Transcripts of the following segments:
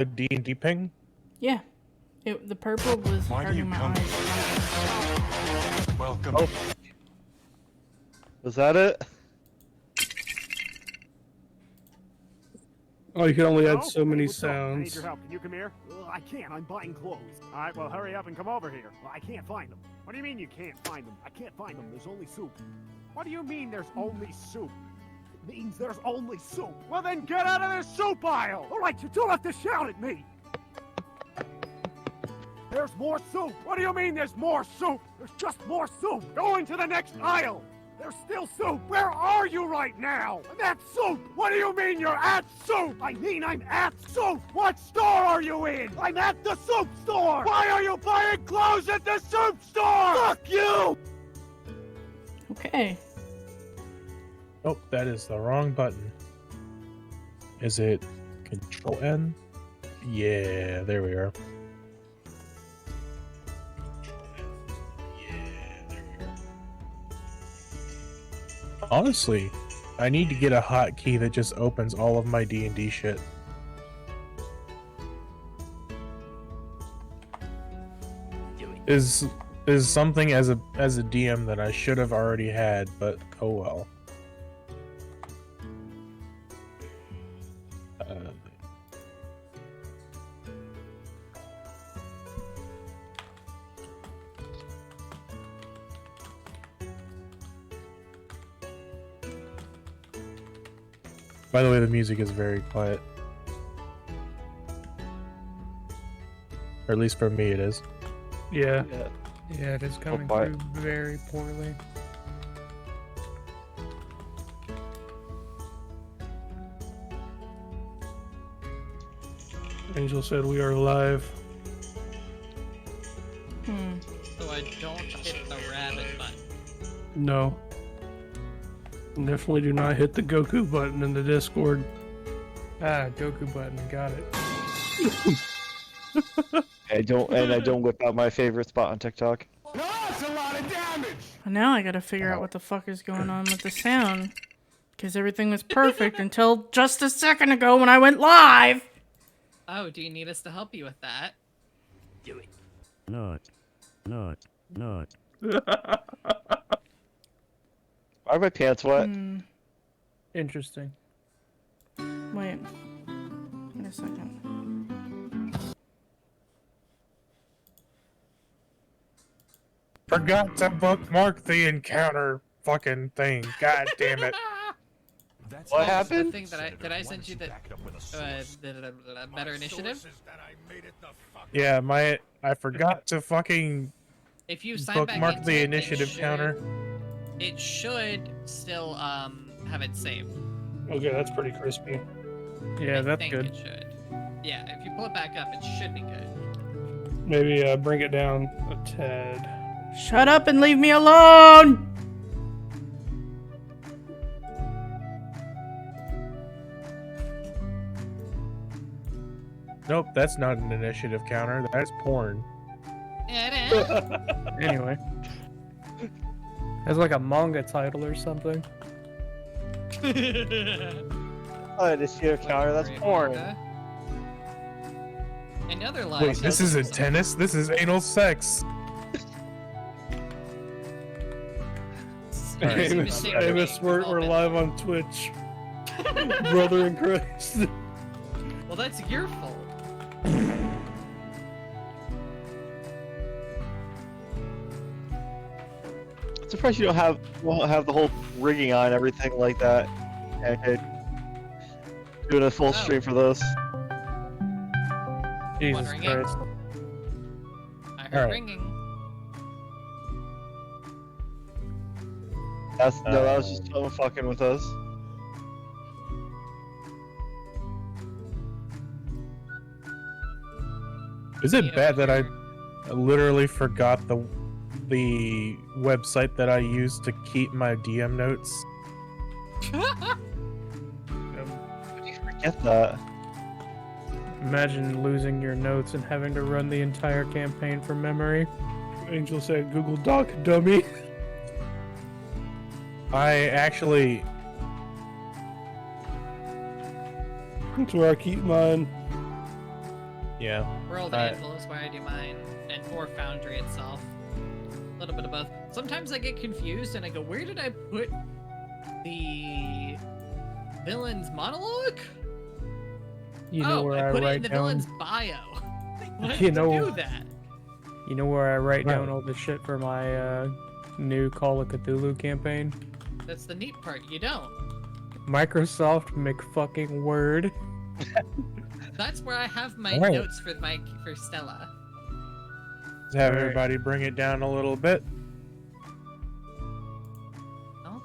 The D&D ping? Yeah. The purple was hurting my eyes. Welcome. Oh. Was that it? Oh, you can only add so many What's up? I need sounds. your help. Can you come here? I can't. I'm buying clothes. All right, well, hurry up and come over here. Well, I can't find them. What do you mean you can't find them? I can't find them. There's only soup. What do you mean there's only soup? It means there's only soup. Well, then get out of this soup aisle. All right, you don't have to shout at me. There's more soup. What do you mean there's more soup? There's just more soup. Go into the next aisle. There's still soup. Where are you right now? I'm at soup. What do you mean you're at soup? I mean I'm at soup. What store are you in? I'm at the soup store. Why are you buying clothes at the soup store? Fuck you! Okay. Oh, that is the wrong button. Is it Control N? Yeah, there we are. Honestly, I need to get a hotkey that just opens all of my D&D shit. Is something as a DM that I should have already had, but oh well. By the way, the music is very quiet. Or at least for me it is. Yeah. Yeah, it is coming quiet. through very poorly. Angel said we are live. So I don't hit the rabbit button. No. Definitely do not hit the Goku button in the Discord. Ah, Goku button, got it. I don't whip out my favorite spot on TikTok. That's a lot of damage! Now I gotta figure out what the fuck is going on with the sound. Because everything was perfect until just a second ago when I went live! Oh, do you need us to help you with that? Do it. Not. Why are my pants wet? Interesting. Wait. Wait a second. Forgot to bookmark the encounter fucking thing. God damn it. What The happened? thing that did I send you the better initiative? Yeah, I forgot to fucking If you sign back bookmark into the it, initiative counter. it should still have it saved. Okay, that's pretty crispy. Yeah, I that's think good. It should. Yeah, if you pull it back up, it should be good. Maybe bring it down a tad. Shut up and leave me alone! Nope, that's not an initiative counter. That's porn. Yeah, it is. Anyway. It's like a manga title or something. Oh, initiative counter. That's porn. In other Wait, lives, this isn't tennis. This is anal sex. Amos, we're live on Twitch. Brother in Christ. Well, that's your fault. I'm surprised you won't have the whole rigging on and everything like that. Okay. Doing a full stream for this. Jesus ringing? Christ. I heard Alright. ringing. That was just someone fucking with us. Is it bad that I literally forgot the website that I use to keep my DM notes? How do you forget that? Imagine losing your notes and having to run the entire campaign from memory. Angel said Google Doc, dummy. I actually... That's where I keep mine. Yeah. World Anvil is where I do mine, and or Foundry itself. A little bit of both. Sometimes I get confused and I go, where did I put the villain's monologue? You know where I I put it write in the down. villain's bio. Why You did I know- do that? You know where I write down Right. all the shit for my new Call of Cthulhu campaign? That's the neat part. You don't. Microsoft McFucking Word. That's where I have my Alright. notes for Stella. Let's have Alright. everybody bring it down a little bit. Oh,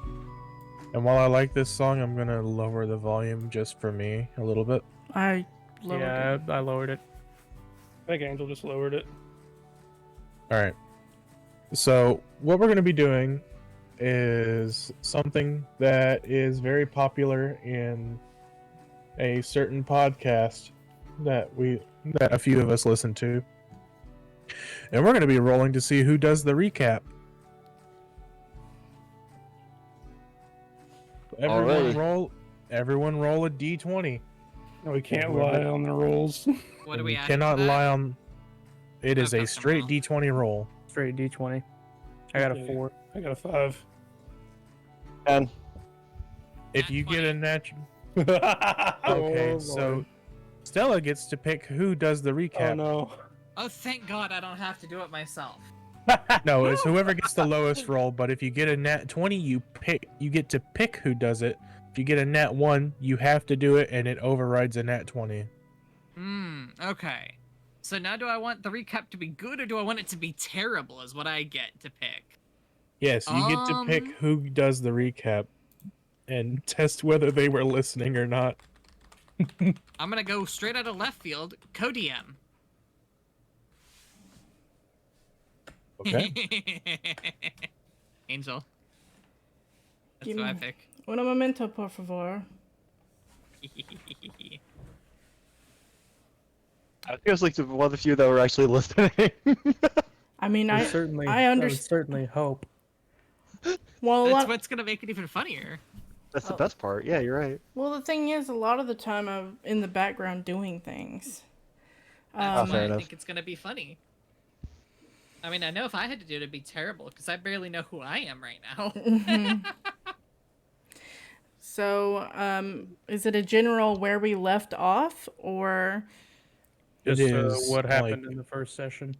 And while I like this song, I'm gonna lower the volume just for me a little bit. I lowered Yeah, it. I lowered it. I think Angel just lowered it. All right. So what we're gonna be doing is something that is very popular in a certain podcast that a few of us listen to, and we're gonna be rolling to see who does the recap. Alrighty. Everyone roll a d20. No, we can't Whoever- lie on the rolls. what do And we you add cannot for that? lie on. It is Oh, a custom straight roll. d20 roll. Straight D20. I got a Okay. 4. I got a 5. And If Nat you get 20. a natural. Oh, Okay, so Lord. Stella gets to pick who does the recap. Oh no. Oh, thank God I don't have to do it myself. No, it's whoever gets the lowest roll. But if you get a nat 20, you get to pick who does it. If you get a nat 1, you have to do it, and it overrides a nat 20. Okay. So now do I want the recap to be good or do I want it to be terrible is what I get to pick? Yes, you get to pick who does the recap, and test whether they were listening or not. I'm gonna go straight out of left field, co-DM. Okay. Angel. That's Give who I me- pick. Un momento, por favor. I think it was like the one of the few that were actually listening. I mean, I I certainly, I I would understand. certainly hope. Well, a That's lot. what's gonna make it even funnier. That's the best part. Yeah, you're right. Well, the thing is, a lot of the time I'm in the background doing things. That's fair why I enough. think it's gonna be funny. I mean, I know if I had to do it, it'd be terrible because I barely know who I am right now. So, is it a general where we left off, or It Just is, what happened like- in the first session.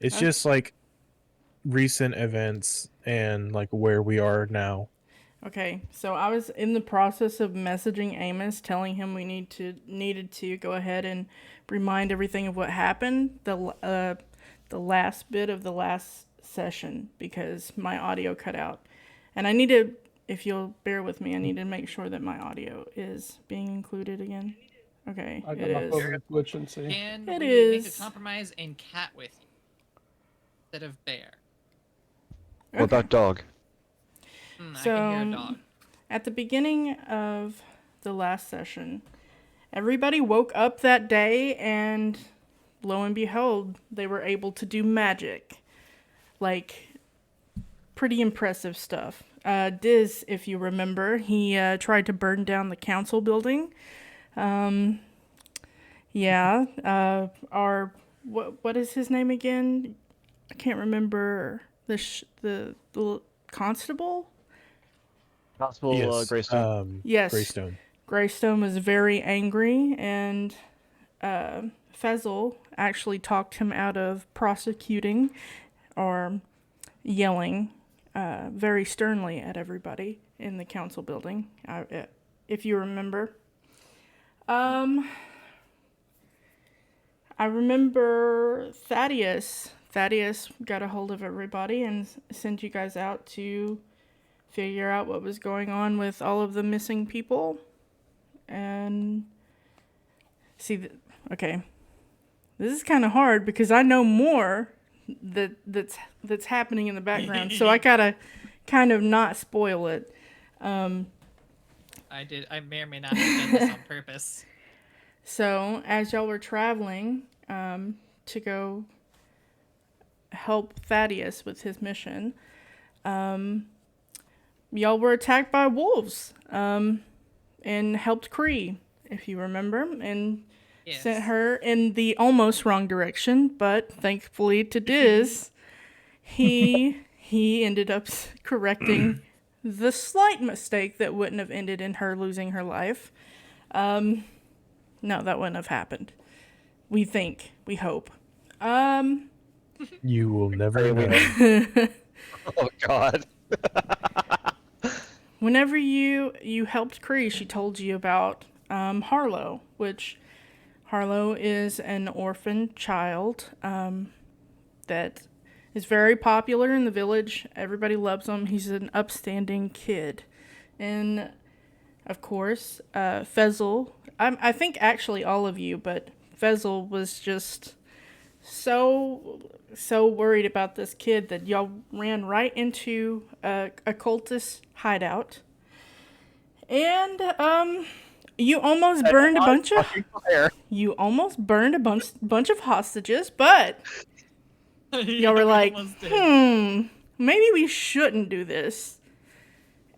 It's just like recent events and like where we are now. okay? So I was in the process of messaging Amos, telling him we needed to go ahead and remind everything of what happened the last bit of the last session because my audio cut out, and I need to. If you'll bear with me, I need to make sure that my audio is being included again. Okay, I it can hop is. over to Twitch and see. Can It we is. make a compromise and cat with you instead of bear? What about dog? I can hear a So- dog. At the beginning of the last session, everybody woke up that day and lo and behold, they were able to do magic. Like, pretty impressive stuff. Diz, if you remember, he tried to burn down the council building. What is his name again? I can't remember. The constable? Constable Yes, Greystone. Yes. Greystone. Greystone was very angry, and Fezzle actually talked him out of prosecuting or yelling very sternly at everybody in the council building, if you remember. I remember Thaddeus. Thaddeus got a hold of everybody and sent you guys out to figure out what was going on with all of the missing people. And see, okay, this is kind of hard because I know more that's happening in the background, so I gotta kind of not spoil it. I may or may not have done this on purpose. So as y'all were traveling to go help Thaddeus with his mission, y'all were attacked by wolves and helped Kree, if you remember. And Yes. sent her in the almost wrong direction, but thankfully to Diz, he ended up correcting the slight mistake that wouldn't have ended in her losing her life. No, that wouldn't have happened. We think, we hope. You will never Hey, we know. Oh God. Whenever you helped Cree, she told you about Harlow, which Harlow is an orphan child that is very popular in the village. Everybody loves him. He's an upstanding kid. And, of course, Fezzle, I think actually all of you, but Fezzle was just so worried about this kid that y'all ran right into a cultist hideout. And, you almost burned a bunch of... You almost burned a bunch of hostages, but y'all were like, maybe we shouldn't do this.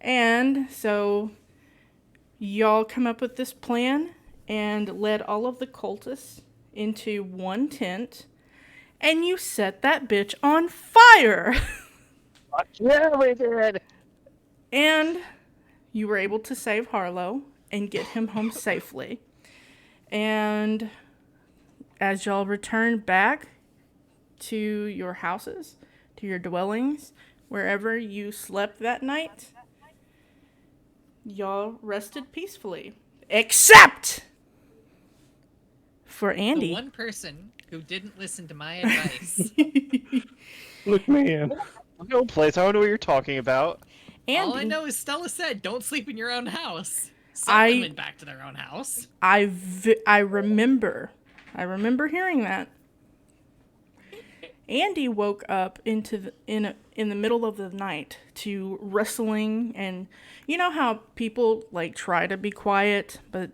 And so y'all come up with this plan and led all of the cultists into one tent, and you set that bitch on fire. Yeah, we did. And you were able to save Harlow and get him home safely. And as y'all returned back to your houses, to your dwellings, wherever you slept that night, y'all rested peacefully. Except for Andy. The one person who didn't listen to my advice. Look, man. No place. I don't know what you're talking about. Andy, All I know is Stella said, "Don't sleep in your own house." Some went back to their own house. I remember hearing that. Andy woke up in the middle of the night to rustling, and you know how people like try to be quiet, but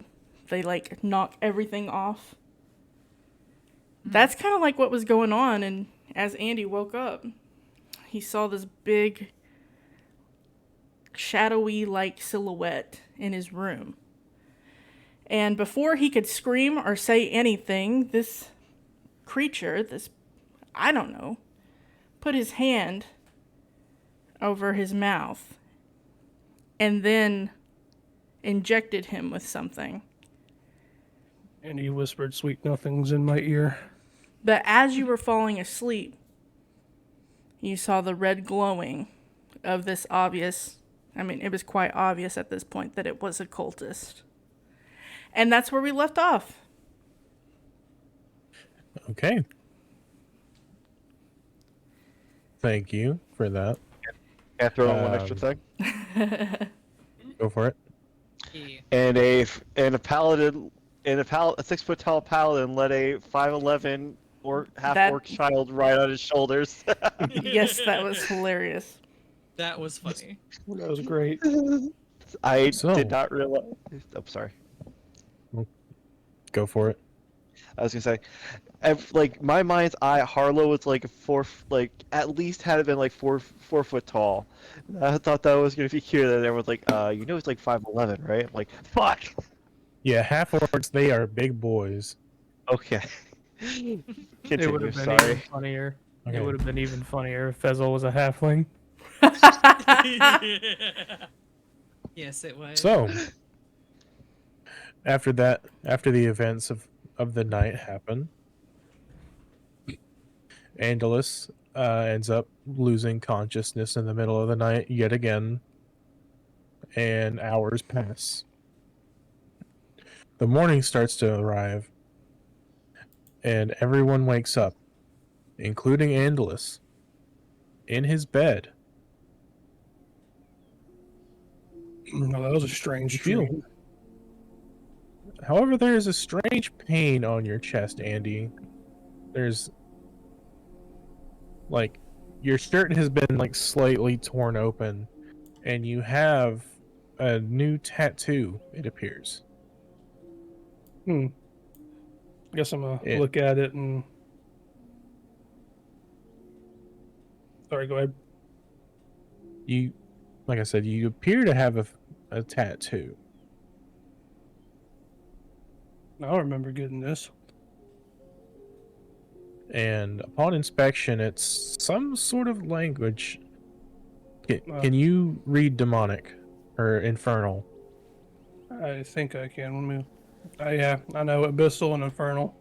they like knock everything off. That's kind of like what was going on, and as Andy woke up, he saw this big shadowy like silhouette in his room. And before he could scream or say anything, this creature, I don't know, put his hand over his mouth and then injected him with something. And he whispered sweet nothings in my ear. But as you were falling asleep, you saw the red glowing of this obvious, I mean, it was quite obvious at this point that it was a cultist. And that's where we left off. Okay. Thank you for that. Can I throw in one extra thing? Go for it. Yeah. And a paladin, a 6-foot tall paladin led a 5'11" or half orc child right on his shoulders. Yes, that was hilarious. That was funny. That was great. I So- did not realize. I'm sorry. Go for it. I was gonna say, like my mind's eye, Harlow was like at least had it been like 4 foot tall. I thought that was gonna be cute. And everyone's like, it's like 5'11", right? I'm like, fuck. Yeah, half orcs, they are big boys. Okay. It would Continue. have been Sorry. even funnier. Okay. It would have been even funnier if Fezzle was a halfling. Yes, it was. So, after the events of the night happen, Andalus ends up losing consciousness in the middle of the night yet again, and hours pass. The morning starts to arrive, and everyone wakes up, including Andalus, in his bed. No, that was a strange Feel. dream. However, there is a strange pain on your chest, Andy. There's like your shirt has been like slightly torn open, and you have a new tattoo, it appears. I guess I'm gonna Yeah. look at it and. Sorry, go ahead. You, like I said, you appear to have a tattoo. I remember getting this. And upon inspection, it's some sort of language. Can Uh. you read demonic or infernal? I think I can. Let me. Yeah, I know Abyssal and Infernal.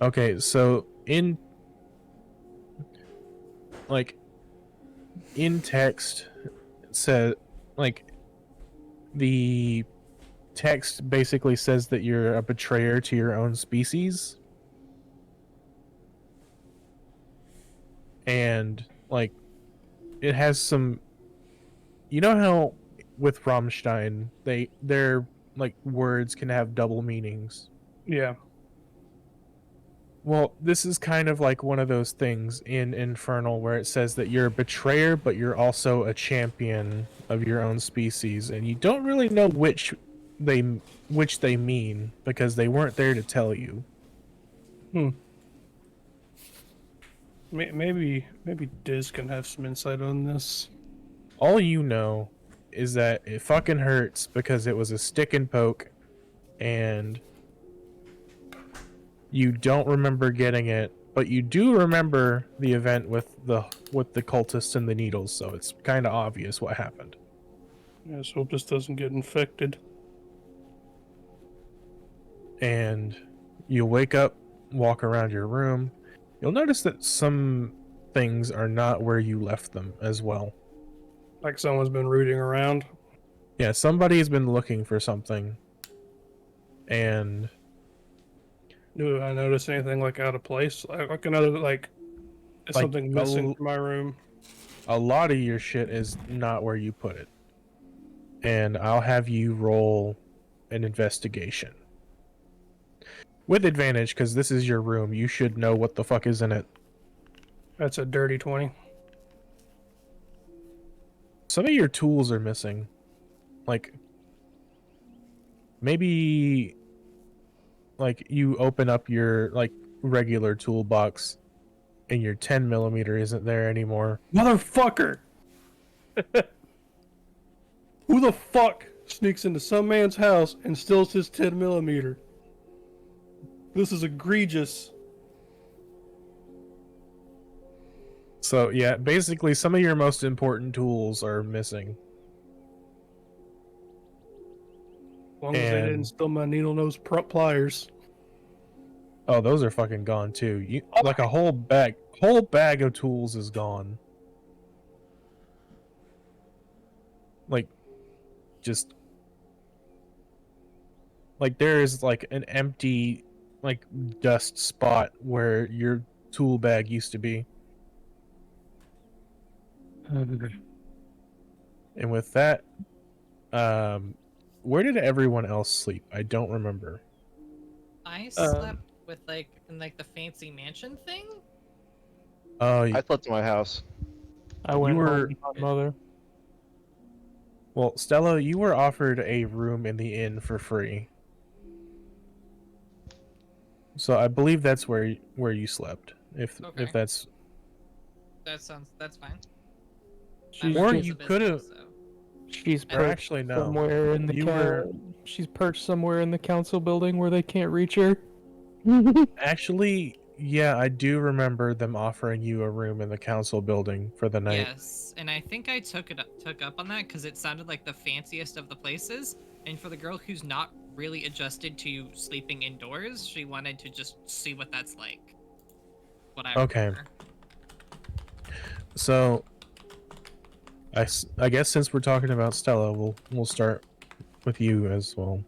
Okay, so in text, it says the text basically says that you're a betrayer to your own species. And it has some, you know how with Rammstein their words can have double meanings. Yeah. Well, this is kind of like one of those things in Infernal where it says that you're a betrayer, but you're also a champion of your own species, and you don't really know which they mean because they weren't there to tell you. Maybe Diz can have some insight on this. All you know is that it fucking hurts because it was a stick and poke, and you don't remember getting it, but you do remember the event with the cultists and the needles, so it's kind of obvious what happened. Yeah, so it just doesn't get infected. And you'll wake up, walk around your room. You'll notice that some things are not where you left them as well. Like someone's been rooting around. Yeah, somebody's been looking for something. And Do I notice anything like out of place? Like another is something missing from my room? a lot of your shit is not where you put it. And I'll have you roll an investigation. With advantage, because this is your room. You should know what the fuck is in it. That's a dirty 20. Some of your tools are missing. Maybe you open up your regular toolbox and your 10mm isn't there anymore. Motherfucker! Who the fuck sneaks into some man's house and steals his 10mm? This is egregious. So yeah, basically some of your most important tools are missing. As long as they didn't steal my needle nose pliers. Oh, those are fucking gone too. You a whole bag of tools is gone. There is an empty dust spot where your tool bag used to be. And with that, where did everyone else sleep? I don't remember. I slept with in the fancy mansion thing. I slept in my house. I went were- home with my mother. Well, Stella, you were offered a room in the inn for free. So I believe that's where you slept. If Okay. that's That's fine. She's Or just- you could've- She's or perched actually no. somewhere in the You were She's perched somewhere in the council building where they can't reach her. actually, yeah, I do remember them offering you a room in the council building for the night. Yes, and I think I took up on that because it sounded like the fanciest of the places. And for the girl who's not really adjusted to sleeping indoors, she wanted to just see what that's like. What I Okay. remember. So I guess since we're talking about Stella, we'll start with you as well.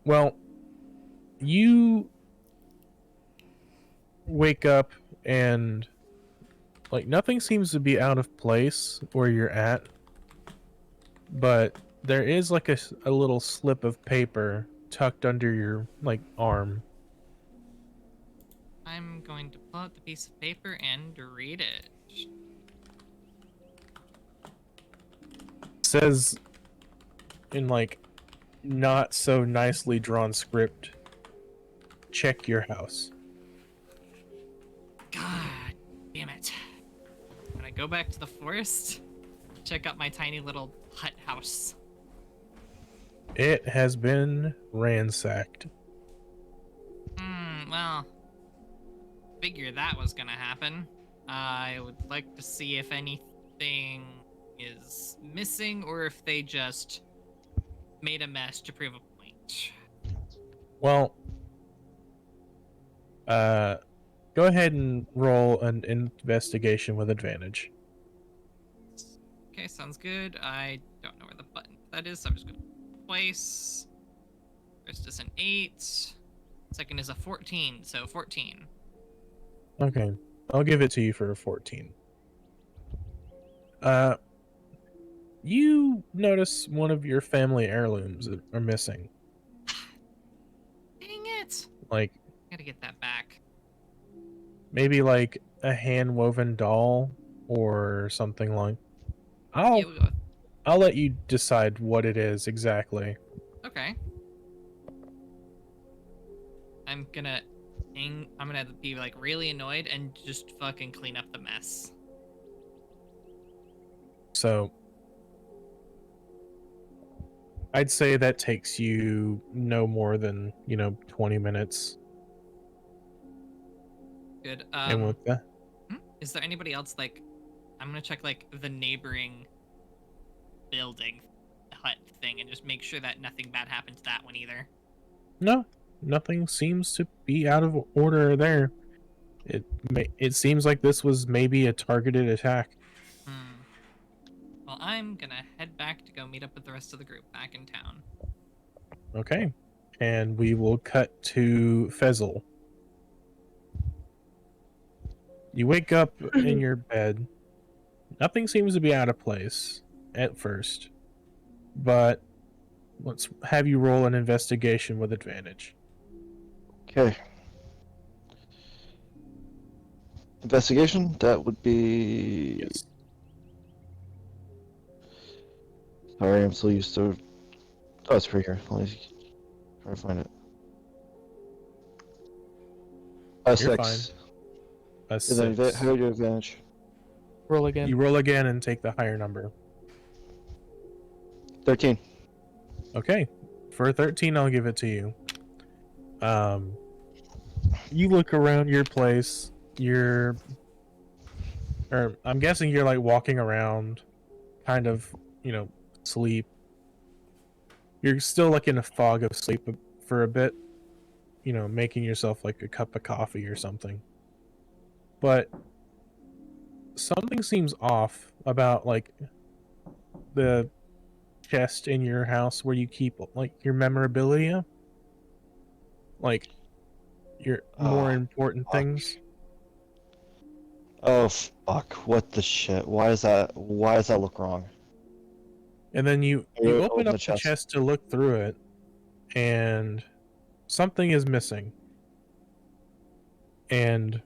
Well, you wake up and nothing seems to be out of place where you're at, but there is a little slip of paper tucked under your arm. I'm going to pull out the piece of paper and read it. Says in not so nicely drawn script, check your house. God damn it. When I go back to the forest, check out my tiny little hut house? It has been ransacked. Well, figure that was gonna happen. I would like to see if anything is missing or if they just made a mess to prove a point. Well, go ahead and roll an investigation with advantage. Okay, sounds good. I don't know where the button for that is, so I'm just gonna place. First is an 8. Second is a 14, so 14. Okay, I'll give it to you for a 14. You notice one of your family heirlooms are missing. Dang it! Like, Gotta get that back. maybe like a hand-woven doll or something like. Yeah, we'll go with... I'll let you decide what it is exactly. Okay. I'm gonna be like really annoyed and just fucking clean up the mess. So I'd say that takes you no more than, 20 minutes. Good. And with that, Is there anybody else like? I'm gonna check like the neighboring building hut thing and just make sure that nothing bad happened to that one either. no, nothing seems to be out of order there. It seems like this was maybe a targeted attack. Well, I'm gonna head back to go meet up with the rest of the group back in town. Okay. And we will cut to Fezzle. You wake up in your bed. Nothing seems to be out of place at first. But let's have you roll an investigation with advantage. Okay. Investigation? That would be... Yes. Sorry, I'm so used to... Oh, it's right here. Let me try to find it. You're 6. A And then 6. how do you do advantage? Roll again. You roll again and take the higher number. 13. Okay. For 13, I'll give it to you. You look around your place. I'm guessing you're like walking around, kind of, sleep. You're still like in a fog of sleep for a bit, making yourself like a cup of coffee or something. But something seems off about like the chest in your house where you keep like your memorabilia, like your more important fuck. things. Oh, fuck. What the shit? Why does that look wrong? And then you Yeah, open open up the the chest. chest to look through it, and something is missing. And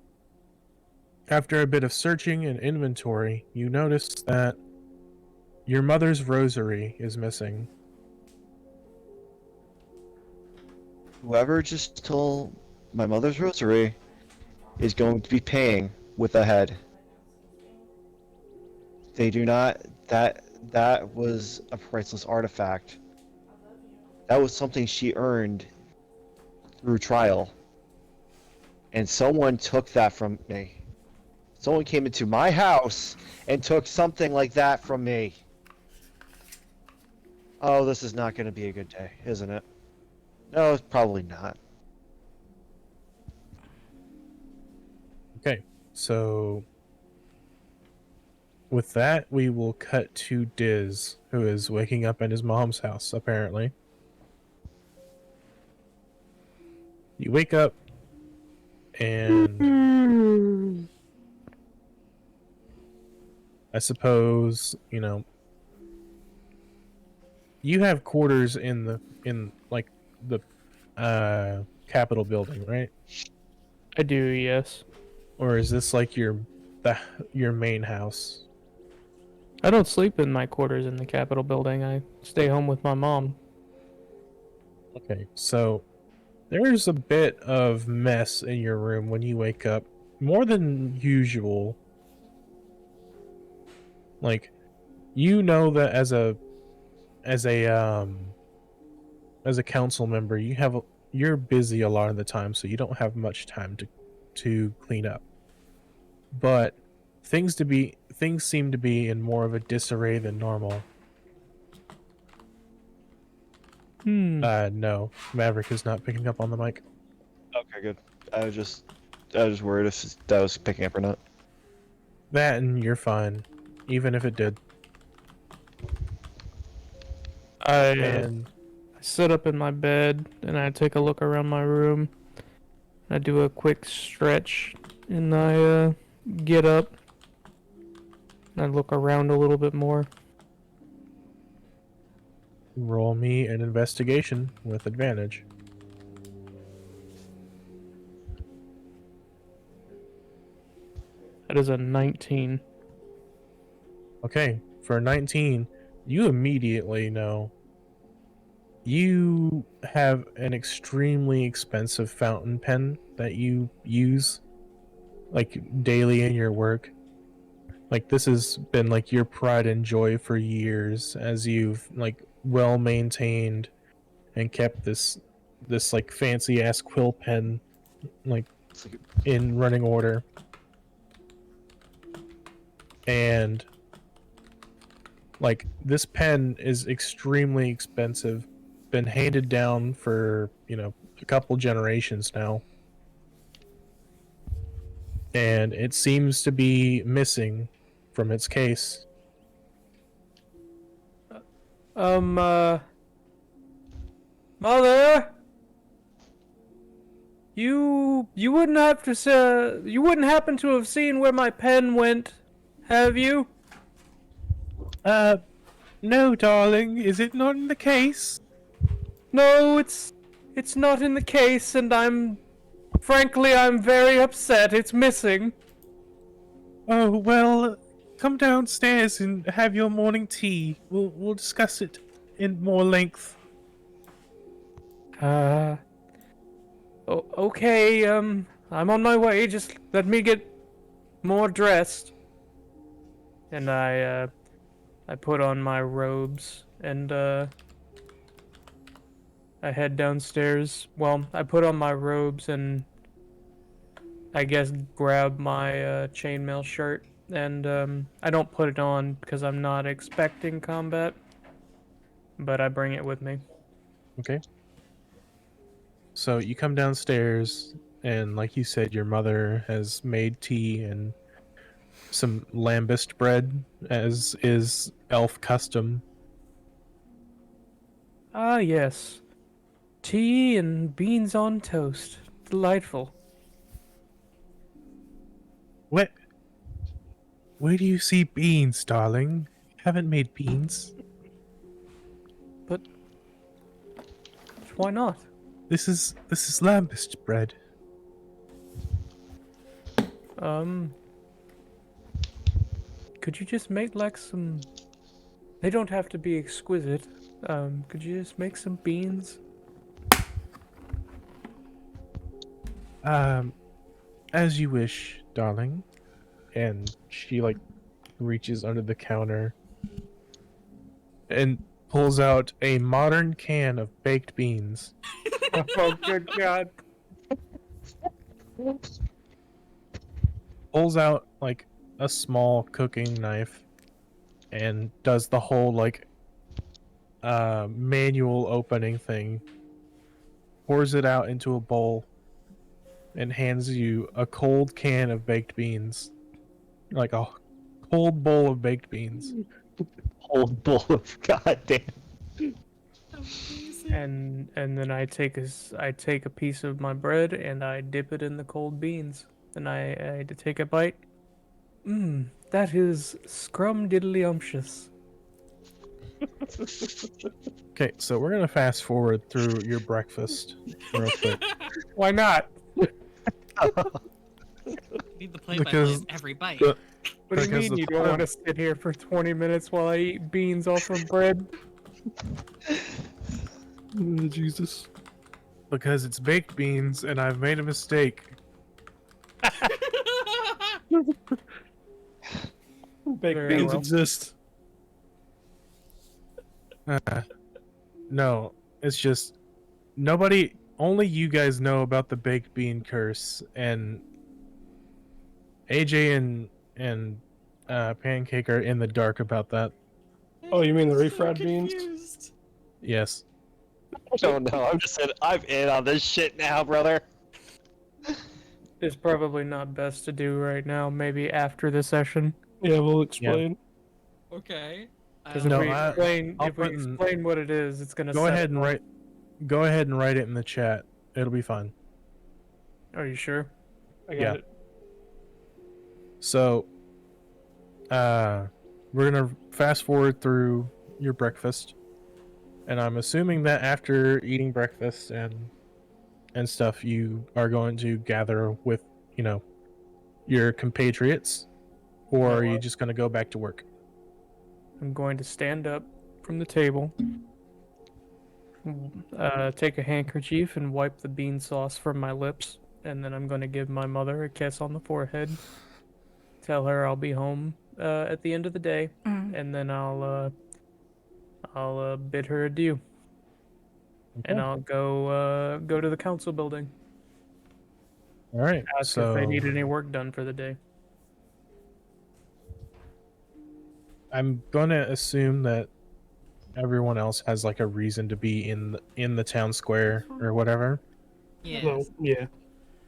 after a bit of searching and inventory, you notice that your mother's rosary is missing. Whoever just stole my mother's rosary is going to be paying with a head. They do not... That was a priceless artifact. That was something she earned through trial. And someone took that from me. Someone came into my house and took something like that from me. Oh, this is not going to be a good day, isn't it? No, it's probably not. Okay, so with that, we will cut to Diz, who is waking up in his mom's house, apparently. You wake up, and I suppose, you have quarters in the Capitol building, right? I do, yes. Or is this like your main house? I don't sleep in my quarters in the Capitol building. I stay home with my mom. Okay, so there's a bit of mess in your room when you wake up, more than usual. Like, that as a as a council member, you're busy a lot of the time, so you don't have much time to clean up. But things seem to be in more of a disarray than normal. No, Maverick is not picking up on the mic. Okay, good. I was just worried if that was picking up or not. That and you're fine, even if it did. I sit up in my bed and I take a look around my room. I do a quick stretch and I get up. And I look around a little bit more. Roll me an investigation with advantage. That is a 19. Okay, for a 19, you immediately know you have an extremely expensive fountain pen that you use like daily in your work. Like this has been like your pride and joy for years as you've like well maintained and kept this like fancy ass quill pen like It's like, in running order. And like this pen is extremely expensive, been handed down for, a couple generations now. And it seems to be missing from its case. Mother, you wouldn't have to you wouldn't happen to have seen where my pen went, have you? No, darling, is it not in the case? No, it's not in the case, and frankly, I'm very upset. It's missing. Oh, well, come downstairs and have your morning tea. We'll discuss it in more length. Okay, I'm on my way. Just let me get more dressed. And I put on my robes and I head downstairs. Well, I put on my robes and I guess grab my chainmail shirt, and I don't put it on because I'm not expecting combat, but I bring it with me. Okay. So you come downstairs, and like you said, your mother has made tea and some lambist bread, as is elf custom. Ah, yes. Tea and beans on toast. Delightful. What? Where do you see beans, darling? Haven't made beans. But why not? This is lambist bread. Could you just make like some... They don't have to be exquisite. Could you just make some beans? As you wish, darling. And she like reaches under the counter and pulls out a modern can of baked beans. Oh, good God. Pulls out like a small cooking knife and does the whole like manual opening thing. Pours it out into a bowl and hands you a cold can of baked beans. Like a cold bowl of baked beans. whole bowl of goddamn. And then I take a piece of my bread and I dip it in the cold beans. And I take a bite. That is scrum-diddly-umptious. Okay, so we're gonna fast forward through your breakfast real quick. Why not? Need the play Because by every bite. the- What do you Because mean the you don't time- want to sit here for 20 minutes while I eat beans off of bread? Oh, Jesus. Because it's baked beans and I've made a mistake. Baked Very beans well. exist. No, it's just nobody. Only you guys know about the baked bean curse, and AJ and Pancake are in the dark about that. Oh, you mean the I'm refried beans? confused. Yes. I don't know. I'm just saying I'm in on this shit now, brother. It's probably not best to do right now. Maybe after the session, Yeah, we'll explain. Okay. because No, I'll if we put in- explain what it is, it's gonna Go set ahead it and off. write. Go ahead and write it in the chat. It'll be fine. Are you sure? I got Yeah. it. So, we're gonna fast forward through your breakfast, and I'm assuming that after eating breakfast and stuff, you are going to gather with, your compatriots, or are you just gonna go back to work? I'm going to stand up from the table, take a handkerchief and wipe the bean sauce from my lips, and then I'm going to give my mother a kiss on the forehead. Tell her I'll be home at the end of the day, and then I'll bid her adieu, and Okay. I'll go to the council building. All right. Ask So if they need any work done for the day. I'm gonna assume that everyone else has like a reason to be in the town square or whatever. Yes. Well, yeah.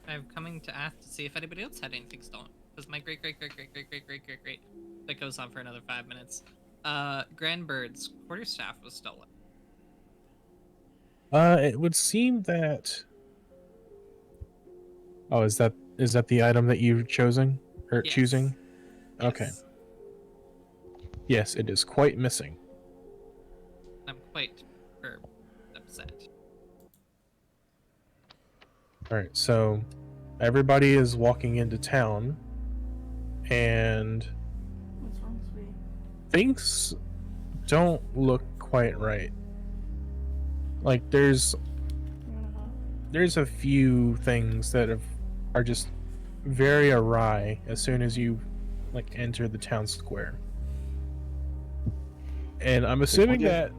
I'm coming to ask to see if anybody else had anything stolen. Because my great that goes on for another 5 minutes. Grandbird's quarterstaff was stolen. It would seem that. Oh, is that the item that you've chosen or Yes. choosing? Okay. Yes. Yes, it is quite missing. I'm quite upset. All right, so everybody is walking into town, and What's wrong, sweetie? things don't look quite right. Like there's You wanna hug? there's a few things that are just very awry as soon as you enter the town square. And I'm assuming that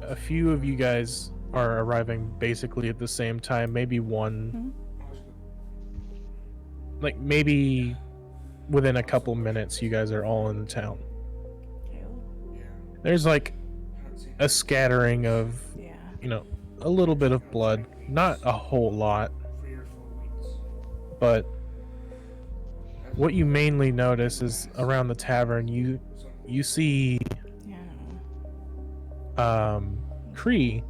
a few of you guys are arriving basically at the same time, maybe one maybe within a couple minutes you guys are all in the town. Caleb? There's a scattering of, Yeah. a little bit of blood, not a whole lot, but what you mainly notice is around the tavern you see Yeah. Cree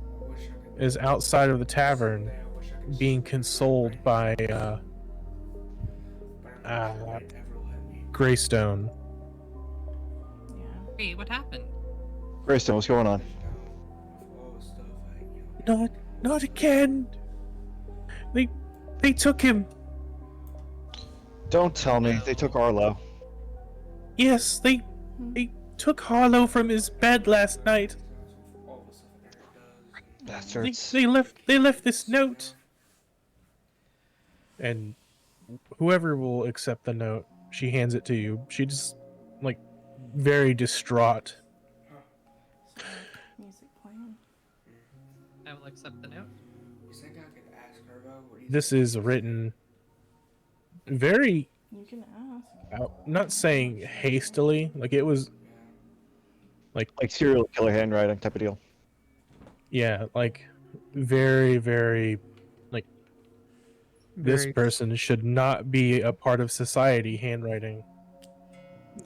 is outside of the tavern being consoled by Greystone. Yeah. Hey, what happened? Greystone, what's going on? Not again. They took him. Don't tell me they took Arlo. Yes, they took Harlow from his bed last night. Bastards. They left this note. And whoever will accept the note, she hands it to you. She just very distraught. Music playing. I will accept the note. This is written very, You can ask. not saying hastily, it was Like serial killer handwriting type of deal. yeah, very, very this Very, person should not be a part of society handwriting.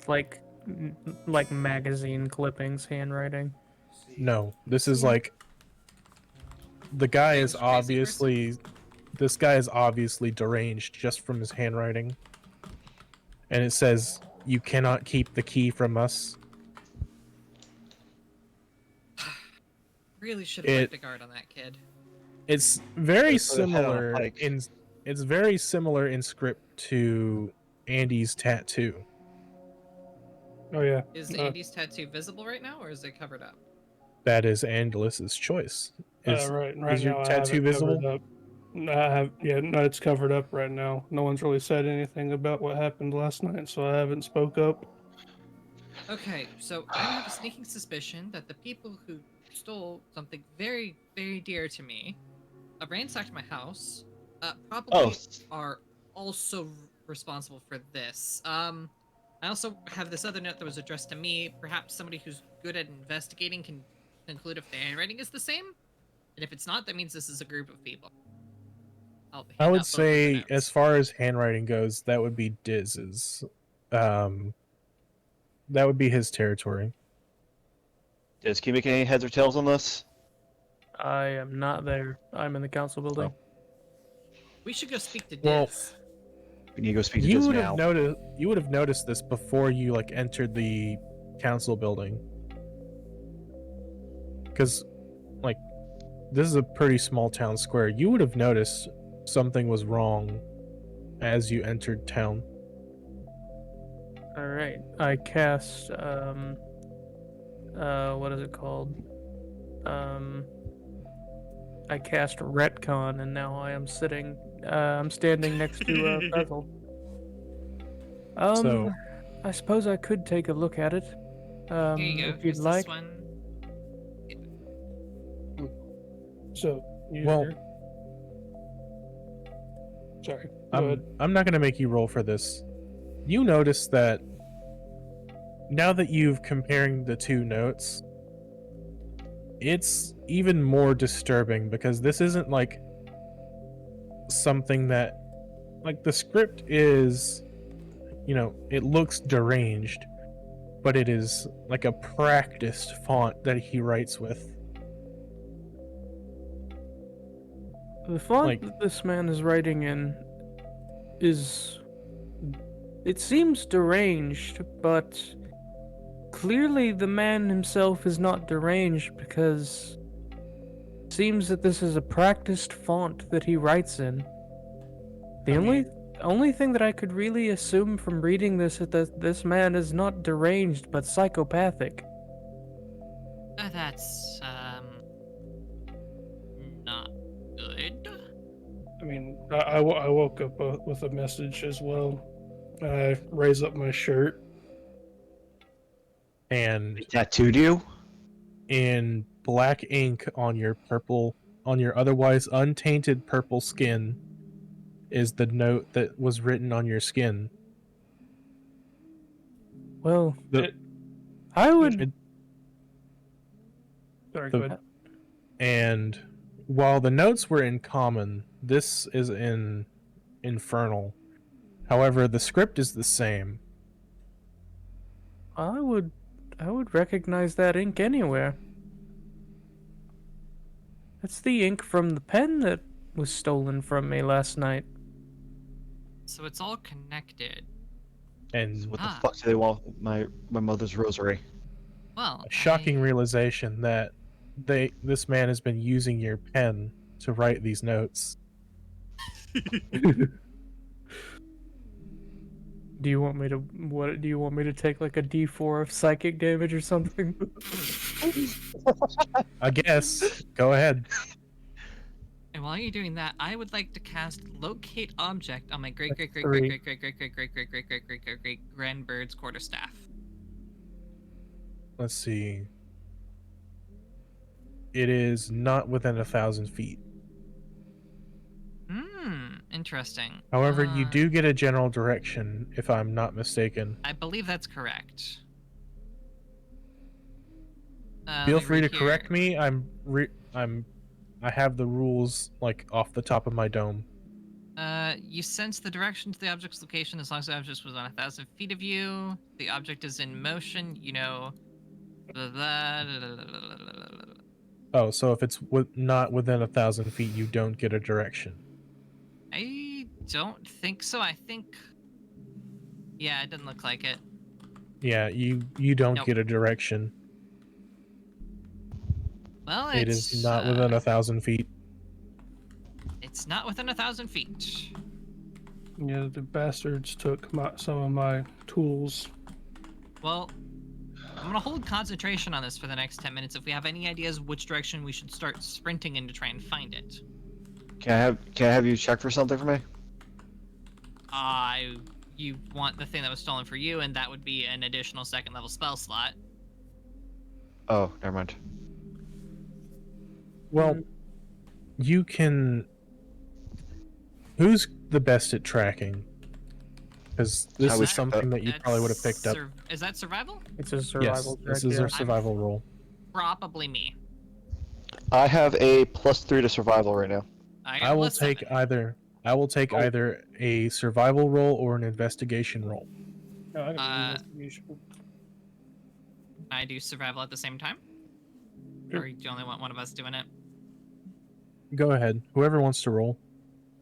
like magazine clippings handwriting. No, this is the guy is Crazy person. obviously this guy is obviously deranged just from his handwriting. And it says, "You cannot keep the key from us." Really should have kept a guard on that kid. It's very Put a head on a similar pike. it's very similar in script to Andy's tattoo. Oh yeah. Is Andy's tattoo visible right now, or is it covered up? That is Angelus's choice. Is, Right is your now I tattoo have it visible? covered up. No, it's covered up right now. No one's really said anything about what happened last night, so I haven't spoke up. Okay, so I have a sneaking suspicion that the people who stole something very, very dear to me, ransacked my house, probably Oh, are also responsible for this. I also have this other note that was addressed to me. Perhaps somebody who's good at investigating can conclude if the handwriting is the same. And if it's not, that means this is a group of people. I'll I hand would out both of the say, notes. as far as handwriting goes, that would be Diz's. That would be his territory. Diz, can you make any heads or tails on this? I am not there. I'm in the council building. We should go speak to Diz. Well, We need to go speak to You Diz would now. have noticed. You would have noticed this before you like entered the council building, because, like, this is a pretty small town square. You would have noticed something was wrong as you entered town. All right. I cast what is it called? I cast retcon, and now I am sitting. I'm standing next to Bezel. So- I suppose I could take a look at it. Here you go. If you'd Here's like. this one. So, Well- sorry. Go ahead. I'm not gonna make you roll for this. You notice that now that you've comparing the two notes, it's even more disturbing because this isn't like something that, like, the script is, it looks deranged, but it is like a practiced font that he writes with. The font Like- that this man is writing in is. It seems deranged, but clearly the man himself is not deranged because it seems that this is a practiced font that he writes in. The only thing that I could really assume from reading this is that this man is not deranged but psychopathic. That's not good. I mean, I woke up with a message as well. I raise up my shirt. And He tattooed you? in black ink on your otherwise untainted purple skin is the note that was written on your skin. Well, The- I would. it- Sorry, The- go ahead. And while the notes were in common, this is in infernal. However, the script is the same. I would recognize that ink anywhere. That's the ink from the pen that was stolen from me last night. So it's all connected. And What the Ah. fuck do they want with my mother's rosary? Well, a shocking realization that this man has been using your pen to write these notes. Do you want me to take like a D4 of psychic damage or something? I guess. Go ahead. And while you're doing that, I would like to cast Locate Object on my great That's great great three. great great great great great great great great great great great grandbird's quarterstaff. Let's see. It is not within 1,000 feet. Interesting. However, you Uh, do get a general direction, if I'm not mistaken. I believe that's correct. Feel let free to read correct here. me. I have the rules like off the top of my dome. You sense the direction to the object's location as long as the object was on 1,000 feet of you. The object is in motion. You know. Blah, blah, blah, blah, blah, blah, blah, blah. Oh, so if it's not within 1,000 feet, you don't get a direction. I don't think so. I think. Yeah, it doesn't look like it. Yeah, you don't Nope. get a direction. Well, It is not within 1,000 feet. It's not within 1,000 feet. Yeah, the bastards took some of my tools. Well, I'm gonna hold concentration on this for the next 10 minutes. If we have any ideas which direction we should start sprinting in to try and find it. Can I have you check for something for me? you want the thing that was stolen for you, and that would be an additional second level spell slot. Oh, never mind. Well, you can. Who's the best at tracking? Because this How is we- something that you probably would have picked up. Is that survival? It's a Yes, survival this check, is yeah. our survival roll. Probably me. I have a +3 to survival right now. I I will +7. take either. I will take Oh. either a survival roll or an investigation roll. No, I can do Uh, investigation. I do survival at the same time. Sure. Or do you only want one of us doing it? Go ahead. Whoever wants to roll.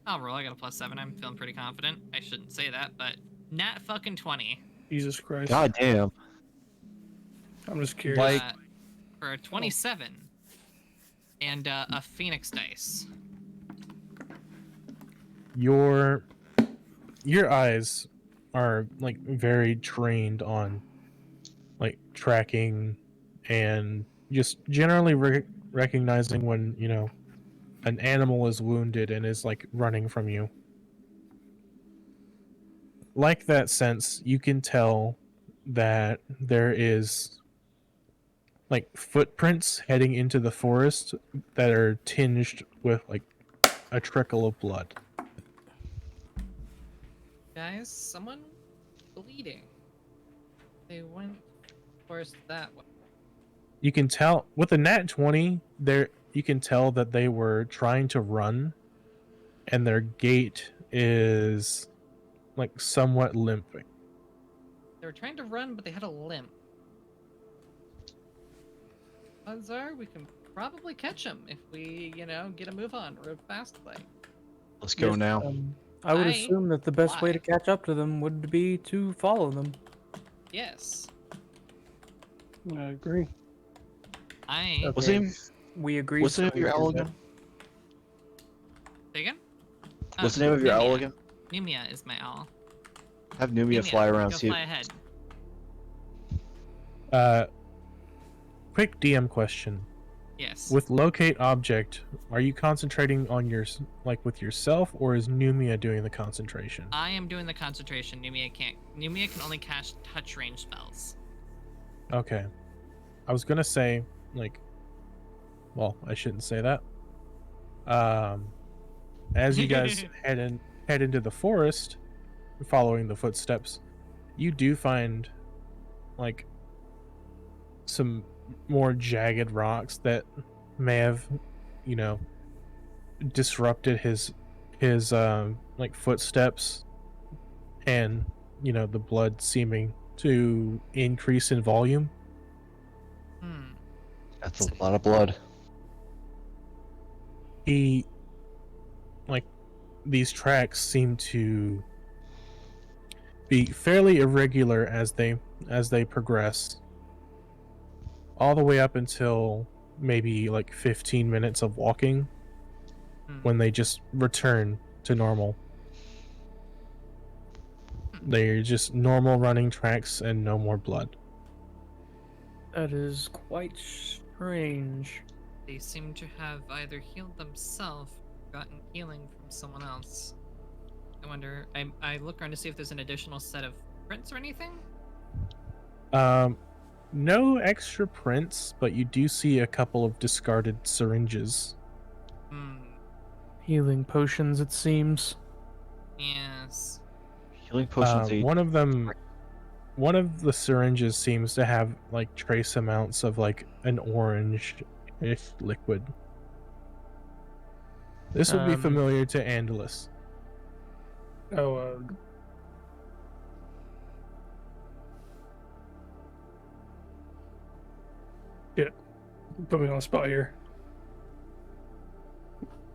I'll roll. I got a +7. I'm feeling pretty confident. I shouldn't say that, but nat fucking 20. Jesus Christ. God damn. I'm just curious. Like- For a 27. And a phoenix dice. Your eyes are like very trained on like tracking and just generally recognizing when, you know, an animal is wounded and is like running from you. Like that sense, you can tell that there is like footprints heading into the forest that are tinged with like a trickle of blood. Guys, someone bleeding. They went first that way. You can tell with a nat 20 there, you can tell that they were trying to run and their gait is like somewhat limping. They were trying to run, but they had a limp. Odds are we can probably catch them if we, you know, get a move on real fast. Like, Let's go Yes, now. I would I assume that the best way to lie. catch up to them would be to follow them. yes, I agree. I. Okay. What's the name? We agree. What's the name so of your we owl do that. again? Say again? What's the name of your owl Numia. again? Numia is my owl. Have Numia fly around. Go See. fly ahead. Quick DM question. Yes. With locate object, are you concentrating on your like with yourself or is Numia doing the concentration? I am doing the concentration. Numia can't. Numia can only cast touch range spells. Okay. I was gonna say, like, well, I shouldn't say that. As you guys head into the forest, following the footsteps, you do find, like, some more jagged rocks that may have, you know, disrupted his like footsteps, and you know the blood seeming to increase in volume. Hmm. That's a lot of blood. He, like, these tracks seem to be fairly irregular as they progress, all the way up until maybe like 15 minutes of walking, Hmm. when they just return to normal. They're just normal running tracks and no more blood. That is quite strange. They seem to have either healed themselves or gotten healing from someone else. I wonder. I look around to see if there's an additional set of prints or anything. No extra prints, but you do see a couple of discarded syringes. Hmm. Healing potions, it seems. Yes. Healing potions. One of the syringes seems to have like trace amounts of like an orange-ish liquid. This would be Um, familiar to Andalus. Oh, shit. Put me on the spot here.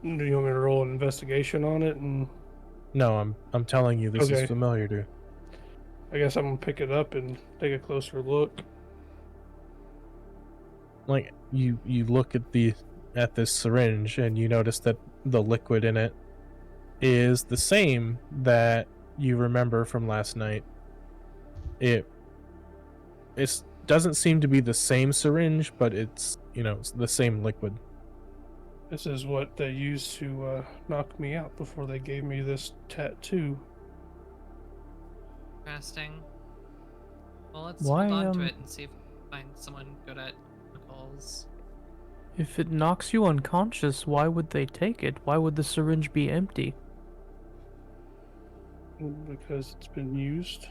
Do you want me to roll an investigation on it? And No, I'm telling you, this Okay. is familiar to. I guess I'm gonna pick it up and take a closer look. Like you look at this syringe and you notice that the liquid in it is the same that you remember from last night. It doesn't seem to be the same syringe, but it's, you know, it's the same liquid. This is what they used to knock me out before they gave me this tattoo. Interesting. Well, let's Why, hold on to it and see if we can find someone good at chemicals. If it knocks you unconscious, why would they take it? Why would the syringe be empty? Because it's been used.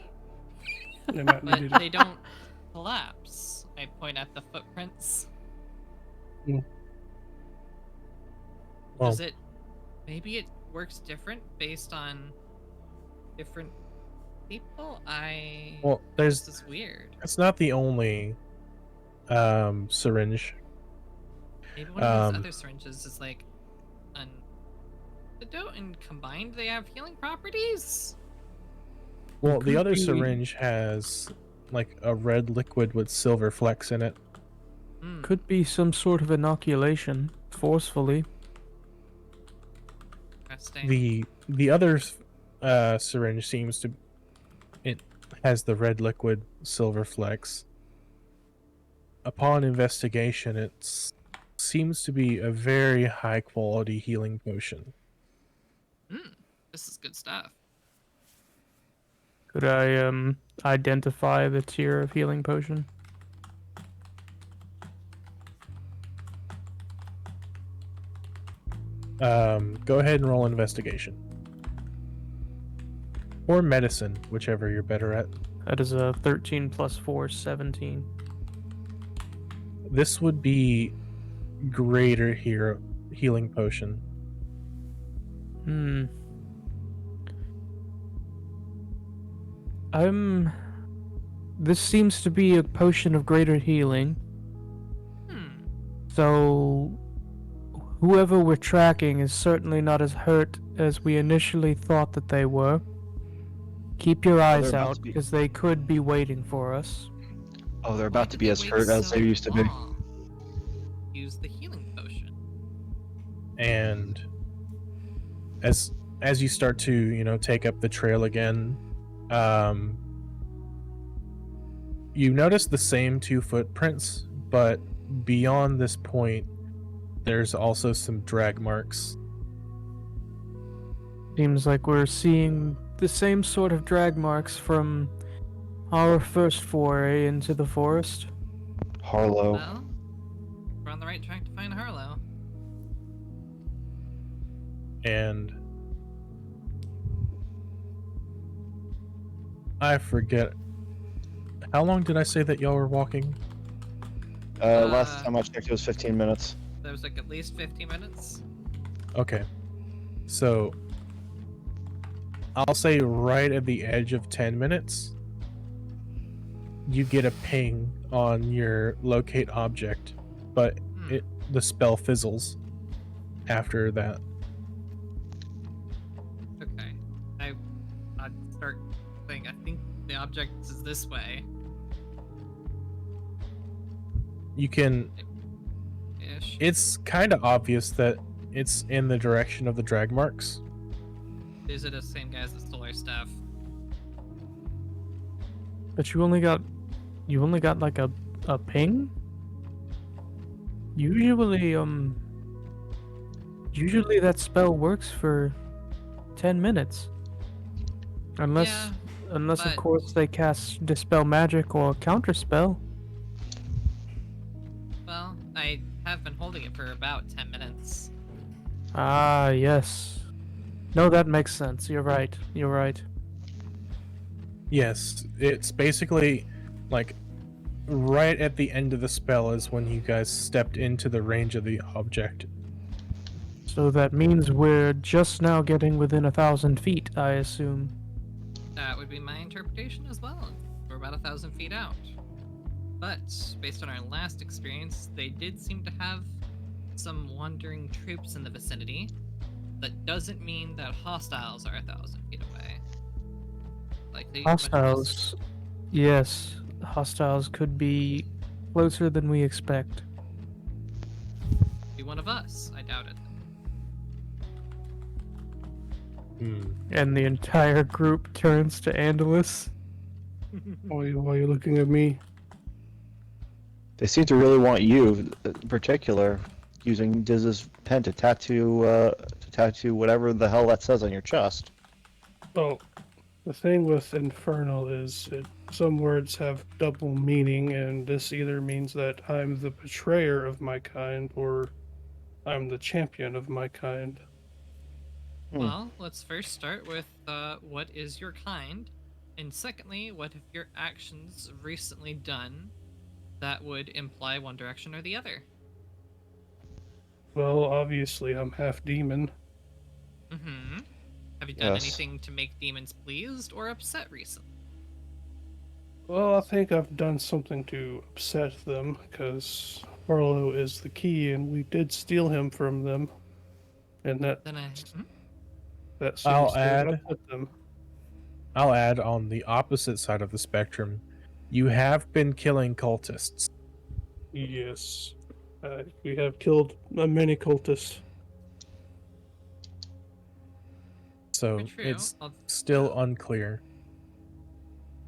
They might But need it. they don't collapse. I point at the footprints. Well, Does it? Maybe it works different based on different people. well, there's This is weird. it's not the only syringe. Maybe one of these um, other syringes is like an antidote, and combined they have healing properties. Well, the could other be- syringe has like a red liquid with silver flecks in it. Hmm. Could be some sort of inoculation, forcefully. Interesting. The other syringe seems to it has the red liquid silver flecks. Upon investigation, it seems to be a very high quality healing potion. This is good stuff. Could I identify the tier of healing potion? Go ahead and roll investigation. Or medicine, whichever you're better at. That is a 13 plus 4, 17. This would be greater healing potion. Hmm. This seems to be a potion of greater healing. Hmm. So, whoever we're tracking is certainly not as hurt as we initially thought that they were. Keep your eyes about out, to be- because they could be waiting for us. Oh, they're Why about to did be they as wait hurt as so they used to be. long? Use the healing potion. And as you start to, take up the trail again, you notice the same 2 footprints, but beyond this point, there's also some drag marks. Seems like we're seeing the same sort of drag marks from our first foray into the forest. Harlow. Well, we're on the right track to find Harlow. And I forget, how long did I say that y'all were walking? Last time I checked, it was 15 minutes. There was like at least 50 minutes. Okay. So I'll say right at the edge of 10 minutes, you get a ping on your locate object, but Hmm. the spell fizzles after that. Okay. I'd start saying I think the object is this way. You can Ish. it's kind of obvious that it's in the direction of the drag marks. Is it the same guy as the solar stuff? But you only got like a ping? Usually that spell works for 10 minutes. Unless Yeah, of but- course they cast dispel magic or counterspell. Well, I have been holding it for about 10 minutes. Ah, yes. No, that makes sense. You're right. You're right. Yes, it's basically like right at the end of the spell is when you guys stepped into the range of the object. So that means we're just now getting within 1,000 feet, I assume. That would be my interpretation as well. We're about 1,000 feet out. But, based on our last experience, they did seem to have some wandering troops in the vicinity. That doesn't mean that hostiles are 1,000 feet away. Like they must- Hostiles. Yes, hostiles could be closer than we expect. be one of us. I doubt it. And the entire group turns to Andalus. Why are you looking at me? They seem to really want you, in particular, using Diz's pen to tattoo whatever the hell that says on your chest. Oh, The thing with infernal is some words have double meaning, and this either means that I'm the betrayer of my kind or I'm the champion of my kind. Well, let's first start with what is your kind, and secondly, what have your actions recently done that would imply one direction or the other? Well, obviously, I'm half demon. Mm-hmm. Have you done Yes. anything to make demons pleased or upset recently? Well, I think I've done something to upset them, because Harlow is the key, and we did steal him from them. And that Then that I'll seems to add- upset them. I'll add on the opposite side of the spectrum, you have been killing cultists. Yes. We have killed many cultists. So very true. it's I'll- still unclear.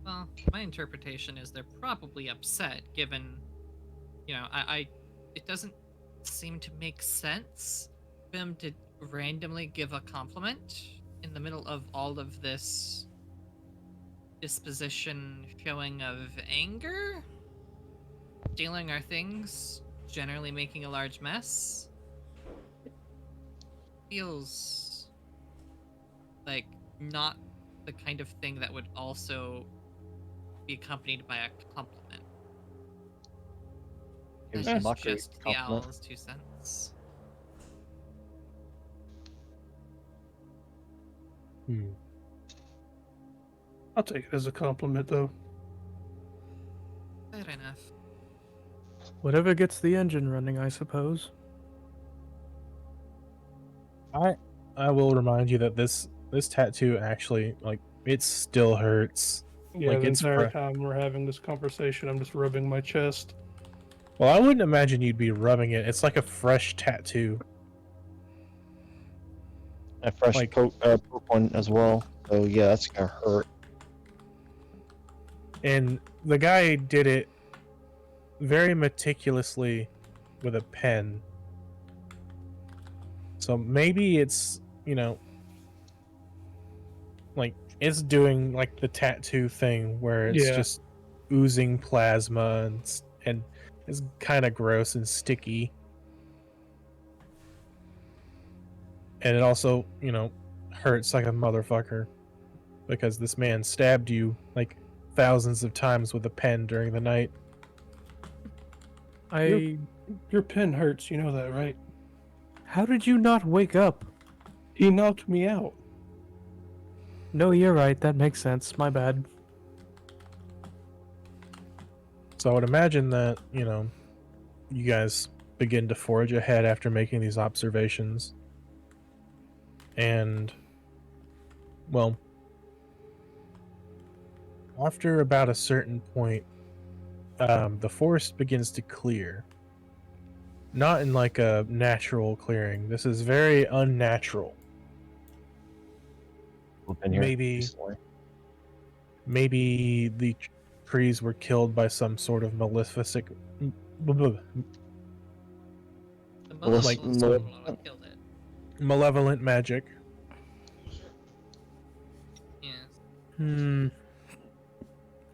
Well, my interpretation is they're probably upset, given, it doesn't seem to make sense for them to randomly give a compliment in the middle of all of this disposition showing of anger, stealing our things, generally making a large mess. Feels like not the kind of thing that would also be accompanied by a compliment. It was That's a mockery just the compliment. owl's 2 cents. I'll take it as a compliment, though. Fair enough. Whatever gets the engine running, I suppose. I will remind you that this tattoo actually, like, it still hurts. Yeah, Like, the it's entire fr- time we're having this conversation, I'm just rubbing my chest. Well, I wouldn't imagine you'd be rubbing it. It's like a fresh tattoo. A fresh Like- poke one as well. So yeah, that's gonna hurt. And the guy did it very meticulously with a pen. So maybe it's, like, it's doing like the tattoo thing where it's Yeah. just oozing plasma and it's kind of gross and sticky. And it also, hurts like a motherfucker because this man stabbed you like thousands of times with a pen during the night. Your pen hurts, you know that, right? How did you not wake up? He knocked me out. No, you're right. That makes sense. My bad. So I would imagine that, you guys begin to forge ahead after making these observations. And, well, after about a certain point, the forest begins to clear. Not in like a natural clearing. This is very unnatural. We've been here Maybe- recently. Maybe the trees were killed by some sort of maleficent. The Like- malevolent killed it. Malevolent magic. Yes. It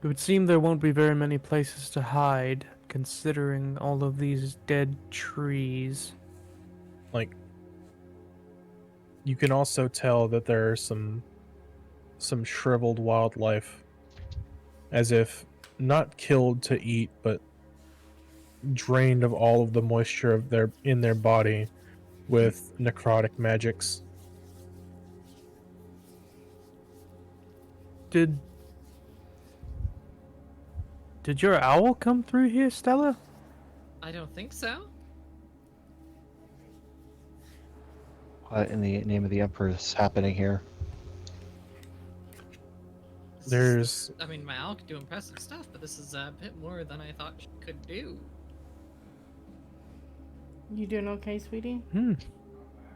would seem there won't be very many places to hide, considering all of these dead trees. Like, you can also tell that there are some shriveled wildlife, as if not killed to eat, but drained of all of the moisture of in their body with necrotic magics. Did your owl come through here, Stella? I don't think so. What in the name of the Emperor is happening here? This is- There's I mean, my owl could do impressive stuff, but this is a bit more than I thought she could do. You doing okay, sweetie? I'd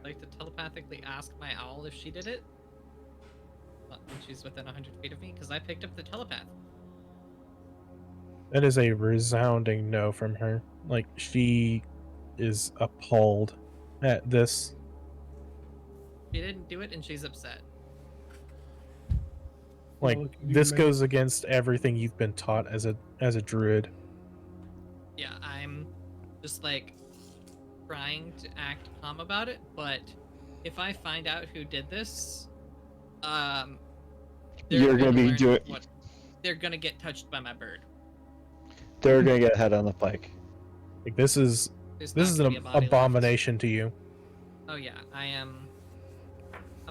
like to telepathically ask my owl if she did it. When she's within 100 feet of me, because I picked up the telepath. that is a resounding no from her. Like, she is appalled at this. She didn't do it, and she's upset. Like Well, you this may- goes against everything you've been taught as a druid. Yeah, I'm just like trying to act calm about it, but if I find out who did this, You're gonna be learn doing. what they're gonna get touched by my bird. They're gonna get head on the pike. Like this is There's this not is gonna an be a body left. abomination to you. Oh yeah, I'm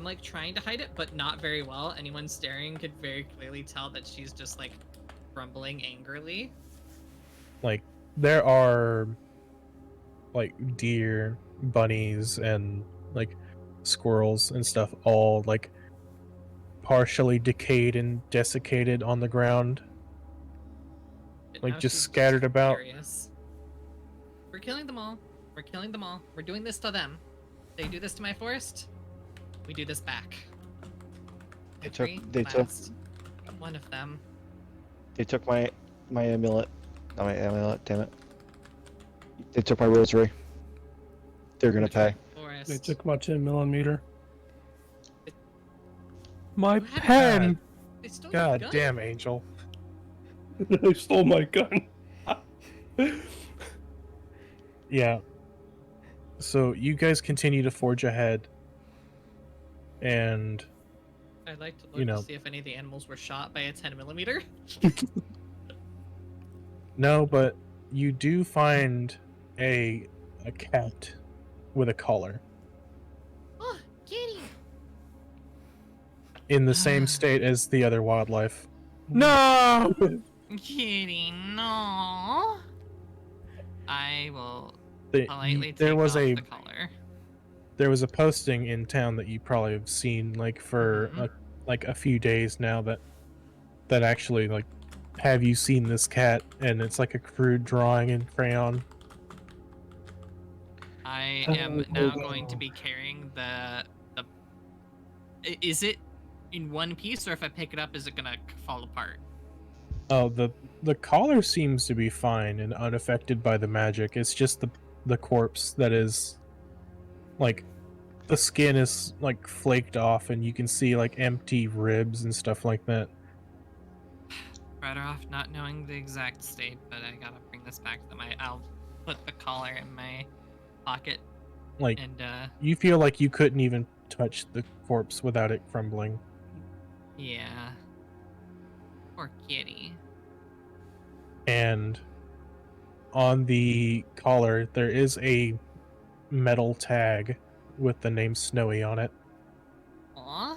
like trying to hide it, but not very well. Anyone staring could very clearly tell that she's just like grumbling angrily. Like there are like deer, bunnies, and like squirrels and stuff all like partially decayed and desiccated on the ground. But Like, now just she's scattered about. furious. We're killing them all. We're killing them all. We're doing this to them. They do this to my forest. We do this back. They took- Every they took- last one of them. They took my amulet. Not my amulet, damn it. They took my rosary. They're gonna pay. Forest. They took my 10mm. My You had pen. They stole God my gun? damn, Angel. They stole my gun. Yeah. So you guys continue to forge ahead, and I'd like to look you know. to see if any of the animals were shot by a 10mm. no, but you do find a cat with a collar Oh, kitty! in the same state as the other wildlife. No. Kitty, no. I will The- politely take there was off a the collar. there was a posting in town that you probably have seen like for Mhm. like a few days now that actually like have you seen this cat, and it's like a crude drawing in crayon. I Oh, am now no. going to be carrying the. Is it in one piece, or if I pick it up, is it gonna fall apart? Oh, the collar seems to be fine and unaffected by the magic. It's just the corpse that is like the skin is like flaked off, and you can see like empty ribs and stuff like that. Better off not knowing the exact state, but I gotta bring this back to I'll put the collar in my pocket Like and you feel like you couldn't even touch the corpse without it crumbling. yeah. Poor kitty. And on the collar there is a metal tag with the name Snowy on it. Aw.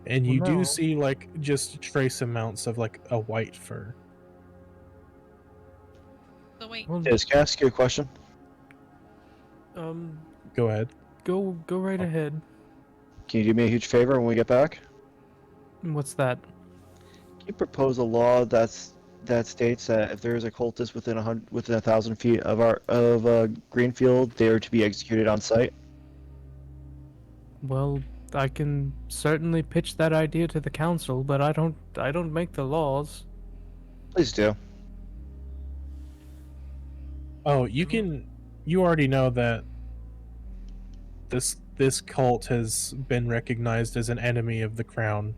And you Well, no. do see like just trace amounts of like a white fur. So wait. Well, Yes, can I ask you a question? Go ahead. go right ahead. Can you do me a huge favor when we get back? What's that? Can you propose a law that states that if there is a cultist within 1,000 feet of Greenfield, they are to be executed on site? Well, I can certainly pitch that idea to the council, but I don't make the laws. Please do. Oh, you already know that this cult has been recognized as an enemy of the crown.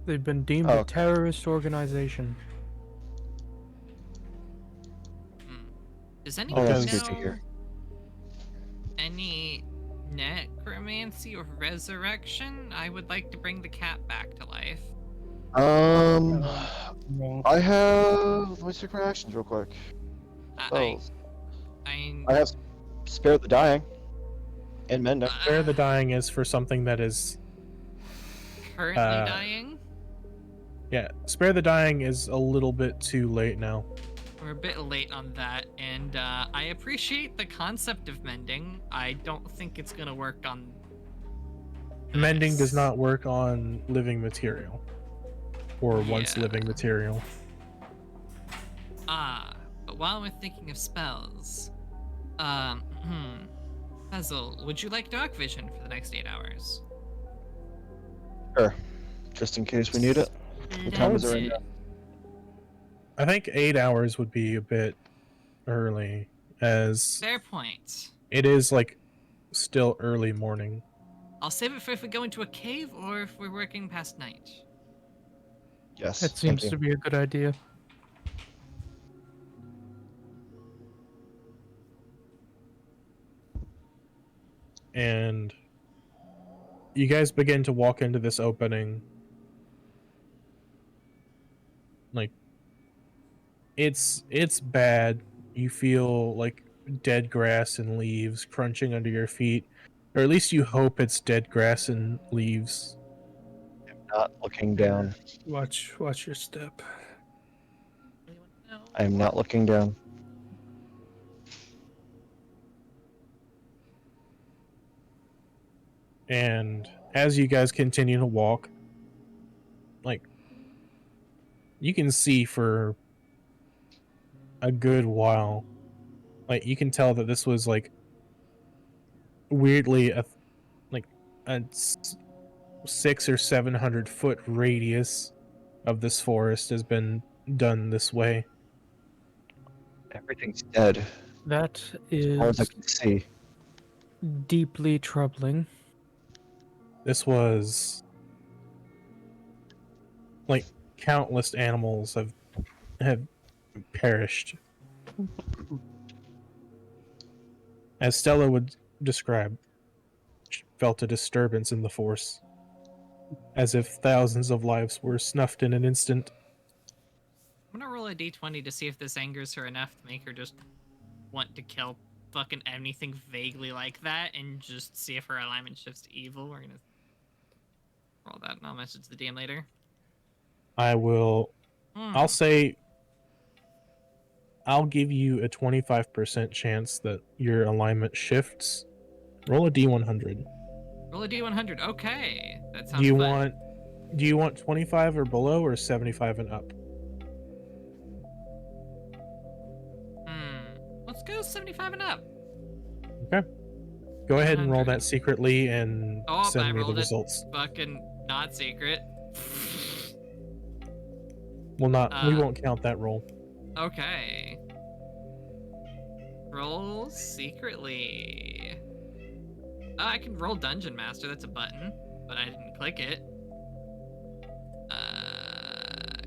They've been deemed Oh, a okay. terrorist organization. Does anyone Oh, that's Because- good to hear. any necromancy or resurrection? I would like to bring the cat back to life. No. I have. Let me check my actions real quick. I, Oh, I, I have spare the dying and mending. Where the dying is for something that is currently uh, dying. yeah, spare the dying is a little bit too late now. We're a bit late on that, and I appreciate the concept of mending. I don't think it's gonna work on. Mending does this. not work on living material or once Yeah. living material. But while we're thinking of spells, Puzzle, would you like dark vision for the next 8 hours? Sure. Just in case we need it. What time is it right now? I think 8 hours would be a bit early, as Fair point. it is like still early morning. I'll save it for if we go into a cave or if we're working past night. Yes. That seems to be a good idea. And you guys begin to walk into this opening. Like, it's bad. You feel like dead grass and leaves crunching under your feet, or at least you hope it's dead grass and leaves. Not looking down. Watch your step. No. I am not looking down. And as you guys continue to walk, like, you can see for a good while, like, you can tell that this was like weirdly a 600 or 700 foot radius of this forest has been done this way. Everything's dead. That As far as I is can see. deeply troubling. This was like countless animals have perished. As Stella would describe, she felt a disturbance in the force, as if thousands of lives were snuffed in an instant. I'm gonna roll a d20 to see if this angers her enough to make her just want to kill fucking anything vaguely like that, and just see if her alignment shifts to evil. We're gonna roll that, and I'll message the DM later. I'll say I'll give you a 25% chance that your alignment shifts. Roll a d100. Roll a d100. Okay, that sounds Do you fun. want 25 or below, or 75 and up? Let's go 75 and up. Okay. Go ahead and roll 100. that secretly and Oh, I send me the rolled it. results. Fucking not secret. We Uh, won't count that roll. Okay. Roll secretly. I can roll Dungeon Master. That's a button, but I didn't click it.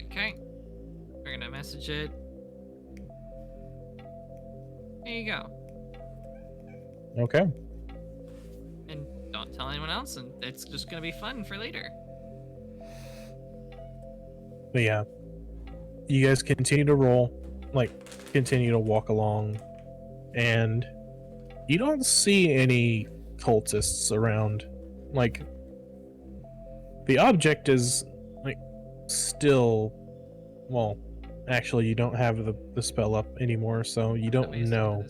Okay. We're gonna message it. There you go. Okay. And don't tell anyone else, and it's just gonna be fun for later. But yeah, you guys continue to roll, continue to walk along, and you don't see any cultists around. Like, the object is, still, well, actually, you don't have the spell up anymore, so you don't know.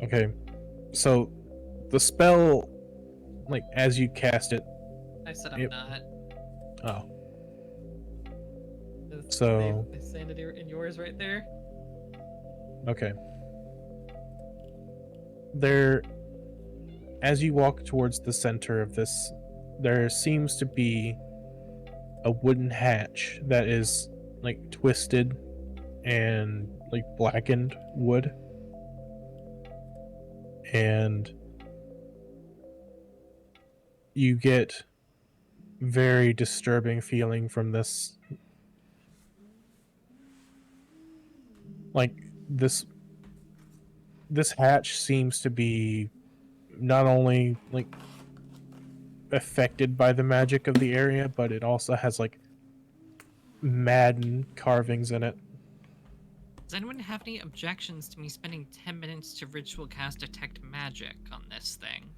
Okay, so the spell, as you cast it, I said I'm Yep. not. oh, It's So- the sanity in yours right there. okay. There, as you walk towards the center of this, there seems to be a wooden hatch that is twisted and blackened wood. And you get very disturbing feeling from this. This hatch seems to be not only affected by the magic of the area, but it also has Madden carvings in it. Does anyone have any objections to me spending 10 minutes to ritual cast detect magic on this thing?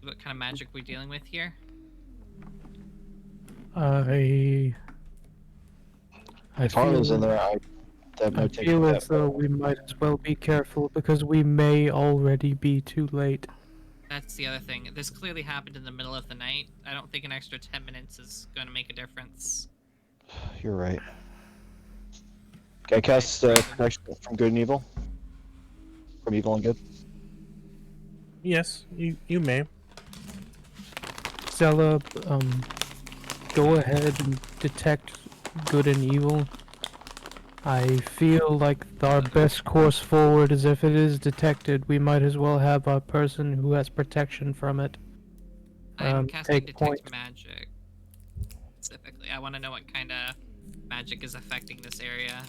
What kind of magic we dealing with here? I If Harlow's in feel, there, that I might take feel that. as though we might as well be careful because we may already be too late. That's the other thing. This clearly happened in the middle of the night. I don't think an extra 10 minutes is going to make a difference. You're right. Can I cast protection from good and evil? From evil and good? Yes, you may. Stella, go ahead and detect good and evil. I feel like our best course forward is if it is detected, we might as well have a person who has protection from it. I'm casting take detect point. magic. Specifically, I want to know what kind of magic is affecting this area.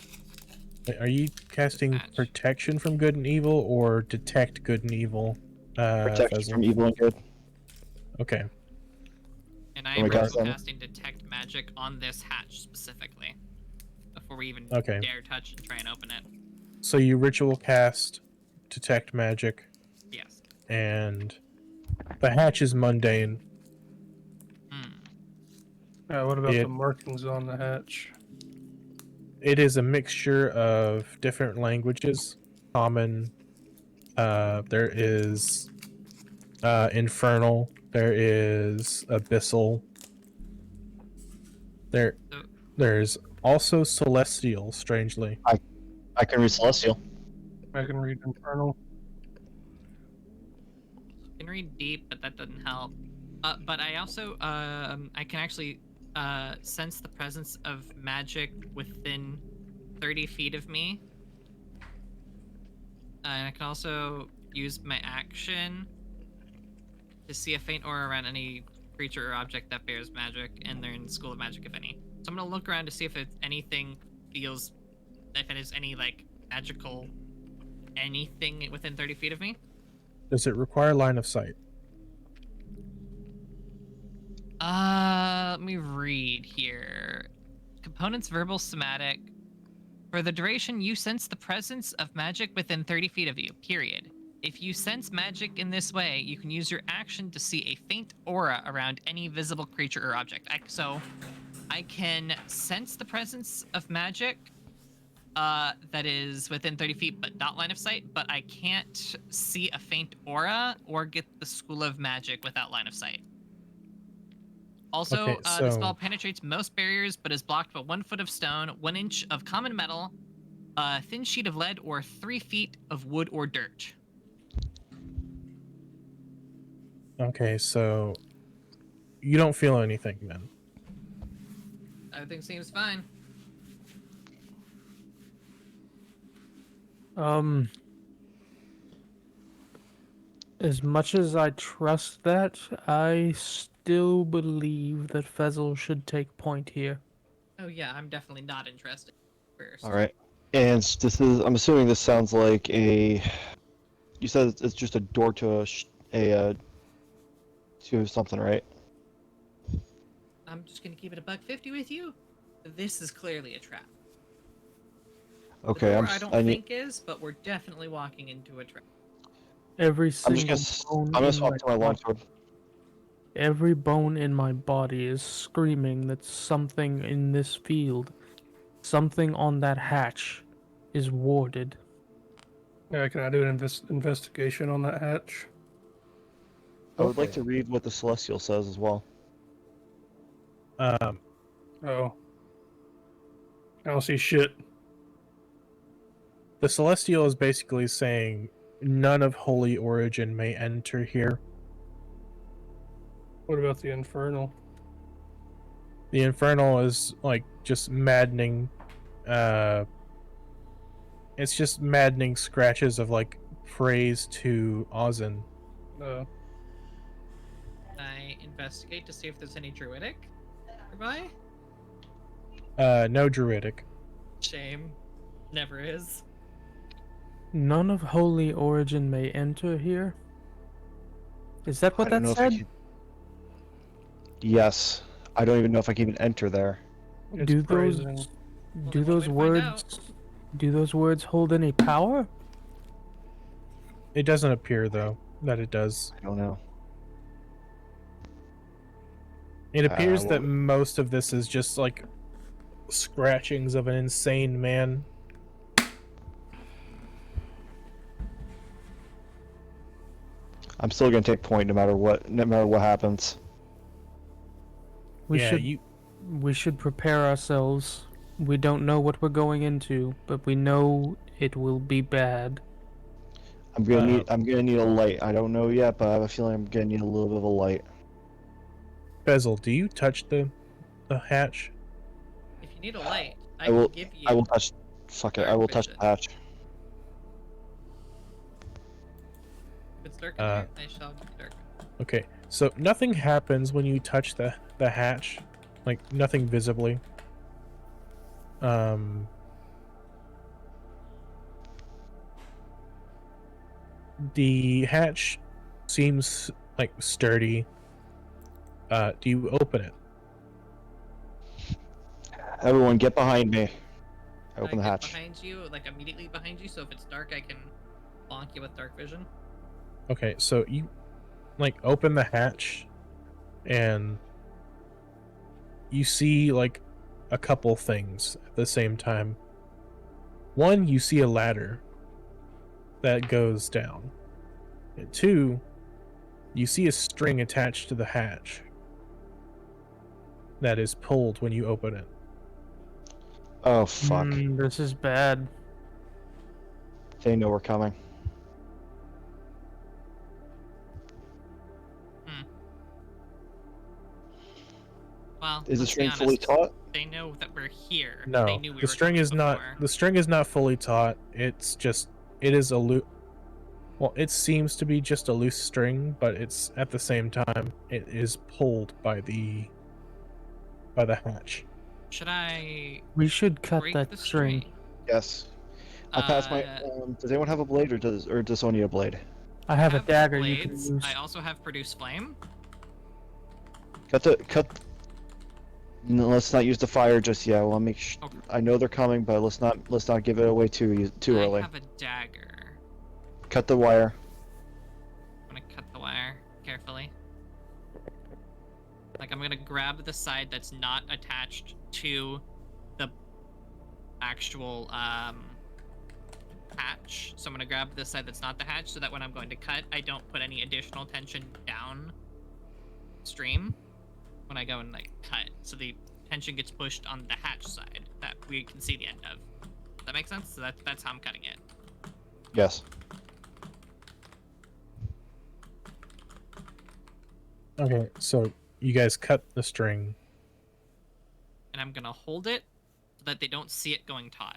Wait, are you casting Match. protection from good and evil or detect good and evil? Protection Fezzle? from evil and good. Okay. And I Oh am my God, ritual Simon. casting detect magic on this hatch specifically. Before we even Okay. dare touch and try and open it. So you ritual cast detect magic, Yes. and the hatch is mundane. What about It- the markings on the hatch? It is a mixture of different languages. Common. There is infernal. There is abyssal. There's also celestial. Strangely, I can read Celestial. I can read Infernal. I can read deep, but that doesn't help. But I also I can actually sense the presence of magic within 30 feet of me. And I can also use my action to see a faint aura around any creature or object that bears magic, and they're in School of Magic, if any. So I'm gonna look around to see if anything feels, if it is any like magical anything within 30 feet of me. does it require line of sight? Let me read here. Components verbal somatic. For the duration, you sense the presence of magic within 30 feet of you, period. If you sense magic in this way, you can use your action to see a faint aura around any visible creature or object. So I can sense the presence of magic that is within 30 feet, but not line of sight, but I can't see a faint aura or get the School of Magic without line of sight. Also, Okay, the spell so- penetrates most barriers, but is blocked by 1 foot of stone, 1 inch of common metal, a thin sheet of lead, or 3 feet of wood or dirt. Okay, so you don't feel anything then. Everything seems fine. As much as I trust that, I still believe that Fezzle should take point here. Oh yeah, I'm definitely not interested. First. All right. And this is. I'm assuming this sounds like a. You said it's just a door to to something, right? I'm just gonna keep it $1.50 with you. This is clearly a trap. Okay. The door I'm. I don't I need. think is, but we're definitely walking into a trap. Every I'm just single gonna. bone I'm gonna in swap my to my body, longsword. every bone in my body is screaming that something in this field, something on that hatch, is warded. Yeah, can I do an investigation on that hatch? I would like to read what the Celestial says as well. Um, Oh. I don't see shit. the celestial is basically saying none of holy origin may enter here. What about the Infernal? The infernal is like just maddening. It's just maddening scratches of like praise to Ozin. Uh, I investigate to see if there's any druidic nearby. No druidic. Shame. Never is. None of holy origin may enter here. Is that what I don't that know if I said? can... Yes. I don't even know if I can even enter there. it's Do praising. those Well, do then what those do we find words do those words hold any power? It doesn't appear though that it does. I don't know. It appears well- that most of this is just like scratchings of an insane man. I'm still gonna take point no matter what happens. We yeah, should we should prepare ourselves. We don't know what we're going into, but we know it will be bad. I'm gonna need a light. I don't know yet, but I have a feeling I'm gonna need a little bit of a light. Bezel, do you touch the hatch? If you need a light, I I will- can give you. I will touch Fuck it, I will touch the hatch. If it's dark in here, I shall be dark. Okay, so nothing happens when you touch the hatch, like nothing visibly. The hatch seems like sturdy. Do you open it? Everyone, get behind me. I Can open the get hatch. behind you, like immediately behind you, so if it's dark, I can bonk you with dark vision. Okay, so you like open the hatch and you see like a couple things at the same time. One, you see a ladder that goes down. And two, you see a string attached to the hatch that is pulled when you open it. Oh fuck. This is bad. They know we're coming. Well, Is the let's be string fully honest, taut? They know that we're here. They No, knew we the were string coming is not. before. The string is not fully taut. It's just. It is a loose. Well, it seems to be just a loose string, but it's at the same time it is pulled by the hatch. Should I We should cut break that the string. Yes. I'll pass my. Does anyone have a blade, or does Sonya a blade? I have a the dagger you can blades. use. I also have produce flame. Cut. No, let's not use the fire just yet. Well, Okay. I know they're coming, but let's not give it away too early. I have a dagger. Cut the wire. I'm gonna cut the wire carefully. Like I'm gonna grab the side that's not attached to the actual hatch. So I'm gonna grab the side that's not the hatch so that when I'm going to cut, I don't put any additional tension downstream when I go and like cut. So the tension gets pushed on the hatch side that we can see the end of. Does that make sense? So that's how I'm cutting it. Yes. Okay, so you guys cut the string. And I'm gonna hold it so that they don't see it going taut.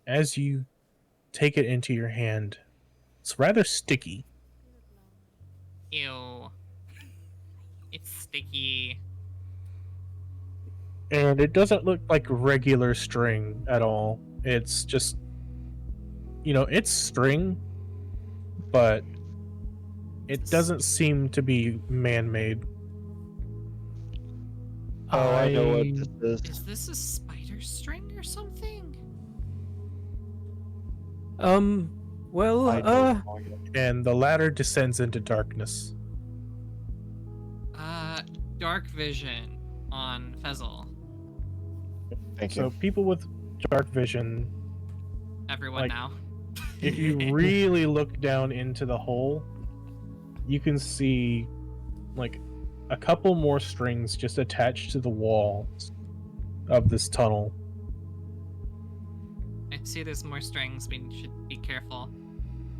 As you take it into your hand, it's rather sticky. Ew. It's sticky. And it doesn't look like regular string at all. It's just, it's string, but it doesn't seem to be man-made. Oh, I know what this is. Is this a spider string or something? Well, I know it's wrong. And the ladder descends into darkness. Dark vision on Fezzle. Thank So you. people with dark vision, Everyone Like, now. if you really look down into the hole, you can see like a couple more strings just attached to the walls of this tunnel. I see there's more strings. We should be careful.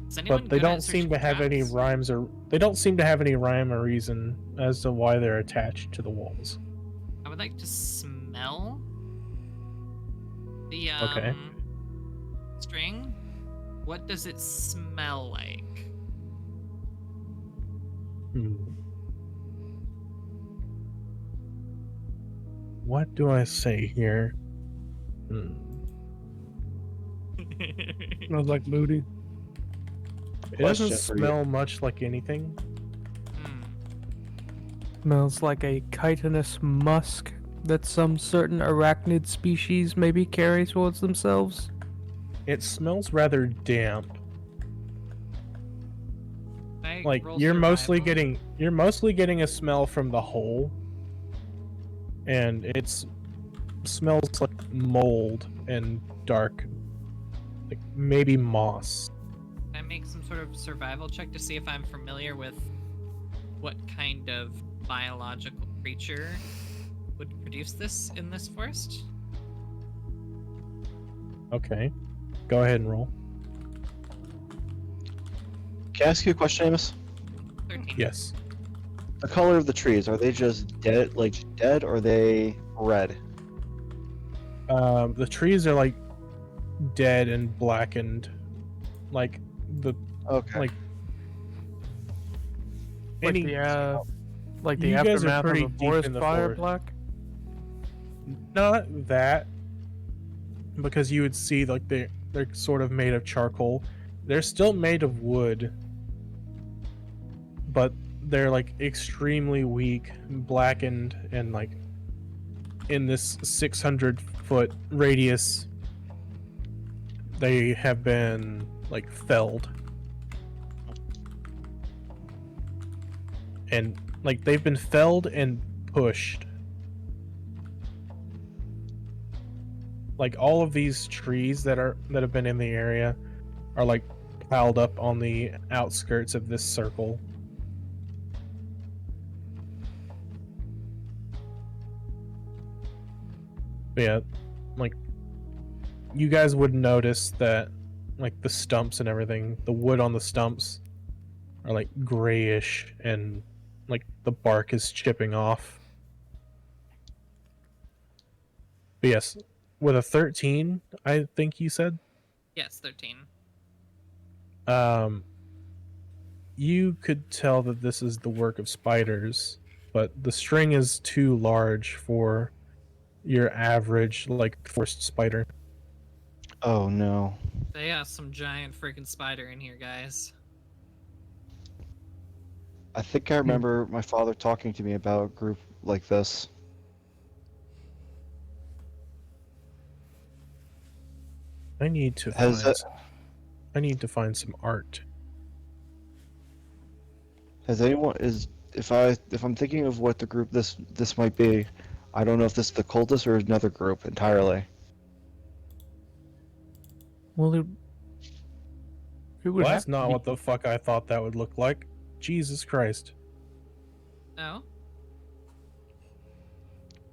Is anyone But they good at don't seem searching to have any traps? rhymes or they don't seem to have any rhyme or reason as to why they're attached to the walls. I would like to smell the Okay. string. What does it smell like? What do I say here? Smells like booty. It doesn't Question for you. smell much like anything. smells like a chitinous musk that some certain arachnid species maybe carry towards themselves. It smells rather damp. Can I Like roll you're mostly survival? getting a smell from the hole, and it smells like mold and dark, like maybe moss. Can I make some sort of survival check to see if I'm familiar with what kind of biological creature would produce this in this forest? Okay, go ahead and roll. Can I ask you a question, Amos? 13. Yes. The color of the trees, are they just dead, or are they red? The trees are like dead and blackened, like the Okay. like Like any the You guys are aftermath of pretty a deep forest in the fire, forest. Black. not that, because you would see like they're sort of made of charcoal. They're still made of wood, but they're like extremely weak, blackened, and like in this 600-foot radius, they have been like felled. And like they've been felled and pushed. Like all of these trees that have been in the area are like piled up on the outskirts of this circle. But yeah, like you guys would notice that like the stumps and everything, the wood on the stumps are like grayish and like the bark is chipping off. But yes, with a 13, I think you said, Yes, 13. you could tell that this is the work of spiders, but the string is too large for your average like forest spider. Oh no. They got some giant freaking spider in here, guys. I think I remember my father talking to me about a group like this. I need to Has find I need to find some art. Has anyone is if I'm thinking of what the group this might be, I don't know if this is the cultists or another group entirely. Well, it would Well, have that's to not be- what the fuck I thought that would look like. Jesus Christ. No?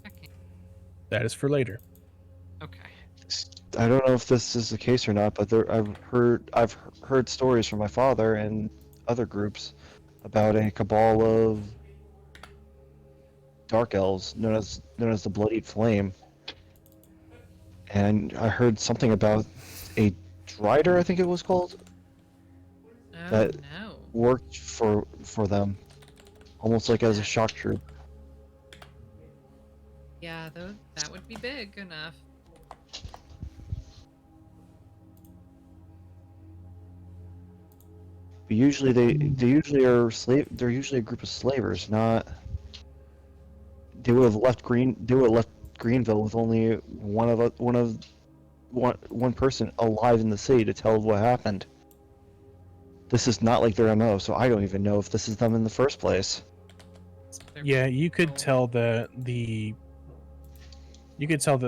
Okay. That is for later. Okay. I don't know if this is the case or not, but I've heard stories from my father and other groups about a cabal of dark elves known as the Bloodied Flame. And I heard something about a Drider, I think it was called, Oh, That- no. worked for them, almost like as a shock troop. Yeah, that would be big enough. But usually they usually are they're usually a group of slavers, not. They would have left Greenville with only one person alive in the city to tell what happened. This is not like their MO, so I don't even know if this is them in the first place. Yeah, you could tell that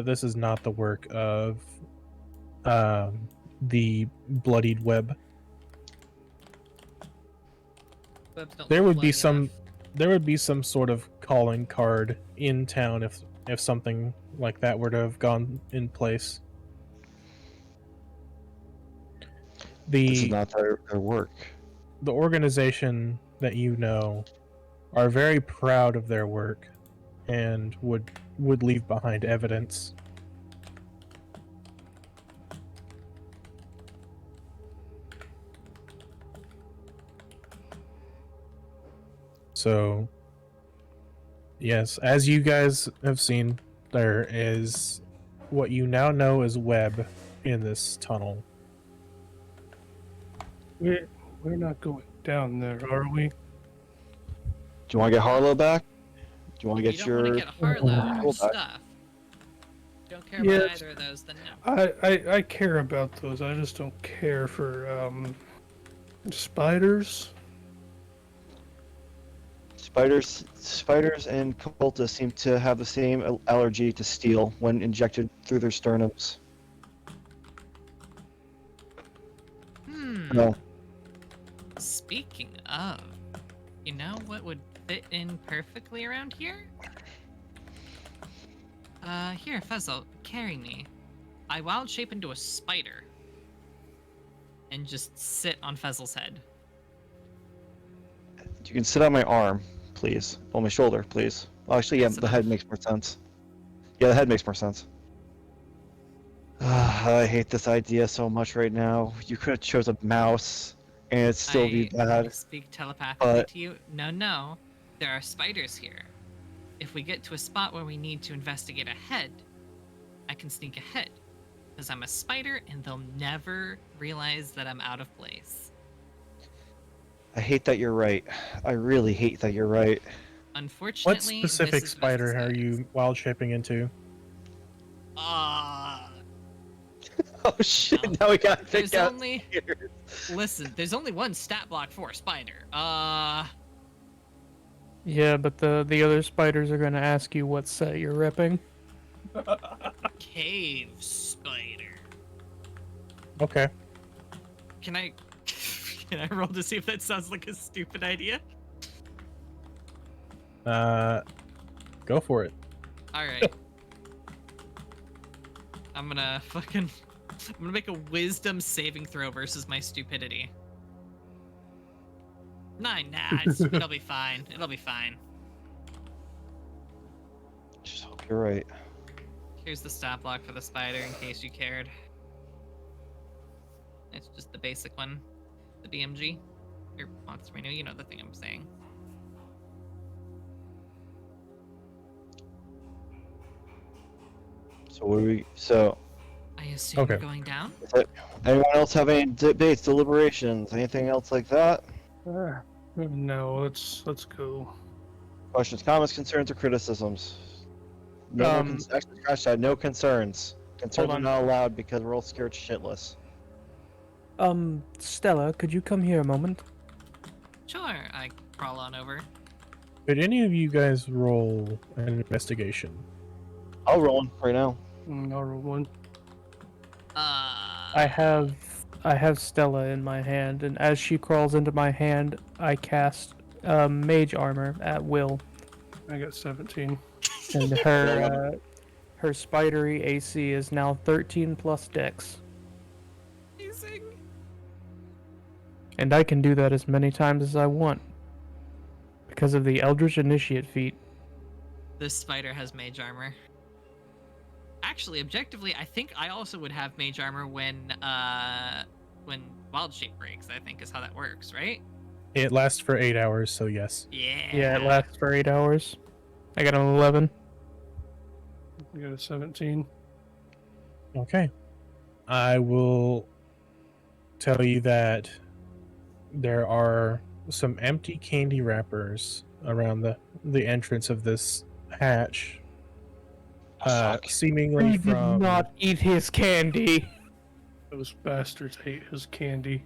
this is not the work of the Bloodied Web. Webs don't There look would be bloody some enough. there would be some sort of calling card in town if something like that were to have gone in place. This is The not their work. organization that you know are very proud of their work and would leave behind evidence. So, yes, as you guys have seen, there is what you now know as web in this tunnel. We're not going down there, are we? Do you want to get Harlow back? Do you want to You get don't your? want to get Harlow and Cool your back. stuff. Don't care Yeah. about either of those, then no. I care about those. I just don't care for spiders. Spiders and cultists seem to have the same allergy to steel when injected through their sternums. No. Speaking of, you know what would fit in perfectly around here? Here, Fuzzle, carry me. I wild shape into a spider. And just sit on Fuzzle's head. You can sit on my arm, please. On my shoulder, please. Well, actually, yeah, Sit the on head the- makes more sense. Yeah, the head makes more sense. I hate this idea so much right now. You could have chose a mouse, and it'd still be I bad. speak telepathically but- to you. No, no. There are spiders here. If we get to a spot where we need to investigate ahead, I can sneak ahead. Because I'm a spider and they'll never realize that I'm out of place. I hate that you're right. I really hate that you're right. Unfortunately, What this specific is best spider are disguised. you wild shaping into? Oh shit! No. Now we gotta There's pick out. only spiders. listen. There's only one stat block for a spider. Yeah, but the other spiders are gonna ask you what set you're ripping. Cave spider. Okay. Can I can I roll to see if that sounds like a stupid idea? Go for it. All right. I'm gonna make a wisdom saving throw versus my stupidity. 9, nah, it'll be fine. It'll be fine. Just hope you're right. Here's the stat block for the spider in case you cared. It's just the basic one. The BMG. Or Monster Menu, you know the thing I'm saying. So what do we? So I assume Okay. we're going down? anyone else have any debates, deliberations, anything else like that? No, let's go. Questions, comments, concerns, or criticisms? No, actually, scratch that. No concerns. Concerns are on. not allowed because we're all scared shitless. Stella, could you come here a moment? Sure, I crawl on over. Could any of you guys roll an investigation? I'll roll one right now. I'll roll one. I have Stella in my hand, and as she crawls into my hand, I cast mage armor at will, I got 17. and her spidery AC is now 13 plus Dex, Amazing. and I can do that as many times as I want because of the Eldritch Initiate feat. This spider has mage armor. Actually, objectively, I think I also would have mage armor when wild shape breaks. I think is how that works, right? It lasts for 8 hours, so yes. Yeah. Yeah, it lasts for 8 hours. I got an 11. I got a 17. Okay. I will tell you that there are some empty candy wrappers around the entrance of this hatch. Seemingly We did from not eat his candy. Those bastards ate his candy.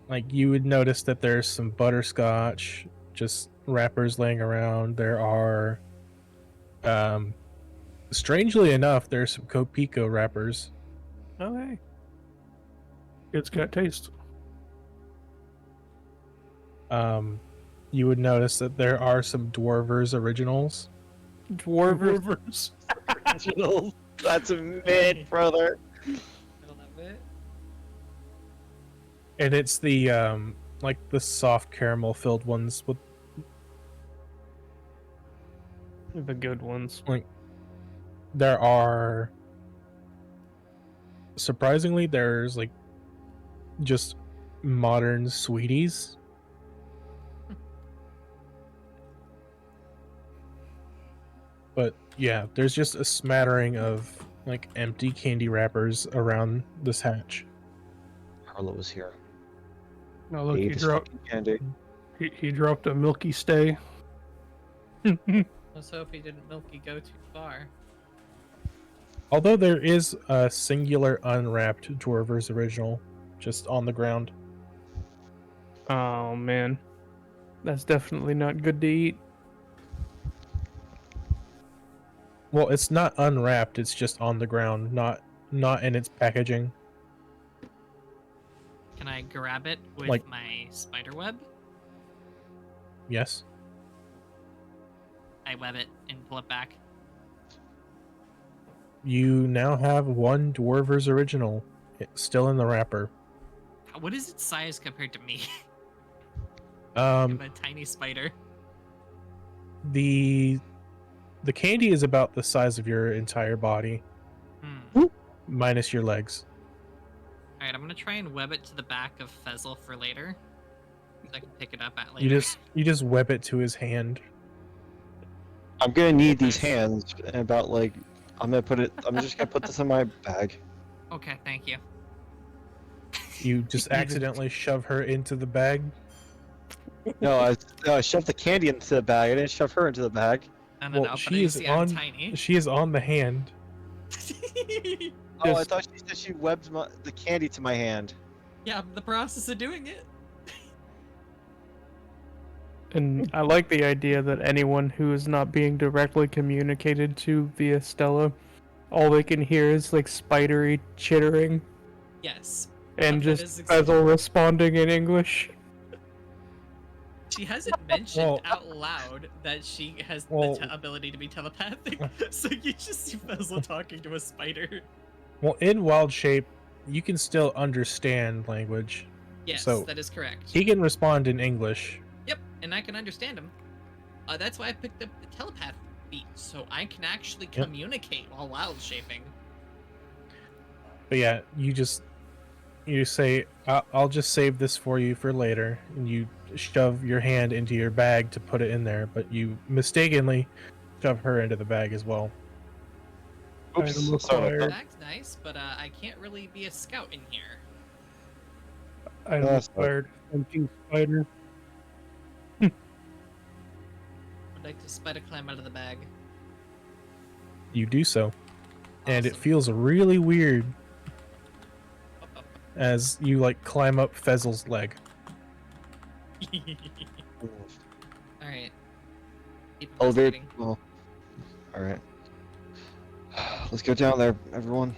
like you would notice that there's some butterscotch just wrappers laying around. There are strangely enough there's some Copico wrappers. Okay. It's got taste. You would notice that there are some Dwarvers originals. Dwarvers. Originals. That's a mid, brother. I love it. And it's the like the soft caramel filled ones with The good ones. there are surprisingly there's like just modern sweeties. But yeah, there's just a smattering of like empty candy wrappers around this hatch. Harlow was here. No, look, he Ate his dropped. fucking candy. He dropped a milky stay. Let's hope he didn't milky go too far. Although there is a singular unwrapped Dwarver's original just on the ground. Oh man, that's definitely not good to eat. Well, it's not unwrapped, it's just on the ground, not in its packaging. Can I grab it with Like- my spider web? Yes. I web it and pull it back. You now have one Dwarver's original still in the wrapper. What is its size compared to me? Um I'm a tiny spider. the the candy is about the size of your entire body, minus your legs. Alright, I'm gonna try and web it to the back of Fezzle for later. So I can pick it up at later. You just web it to his hand. I'm gonna need these Nice. hands and about like I'm just gonna put this in my bag. Okay, thank you. You just accidentally shove her into the bag. No, I shoved the candy into the bag. I didn't shove her into the bag. No, no, Well, no, but she you is see on. I'm tiny. She is on the hand. Oh, I Just- thought she said she webbed the candy to my hand. Yeah, I'm in the process of doing it. And I like the idea that anyone who is not being directly communicated to via Stella, all they can hear is like spidery chittering Yes. and That just is Fezzle responding in English. She hasn't mentioned Well- out loud that she has Well- the ability to be telepathic, so you just see Fezzle talking to a spider. Well, in wild shape, you can still understand language. Yes, So, that is correct. He can respond in English. Yep, and I can understand him. That's why I picked up the telepath feat, so I can actually Yep. communicate while wild shaping. But yeah, you say, I'll just save this for you for later, and you shove your hand into your bag to put it in there, but you mistakenly shove her into the bag as well. Oops, Item sorry. required. That's nice, but I can't really be a scout in here. Item That's fine. required. Hunting spider. I'd like to spider climb out of the bag. You do so, and it Awesome. feels really weird Up, up. as you like climb up Fezzle's leg. Alright. Keep Elevator. investigating. Well, all right. Let's go down there, everyone.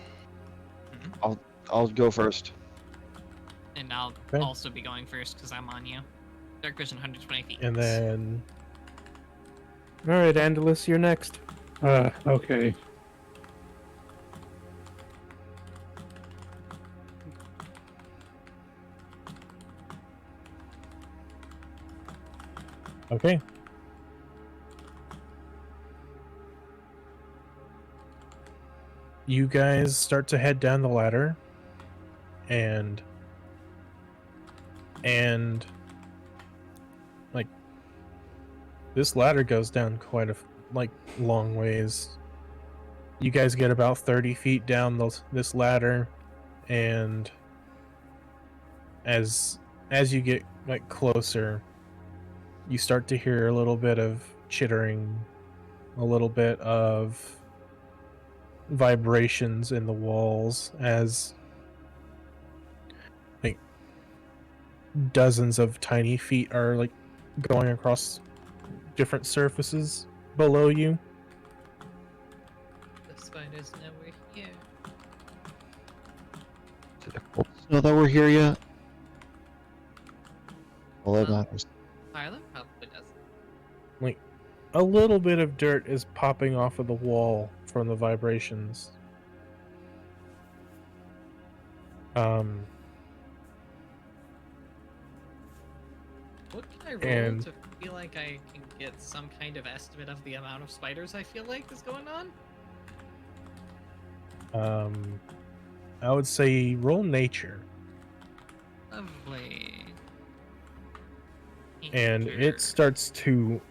I'll go first. And I'll Okay. also be going first because I'm on you. Dark vision 120 feet. And then Alright, Andalus, you're next. Okay. okay. You guys start to head down the ladder, and like this ladder goes down quite a long ways. You guys get about 30 feet down this ladder, and as you get like closer, you start to hear a little bit of chittering, a little bit of vibrations in the walls as like dozens of tiny feet are like going across different surfaces below you. The spiders know we're here. Know that we're here yet? Well, that Well, matters. Tyler probably doesn't. A little bit of dirt is popping off of the wall from the vibrations. What can I roll And- to feel like I can get some kind of estimate of the amount of spiders I feel like is going on? I would say roll nature, Lovely. and Nature. it starts to,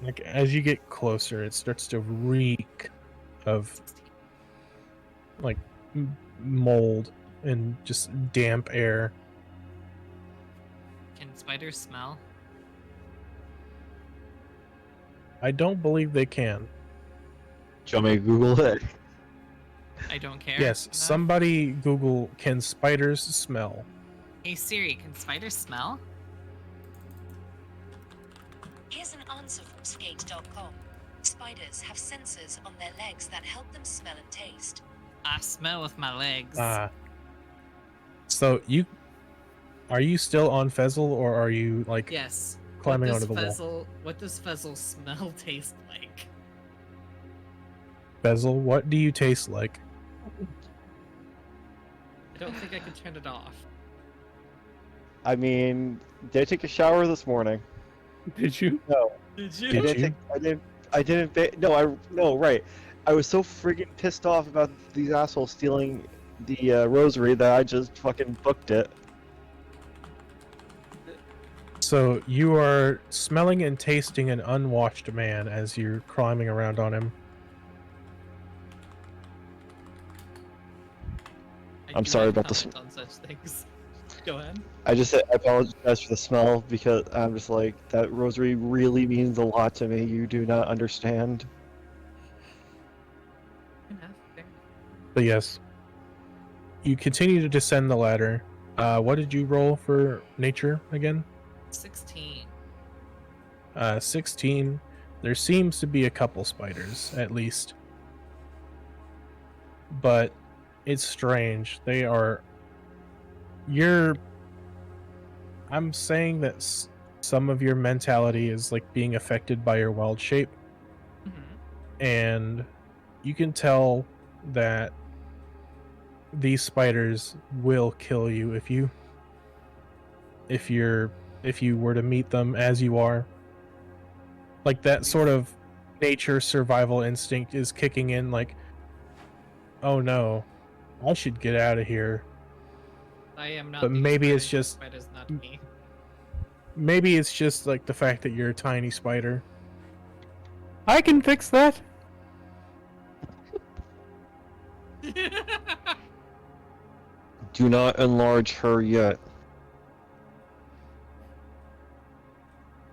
like, as you get closer, it starts to reek of like mold and just damp air. Can spiders smell? I don't believe they can. Do you want me to Google it? I don't care. Yes, enough. somebody Google, can spiders smell? Hey Siri, can spiders smell? Here's an answer from skate.com. Spiders have sensors on their legs that help them smell and taste. I smell with my legs. So are you still on Fezzle, or are you like Yes. climbing What onto the does wall? What does Fezzle smell taste like? Fezzle, what do you taste like? I don't think I can turn it off. I mean, did I take a shower this morning? Did you? No. Did Did you? you? I didn't. No, right. I was so friggin' pissed off about these assholes stealing the rosary that I just fucking booked it. So you are smelling and tasting an unwashed man as you're climbing around on him. I'm do sorry not about the comment on such things. Go ahead. I just said I apologize for the smell because I'm just like that rosary really means a lot to me. You do not understand. But yes, you continue to descend the ladder. What did you roll for nature again? 16. 16. There seems to be a couple spiders, at least. But it's strange. They are... I'm saying that some of your mentality is like being affected by your wild shape. And you can tell that these spiders will kill you if you were to meet them as you are. Like that sort of nature survival instinct is kicking in, like, oh no, I should get out of here. I am not. But the maybe it's spider, just Spider's not me. maybe it's just like the fact that you're a tiny spider. I can fix that. Do not enlarge her yet.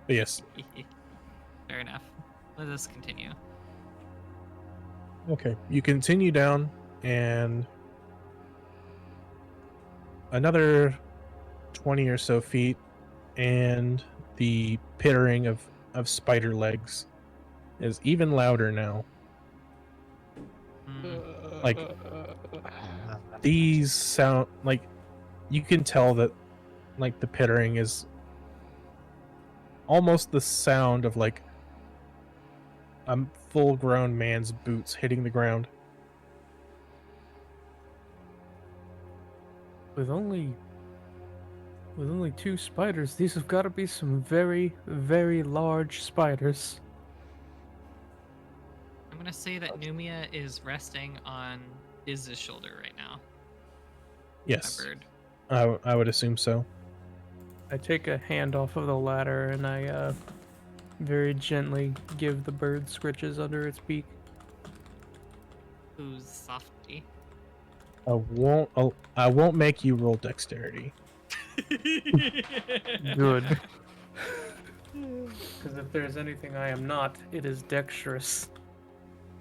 But yes, Fair enough. Let us continue. okay. You continue down, and another 20 or so feet, and the pittering of spider legs is even louder now. Like, these sound like you can tell that like the pittering is almost the sound of like a full-grown man's boots hitting the ground. With only 2 spiders, these have got to be some very, very large spiders. I'm gonna say that Numia is resting on Iz's shoulder right now. Yes, That bird. I would assume so. I take a hand off of the ladder and I very gently give the bird scritches under its beak. Who's softy? I won't make you roll dexterity. Good. Because if there's anything I am not, it is dexterous.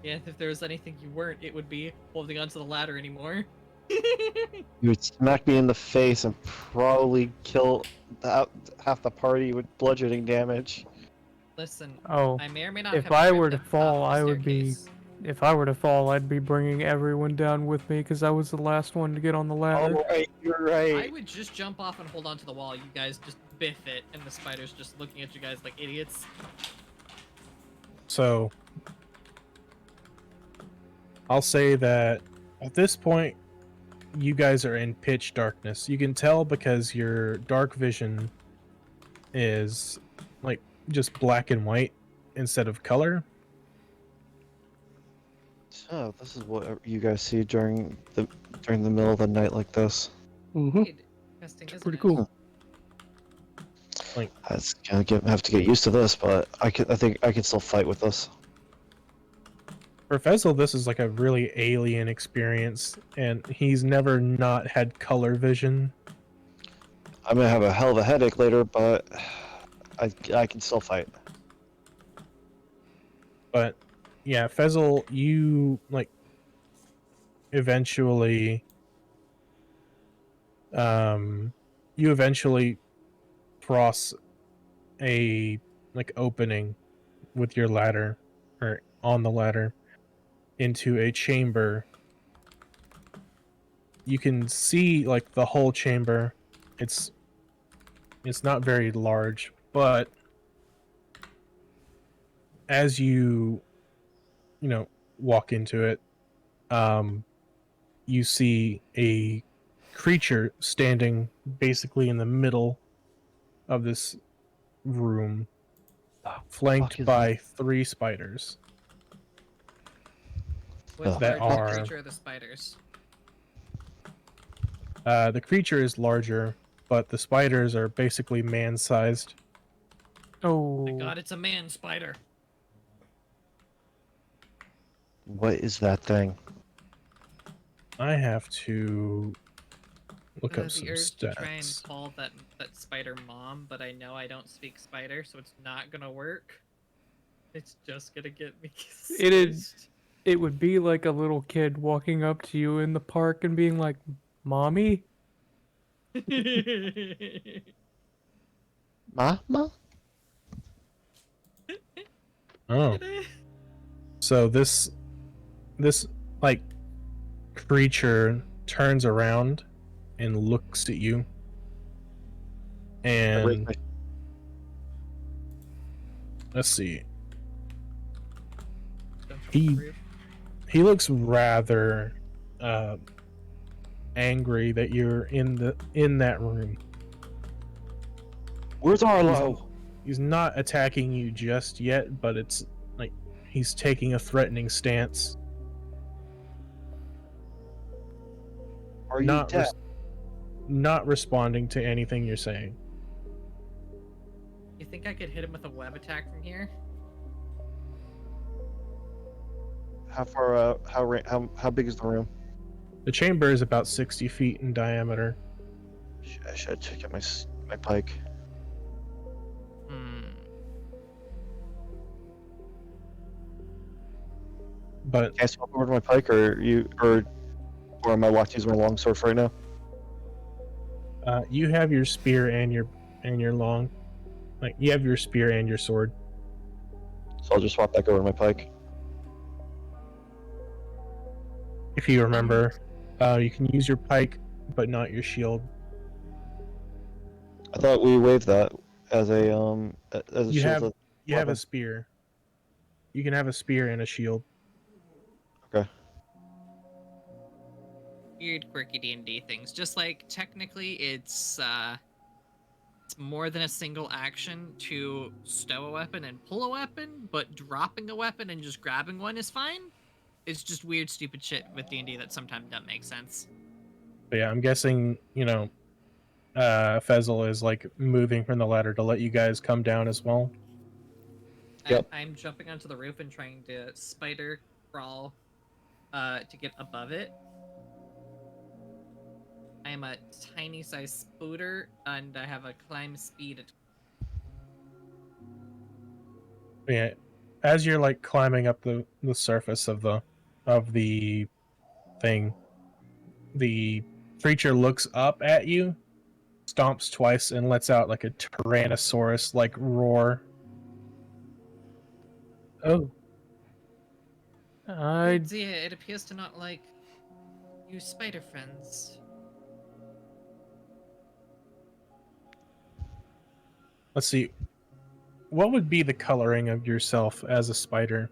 Yeah, if there was anything you weren't, it would be holding onto the ladder anymore. You would smack me in the face and probably kill half the party with bludgeoning damage. Listen, Oh, I may or may not if have I tripped were to up fall, the I would be. staircase. If I were to fall, I'd be bringing everyone down with me because I was the last one to get on the ladder. Oh, right, you're I right. would just jump off and hold onto the wall. You guys just biff it, and the spider's just looking at you guys like idiots. So I'll say that at this point you guys are in pitch darkness. You can tell because your dark vision is like just black and white instead of color. So this is what you guys see during the middle of the night like this. Mm-hmm. Interesting, isn't Pretty it? cool. That's gonna have to get used to this, but I think I can still fight with this. For Fezzle, this is like a really alien experience, and he's never not had color vision. I'm gonna have a hell of a headache later, but I can still fight. But yeah, Fezzle, you like eventually cross a like opening with your ladder or on the ladder into a chamber. You can see like the whole chamber. It's not very large, but as you walk into it, you see a creature standing basically in the middle of this room, fuck flanked is by 3 spiders. What's That larger, are- the creature or the spiders? The creature is larger, but the spiders are basically man-sized. Oh. My god, it's a man spider. What is that thing? I have to look up The some urge to try and stats. call that spider mom, but I know I don't speak spider, so it's not gonna work. It's just gonna get me. It is- It would be like a little kid walking up to you in the park and being like, "Mommy?" Mama? Oh, so this like creature turns around and looks at you, and let's see. He looks rather angry that you're in that room. Where's Arlo? He's not attacking you just yet, but it's like he's taking a threatening stance. Are you Not dead? not responding to anything you're saying. You think I could hit him with a web attack from here? How far? How big is the room? The chamber is about 60 feet in diameter. I should check out my pike. Hmm. But Can I swap over to my pike, or am I locked using my longsword for right now? you have your spear and your long, like you have your spear and your sword. So I'll just swap back over to my pike. If you remember, you can use your pike, but not your shield. I thought we waived that as a You shield. have you have a weapon. spear. You can have a spear and a shield. Weird, quirky D&D things. Just like technically, it's more than a single action to stow a weapon and pull a weapon, but dropping a weapon and just grabbing one is fine. It's just weird, stupid shit with D&D that sometimes doesn't make sense. But yeah, I'm guessing Fezzle is like moving from the ladder to let you guys come down as well. Yep. I'm jumping onto the roof and trying to spider crawl to get above it. I am a tiny size spooter, and I have a climb speed at Yeah, as you're like climbing up the surface of the thing, the creature looks up at you, stomps twice, and lets out like a Tyrannosaurus like roar. Oh, it appears to not like you spider friends. let's see. What would be the coloring of yourself as a spider?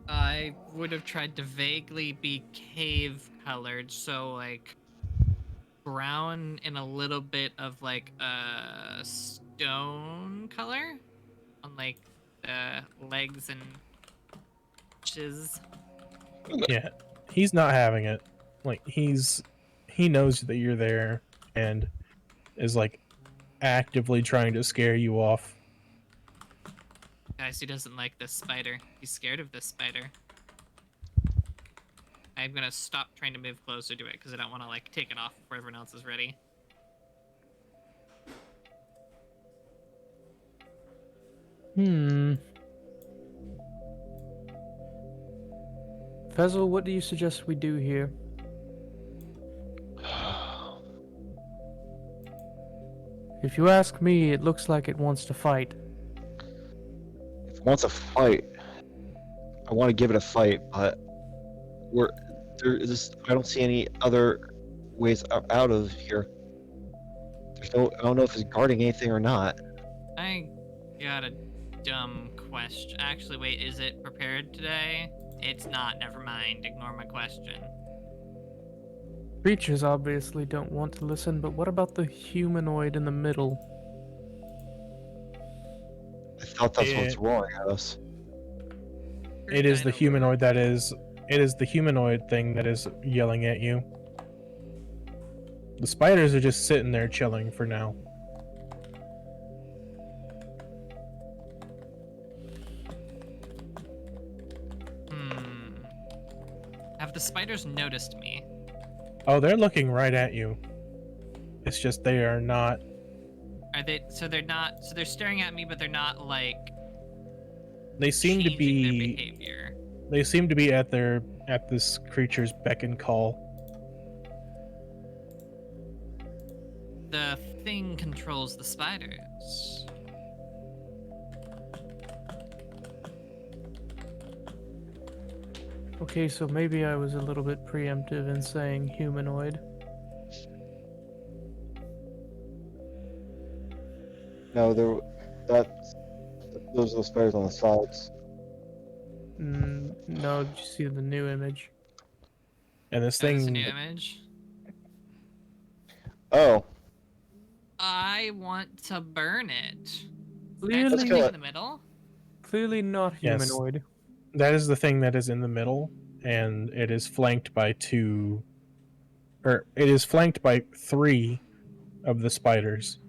I would have tried to vaguely be cave colored, so like brown and a little bit of like a stone color on like the legs andches. Yeah, he's not having it. Like he knows that you're there and is like actively trying to scare you off. Guys, he doesn't like this spider. He's scared of this spider. I'm gonna stop trying to move closer to it because I don't want to like take it off before everyone else is ready. Fezzle, what do you suggest we do here? If you ask me, it looks like it wants to fight. If it wants a fight, I want to give it a fight, but I don't see any other ways out of here. I don't know if it's guarding anything or not. I got a dumb question. Actually, wait, is it prepared today? It's not. Never mind. Ignore my question. Creatures obviously don't want to listen, but what about the humanoid in the middle? I thought that's what's It- rolling at us. It is the Kinda humanoid that is. It is the humanoid thing that is yelling at you. The spiders are just sitting there chilling for now. Have the spiders noticed me? Oh, they're looking right at you. It's just they are not. Are they? So they're not. So they're staring at me, but they're not like. They seem to changing their be. behavior. They seem to be at this creature's beck and call. The thing controls the spiders. Okay, so maybe I was a little bit preemptive in saying humanoid. No, those are the spiders on the sides. No, did you see the new image? And this That's a thing. new image. Oh, I want to burn it. Clearly, That's the kill thing it. in the middle. clearly not Yes. humanoid. That is the thing that is in the middle, and it is flanked by two. Or it is flanked by 3 of the spiders.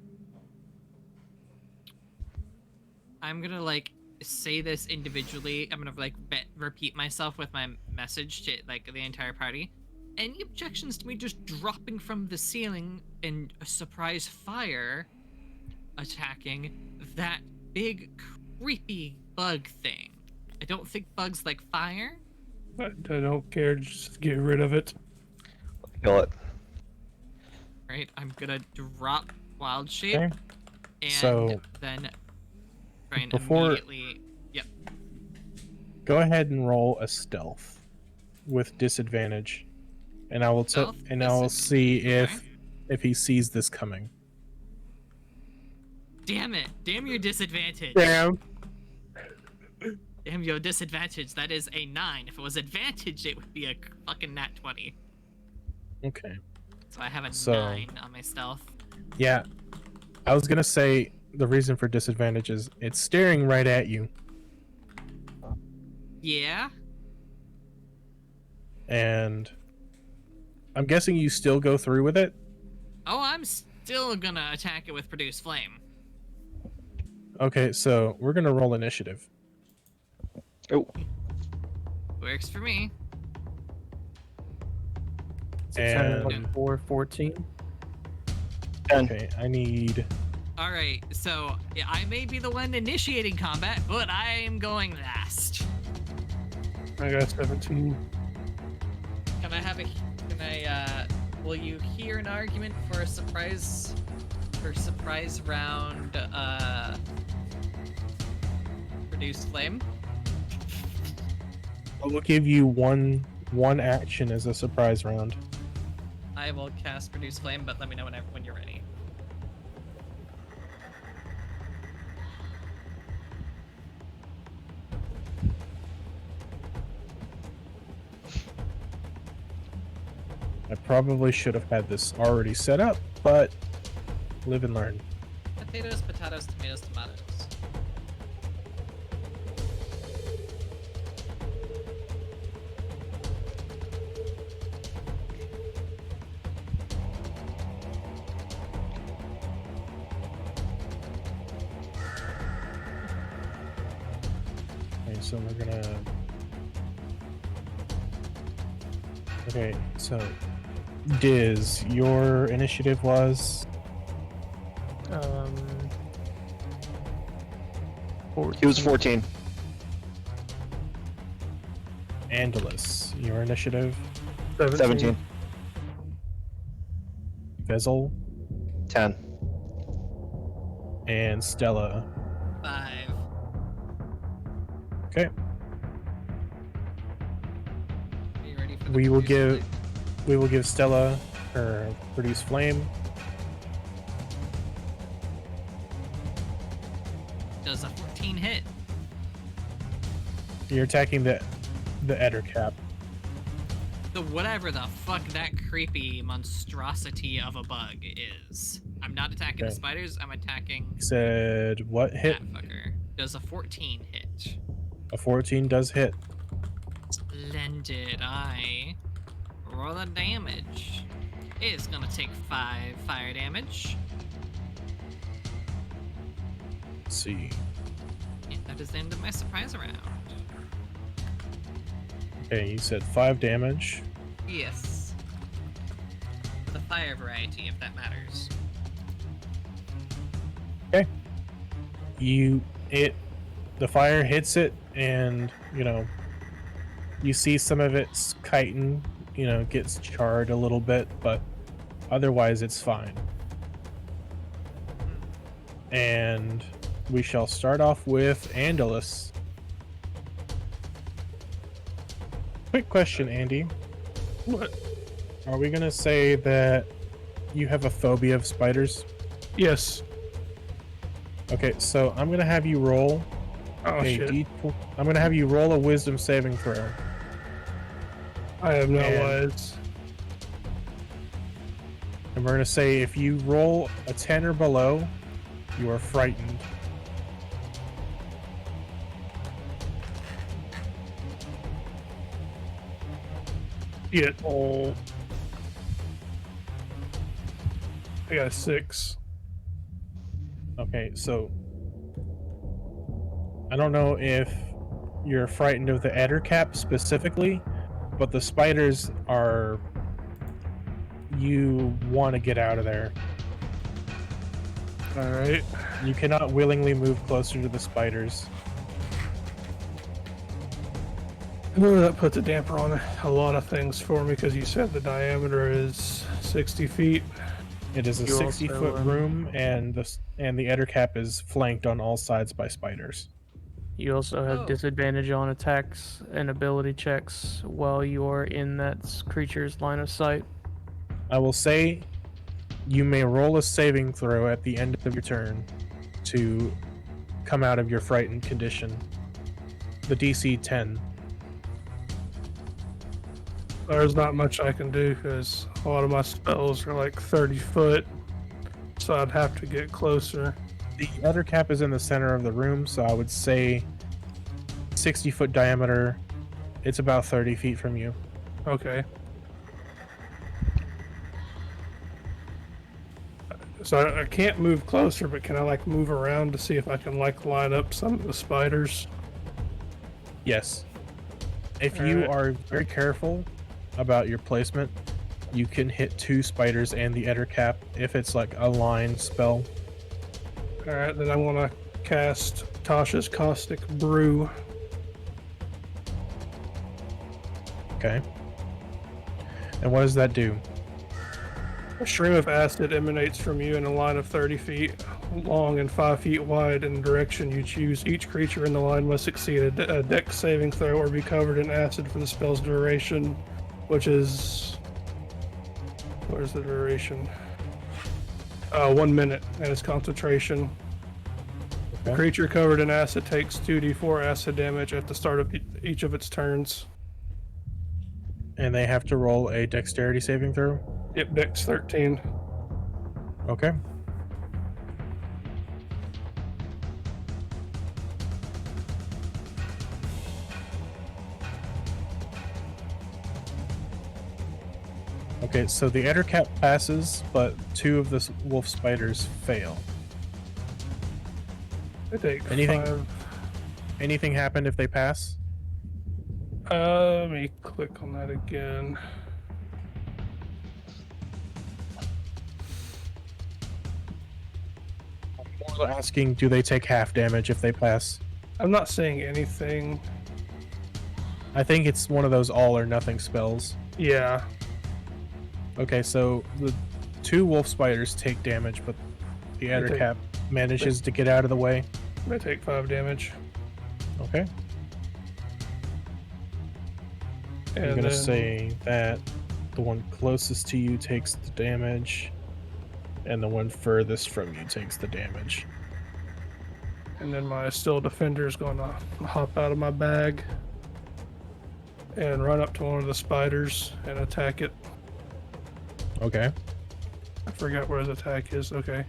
I'm gonna like say this individually. I'm gonna like repeat myself with my message to like the entire party. Any objections to me just dropping from the ceiling and a surprise fire attacking that big creepy bug thing? I don't think bugs like fire. I don't care. Just get rid of it. kill it. Right, I'm gonna drop wild shape Okay. and So, then try and before- immediately. Yep. Go ahead and roll a stealth with disadvantage, and I will Stealth and I will see disadvantage, okay. if he sees this coming. Damn it! Damn your disadvantage! Damn. Damn your disadvantage. That is a 9. If it was advantage, it would be a fucking nat 20. Okay. So I have a So- 9 on my stealth. Yeah. I was gonna say the reason for disadvantage is it's staring right at you, Yeah. and I'm guessing you still go through with it. Oh, I'm still gonna attack it with produce flame. Okay, so we're gonna roll initiative. Oh, Works for me. And 414. 10. okay, I need. All right. So yeah, I may be the one initiating combat, but I am going last. I got 17. Can I have a? Can I? Will you hear an argument for a surprise? For surprise round. Produce flame. I will give you one action as a surprise round. I will cast produce flame, but let me know when you're ready. I probably should have had this already set up, but live and learn. Potatoes, potatoes, tomatoes, tomatoes. Okay, so we're gonna. Okay, so Diz, your initiative was He was 14. Andalus. Your initiative, 17. Vezel, 10. and Stella. 5. Okay, Are you ready for the we will produce flame? give Stella her produce flame. Does a 14 hit? You're attacking the Eder cap. The whatever the fuck that creepy monstrosity of a bug is. I'm not attacking the Okay. spiders. I'm attacking He said what hit? that fucker. Does a 14 hit? A 14 does hit. Splendid. I roll the damage. It is gonna take 5 fire damage. Let's see. And that is the end of my surprise round. Okay, you said 5 damage. Yes. The fire variety, if that matters. The fire hits it, and you see some of it's chitin, gets charred a little bit, but otherwise it's fine. And we shall start off with Andalus. Quick question, Andy. What? Are we gonna say that you have a phobia of spiders? Yes. Okay, so I'm gonna have you roll Oh shit. I'm gonna have you roll a wisdom saving throw. I am not And- wise. And we're gonna say if you roll a 10 or below, you are frightened. Shit. Oh. I got a 6. Okay, so I don't know if you're frightened of the Ettercap specifically, but the spiders are. You want to get out of there. Alright. You cannot willingly move closer to the spiders. Well, that puts a damper on a lot of things for me because you said the diameter is 60 feet. It is a You 60-foot also, room, and the Ettercap is flanked on all sides by spiders. You also have Oh. disadvantage on attacks and ability checks while you are in that creature's line of sight. I will say you may roll a saving throw at the end of your turn to come out of your frightened condition. The DC 10. There's not much I can do because a lot of my spells are like 30 foot, so I'd have to get closer. The Ettercap is in the center of the room, so I would say 60-foot diameter. It's about 30 feet from you. Okay. So I can't move closer, but can I like move around to see if I can like line up some of the spiders? Yes. If you Alright. are very careful about your placement, you can hit 2 spiders and the Ettercap if it's like a line spell. Alright, then I want to cast Tasha's Caustic Brew. Okay. And what does that do? A stream of acid emanates from you in a line of 30 feet long and 5 feet wide in the direction you choose. Each creature in the line must succeed a dex saving throw or be covered in acid for the spell's duration, which is... Where's the duration? 1 minute, and its concentration. The Okay. creature covered in acid takes 2d4 acid damage at the start of each of its turns. And they have to roll a dexterity saving throw? Yep, dex 13. Okay. Okay, so the Ettercap passes, but 2 of the wolf spiders fail. They take Anything? 5. Anything happen if they pass? Let me click on that again. More asking, do they take half damage if they pass? I'm not saying anything. I think it's one of those all or nothing spells. Yeah. Okay, so the 2 wolf spiders take damage, but the They take- Ettercap manages to get out of the way. They take 5 damage. Okay. And I'm gonna then- say that the one closest to you takes the damage, and the one furthest from you takes the damage. And then my Still Defender is going to hop out of my bag and run up to one of the spiders and attack it. Okay. I forgot where his attack is. Okay.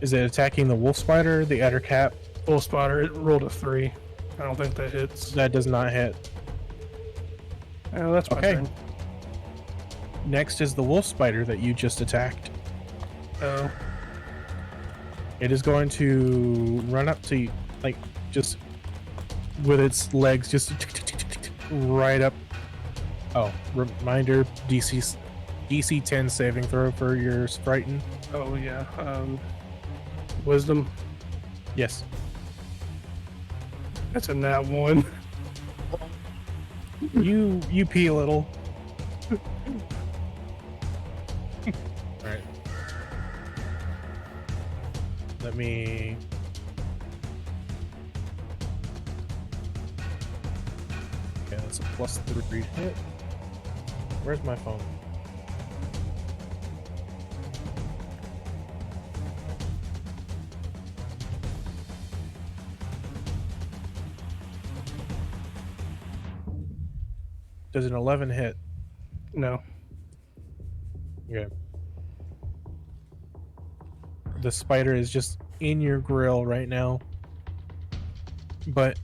Is it attacking the wolf spider, the adder cap? Full spotter, it rolled a 3. I don't think that hits. That does not hit. Oh, that's my Okay. turn. Next is the wolf spider that you just attacked. Oh, It is going to run up to you, like, just with its legs just right up. Oh, reminder, DC 10 saving throw for your Sprighton. oh yeah. Wisdom. Yes. That's a nat 1. You pee a little. Alright. Let me... Okay, that's a +3 hit. Where's my phone? Does an 11 hit? No. Okay. The spider is just in your grill right now. But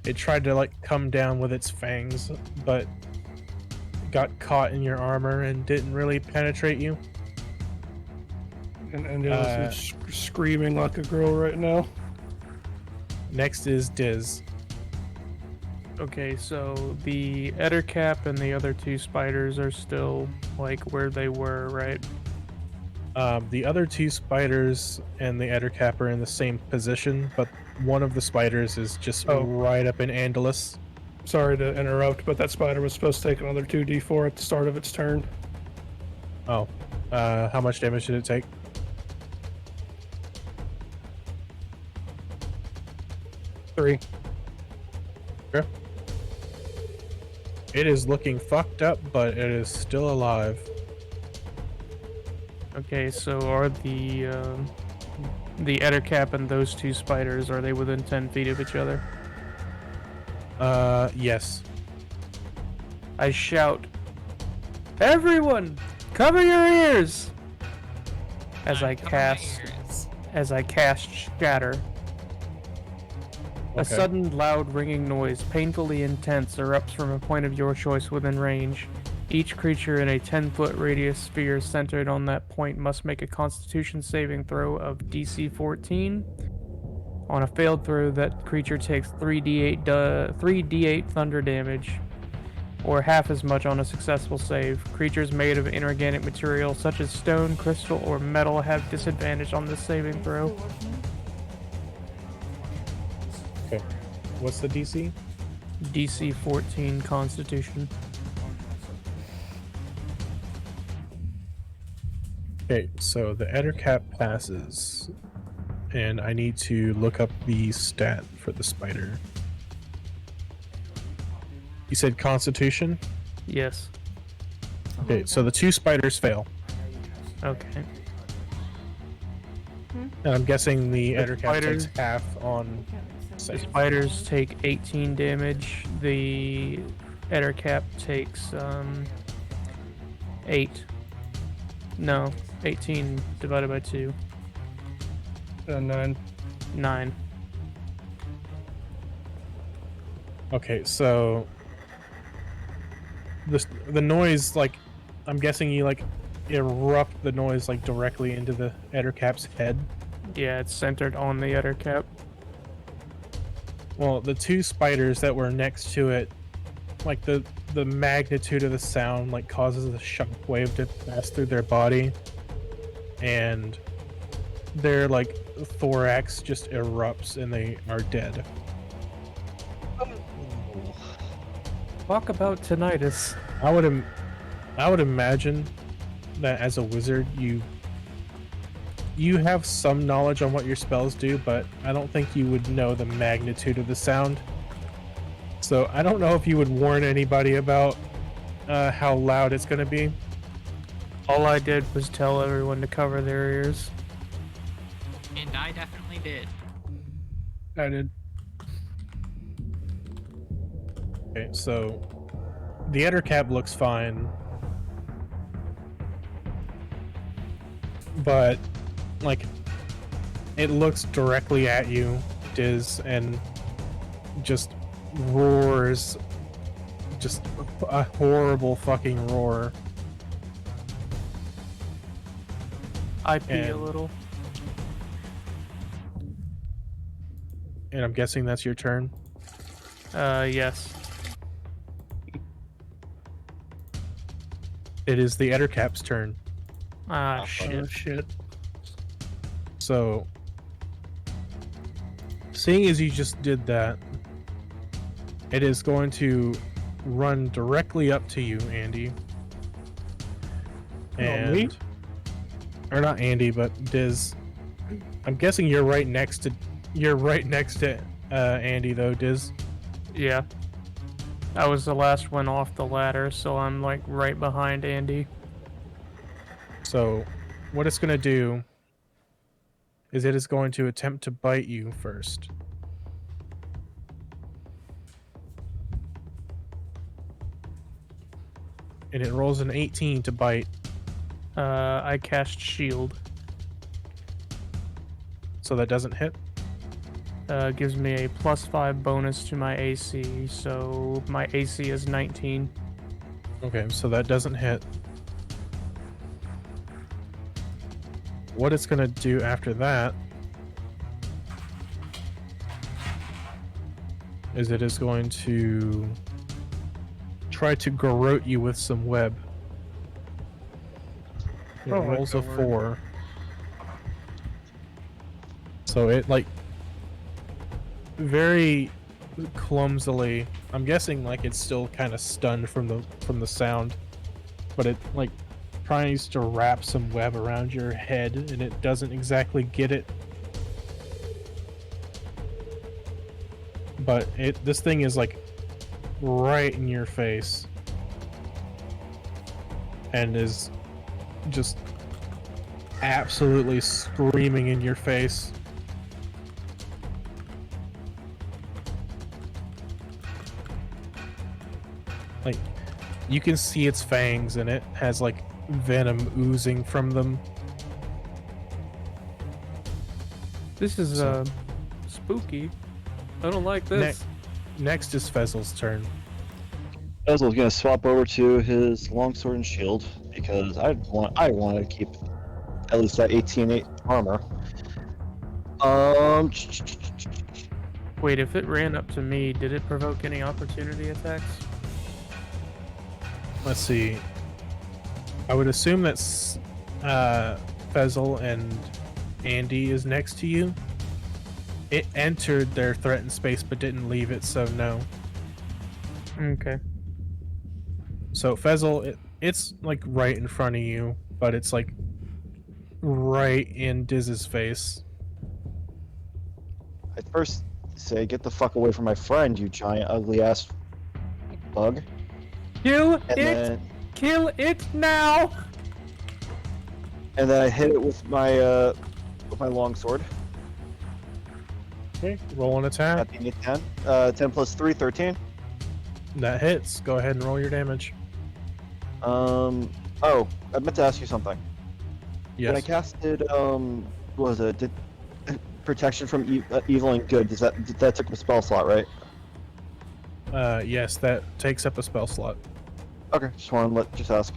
it tried to like come down with its fangs, but got caught in your armor and didn't really penetrate you. And it's screaming like a girl right now. Next is Diz. Okay, so the Ettercap and the other 2 spiders are still like where they were, right? The other 2 spiders and the Ettercap are in the same position, but one of the spiders is just right up in Andalus. Sorry to interrupt, but that spider was supposed to take another 2d4 at the start of its turn. Oh. How much damage did it take? 3. Okay. It is looking fucked up, but it is still alive. Okay, so are the Ettercap and those 2 spiders, are they within 10 feet of each other? Yes. I shout, "Everyone, cover your ears!" As I Cover my cast Shatter. A Okay. sudden, loud, ringing noise, painfully intense, erupts from a point of your choice within range. Each creature in a 10-foot radius sphere centered on that point must make a Constitution saving throw of DC 14. On a failed throw, that creature takes 3d8 thunder damage, or half as much on a successful save. Creatures made of inorganic material such as stone, crystal, or metal have disadvantage on this saving throw. Okay. What's the DC? DC 14 Constitution. Okay, so the Ettercap passes, and I need to look up the stat for the spider. You said Constitution? Yes. Okay, so the 2 spiders fail, Okay. and I'm guessing the The Ettercap spider- takes half on The save. spiders take 18 damage. The Ettercap takes 8. No, 18 divided by 2. 9. 9. Okay, so the noise, like, I'm guessing you like erupt the noise like directly into the Ettercap's head. Yeah, it's centered on the Ettercap. Well, the 2 spiders that were next to it, like the magnitude of the sound like causes a shockwave to pass through their body, and their like thorax just erupts and they are dead. Talk about tinnitus. I would imagine that as a wizard you have some knowledge on what your spells do, but I don't think you would know the magnitude of the sound. So I don't know if you would warn anybody about how loud it's going to be. All I did was tell everyone to cover their ears. And I definitely did. I did. Okay, so the Ettercap looks fine, but like it looks directly at you, Diz, and just roars, just a horrible fucking roar. I pee a And- little. And I'm guessing that's your turn. Yes. It is the Ettercap's turn. Ah, Oh, shit. Oh shit. So, seeing as you just did that, it is going to run directly up to you, Andy. Oh, me? Or not Andy, but Diz. I'm guessing you're right next to Andy though, Diz. Yeah. I was the last one off the ladder, so I'm like right behind Andy. So, what it's going to do is it is going to attempt to bite you first. And it rolls an 18 to bite, I cast shield. so that doesn't hit. Gives me a +5 bonus to my AC, so my AC is 19. Okay, so that doesn't hit. What it's going to do after that is it is going to try to garrote you with some web. It Oh my rolls a God. 4. So it like very clumsily, I'm guessing like it's still kind of stunned from the sound, but it like tries to wrap some web around your head and it doesn't exactly get it. But this thing is like right in your face and is just absolutely screaming in your face. Like, you can see its fangs and it has like venom oozing from them. This is So- spooky. I don't like this. Next is Fezzel's turn. Ezreal's gonna swap over to his longsword and shield because I want to keep at least that 18-8 armor. Wait, if it ran up to me, did it provoke any opportunity attacks? Let's see. I would assume that Fezzel and Andy is next to you. It entered their threatened space but didn't leave it, so no. Okay. So Fezzel, it's like right in front of you, but it's like right in Diz's face. I first say, "Get the fuck away from my friend, you giant ugly ass bug!" Kill And it! then Kill it now! I hit it with my longsword. Okay, roll an attack. At the 10. 10 plus 3, 13. That hits. Go ahead and roll your damage. Oh, I meant to ask you something. Yes. When I casted, what was it? Did protection from evil and good? That took a spell slot, right? Yes, that takes up a spell slot. Okay, just ask.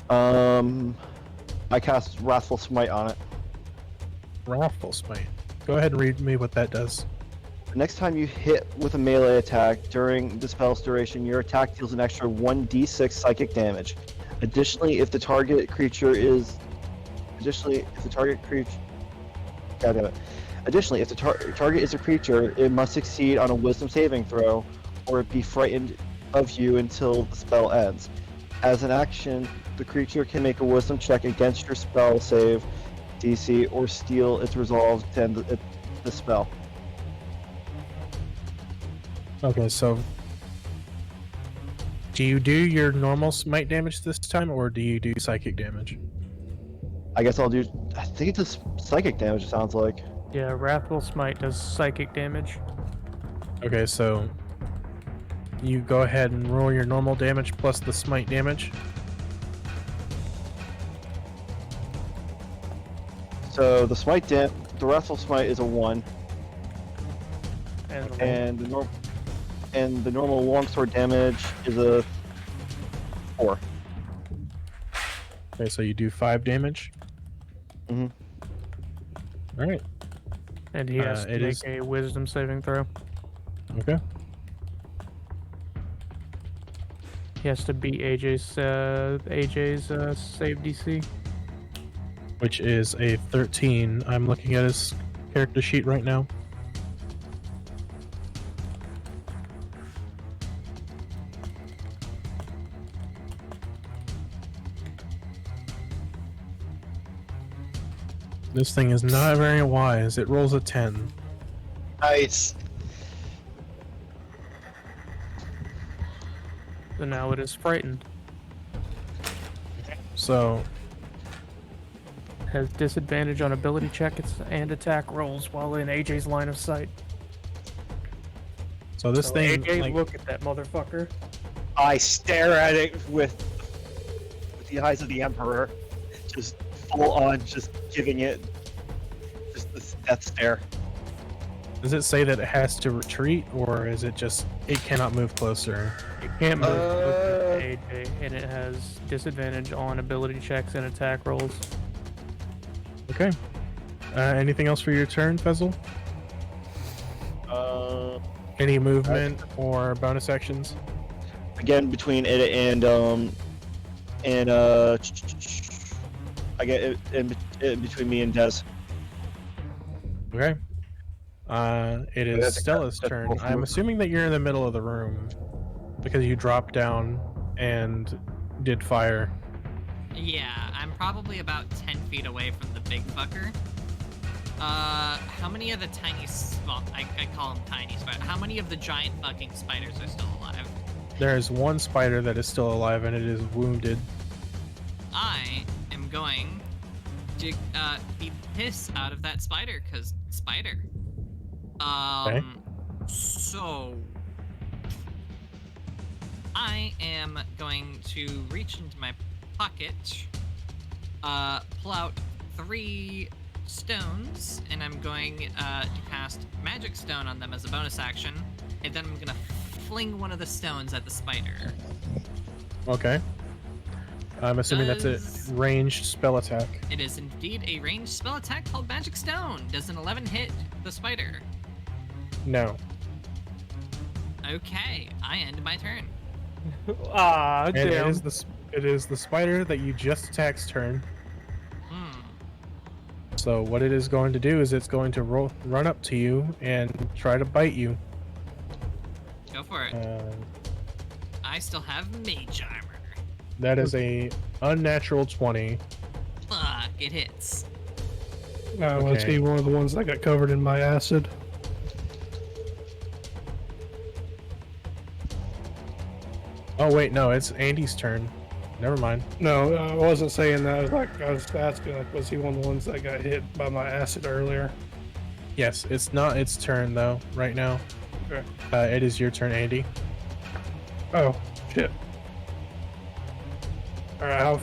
I cast Wrathful Smite on it. Wrathful Smite. Go ahead and read me what that does. Next time you hit with a melee attack during the spell's duration, your attack deals an extra 1d6 psychic damage. Additionally, if the target creature is a creature, it must succeed on a Wisdom saving throw, or be frightened of you until the spell ends. As an action, the creature can make a Wisdom check against your spell save DC or steal its resolve to end the spell. Okay, so do you do your normal smite damage this time, or do you do psychic damage? I guess I'll do. I think it does psychic damage. It sounds like. Yeah, Wrathful Smite does psychic damage. Okay, so you go ahead and roll your normal damage plus the smite damage. So the smite the wrestle smite is a 1, And and the normal longsword damage is a 4. Okay, so you do 5 damage. Mhm. All right. and he has to it make is- a wisdom saving throw. Okay. He has to beat AJ's save DC. Which is a 13. I'm looking at his character sheet right now. This thing is not very wise. It rolls a 10. Nice. So now it is frightened. So, Has disadvantage on ability checks and attack rolls while in AJ's line of sight. so this So thing, AJ, like, look at that motherfucker. I stare at it with the eyes of the Emperor, just full on, just giving it just this death stare. does it say that it has to retreat, or is it just it cannot move closer? You can't move Uh, with AJ, and it has disadvantage on ability checks and attack rolls. Okay. Anything else for your turn, Fezzle? Any movement or bonus actions? Again, between it and I get it in between me and Des. Okay. It is That's a Stella's that's turn. both I'm move. assuming that you're in the middle of the room because you dropped down and did fire. Yeah, I'm probably about 10 feet away from the big fucker. How many of the well, I call them tiny spiders. How many of the giant fucking spiders are still alive? There is one spider that is still alive and it is wounded. I am going to beat the piss out of that spider, cause spider. So I am going to reach into my pocket, pull out 3 stones, and I'm going to cast Magic Stone on them as a bonus action, and then I'm gonna fling one of the stones at the spider. Okay. I'm assuming that's a Does- ranged spell attack. It is indeed a ranged spell attack called Magic Stone. Does an 11 hit the spider? No. Okay, I end my turn. Ah, And it damn. is the spider that you just attacked's turn. Hmm. So what it is going to do is it's going to run up to you and try to bite you. Go for it. I still have mage armor. That is a unnatural 20. Fuck, it hits. Let's Okay. see, one of the ones that got covered in my acid. Oh wait, no, it's Andy's turn. Never mind. No, I wasn't saying that. I was asking, like, was he one of the ones that got hit by my acid earlier? Yes, it's not its turn though right now. Okay. It is your turn, Andy. Oh, shit. Alright, how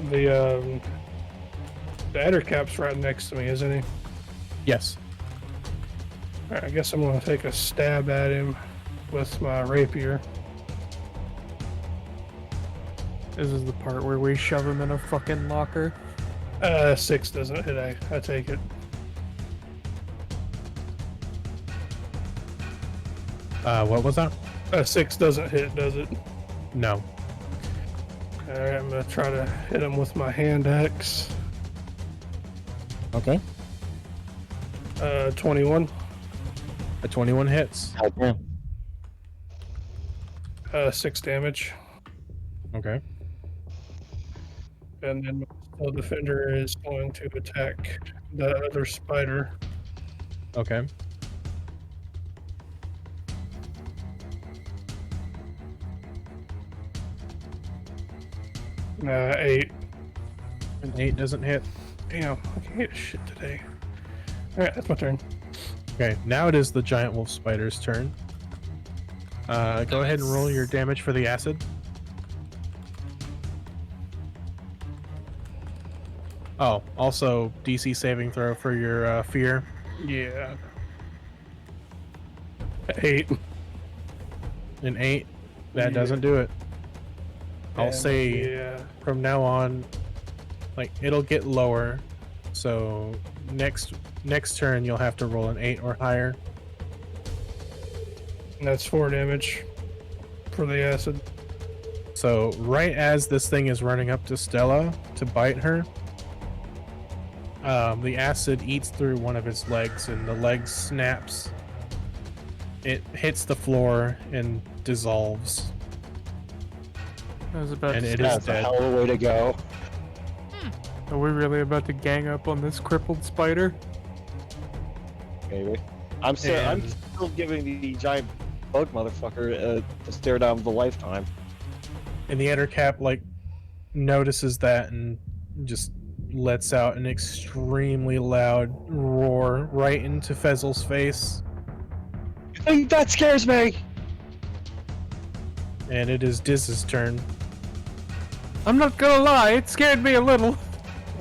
the Ettercap's right next to me, isn't he? Yes. Alright, I guess I'm gonna take a stab at him with my rapier. This is the part where we shove him in a fucking locker. 6 doesn't hit, I take it. What was that? 6 doesn't hit, does it? No. Alright, I'm gonna try to hit him with my hand axe. Okay. 21. A 21 hits. God damn. 6 damage. Okay. And then my defender is going to attack the other spider. Okay. Uh, 8. An 8 doesn't hit. Damn, I can't hit shit today. Alright, that's my turn. Okay, now it is the giant wolf spider's turn. Go ahead and roll your damage for the acid. Oh, also DC saving throw for your fear. Yeah. 8. An 8. That Yeah. doesn't do it. I'll And, say Yeah. from now on, like it'll get lower. So next turn you'll have to roll an 8 or higher. And that's 4 damage for the acid. So right as this thing is running up to Stella to bite her, the acid eats through one of its legs, and the leg snaps. It hits the floor and dissolves, I was about and to it say, is That's a dead. hell of a way to go. are we really about to gang up on this crippled spider? Maybe. I'm still And- giving the giant bug motherfucker the stare down of a lifetime. And the Ettercap like notices that and just lets out an extremely loud roar right into Fezzel's face. That scares me. And it is Diz's turn. I'm not gonna lie, it scared me a little.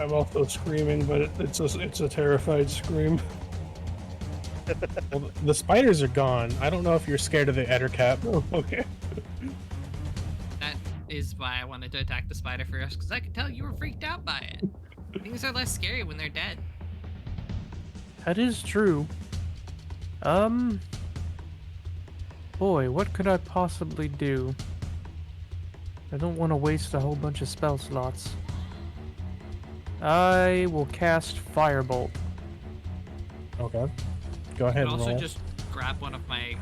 I'm also screaming, but it's a terrified scream. Well, the spiders are gone. I don't know if you're scared of the Ettercap. Oh, okay. That is why I wanted to attack the spider first, because I could tell you were freaked out by it. Things are less scary when they're dead. That is true. Boy, what could I possibly do? I don't want to waste a whole bunch of spell slots. I will cast Firebolt. Okay. Go ahead And and also roll. just grab one of my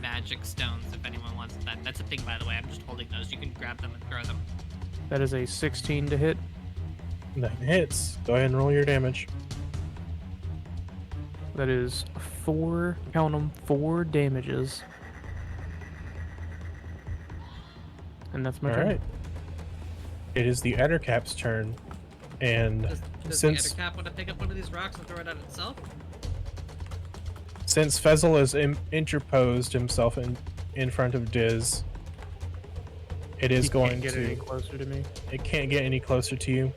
magic stones if anyone wants that. That's a thing, by the way. I'm just holding those. You can grab them and throw them. That is a 16 to hit. That hits. Go ahead and roll your damage. That is 4, count 'em, 4 damages. And that's my All turn. right. It is the Ettercap's turn, and Does since the Ettercap want to pick up one of these rocks and throw it at itself? since Fezzel has interposed himself in front of Diz, it is He going can't get to. any closer to me. It can't get any closer to you.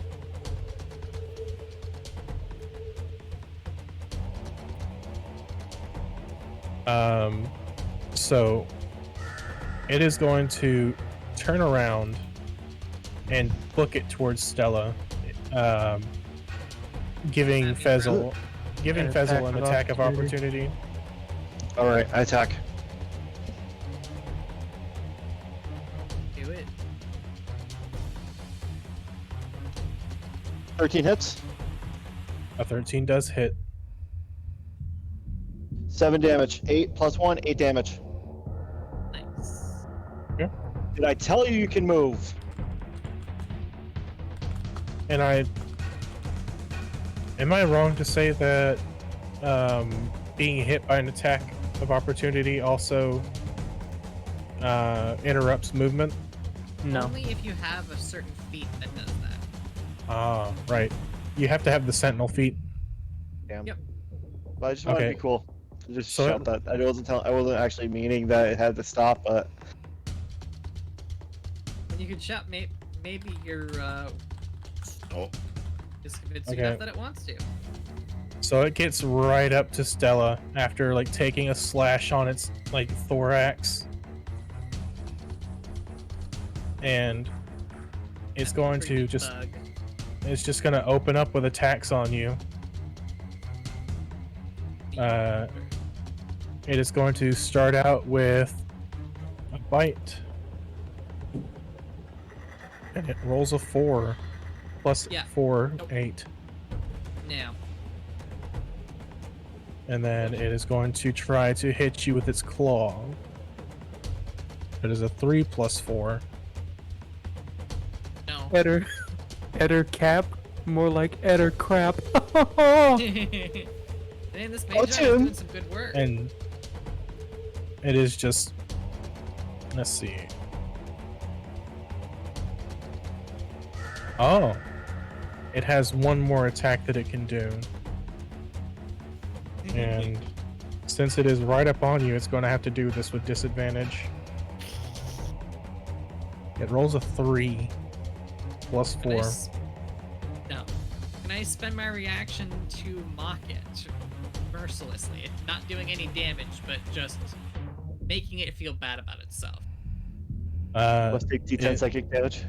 So it is going to turn around and book it towards Stella, giving That'd be Fezzel, An Fezzel an attack attack of of opportunity. All right, I attack. Do it. 13 hits, A 13 does hit. 7 damage. 8 plus 1, 8 damage. Nice. Did I tell you you can move? And am I wrong to say that being hit by an attack of opportunity also interrupts movement? No. Only if you have a certain feat that does that. Ah, right. You have to have the Sentinel feat. Damn. Yep. But I just wanted to Okay. be cool. Just So shout that. I wasn't actually meaning that it had to stop, but And you can shout, maybe your is convincing Okay. enough that it wants to. So it gets right up to Stella after like taking a slash on its like thorax. And it's going to Freaking just bug. it's just going to open up with attacks on you. It is going to start out with a bite. And it rolls a 4 plus Yeah. 4, Nope. 8. Now, And then it is going to try to hit you with its claw. It is a 3 plus 4. no. Etter cap, more like Etter crap. Man, this Oh, mage is Tim. doing some good work. And it is just. Let's see. Oh. It has one more attack that it can do. And since it is right up on you, it's going to have to do this with disadvantage. It rolls a 3 plus 4. Can Can I spend my reaction to mock it mercilessly? Not doing any damage, but just making it feel bad about itself. Let's take D10 it, psychic damage.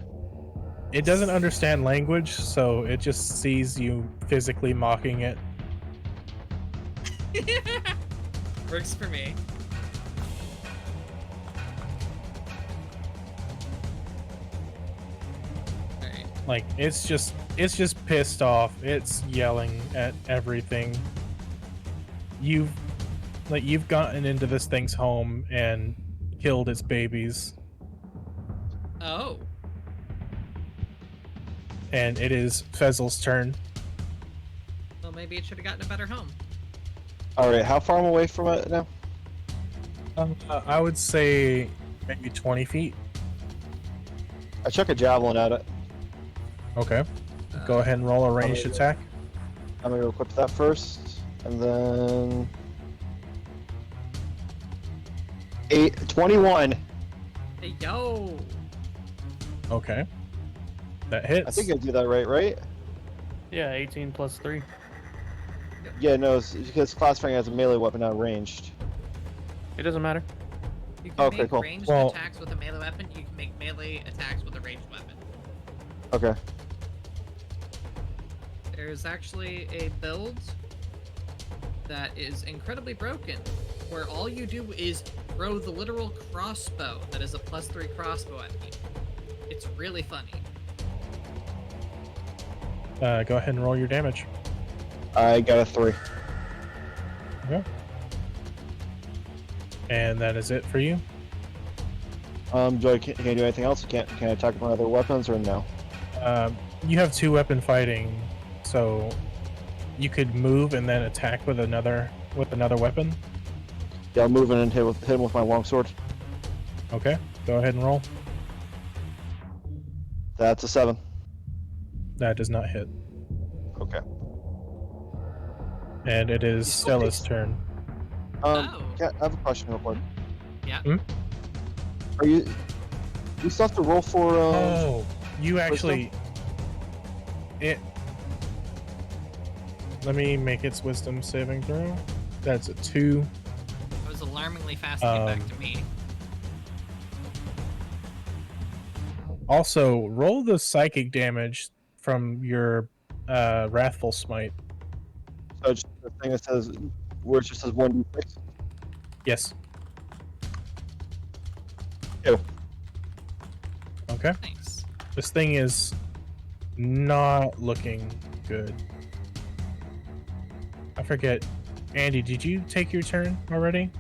it doesn't understand language, so it just sees you physically mocking it. Works for me. Alright. Like it's just pissed off. It's yelling at everything. You've gotten into this thing's home and killed its babies, Oh. and it is Fezzel's turn. Well, maybe it should have gotten a better home. Alright, how far am I away from it now? I would say maybe 20 feet. I chuck a javelin at it. Okay. Go ahead and roll a ranged Okay. attack. I'm gonna equip that first, and then 21. Hey, yo! Okay. That hits. I think I do that right? Yeah, 18 plus 3. Yeah, no, it's because classifying as a melee weapon, not ranged. It doesn't matter. You can Okay, make cool. ranged Well- attacks with a melee weapon. You can make melee attacks with a ranged weapon. Okay. There's actually a build that is incredibly broken, where all you do is throw the literal crossbow that is a +3 crossbow at me. It's really funny. Go ahead and roll your damage. I got a 3. And that is it for you. Can I do anything else? Can I attack with my other weapons or no? You have 2-weapon fighting, so you could move and then attack with another weapon. Yeah, I'll move in and hit him with my longsword. Okay. Go ahead and roll. That's a 7. That does not hit. Okay. And it is Stella's turn. Oh. Yeah, I have a question real quick. Yeah. Are you still have to roll for Oh, you actually. It. Let me make its wisdom saving throw. That's a 2. It was alarmingly fast to get back Um, to me. Also, roll the psychic damage from your Wrathful Smite. so it's the thing that says where it just says 1d6? Yes. Ew. Okay. Thanks. This thing is not looking good. I forget. Andy, did you take your turn already?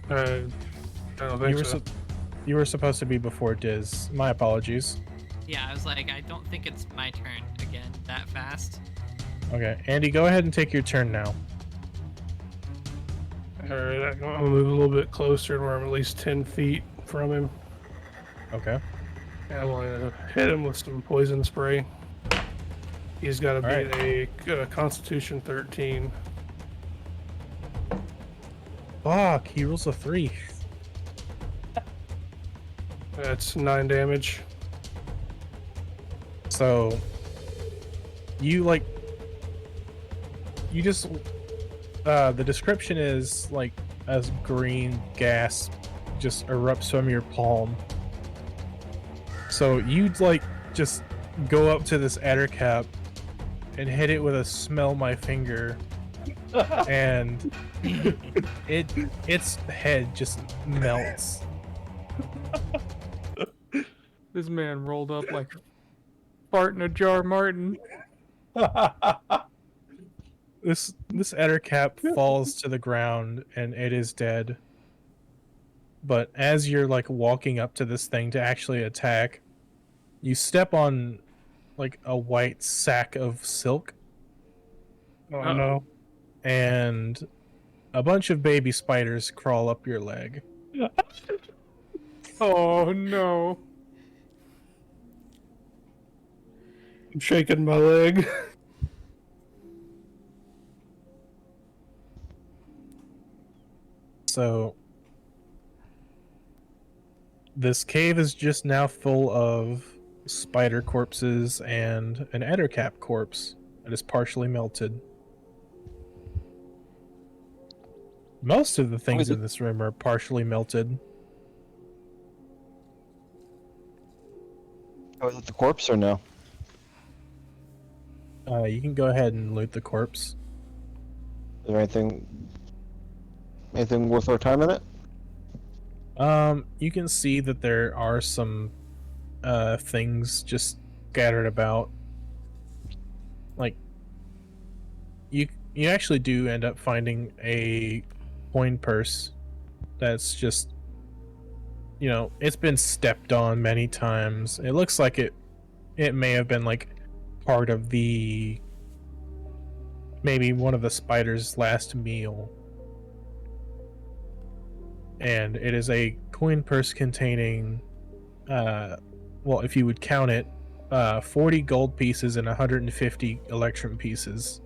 I don't think so. You were supposed to be before Diz. My apologies. Yeah, I was like, I don't think it's my turn again that fast. Okay, Andy, go ahead and take your turn now. Alright, I'm gonna move a little bit closer to where I'm at least 10 feet from him. Okay. And I'm gonna hit him with some poison spray. He's got to Alright. beat a Constitution 13. Fuck, he rolls a 3. That's 9 damage. So, you just, the description is like as green gas just erupts from your palm. So you'd just go up to this adder cap and hit it with a smell my finger, and its head just melts. This man rolled up like fart in a jar, Martin. This adder cap falls to the ground and it is dead. But as you're walking up to this thing to actually attack, you step on a white sack of silk, Oh no. and a bunch of baby spiders crawl up your leg. Oh no. I'm shaking my leg. So this cave is just now full of spider corpses and an adder cap corpse. that is partially melted. Most of the things in this room are partially melted. Oh, is it the corpse or no? You can go ahead and loot the corpse. Is there anything worth our time in it? You can see that there are some things just scattered about. Like, you actually do end up finding a coin purse that's just, it's been stepped on many times. It looks like it may have been like part of maybe one of the spider's last meal. And it is a coin purse containing, well, if you would count it, 40 gold pieces and 150 electrum pieces,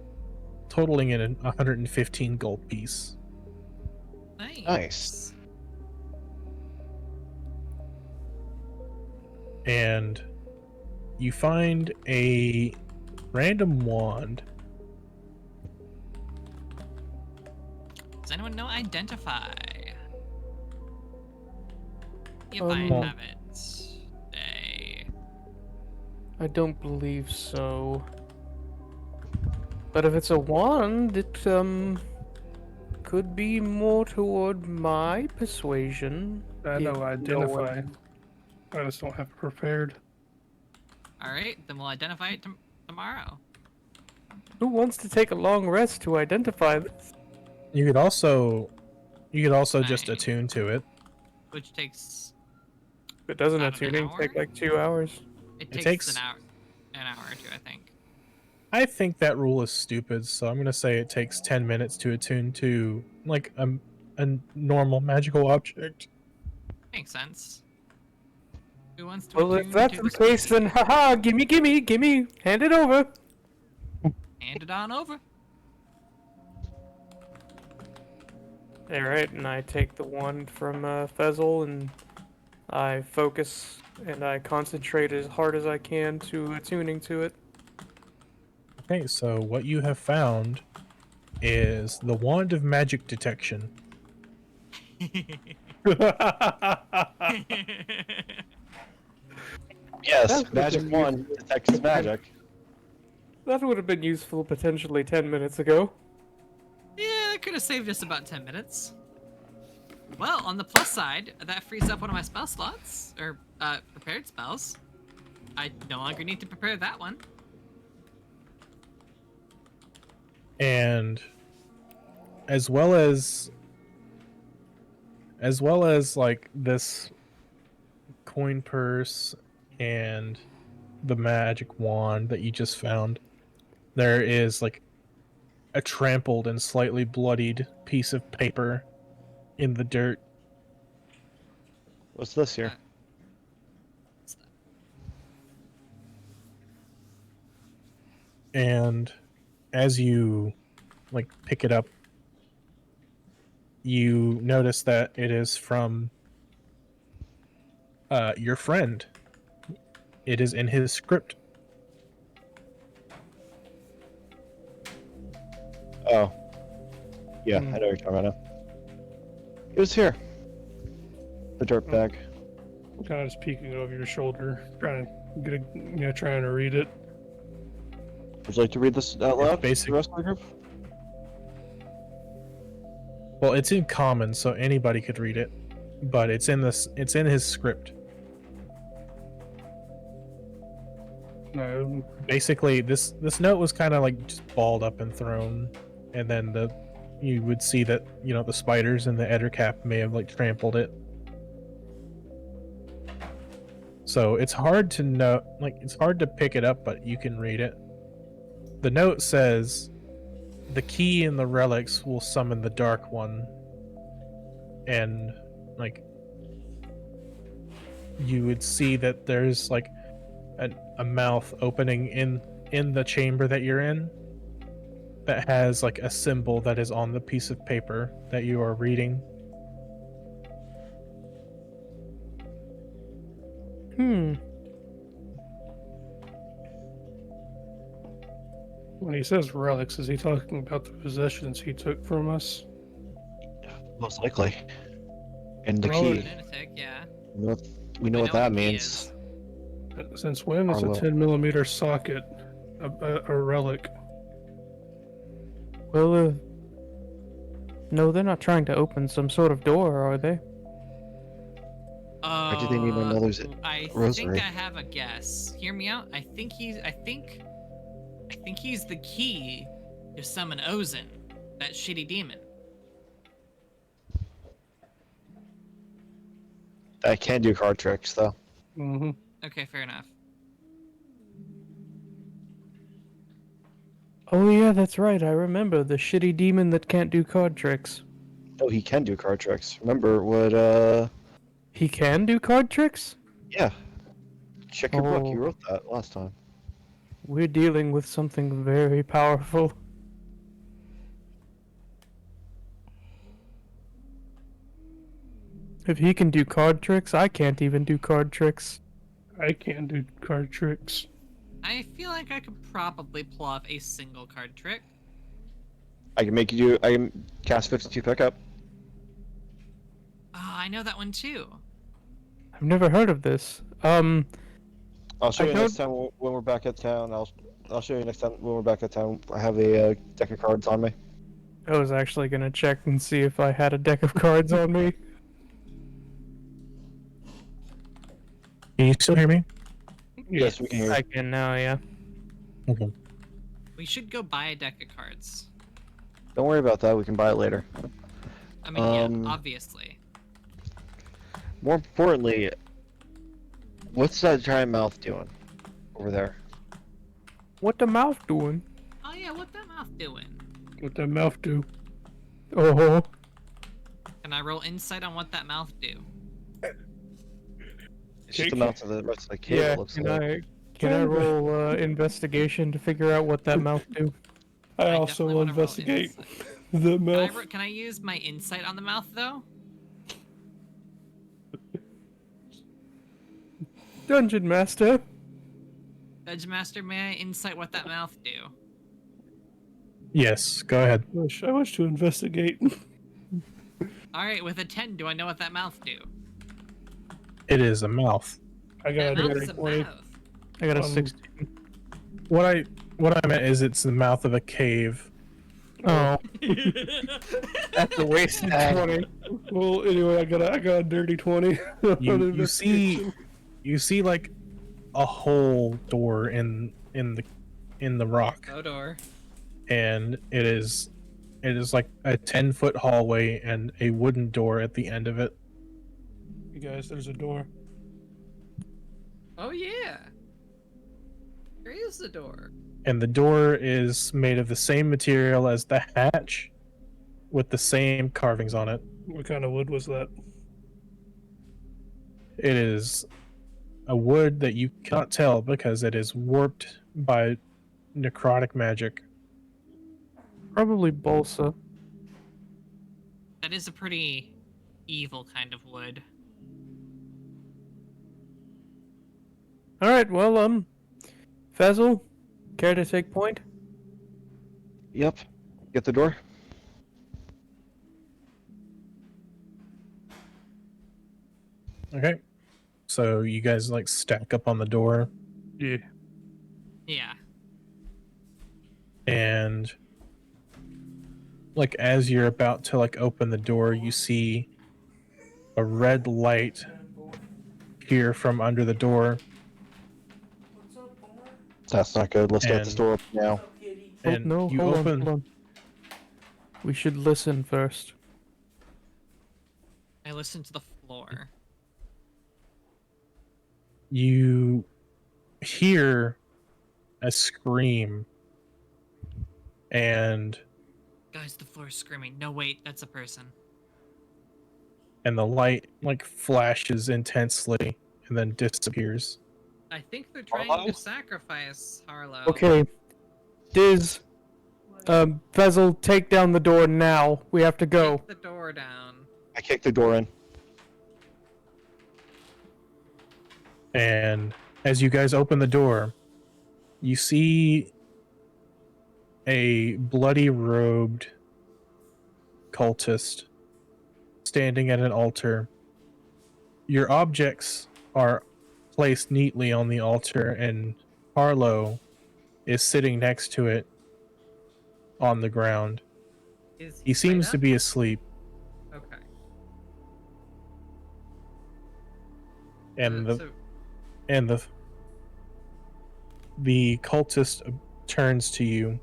totaling in a 115 gold piece. Nice. And you find a random wand. Does anyone know identify? If Um, I well- have it. I don't believe so. But if it's a wand, it could be more toward my persuasion. I if know no identify. one- I just don't have it prepared. Alright, then we'll identify it tomorrow. Who wants to take a long rest to identify this? You could also just Fine. attune to it. Which takes If it doesn't About an attuning hour? take like 2 hours. it It takes takes- an hour or two, I think. I think that rule is stupid, so I'm gonna say it takes 10 minutes to attune to like a normal magical object. Makes sense. Who wants to Well, if attune that's to the this case, then haha, gimme, hand it over. hand it on over. Alright, and I take the wand from Fezzle and I focus and I concentrate as hard as I can to attuning to it. Okay, so what you have found is the wand of magic detection. Yes, That's magic what wand detects magic. That would have been useful potentially 10 minutes ago. Yeah, that could have saved us about 10 minutes. Well, on the plus side, that frees up one of my spell slots, or prepared spells. I no longer need to prepare that one. And as well as like this coin purse and the magic wand that you just found, there is like a trampled and slightly bloodied piece of paper in the dirt. What's this here? And as you like pick it up, you notice that it is from your friend. It is in his script. Oh. Yeah, I know what you're talking about now. It was here. The dirt bag. Kind of just peeking over your shoulder, trying to get trying to read it. Would you like to read this out loud? Basic- To the rest of the group? Well, it's in common, so anybody could read it, but it's in his script. No, Basically, this note was kind of like just balled up and thrown, and then you would see that the spiders and the Ettercap may have like trampled it. So it's hard to know, like it's hard to pick it up, but you can read it. The note says, "The key and the relics will summon the Dark One," and like you would see that there's like a mouth opening in the chamber that you're in that has like a symbol that is on the piece of paper that you are reading. When he says relics, is he talking about the possessions he took from us? Most likely. And the Probably. key. Lunatic, yeah. We know what that the key means. Since when is a Arlo. 10mm socket a relic? Well, no, they're not trying to open some sort of door, are they? Why do they need my mother's I rosary? think I have a guess. Hear me out. I think he's the key to summon Ozen, that shitty demon. I can do card tricks though. Mm-hmm. Okay, fair enough. Oh yeah, that's right. I remember the shitty demon that can't do card tricks. Oh, he can do card tricks. Remember what? He can do card tricks? Yeah. Check your book. Oh. You wrote that last time. We're dealing with something very powerful. If he can do card tricks, I can't even do card tricks. I can do card tricks. I feel like I could probably pull off a single card trick. I can make you do. I can cast 52 pickup. Oh, I know that one too. I've never heard of this. I'll show I you next time when we're back at town. I'll show you next time when we're back at town. I have a deck of cards on me. I was actually gonna check and see if I had a deck of cards on me. Can you still hear me? Yes, we can hear. I can now, yeah. Okay. We should go buy a deck of cards. Don't worry about that. We can buy it later. I mean, yeah, obviously. More importantly, what's that giant mouth doing over there? What the mouth doing? Oh yeah, what that mouth doing? What that mouth do? Oh, Can I roll insight on what that mouth do? It's just the mouth of the rest of the cave. yeah. It looks Can like. I roll investigation to figure out what that mouth do? I I also definitely will wanna roll investigate insight. the mouth. Can I use my insight on the mouth though? Dungeon Master. Dungeon Master, may I insight what that mouth do? Yes, go ahead. I wish to investigate. All right, with a 10, do I know what that mouth do? It is a mouth. I That got a mouth dirty is a 20. mouth. I got a Um, 16. What I meant is it's the mouth of a cave. Oh, that's a wasted 20. Well, anyway, I got a dirty 20. on You see investigation. you see like a hole door in the rock, Odor. and it is like a 10-foot hallway and a wooden door at the end of it. You guys, there's a door. Oh yeah. There is the door. And the door is made of the same material as the hatch, with the same carvings on it. What kind of wood was that? It is a wood that you cannot tell because it is warped by necrotic magic. Probably balsa. That is a pretty evil kind of wood. All right, well, Fazzle, care to take point? Yep. Get the door. Okay. So you guys like stack up on the door, Yeah. Yeah. and like as you're about to like open the door, you see a red light here from under the door, That's not good. Let's get this And- door open now. and no, you hold open. on, hold on. We should listen first. I listened to the floor. You hear a scream, and Guys, the floor is screaming. No, wait, that's a person. the light like flashes intensely and then disappears. I think they're trying Harlow? to sacrifice Harlow. Okay, Diz, Fazzle, take down the door now. We have to go. Take the door down. I kicked the door in. And as you guys open the door, you see a bloody robed cultist standing at an altar. Your objects are placed neatly on the altar, and Harlow is sitting next to it on the ground. Is He seems to up? be asleep, Okay. and So- the cultist turns to you,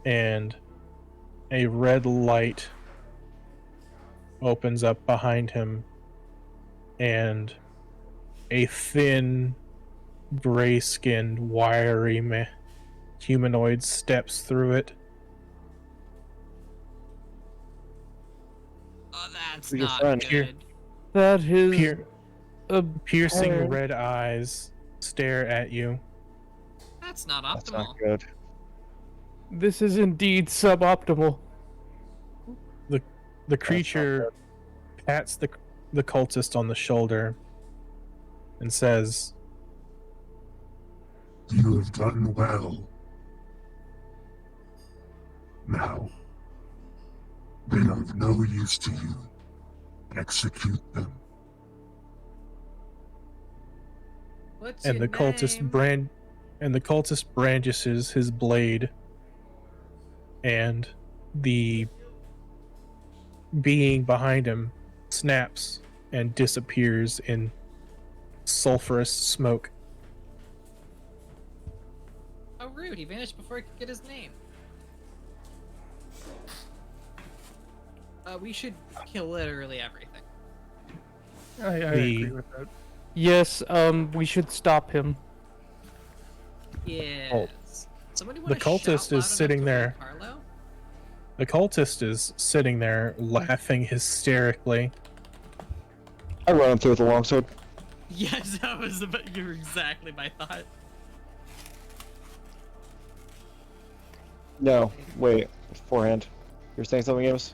and a red light opens up behind him, and a thin, gray-skinned, wiry humanoid steps through it. Oh, that's Who's your not friend? good. That is Piercing apparent. red eyes stare at you. That's not That's optimal. not good. This is indeed suboptimal. The creature pats the cultist on the shoulder and says, You have done well. Now, they are of no use to you. Execute them. What's and your the cultist name? brandishes his blade, and the being behind him snaps and disappears in sulfurous smoke. Oh, rude. He vanished before I could get his name. We should kill literally everything. I The- agree with that. Yes, we should stop him. Yes. Somebody The want to cultist is sitting there. Carlo? The cultist is sitting there laughing hysterically. I run him through with a longsword. Yes, that was about. You're exactly my thought. No, wait. Forehand. You're saying something, Amos?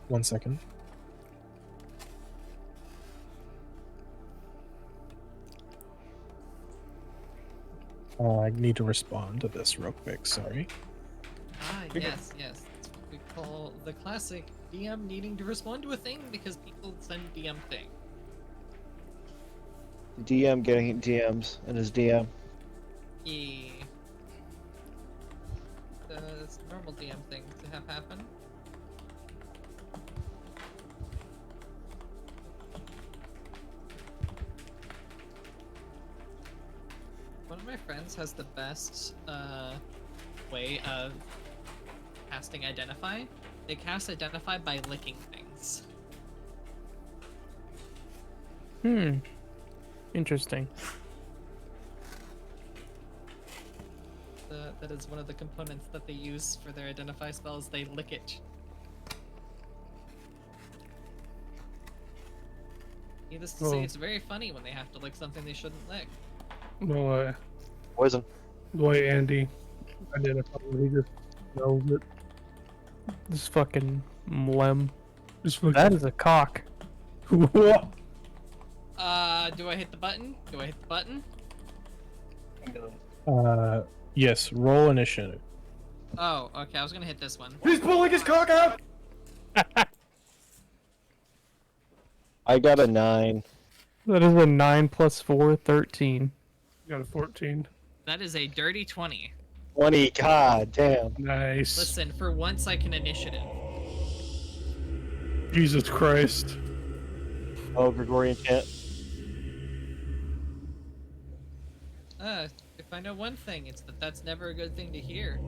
1 second. I need to respond to this real quick, sorry. Ah, yes, yes. That's what we call the classic DM needing to respond to a thing because people send DM thing. DM getting DMs in his DM. Yeah. It's a normal DM thing to have happen. One of my friends has the best way of casting Identify. They cast Identify by licking things. Interesting. That is one of the components that they use for their Identify spells. They lick it. Needless to say, Oh. it's very funny when they have to lick something they shouldn't lick. Well, Poison. the way Andy identified it, he just knows it. This fucking mlem. Just fucking... That is a cock. What? Do I hit the button? Do I hit the button? Yes, roll initiative. Oh, okay, I was gonna hit this one. He's pulling his cock out! I got a 9. That is a 9 plus 4, 13. Got a 14. That is a dirty 20. 20, god damn. Nice. Listen, for once I can initiative. Jesus Christ. Oh, Gregorian chant. If I know one thing, it's that that's never a good thing to hear.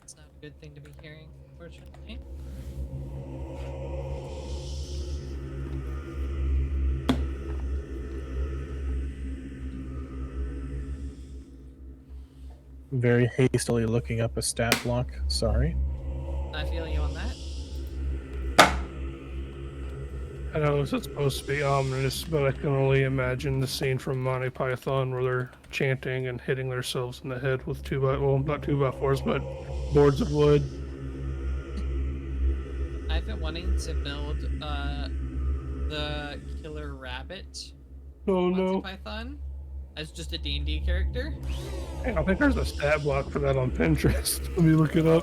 It's not a good thing to be hearing, unfortunately. Very hastily looking up a stat block, sorry. I feel you on that. I know it's supposed to be ominous, but I can only imagine the scene from Monty Python where they're chanting and hitting themselves in the head with not 2x4s, but boards of wood. I've been wanting to build the killer rabbit Oh Monty no. Python as just a D&D character. Hey, I think there's a stat block for that on Pinterest. Let me look it up.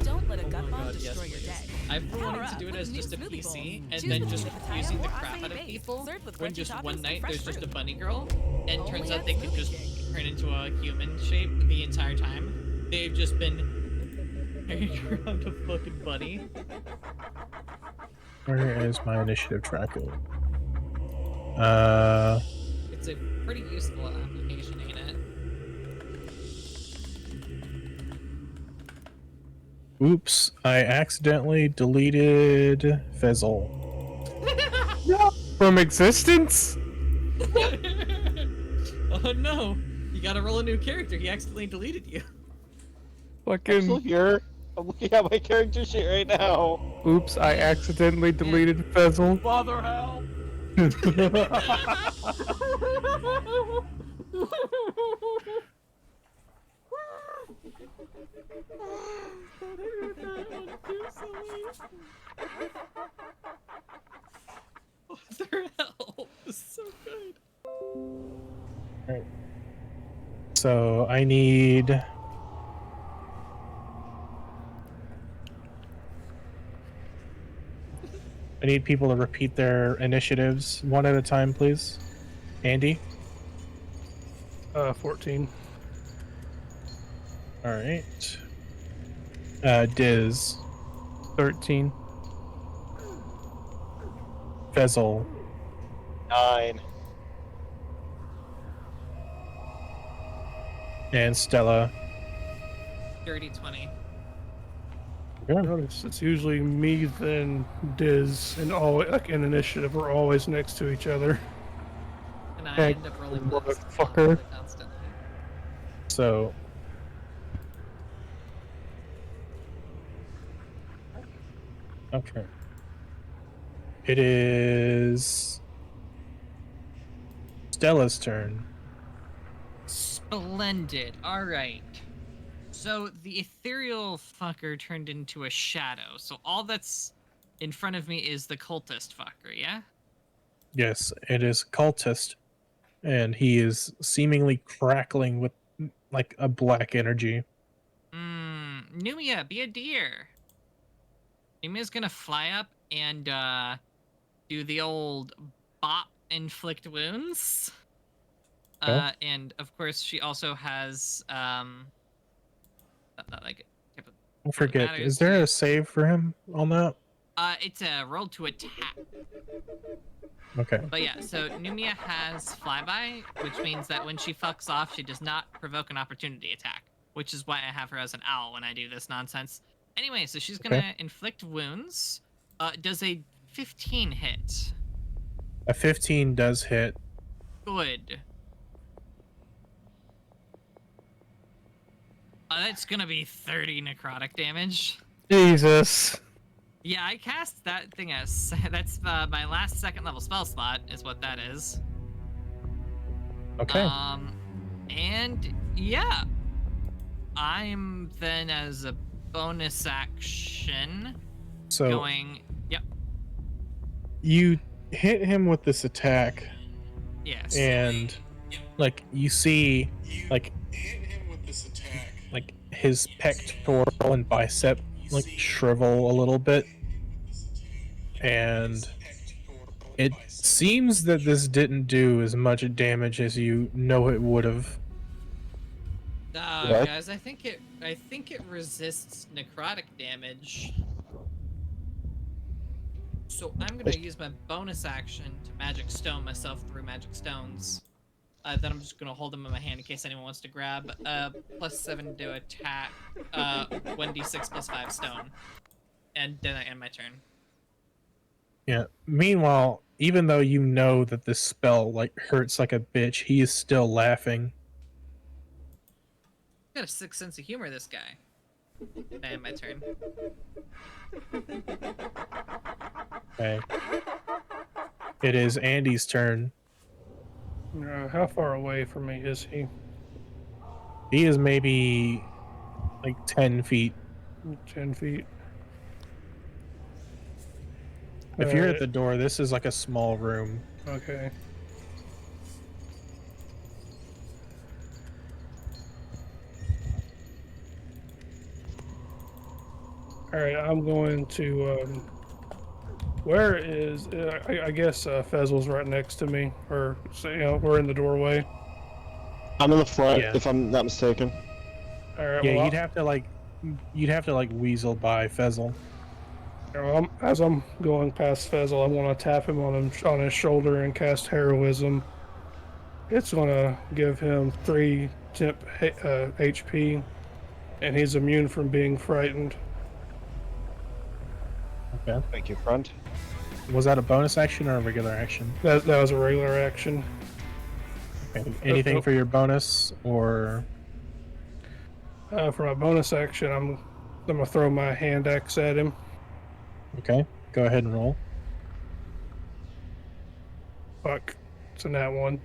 Don't let a gut my bomb God, destroy yes, your please. day. I've been Power wanting to up do it with as new just a smoothie PC bowl. and Choose then the just potato using the or crap acai out of base, people served with when crunchy just toppings one and night fresh there's just a fruit. bunny girl and Only turns at out they could Smoothie just King. turn into a human shape the entire time. They've just been carrying around a fucking bunny. Where is my initiative tracker? It's a pretty useful application, ain't it? Oops, I accidentally deleted Fizzle. From existence? Oh no! You gotta roll a new character. He accidentally deleted you. I'm still Fucking. here. I'm looking at my character sheet right now. Oops, I accidentally deleted Fizzle. Father help! Father help! This is so good. Alright. So I need... I need people to repeat their initiatives one at a time, please. Andy? 14. Alright. Diz. 13. Fezzle. 9. And Stella. Dirty 20. Notice it's usually me, then Diz, and all like in initiative we're always next to each other. And I Hey, end up rolling those motherfucker. constantly. So... Okay. It is... Stella's turn. Splendid. Alright. So the ethereal fucker turned into a shadow. So all that's in front of me is the cultist fucker, yeah? Yes, it is cultist. And he is seemingly crackling with like a black energy. Numia, be a deer. Numia's gonna fly up and do the old bop inflict wounds. Okay. And of course she also has like I forget. matters Is there to- a save for him on that? it's a roll to attack. Okay. But yeah, so Numia has flyby, which means that when she fucks off, she does not provoke an opportunity attack, which is why I have her as an owl when I do this nonsense. Anyway, so she's gonna inflict wounds. Does a 15 hit? A 15 does hit. Good. That's gonna be 30 necrotic damage. Jesus. Yeah, I cast that thing as that's my last second level spell slot is what that is. Okay. And yeah, I'm then as a bonus action So going. Yep. you hit him with this attack, Yes. and like you see, like his pectoral and bicep like shrivel a little bit, and it seems that this didn't do as much damage as you know it would have. What? Guys, I think it resists necrotic damage. So I'm gonna use my bonus action to magic stone myself through magic stones. Then I'm just gonna hold them in my hand in case anyone wants to grab. +7 to attack. 1d6 +5 stone. And then I end my turn. Yeah. Meanwhile, even though you know that this spell like hurts like a bitch, he is still laughing. Got a sick sense of humor, this guy. I end my turn. Okay. It is Andy's turn. How far away from me is he? He is maybe like 10 feet. 10 feet. If you're at Alright, the door, this is like a small room. okay. Alright, I'm going to, where is, I guess, Fezzel's right next to me, or, so, you know, we're in the doorway. I'm in the front, Yeah. if I'm not mistaken. Alright, Yeah, well, you'd have to like weasel by Fezzle. as I'm going past Fezzel, I want to tap him on his shoulder and cast Heroism. It's going to give him 3 temp HP, and he's immune from being frightened. Okay. Thank you, friend. Was that a bonus action or a regular action? That was a regular action. Okay. Anything for your bonus or? For my bonus action, I'm gonna throw my hand axe at him. Okay. Go ahead and roll. Fuck, it's a nat 1.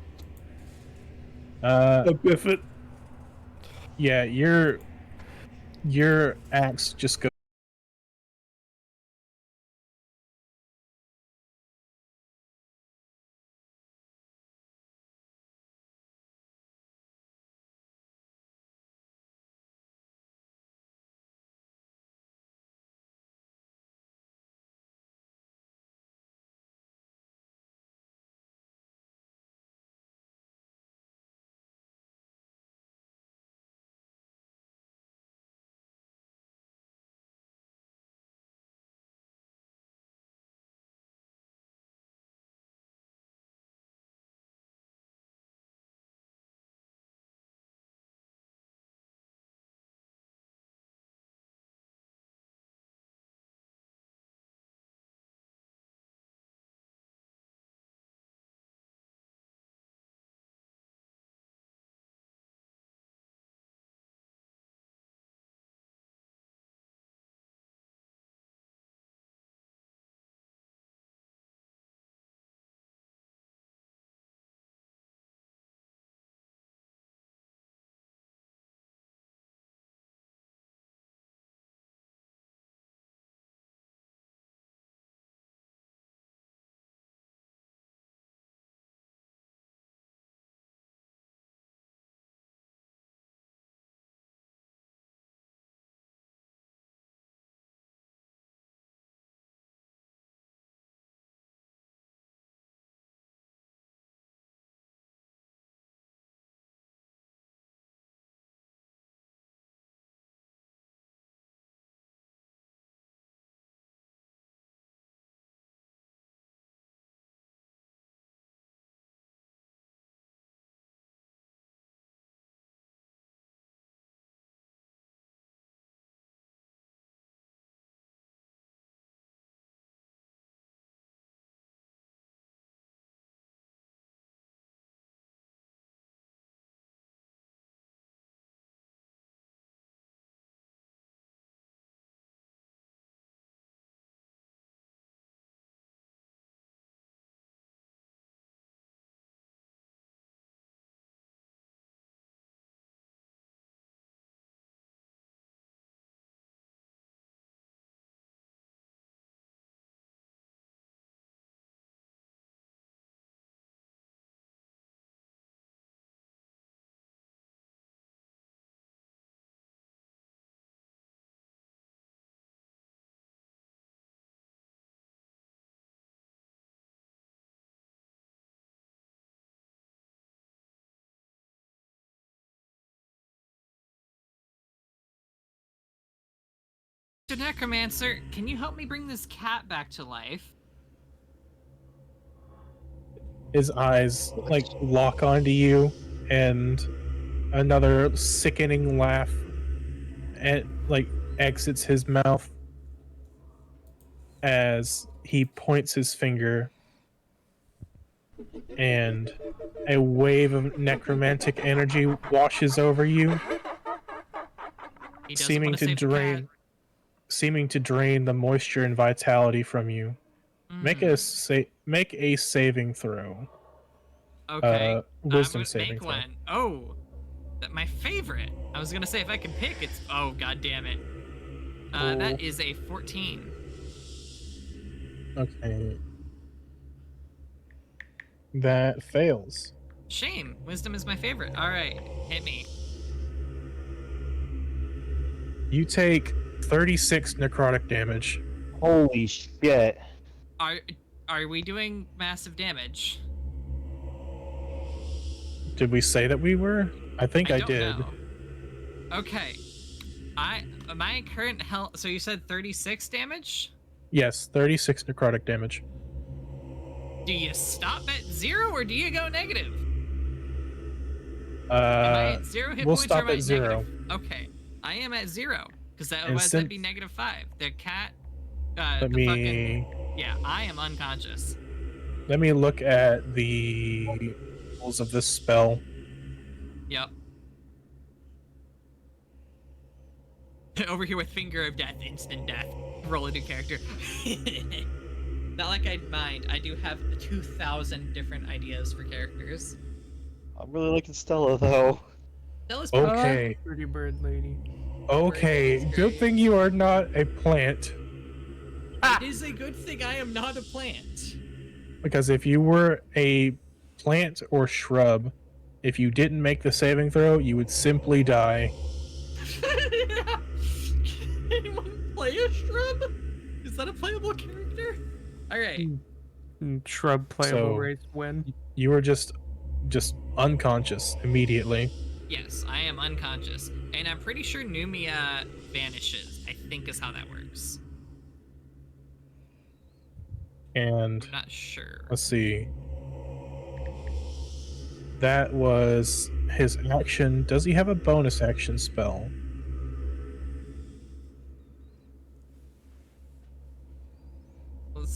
Uh, A biffit. yeah, your axe just goes. Mr. Necromancer, can you help me bring this cat back to life? His eyes like lock onto you, and another sickening laugh like exits his mouth as he points his finger, and a wave of necromantic energy washes over you, He doesn't seeming wanna to save the cat. drain the moisture and vitality from you. Make a saving throw. Okay. Wisdom I'm gonna saving make throw. one. Oh, my favorite. I was gonna say if I can pick, it's. Oh, god damn it. That is a 14. Okay. That fails. Shame. Wisdom is my favorite. All right, hit me. You take 36 necrotic damage. Holy shit. Are we doing massive damage? Did we say that we were? I think I don't did. know. Okay. My current health. So you said 36 damage? Yes, 36 necrotic damage. Do you stop at 0 or do you go negative? Am I at 0 hit we'll points stop or am I at 0. negative? Okay. I am at 0 because otherwise that'd be -5. The cat. Let the me fucking. Yeah, I am unconscious. let me look at the rules of this spell. Yep. Over here with Finger of Death, instant death. Roll a new character. Not like I'd mind. I do have 2,000 different ideas for characters. I'm really liking Stella though. Stella's Okay. Pretty bird lady. Okay, Bird is good great. thing you are not a plant. It is a good thing I am not a plant. Because if you were a plant or shrub, if you didn't make the saving throw, you would simply die. Can anyone play a shrub? Is that a playable character? Alright. Shrub playable So- race win. You were just unconscious immediately. Yes, I am unconscious. And I'm pretty sure Numia vanishes, I think is how that works. And I'm not sure. let's see. That was his action. Does he have a bonus action spell?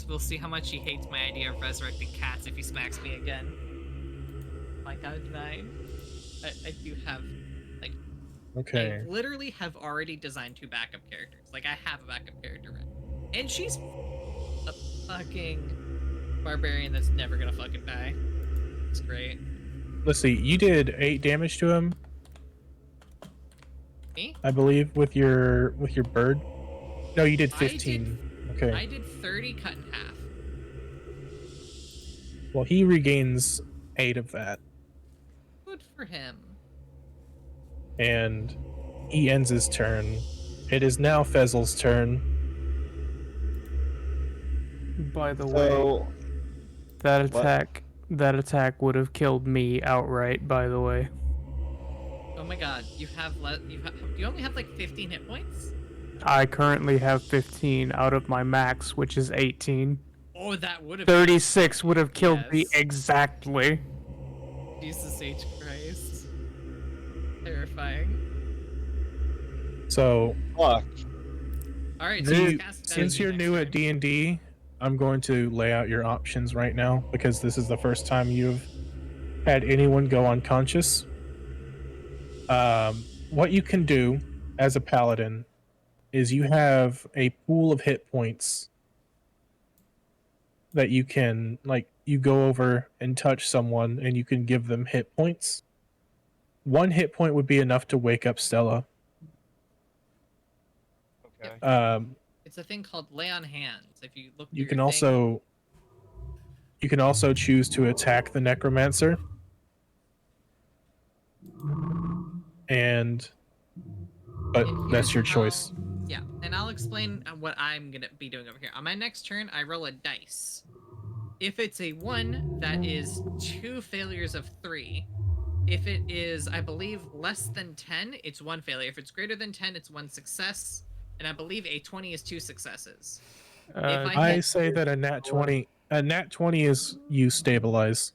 We'll see how much he hates my idea of resurrecting cats if he smacks me again. My god, 9. I do have, like, Okay. I literally have already designed 2 backup characters. Like, I have a backup character ready. And she's a fucking barbarian that's never gonna fucking die. It's great. Let's see. You did 8 damage to him, Me? I believe, with your bird. No, you did I 15. Okay. I did 30 cut in half. Well, he regains 8 of that, Good for him. and he ends his turn. It is now Fezzel's turn. By the way, So, that what? attack would have killed me outright. By the way, Oh my god, you only have like 15 hit points? I currently have 15 out of my max, which is 18. Oh, that would have 36 would have killed me Yes. exactly. Jesus H. Christ. Terrifying. So, fuck. Alright, so the- you cast that since as you're your new next at turn. D&D, I'm going to lay out your options right now because this is the first time you've had anyone go unconscious. What you can do as a paladin is you have a pool of hit points that you can, like, you go over and touch someone and you can give them hit points. 1 hit point would be enough to wake up Stella. Okay. It's a thing called lay on hands. If you look You through can your thing- also choose to attack the necromancer. But And that's here's your how- choice. Yeah, and I'll explain what I'm gonna be doing over here. On my next turn, I roll a dice. If it's a 1, that is 2 failures of 3. If it is, I believe, less than 10, it's 1 failure. If it's greater than 10, it's 1 success. And I believe a 20 is 2 successes. I hit- say that a nat 20 is you stabilize.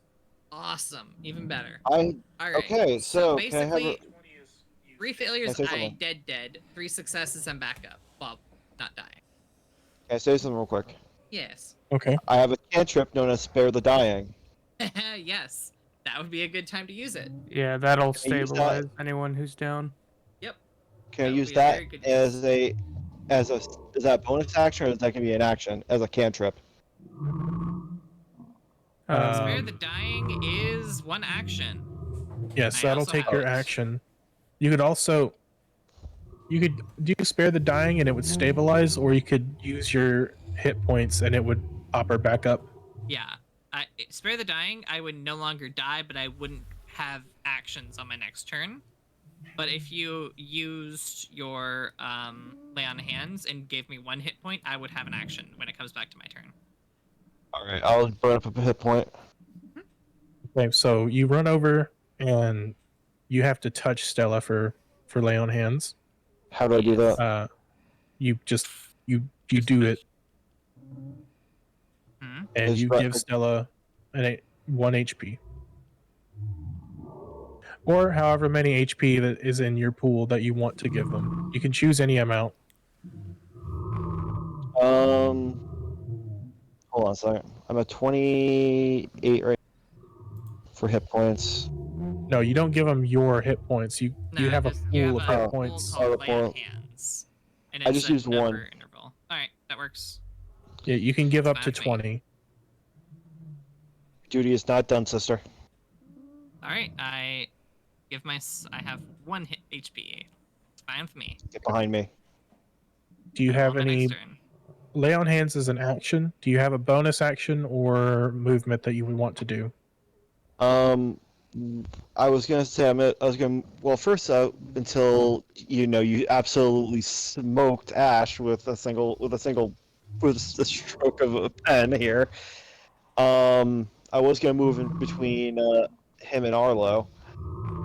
Awesome, even better. I All right. okay. So can I have basically, a, 3 failures, say I something? dead. 3 successes, I'm back up. Well, not dying. can I say something real quick? Yes. Okay. I have a cantrip known as Spare the Dying. Yes, that would be a good time to use it. Yeah, that'll Can I use that? stabilize anyone who's down. Can I That would use be a that very good as a is that bonus action or is that gonna be an action as a cantrip? Spare the Um, dying is one action. Yes, I that'll also take have your it. action. You could also you could do spare the dying and it would stabilize, or you could use your hit points and it would pop her back up. Yeah. Spare the dying, I would no longer die, but I wouldn't have actions on my next turn. But if you used your lay on hands and gave me 1 hit point, I would have an action when it comes back to my turn. Alright, I'll burn up a hit point. Okay, so you run over and you have to touch Stella for lay on hands. How do I do that? You just you do it, Hmm? and Is you right- give Stella 1 HP, or however many HP that is in your pool that you want to give them. You can choose any amount. Hold on a second. I'm at 28 right for hit points. No, you don't give them your hit points. You have a just- pool of a hit pool points. called Oh, the lay on pool. hands. And I it's just a used number one. interval. Alright, that works. Yeah, you can give up to That's fine with 20. Duty is not done, sister. Alright, I have 1 hit HP. It's fine with me. Get behind me. Do you On have my any next turn. lay on hands as an action? Do you have a bonus action or movement that you would want to do? I was gonna say well first out until you absolutely smoked Ash with a stroke of a pen here. I was gonna move in between him and Arlo.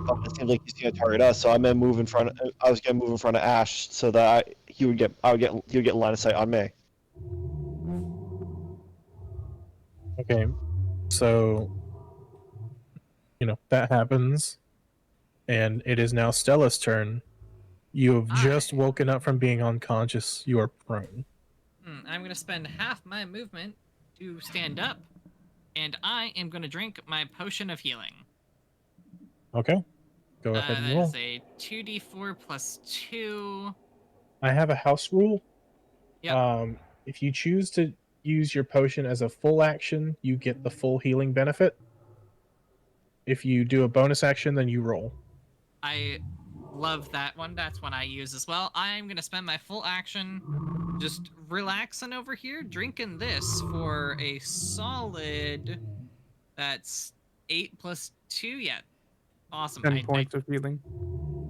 But it seems like he's gonna target us, so I was gonna move in front of Ash so that he would get line of sight on me. Okay. So, that happens. And it is now Stella's turn. You have just woken up from being unconscious. You are prone. I'm gonna spend half my movement to stand up, and I am gonna drink my potion of healing. Okay. Go ahead and roll. That is a 2d4 plus 2. I have a house rule. Yep. If you choose to use your potion as a full action, you get the full healing benefit. If you do a bonus action, then you roll. I love that one. That's one I use as well. I'm gonna spend my full action just relaxing over here, drinking this for a solid. That's 8 plus 2. Yeah, awesome. 10 points of healing.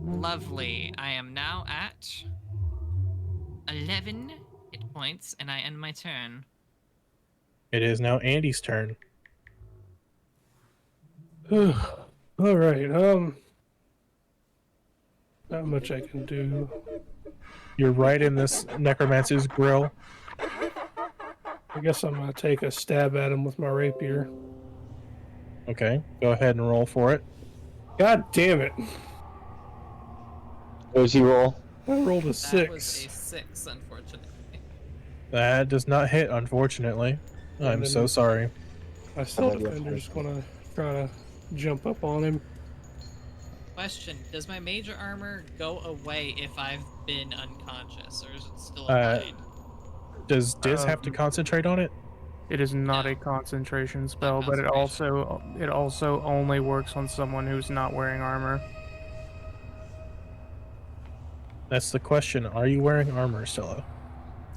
Lovely. I am now at 11 hit points, and I end my turn. It is now Andy's turn. All right. Not much I can do. You're right in this necromancer's grill. I guess I'm gonna take a stab at him with my rapier. Okay, go ahead and roll for it. God damn it! What does he roll? I rolled a That 6. was a 6, unfortunately. That does not hit, unfortunately. I'm so sorry. My Stealth Defender's gonna try to jump up on him. Question: does my major armor go away if I've been unconscious, or is it still applied? Does Diz have to concentrate on it? It is not a concentration spell, but it also only works on someone who's not wearing armor. That's the question. Are you wearing armor, Stella?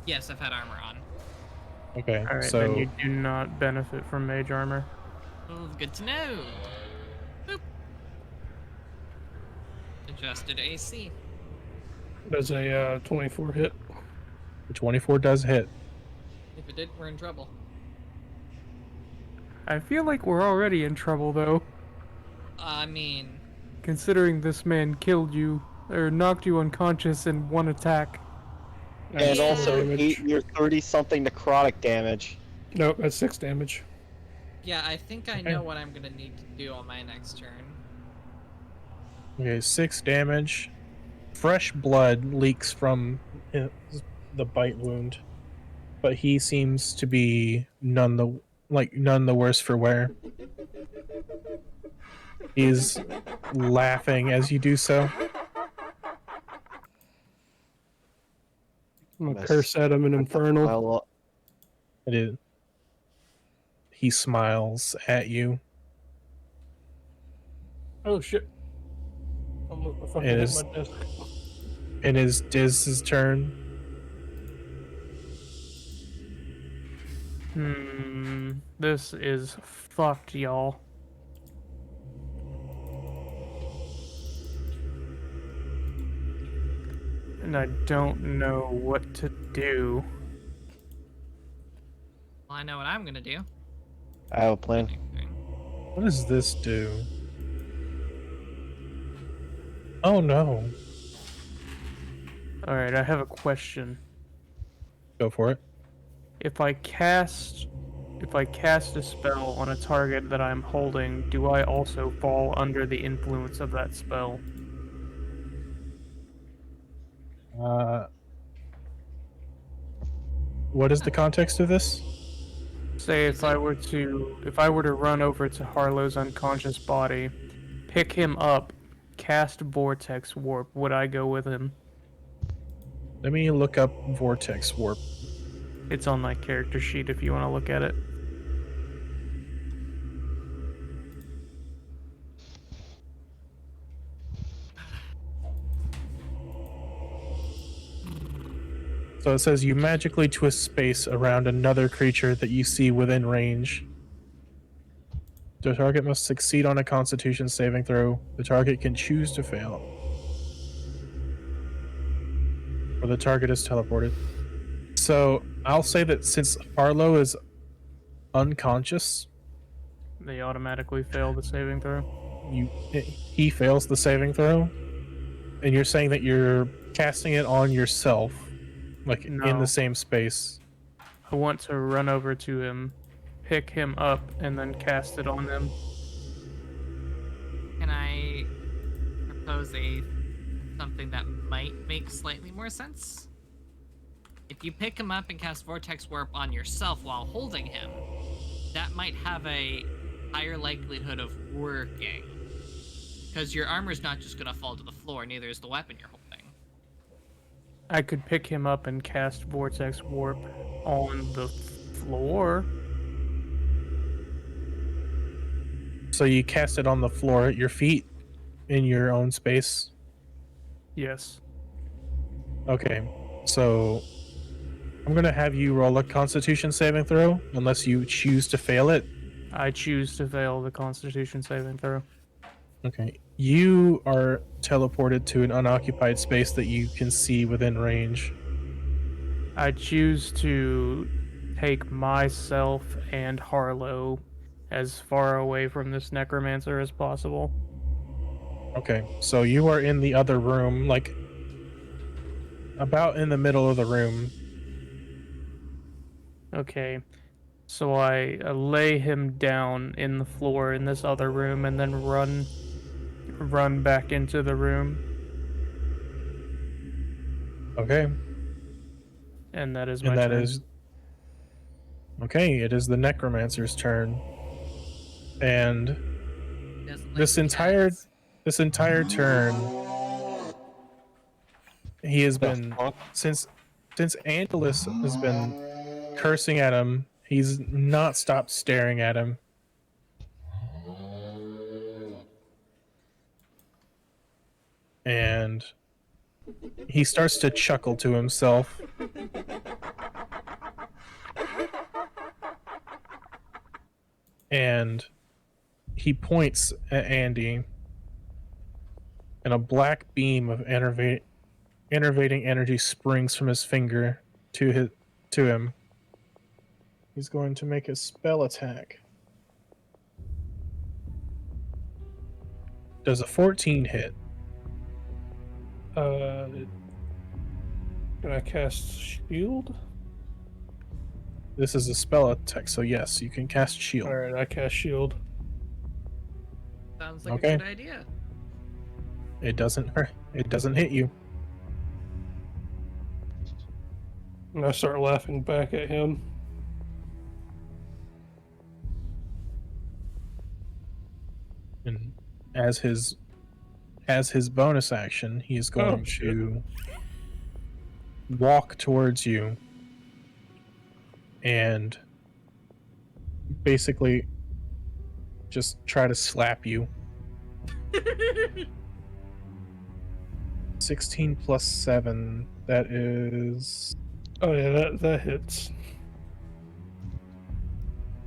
Yes, I've had armor on. Okay, Alright, so then you do not benefit from mage armor. Oh, good to know. Boop. Adjusted AC. Does a 24 hit? the 24 does hit. If it did, we're in trouble. I feel like we're already in trouble, though. I mean, Considering this man killed you, or knocked you unconscious in one attack. And Four also damage. your 30-something necrotic damage. Nope, that's 6 damage. yeah, I think I know what I'm gonna need to do on my next turn. Okay, 6 damage. Fresh blood leaks from the bite wound, but he seems to be none the worse for wear. He's laughing as you do so. I'm gonna curse at him in Infernal. It is. he smiles at you. Oh shit. I'm looking fucking It at is- my desk. It is Diz's turn. This is fucked, y'all. And I don't know what to do. Well, I know what I'm gonna do. I have a plan. What does this do? Oh no. Alright, I have a question. Go for it. If I cast a spell on a target that I'm holding, do I also fall under the influence of that spell? What is the context of this? Say if I were to run over to Harlow's unconscious body, pick him up, cast Vortex Warp, would I go with him? Let me look up Vortex Warp. It's on my character sheet if you want to look at it. So it says you magically twist space around another creature that you see within range. The target must succeed on a Constitution saving throw. The target can choose to fail. Or the target is teleported. So I'll say that since Harlow is unconscious, They automatically fail the saving throw. he fails the saving throw, and you're saying that you're casting it on yourself, like in No. the same space. I want to run over to him, pick him up, and then cast it on him. Can I propose something that might make slightly more sense? If you pick him up and cast Vortex Warp on yourself while holding him, that might have a higher likelihood of working. Because your armor's not just gonna fall to the floor, neither is the weapon you're holding. I could pick him up and cast Vortex Warp on the floor. So you cast it on the floor at your feet in your own space. Yes. Okay, so I'm gonna have you roll a Constitution saving throw, unless you choose to fail it. I choose to fail the Constitution saving throw. Okay, you are teleported to an unoccupied space that you can see within range. I choose to take myself and Harlow as far away from this necromancer as possible. Okay, so you are in the other room, like about in the middle of the room. Okay. So I lay him down in the floor in this other room and then run back into the room. Okay, And that is my and that turn. is okay. It is the necromancer's turn, and Doesn't like this the entire cats. this entire turn, he has been fuck? since Angelus has been cursing at him. He's not stopped staring at him. And he starts to chuckle to himself. And he points at Andy, and a black beam of enervating energy springs from his finger to him. He's going to make a spell attack. Does a 14 hit? Can I cast shield? This is a spell attack, so yes, you can cast shield. Alright, I cast shield. Sounds like Okay. a good idea. It doesn't hurt. It doesn't hit you. And I start laughing back at him. And as his bonus action, he is going Oh, shit. to walk towards you and basically just try to slap you. 16 plus 7, that is... Oh yeah, that hits.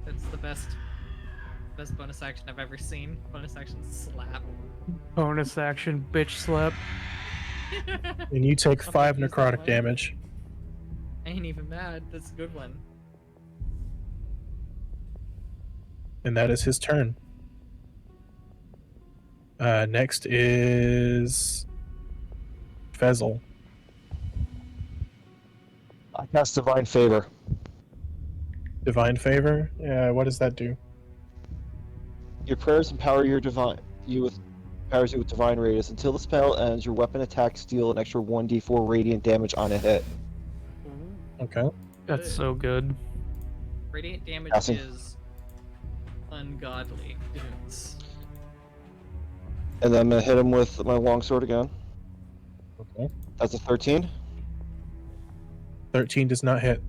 That's the best bonus action I've ever seen. Bonus action slap. Bonus action, bitch slap. And you take I'll 5 use that necrotic one. damage. I ain't even mad. That's a good one. And that is his turn. Next is Fezzle. I cast Divine Favor. Divine Favor? What does that do? Your prayers empower powers you with divine radius. Until the spell ends, your weapon attacks deal an extra 1d4 radiant damage on a hit. Okay. That's so good. Radiant damage Passing. is ungodly. Dudes. And then I'm gonna hit him with my longsword again. Okay. That's a 13. 13 does not hit.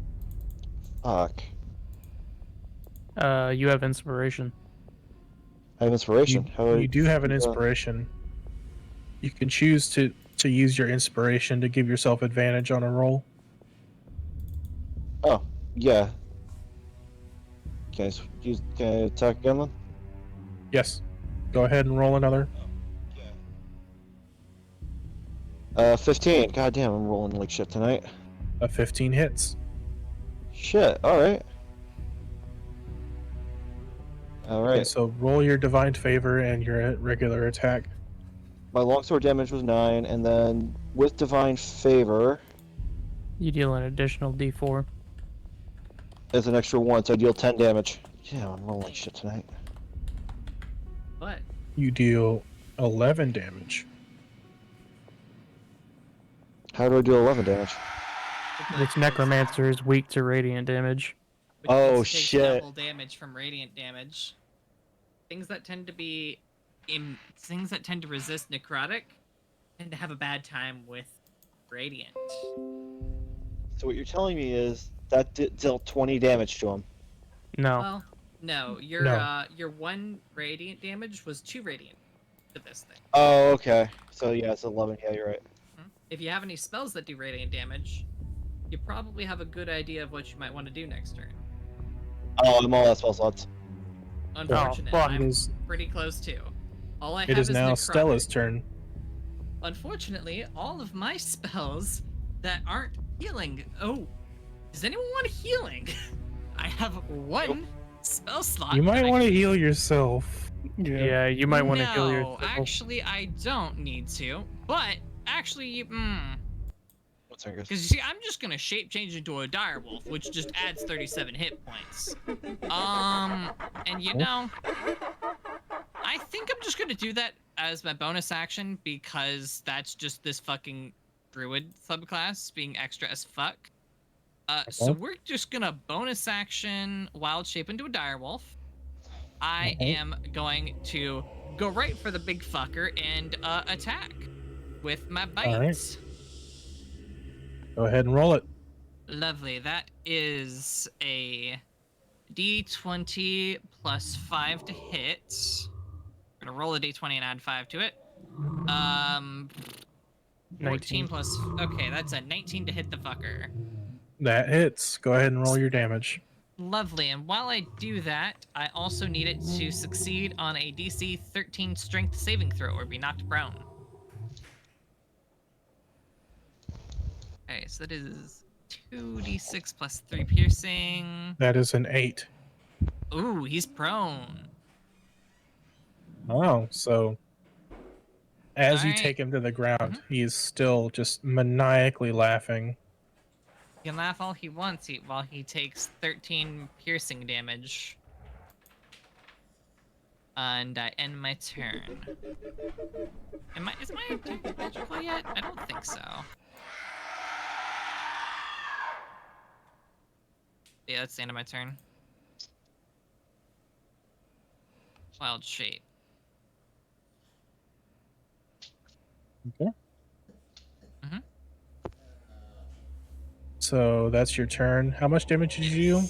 Fuck. You have inspiration. I have inspiration. You do have an inspiration. You can choose to use your inspiration to give yourself advantage on a roll. Oh, yeah. Can I attack again then? Yes. Go ahead and roll another. 15. God damn, I'm rolling like shit tonight. A 15 hits. Shit, alright. Okay, Alright. so roll your divine favor and your regular attack. My longsword damage was 9, and then with divine favor, You deal an additional d4. it's an extra 1, so I deal 10 damage. Yeah, I'm rolling like shit tonight. But You deal 11 damage. How do I do 11 damage? This necromancer is weak to radiant damage. which Oh, means it takes shit. double damage from radiant damage. Things that tend to resist necrotic tend to have a bad time with radiant. So what you're telling me is that dealt 20 damage to him. No. Well, no, your No. your 1 radiant damage was 2 radiant to this thing. Oh, okay. So yeah, it's 11. Yeah, you're right. If you have any spells that do radiant damage, you probably have a good idea of what you might want to do next turn. Oh, I'm all at spell slots. Unfortunate. fuck. I'm It is, pretty close too. All I it have is now necrotic. Stella's turn. Unfortunately, all of my spells that aren't healing. Oh, does anyone want healing? I have 1 spell slot. You might that I want to can- heal yourself. Yeah, you might want to heal No, yourself. actually, I don't need to. But actually, What's that, guys? because you see, I'm just gonna shape change into a direwolf, which just adds 37 hit points. And you know, I think I'm just gonna do that as my bonus action because that's just this fucking druid subclass being extra as fuck. So we're just gonna bonus action wild shape into a direwolf. I am going to go right for the big fucker and attack with my bites. Alright. Go ahead and roll it. Lovely. That is a d20 plus 5 to hit. I'm gonna roll a d20 and add 5 to it. 14 19. plus. Okay, that's a 19 to hit the fucker. That hits. Go ahead and roll your damage. Lovely. And while I do that, I also need it to succeed on a DC 13 strength saving throw or be knocked prone. Okay, so that is 2d6 plus 3 piercing. That is an 8. Ooh, he's prone. Oh, so as you Alright. take him to the ground, he is still just maniacally laughing. He can laugh all he wants while he takes 13 piercing damage. And I end my turn. Is my attack magical yet? I don't think so. Yeah, that's the end of my turn. Wild shape. Okay. Mhm. So that's your turn. How much damage did you do?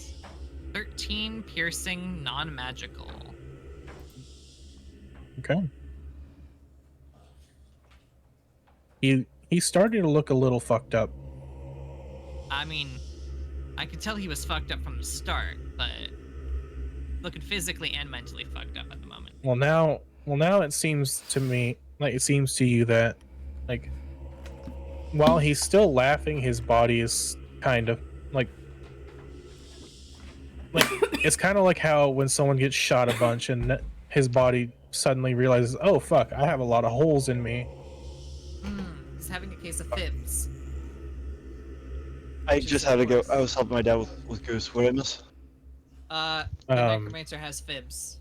13 13 piercing, non-magical. Okay. He's starting to look a little fucked up. I mean, I could tell he was fucked up from the start, but looking physically and mentally fucked up at the moment. Well now it seems to me like it seems to you that like while he's still laughing, his body is kind of like it's kind of like how when someone gets shot a bunch and his body suddenly realizes, oh fuck, I have a lot of holes in me. He's having a case of fibs. I just had to go. I was helping my dad with Goose. What did I miss? The necromancer has fibs.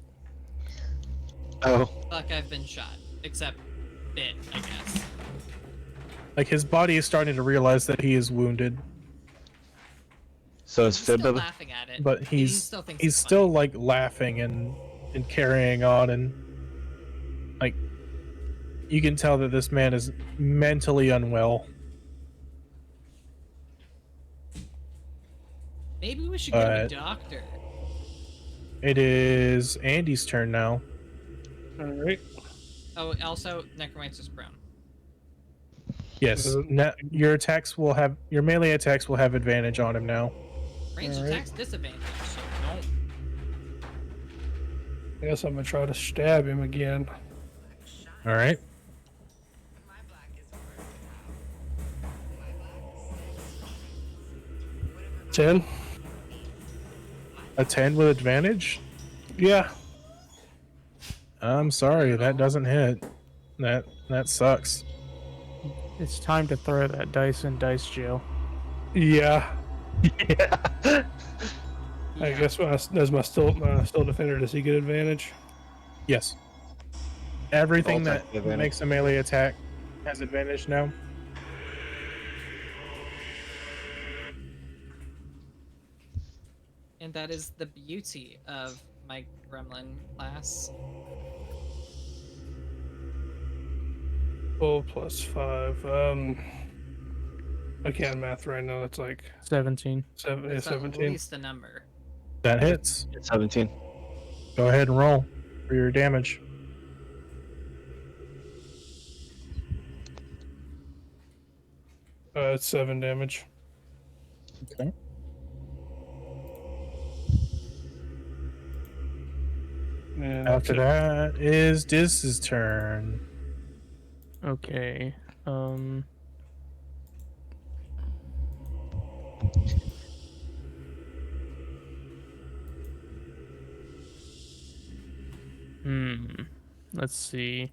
Oh. Fuck, I've been shot. Except bit, I guess. Like his body is starting to realize that he is wounded. So it's He's fib. still laughing at it. But He he's still thinks he's it's still funny. like laughing and carrying on, and like you can tell that this man is mentally unwell. Maybe we should get him a doctor. It is Andy's turn now. All right. Oh, also, necromancer's prone. Yes, your attacks will have your melee attacks will have advantage on him now. Range Alright. attacks disadvantage, so no. I guess I'm gonna try to stab him again. All right. Ten. A 10 with advantage? Yeah. I'm sorry, that doesn't hit. That sucks. It's time to throw that dice in dice jail. Yeah. Yeah. I guess does my still defender, does he get advantage? Yes. Everything All that attack advantage. makes a melee attack has advantage now. And that is the beauty of my gremlin class. 12 plus 5. I can't math right now. That's like 17. 17. At least a number. That hits. It's 17. Go ahead and roll for your damage. It's 7 damage. Okay. And After that's it. that is Diz's turn. Okay. Let's see.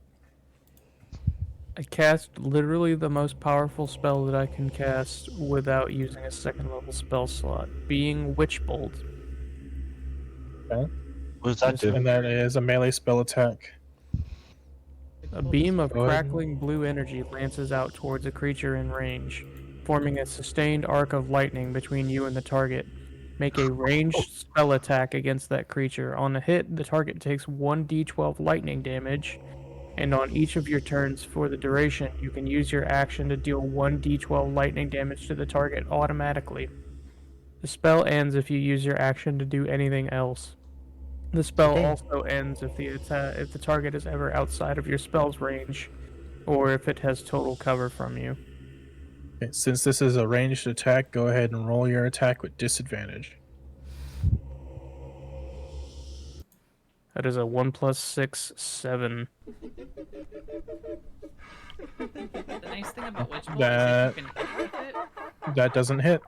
I cast literally the most powerful spell that I can cast without using a second level spell slot, being Witch Bolt. Okay. What does that do? And that is a melee spell attack. A beam of Go ahead. crackling blue energy lances out towards a creature in range, forming a sustained arc of lightning between you and the target. Make a ranged spell attack against that creature. On a hit, the target takes 1d12 lightning damage, and on each of your turns for the duration, you can use your action to deal 1d12 lightning damage to the target automatically. The spell ends if you use your action to do anything else. The spell Okay. also ends if the target is ever outside of your spell's range, or if it has total cover from you. Okay, since this is a ranged attack, go ahead and roll your attack with disadvantage. That is a 1 + 6, 7. The nice thing about Witch Bolt That- is if you can hit with it. That doesn't hit.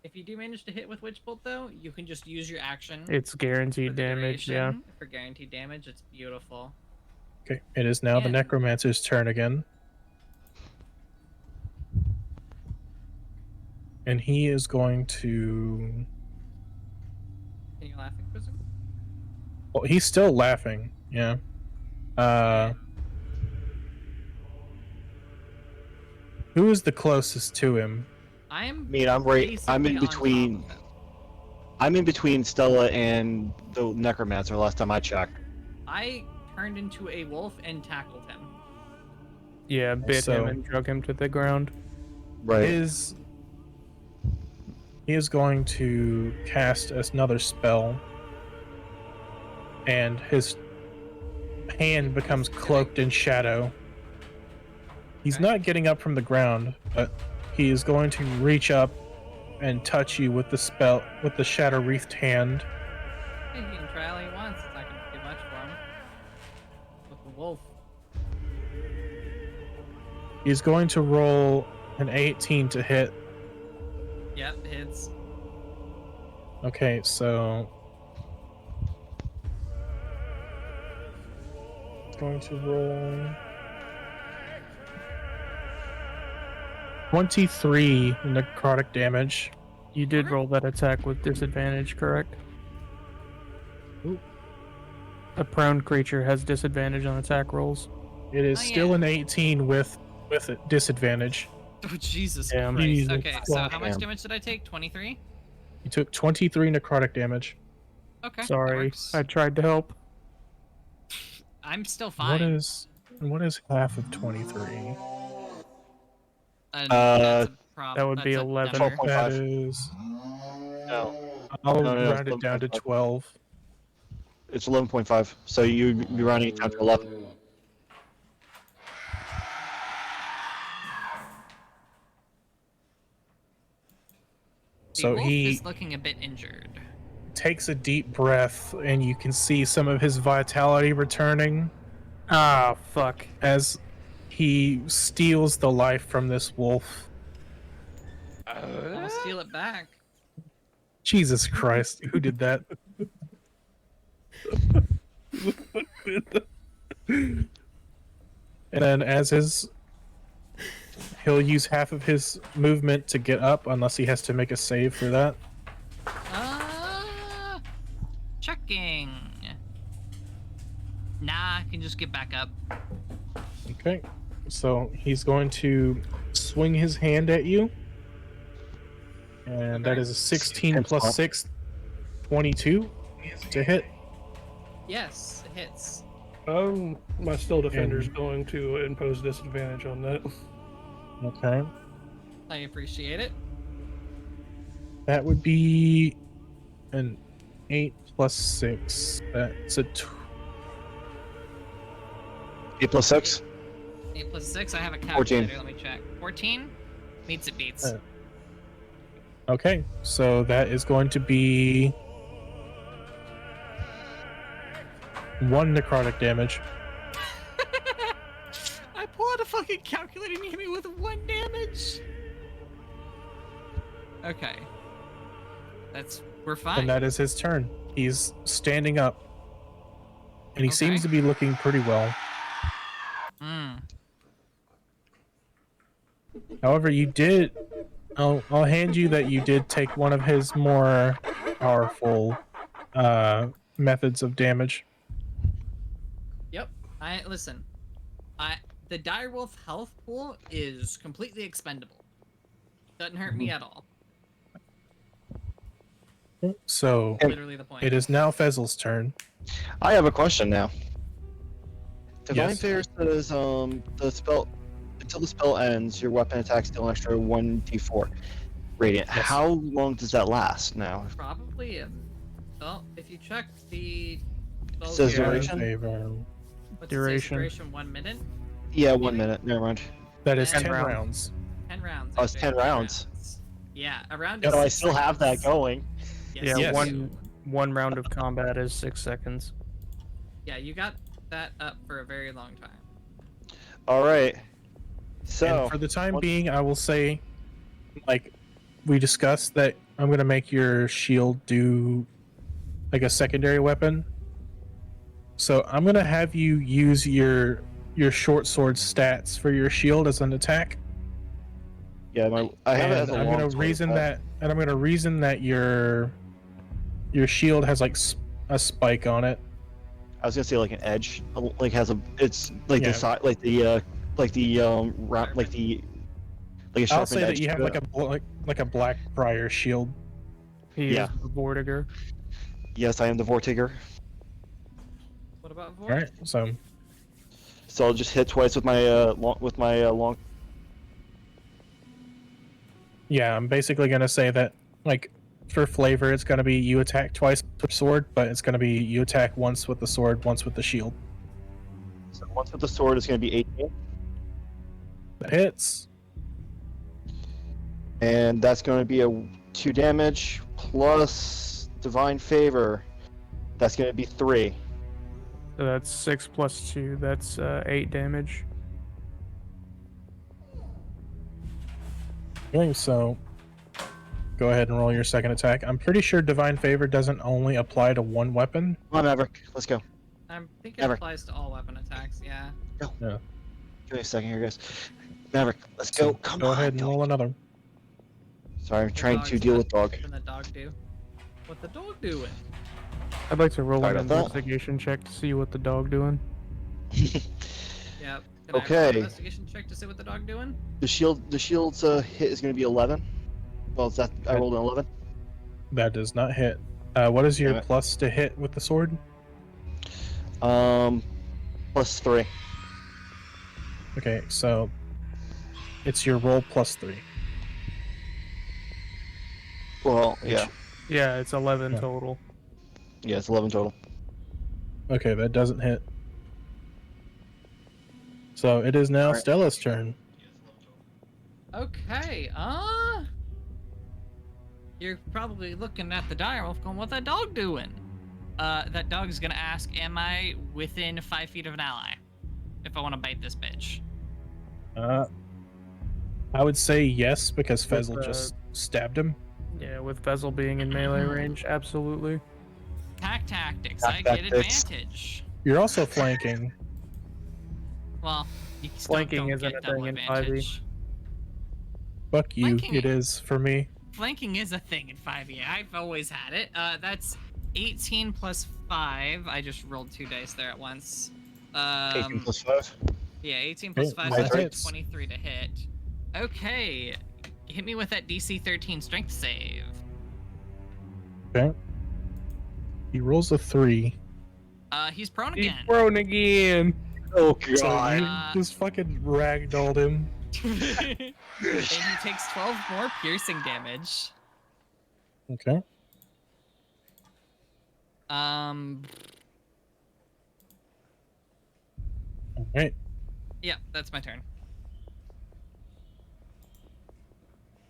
If you do manage to hit with Witch Bolt, though, you can just use your action. It's for guaranteed the damage, yeah. duration. For guaranteed damage, it's beautiful. Okay, it is now the And- necromancer's turn again. And he is going to... Can you laugh at Prism? Well, he's still laughing, yeah. Who is the closest to him? I am. I mean, I'm right. I'm in basically on top between. of him. I'm in between Stella and the Necromancer. Last time I checked. I turned into a wolf and tackled him. Yeah, bit So- him and drug him to the ground. Right. he is going to cast another spell, and his hand becomes cloaked in shadow. He's Okay. not getting up from the ground, but he is going to reach up and touch you with the spell, with the shadow wreathed hand. Hey, he can try all he wants. It's not gonna do much for him. With the wolf. He's going to roll an 18 to hit. Yep, hits. Okay, so going to roll 23 necrotic damage. You did roll that attack with disadvantage, correct? Oop. A prone creature has disadvantage on attack rolls. It is Oh, still yeah. an 18 with a disadvantage. Oh, Jesus Damn. Christ. Jesus Okay, so how much Damn. damage did I take? 23? You took 23 necrotic damage. Okay. that Sorry, works. I tried to help. I'm still fine. What is half of 23? That's a that would be that's a 11. number. 12.5. That is. No, I'll No, no, round it down to 12.5. 12. it's 11.5. So you'd be rounding it down to 11. The So wolf he is looking a bit injured. takes a deep breath, and you can see some of his vitality returning Ah, fuck. as he steals the life from this wolf. I'll steal it back. Jesus Christ, who did that? And then he'll use half of his movement to get up unless he has to make a save for that. Checking. Nah, I can just get back up. Okay. So he's going to swing his hand at you. And that Okay. is a 16 plus 6, 22 to hit. Yes, it hits. My still defender's going to impose disadvantage on that. Okay. I appreciate it. That would be an 8 plus 6. That's a 8 plus 6? 8 plus 6, I have a 14. calculator, let me check. 14? Meets it beats. Okay, so that is going to be 1 necrotic damage. I pull out a fucking calculator and you hit me with 1 damage. Okay. We're fine. And that is his turn. He's standing up. And he Okay. seems to be looking pretty well. However, I'll hand you that you did take one of his more powerful methods of damage. Yep. Listen. The direwolf health pool is completely expendable. Doesn't hurt me at all. So Literally the point. it is now Fezzel's turn. I have a question now. Divine Yes. Fear says the spell until the spell ends, your weapon attacks deal an extra 1d4 radiant. Yes. How long does that last now? Probably. Well, if you check the. spell Says here, duration? what's it say, Duration. Duration 1 minute. Yeah, 1 minute. Never mind. That is 10 10 rounds. rounds. 10 rounds. Oh, it's okay, 10 rounds. Yeah, a round No, is I 6 still have that seconds. going. Yes, Yeah, you Yes. do. one round of combat is 6 seconds. Yeah, you got that up for a very long time. All right. So And for the time what- being, I will say, like we discussed, that I'm going to make your shield do like a secondary weapon. So I'm going to have you use your short sword stats for your shield as an attack. yeah, I have it as And a I'm long going to sword reason attack. that your shield has like a spike on it. I was gonna say like an edge, like has a. It's like Yeah. the side, like the round, like a I'll sharpened say that edge you have to like it. a black briar shield. He Yeah. is the Vortiger. Yes, I am the Vortiger. What about All Vort? right, so So I'll just hit twice with my long. yeah, I'm basically going to say that like for flavor, it's gonna be you attack twice with sword, but it's gonna be you attack once with the sword, once with the shield. So once with the sword, it's going to be 18. That hits. And that's going to be a 2 damage plus divine favor. That's going to be 3. So that's 6 plus 2. That's 8 damage. Okay, so go ahead and roll your second attack. I'm pretty sure divine favor doesn't only apply to one weapon. Come on, Maverick. Let's go. I think it Maverick. applies to all weapon attacks. Yeah. Go. Yeah. Give me a second here, guys. Maverick, let's go. Come Go on. ahead and roll another. Sorry, I'm trying to Dog's deal not with dog. What the dog do? What the dog doing? I'd like to roll Sorry an about that. investigation check to see what the dog doing. Yep. Can I roll an Okay. investigation check to see what the dog doing? The shield's hit is going to be 11. Well, is that I rolled an 11. That does not hit. What is your Damn it. plus to hit with the sword? Plus 3. Okay, so it's your roll plus 3. Well, yeah. Yeah, it's 11 Yeah. total. Yeah, it's 11 total. Okay, that doesn't hit. So it is now Alright. Stella's turn. Okay. You're probably looking at the direwolf going, "What that dog doing?" That dog's gonna ask, "Am I within 5 feet of an ally? If I want to bite this bitch." I would say yes because With, Fezzle just stabbed him. Yeah, with Vezel being in melee range, absolutely. Tactics. Tac I get tactics. advantage. You're also flanking. Well, you still Flanking don't isn't get a thing double in 5e. advantage. Fuck you. Flanking It it. is for me. Flanking is a thing in 5e. I've always had it. That's 18 plus 5. I just rolled 2 dice there at once. 18 plus 5. Yeah, 18 plus Hey, 5, that so that's hits. 23 to hit. Okay. Hit me with that DC 13 strength save. Okay. He rolls a 3. He's prone He's again. prone again. Oh, So God. you just fucking ragdolled him. And he takes 12 more piercing damage. Okay. Alright. Yeah, that's my turn.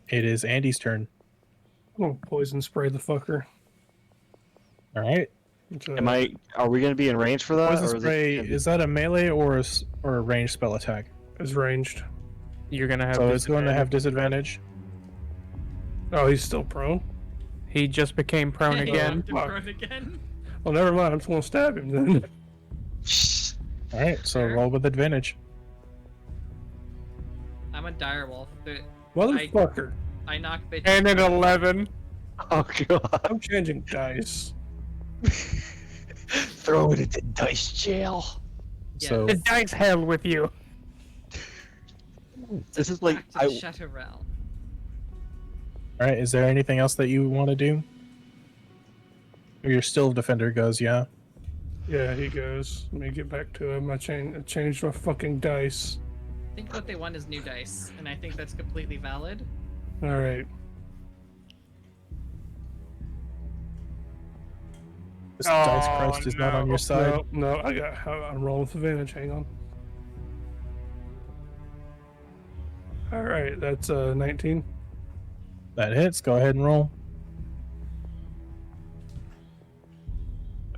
It is Andy's turn. I'm gonna poison spray the fucker. Alright. It's, Are we going to be in range for that? Poison or is it spray, gonna be- is that a melee or or a ranged spell attack? Is ranged. You're gonna have. So it's going to have disadvantage. disadvantage. Oh, he's still prone? He just became prone again. You're prone again. Well, never mind. I'm just gonna stab him then. Alright, so Sure. roll with advantage. I'm a direwolf. Motherfucker. I knock bitches. And an 11. Oh, God. I'm changing dice. Throw it into dice jail. Yeah. So The dice hell with you. This is like Back to the Shadow Realm. alright, is there anything else that you want to do? Or your still defender goes, yeah. Yeah, he goes. Let me get back to him. I changed my fucking dice. I think what they want is new dice, and I think that's completely valid. Alright. This dice Christ is not on your side. No, I'm rolling with advantage. Hang on. Alright, that's 19. That hits. Go ahead and roll.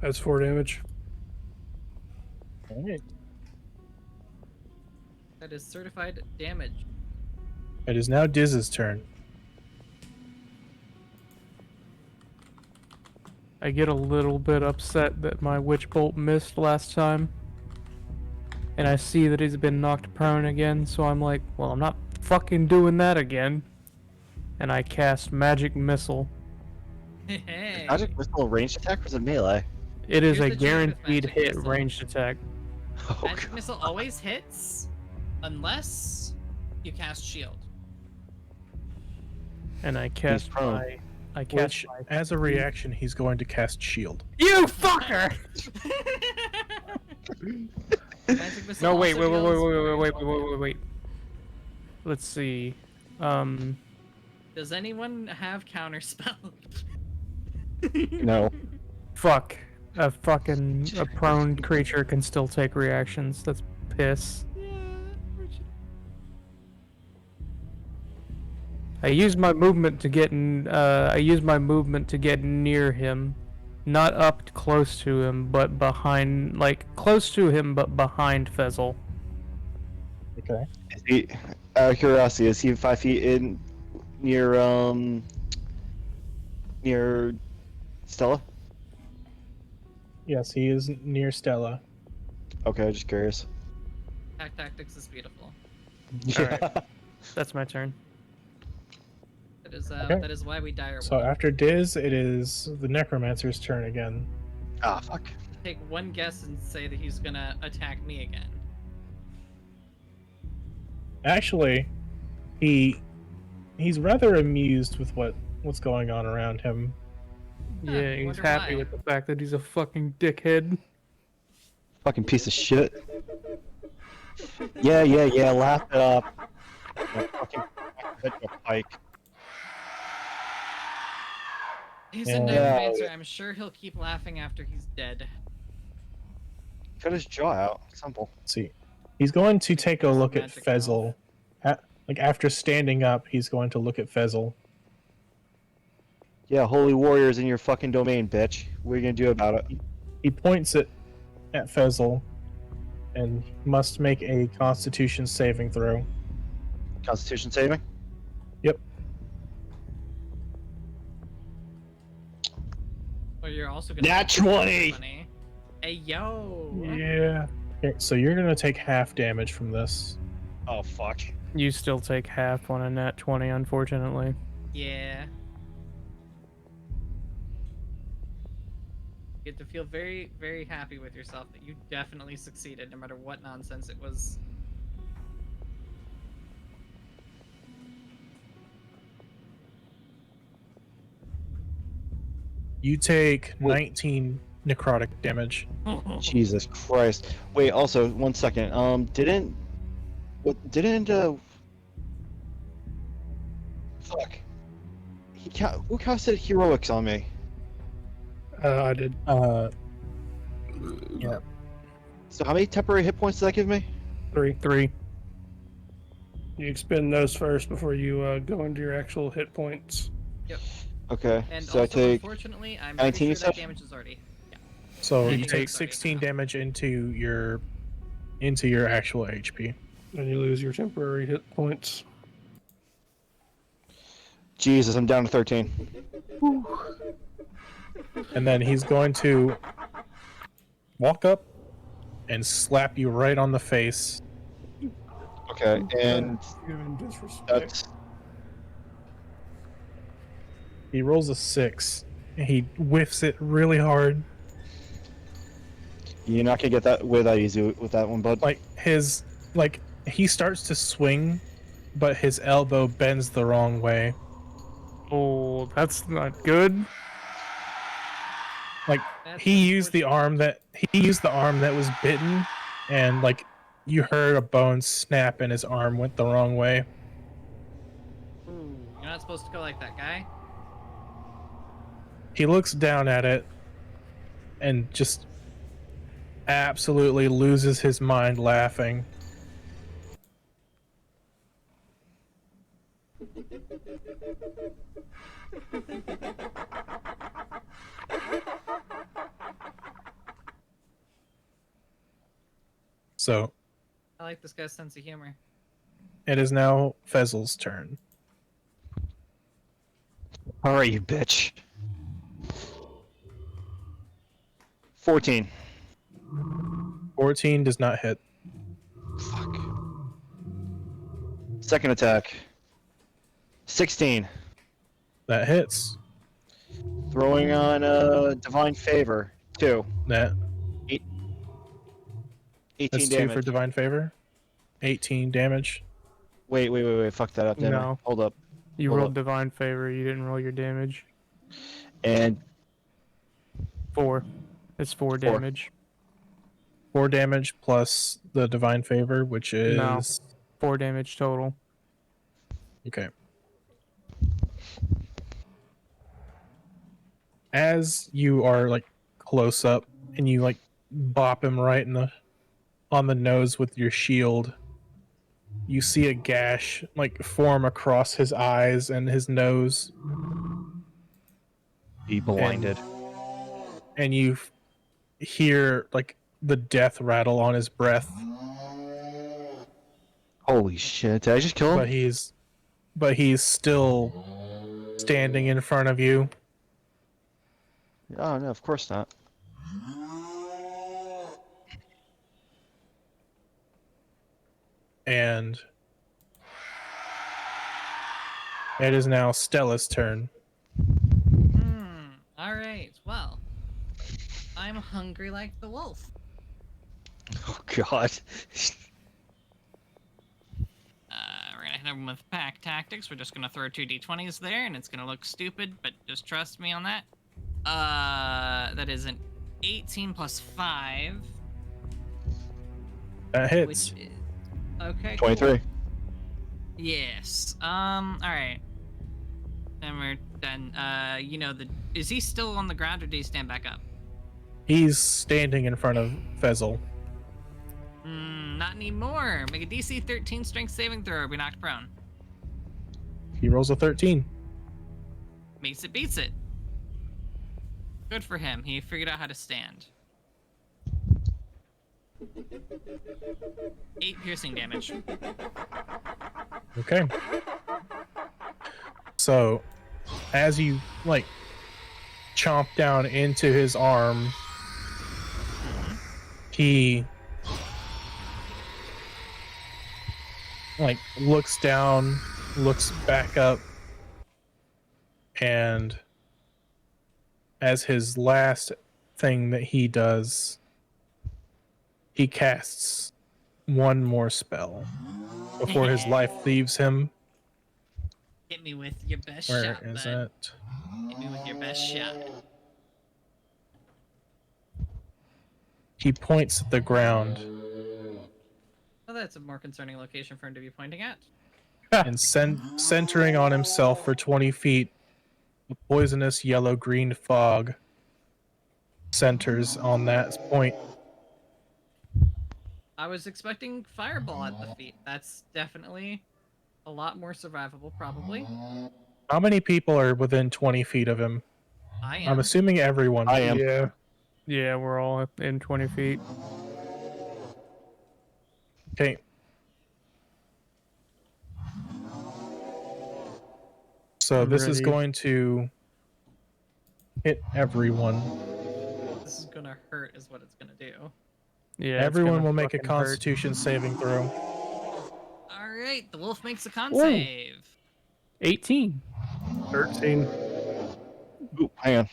That's 4 damage. Alright. That is certified damage. It is now Diz's turn. I get a little bit upset that my witch bolt missed last time. And I see that he's been knocked prone again, so I'm like, well, I'm not fucking doing that again. And I cast magic missile. Hey. Magic missile ranged attack or is it melee? It is Here's a the trick with guaranteed magic hit missile. ranged attack. Oh, Magic God. missile always hits, unless you cast shield. And I cast prone. I cast Which, as a reaction, he's going to cast shield. You fucker! Magic missile No, wait, also deals wait. Let's see. The Does anyone have counterspell? No. Fuck. A prone creature can still take reactions. That's piss. I used my movement to get near him, not up close to him, but behind, like close to him, but behind Fezzle. Okay. Is he, out of curiosity, is he 5 feet in near near Stella? Yes, he is near Stella. Okay, just curious. Pack tactics is beautiful. Yeah. That's my turn. Okay. That is why we die or So after Diz, it is the Necromancer's turn again. Ah, fuck. take one guess and say that he's gonna attack me again. Actually, he's rather amused with what's going on around him. Yeah, he's wonder happy why. with the fact that he's a fucking dickhead. Fucking piece of shit. Yeah, laugh it up. Fucking hit your pike. He's Yeah. a necromancer. I'm sure he'll keep laughing after he's dead. Cut his jaw out. Simple. Let's see, he's going to take a Use the look at magic Fezzle. Like after standing up, he's going to look at Fezzle. Yeah, holy warriors in your fucking domain, bitch. What are you gonna do about it? He points it at Fezzle, and must make a Constitution saving throw. Constitution saving? Yep. Or you're also gonna. Nat 20! Funny. Hey yo. Yeah. Okay, so you're gonna take half damage from this. Oh, fuck. You still take half on a nat 20, unfortunately. Yeah. You get to feel very, very happy with yourself that you definitely succeeded, no matter what nonsense it was. You take Wait. 19 necrotic damage. Jesus Christ. Wait, also, 1 second. Fuck. Who casted heroics on me? I did. Yeah. So how many temporary hit points did that give me? 3. You expend those first before you go into your actual hit points. Okay, And so also, I take... unfortunately, I'm 19 pretty you sure that said? damage is already. So Yeah, you you take take 16 damage into your actual HP. And you lose your temporary hit points. Jesus, I'm down to 13. And then he's going to walk up and slap you right on the face. Okay, and Given disrespect. that's... He rolls a 6. And he whiffs it really hard. You're not gonna get that way that easy with that one, bud. He starts to swing, but his elbow bends the wrong way. Oh, that's not good. Like That's he used the arm that was bitten, and like you heard a bone snap and his arm went the wrong way. Ooh, you're not supposed to go like that, guy. He looks down at it and just absolutely loses his mind laughing. So I like this guy's sense of humor. it is now Fezzle's turn. Alright, you bitch. 14. 14 does not hit. Fuck. Second attack. 16. That hits. Throwing on Divine Favor. 2. That 18 that's 2 damage. for divine favor. 18 damage. Wait. Fuck that up, didn't I? No. Hold up. You Hold rolled up. divine favor. You didn't roll your damage. And 4. It's 4 damage. 4 damage plus the divine favor, which is No. 4 damage total. okay. as you are like close up and you like bop him right in the on the nose with your shield, you see a gash like form across his eyes and his nose. Be blinded. And you hear like the death rattle on his breath. Holy shit! Did I just kill him? But he's still standing in front of you. Oh no, of course not. And it is now Stella's turn. Alright, well. I'm hungry like the wolf. Oh god. We're gonna hit him with pack tactics. We're just gonna throw 2 d20s there, and it's gonna look stupid, but just trust me on that. That is an 18 plus 5. That hits. Which is... Okay, 23. cool. Yes. Alright. Then we're done. You know, is he still on the ground, or did he stand back up? He's standing in front of Fezzle. Not anymore. Make a DC 13 strength saving throw or be knocked prone. He rolls a 13. Makes it, beats it. Good for him. He figured out how to stand. 8 piercing damage. Okay. So, as you like chomp down into his arm, he like looks down, looks back up, and as his last thing that he does, he casts one more spell before his life leaves him. Hit me with your best Where shot, is bud. it? Hit me with your best shot. He points at the ground Well, that's a more concerning location for him to be pointing at. and centering on himself for 20 feet, a poisonous yellow-green fog centers on that point. I was expecting fireball at the feet. That's definitely a lot more survivable, probably. How many people are within 20 feet of him? I am. I'm assuming everyone. I am. Yeah. Yeah, we're all in 20 feet. Okay. So this is Ready. going to hit everyone. This is gonna hurt, is what it's gonna do. Yeah, it's Everyone gonna will make a fucking hurt. Constitution saving throw. Alright, the wolf makes a con Ooh. save. 18. 13. Ooh, hang on.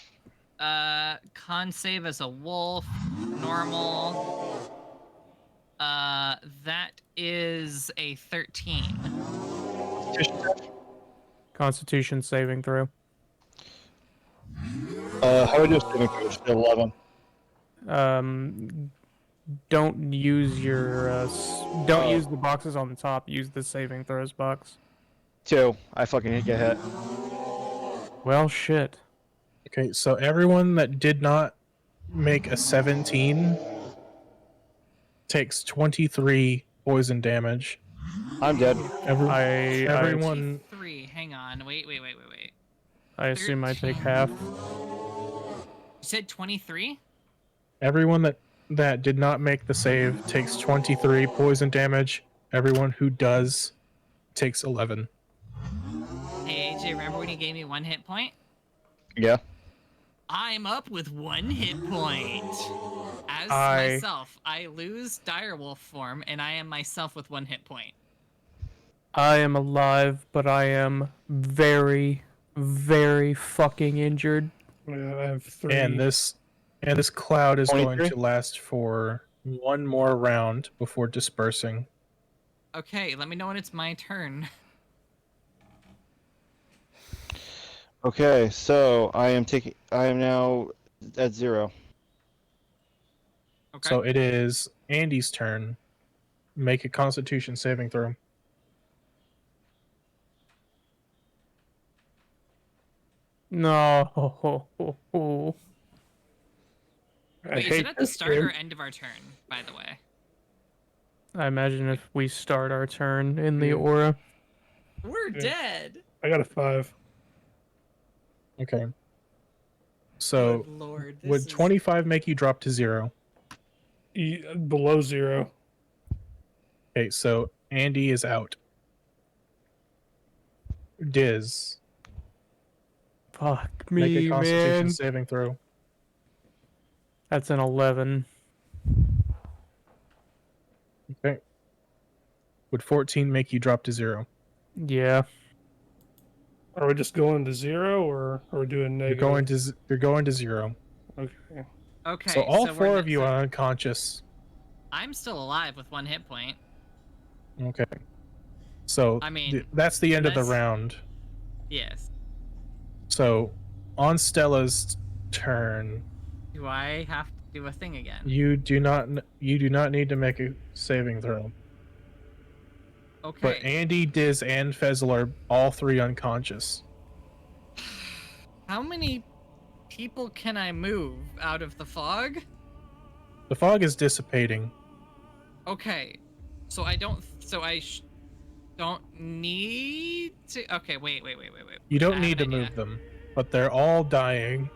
Con save as a wolf, normal. That is a 13. Constitution saving throw. How do I do a saving throw? Just 11. Don't use your don't use the boxes on the top. Use the saving throws box. 2. I fucking get hit. Well, shit. Okay, so everyone that did not make a 17 takes 23 poison damage. I'm dead. Everyone 3. Hang on. Wait. I assume I take half. You said 23? everyone that did not make the save takes 23 poison damage. Everyone who does takes 11. Hey, AJ, remember when you gave me 1 hit point? Yeah. I'm up with 1 hit point. As myself, I lose direwolf form, and I am myself with 1 hit point. I am alive, but I am very, very fucking injured. Yeah, I have 3. And this cloud is 23? going to last for one more round before dispersing. Okay, let me know when it's my turn. Okay, so I am now at 0. Okay. So it is Andy's turn. Make a Constitution saving throw. No. I Wait, is it hate at the this start game. or end of our turn, by the way? I imagine if we start our turn in the Yeah. aura. We're Yeah. dead! I got a 5. Okay. So, Good lord, this would is... 25 make you drop to 0? Below 0. Okay, so Andy is out. Diz, Fuck make a me, Constitution man. saving throw. That's an 11. Okay. Would 14 make you drop to 0? Yeah. Are we just going to 0 or are we doing negative? You're going to 0. Okay. Okay, So all we're four of you so are unconscious. I'm still alive with 1 hit point. Okay. So I mean, that's the end of the unless- round. Yes. So on Stella's turn, Do I have to do a thing again? you do not need to make a saving throw. Okay. But Andy, Diz, and Fezzle are all 3 unconscious. How many people can I move out of the fog? The fog is dissipating. Okay. So I don't don't need to. Okay, wait. You I don't have need to an idea. move them, but they're all dying.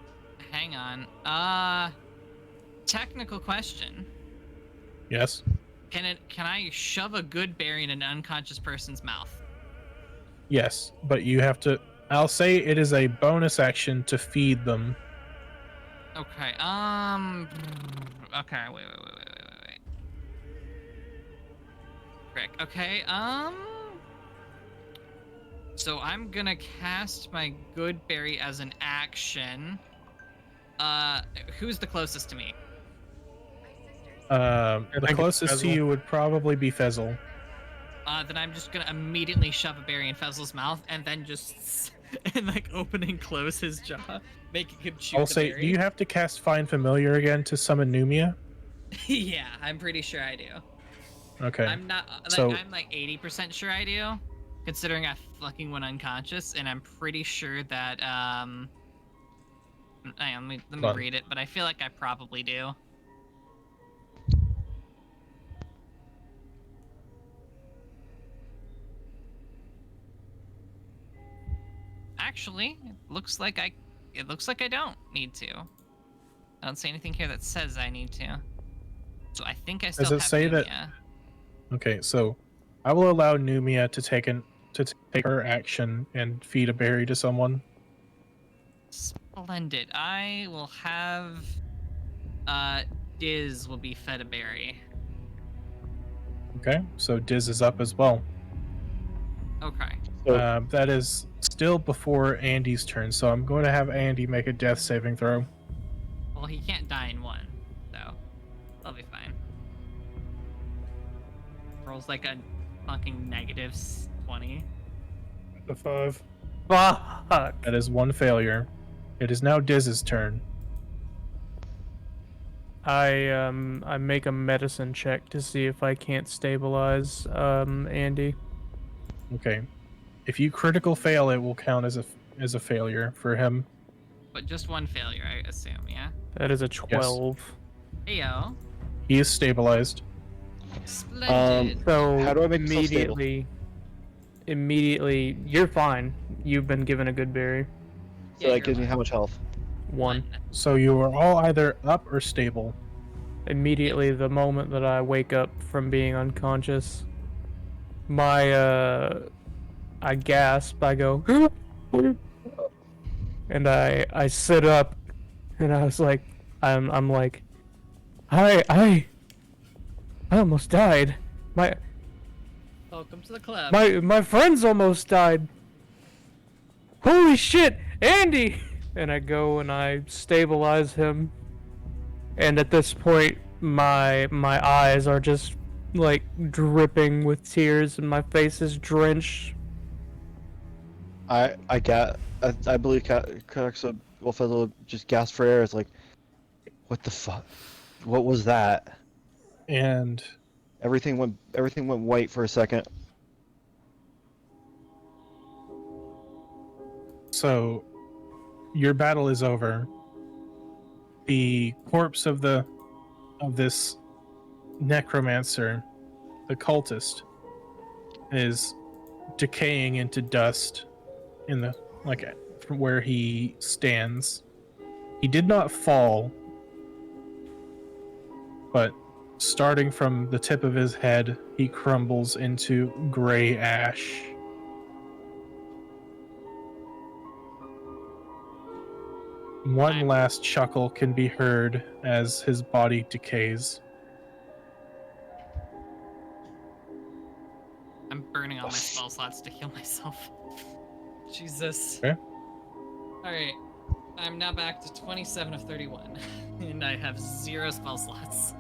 Hang on. Technical question. Yes. Can I shove a good berry in an unconscious person's mouth? Yes, but you have to. I'll say it is a bonus action to feed them. Okay. Okay. Wait. Frick. Okay. So I'm gonna cast my good berry as an action. Who's the closest to me? The think it's closest to Fezzle. you would probably be Fezzle. Then I'm just gonna immediately shove a berry in Fezzle's mouth and then just and like open and close his jaw, making him chew I'll the say, berry. do you have to cast Find Familiar again to summon Numia? Yeah, I'm pretty sure I do. Okay. I'm not like So- I'm like 80% sure I do, considering I fucking went unconscious, and I'm pretty sure that hang on, let me Fun. read it, but I feel like I probably do. Actually, it looks like I don't need to. I don't see anything here that says I need to. So I think I still Does it have say that- Numia. Okay, so I will allow Numia to take her action and feed a berry to someone. Splendid. I will have Diz will be fed a berry. Okay, so Diz is up as well. Okay. So, That is still before Andy's turn, so I'm going to have Andy make a death saving throw. Well, he can't die in one, so I'll be fine. Rolls like a fucking negative 20. The 5. Fuck. That is 1 failure. It is now Diz's turn. I make a medicine check to see if I can't stabilize Andy. Okay. If you critical fail, it will count as a failure for him. But just 1 failure, I assume, yeah? That is a 12. Heyo. He is stabilized. Splendid. So How do I make myself stable? immediately, you're fine. You've been given a good berry. so that gives me how much health? 1. So you are all either up or stable. Immediately, the moment that I wake up from being unconscious, I gasp. I go, and I sit up, and I was like, I'm like, I almost died. Welcome to the club. My friends almost died. Holy shit, Andy! And I go and I stabilize him. And at this point, my eyes are just like dripping with tears, and my face is drenched. I believe Wolfezel just gasped for air. It's like, what the fuck? What was that? And Everything went white for a second. so your battle is over, the corpse of this necromancer, the cultist, is decaying into dust in the from where he stands. He did not fall, but starting from the tip of his head, he crumbles into gray ash. One last chuckle can be heard as his body decays. I'm burning all my spell slots to heal myself. Jesus. Okay. Alright. I'm now back to 27 of 31. And I have 0 spell slots.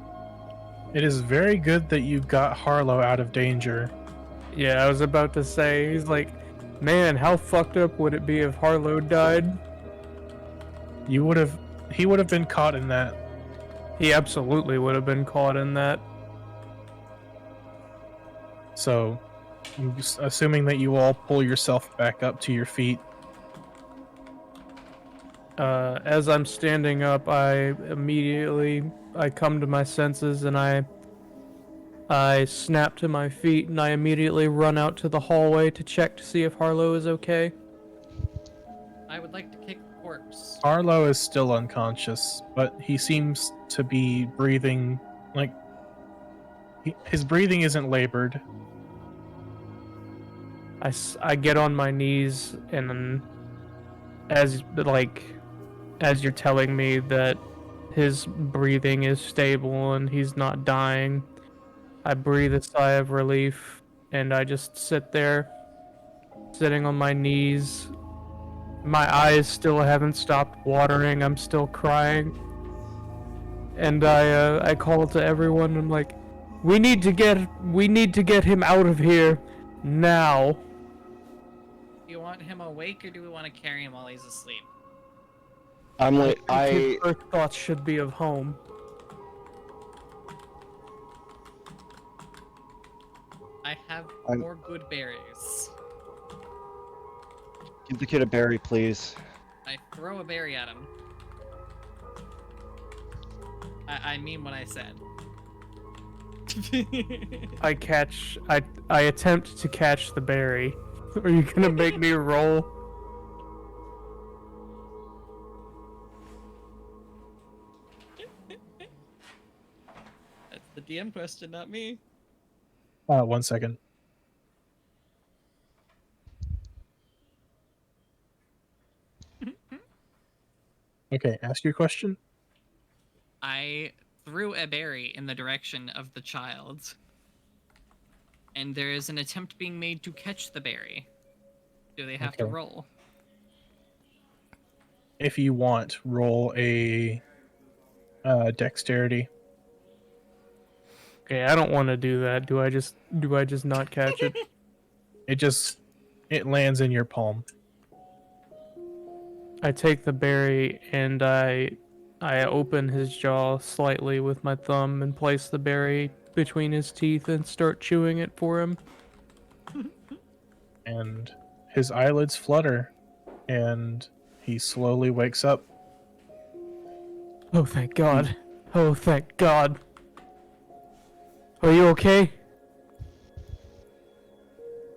It is very good that you got Harlow out of danger. Yeah, I was about to say, he's like, man, how fucked up would it be if Harlow died? He would have been caught in that. He absolutely would have been caught in that. So, assuming that you all pull yourself back up to your feet. As I'm standing up, I come to my senses and I snap to my feet and I immediately run out to the hallway to check to see if Harlow is okay. I would like to kick the corpse. Harlow is still unconscious, but he seems to be breathing like his breathing isn't labored. I get on my knees and then as you're telling me that his breathing is stable and he's not dying, I breathe a sigh of relief and I just sit there, sitting on my knees. My eyes still haven't stopped watering. I'm still crying. And I call to everyone. I'm like, we need to get him out of here now. Do you want him awake or do we want to carry him while he's asleep? I'm like, His first thoughts should be of home. I have 4 good berries. Give the kid a berry, please. I throw a berry at him. I mean what I said. I attempt to catch the berry. Are you gonna make me roll? That's the DM question, not me. 1 second. Okay, ask your question. I threw a berry in the direction of the child. And there is an attempt being made to catch the berry. Do they have to Okay. roll? If you want, roll a dexterity. Okay, I don't want to do that. Do I just not catch it? It lands in your palm. I take the berry and I open his jaw slightly with my thumb and place the berry between his teeth and start chewing it for him. And his eyelids flutter and he slowly wakes up. Oh, thank God. Oh, thank God. Are you okay?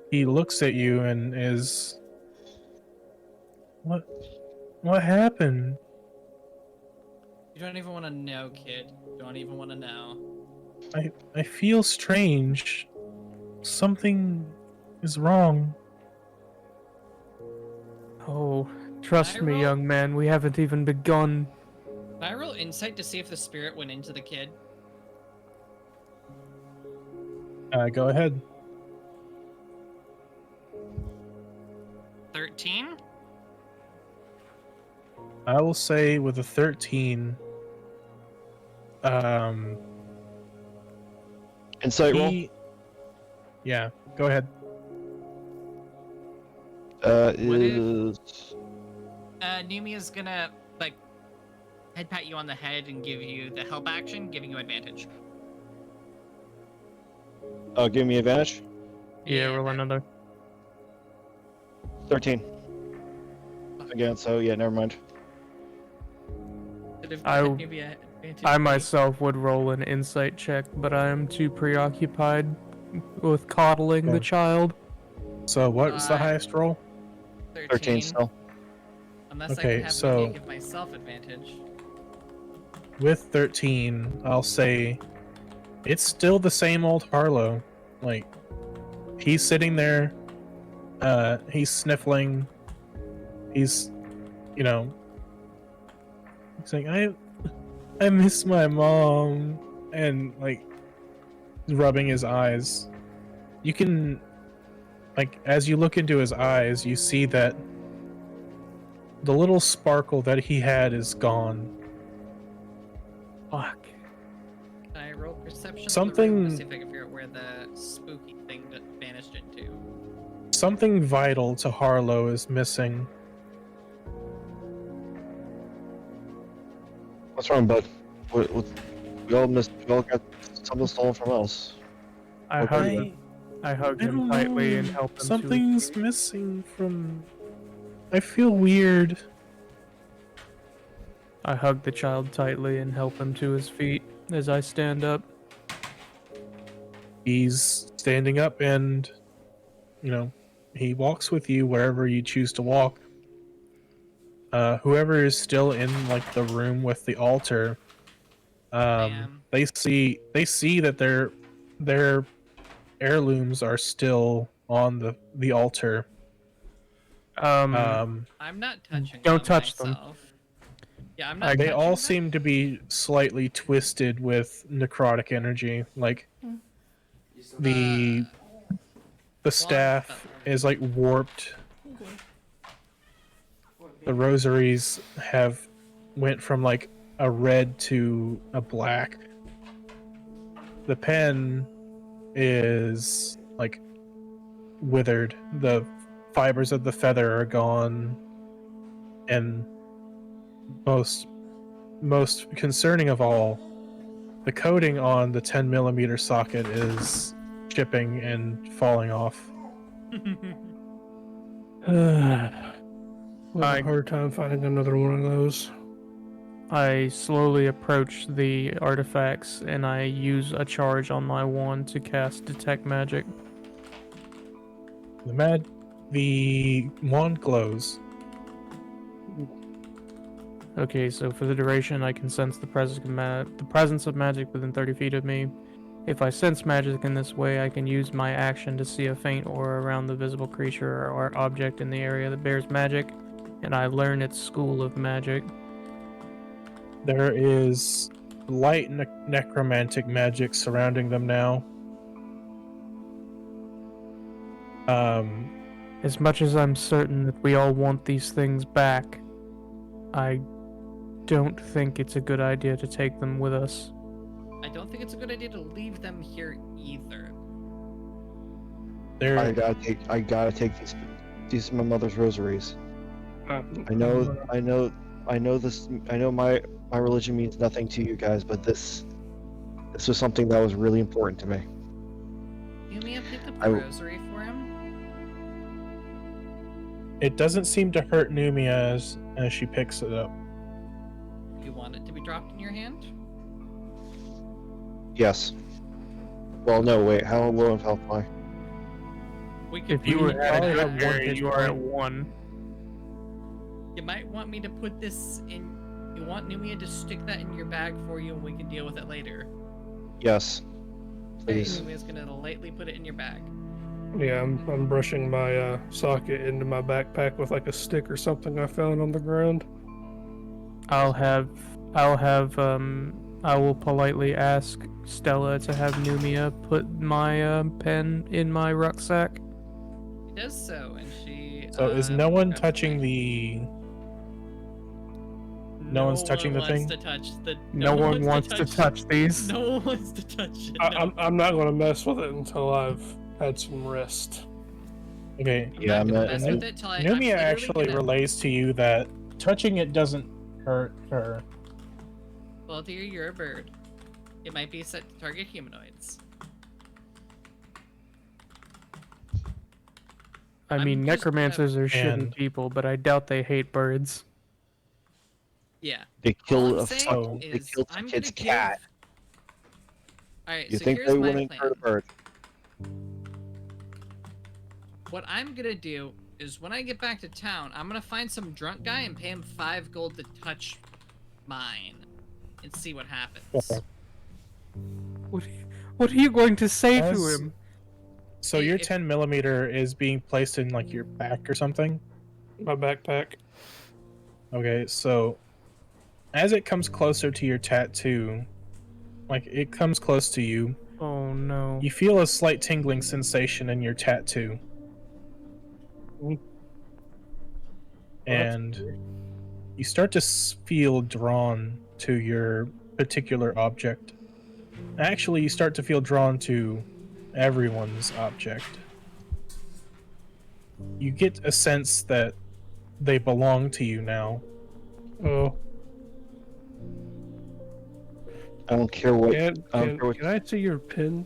He looks at you and is... What happened? You don't even want to know, kid. You don't even want to know. I feel strange. Something is wrong. Oh, trust me, young man. We haven't even begun. Can I roll insight to see if the spirit went into the kid? Go ahead. 13? I will say with a 13, Insight roll? Yeah, go ahead. Is... Numia's gonna, like, head pat you on the head and give you the help action, giving you advantage. Oh, give me advantage? Yeah, roll another. 13. Okay. again, so yeah, never mind. Should have I- given you an advantage I for me. myself would roll an insight check, but I am too preoccupied with coddling the Okay. child. So what's the Uh, highest roll? 13 still. Unless I Okay, can have so- Lumia give myself advantage. With 13, I'll say it's still the same old Harlow. Like, he's sitting there, he's sniffling, he's, you know, he's like, I miss my mom, and, like, rubbing his eyes. You can, like, as you look into his eyes, you see that the little sparkle that he had is gone. Fuck. Can I roll perception Something- of the room to see if I can figure out where the spooky thing that vanished into? Something vital to Harlow is missing. What's wrong, bud? We all missed. We all got something stolen from us. I Okay, hug then. him. I hug I him don't tightly know. and help him. Something's missing from. I feel weird. I hug the child tightly and help him to his feet as I stand up. He's standing up and, you know, he walks with you wherever you choose to walk. Whoever is still in like the room with the altar, am. they see that their heirlooms are still on the altar. I'm not touching Don't them touch them. myself. Yeah, I'm not They touching all them. seem to be slightly twisted with necrotic energy. Like the staff is like warped. The rosaries have went from like a red to a black. The pen is like withered. The fibers of the feather are gone, and most concerning of all, the coating on the 10mm socket is chipping and falling off. We'll have a hard time finding another one of those. I slowly approach the artifacts and I use a charge on my wand to cast Detect Magic. The wand glows. Okay, so for the duration, I can sense the presence of magic within 30 feet of me. If I sense magic in this way, I can use my action to see a faint aura around the visible creature or object in the area that bears magic, and I learn its school of magic. There is light necromantic magic surrounding them now. As much as I'm certain that we all want these things back, I don't think it's a good idea to take them with us. I don't think it's a good idea to leave them here either. There, I gotta take these are my mother's rosaries. I know my religion means nothing to you guys, but this was something that was really important to me. You may have picked up I the w- rosary for him. it doesn't seem to hurt Numia as she picks it up. You want it to be dropped in your hand? Yes. Well, no, wait. How low in health am I? We could If you put were it at probably in have an your one area, hit you are at point. 1. You might want me to put this in. You want Numia to stick that in your bag for you, and we can deal with it later. Yes. Okay, Please. Numia's gonna lightly put it in your bag. Yeah, I'm brushing my socket into my backpack with like a stick or something I found on the ground. I will politely ask Stella to have Numia put my pen in my rucksack. She does so, and she. So is no one grabs touching the the? No one's touching the wants thing? To touch the, No one wants to touch these. No one wants to touch it. I'm not going to mess with it until I've had some rest. Okay. Yeah, I'm not. mess with it till I'm Numia literally actually gonna- relays to you that touching it doesn't hurt her. Well, dear, you're a bird. It might be set to target humanoids. I I'm mean, just gonna- necromancers are shitty And- people, but I doubt they hate birds. Yeah. They All killed I'm a saying fucking. They is killed I'm some kid's gonna cat. Alright, You so think here's they my wouldn't plan. hurt a bird? What I'm gonna do is when I get back to town, I'm gonna find some drunk guy and pay him 5 gold to touch mine and see what happens. Okay. What are you going to say to As- him? So Hey, your if- 10mm is being placed in like your back or something. My backpack. Okay, so as it comes closer to your tattoo, like it comes close to you, Oh no. you feel a slight tingling sensation in your tattoo. And you start to feel drawn to your particular object. Actually, you start to feel drawn to everyone's object. You get a sense that they belong to you now. Oh, I don't care what. can I see your pin?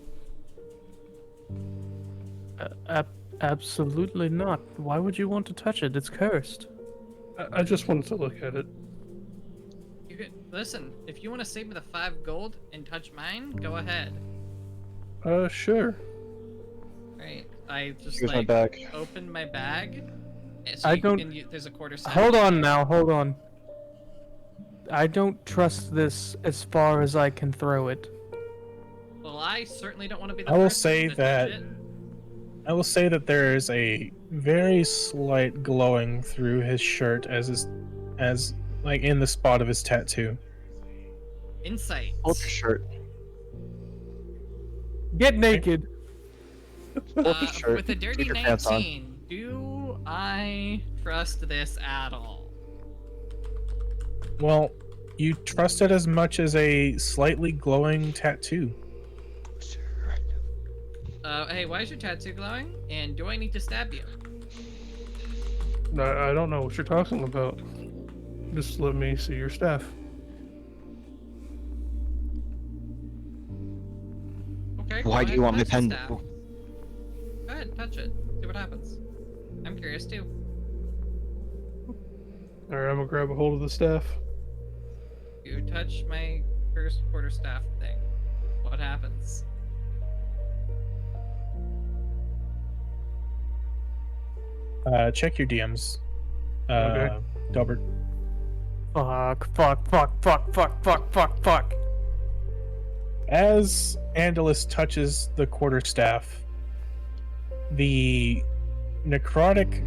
Absolutely not. Why would you want to touch it? It's cursed. I just wanted to look at it. You could, listen, if you want to save me the 5 gold and touch mine, go ahead. Sure. Right. I just Here's my like bag. opened my bag. So I you don't- Can, there's a quarter. Hold on now, hold on. I don't trust this as far as I can throw it. Well, I certainly don't want to be the I will first say to touch that it. I will say that there is a very slight glowing through his shirt as like in the spot of his tattoo. Insight. Pull up your shirt. Get naked. Pull up your shirt. With a dirty Take your pants on. 19, do I trust this at all? Well, you trust it as much as a slightly glowing tattoo. Hey, why is your tattoo glowing? And do I need to stab you? I don't know what you're talking about. Just let me see your staff. Okay. Why go do you ahead, want my touch the pen? staff. Go ahead, touch it. See what happens. I'm curious too. Alright, I'm gonna grab a hold of the staff. You touch my cursed quarterstaff thing. What happens? Check your DMs. Okay. Delbert. Fuck. As Andalus touches the quarterstaff, the necrotic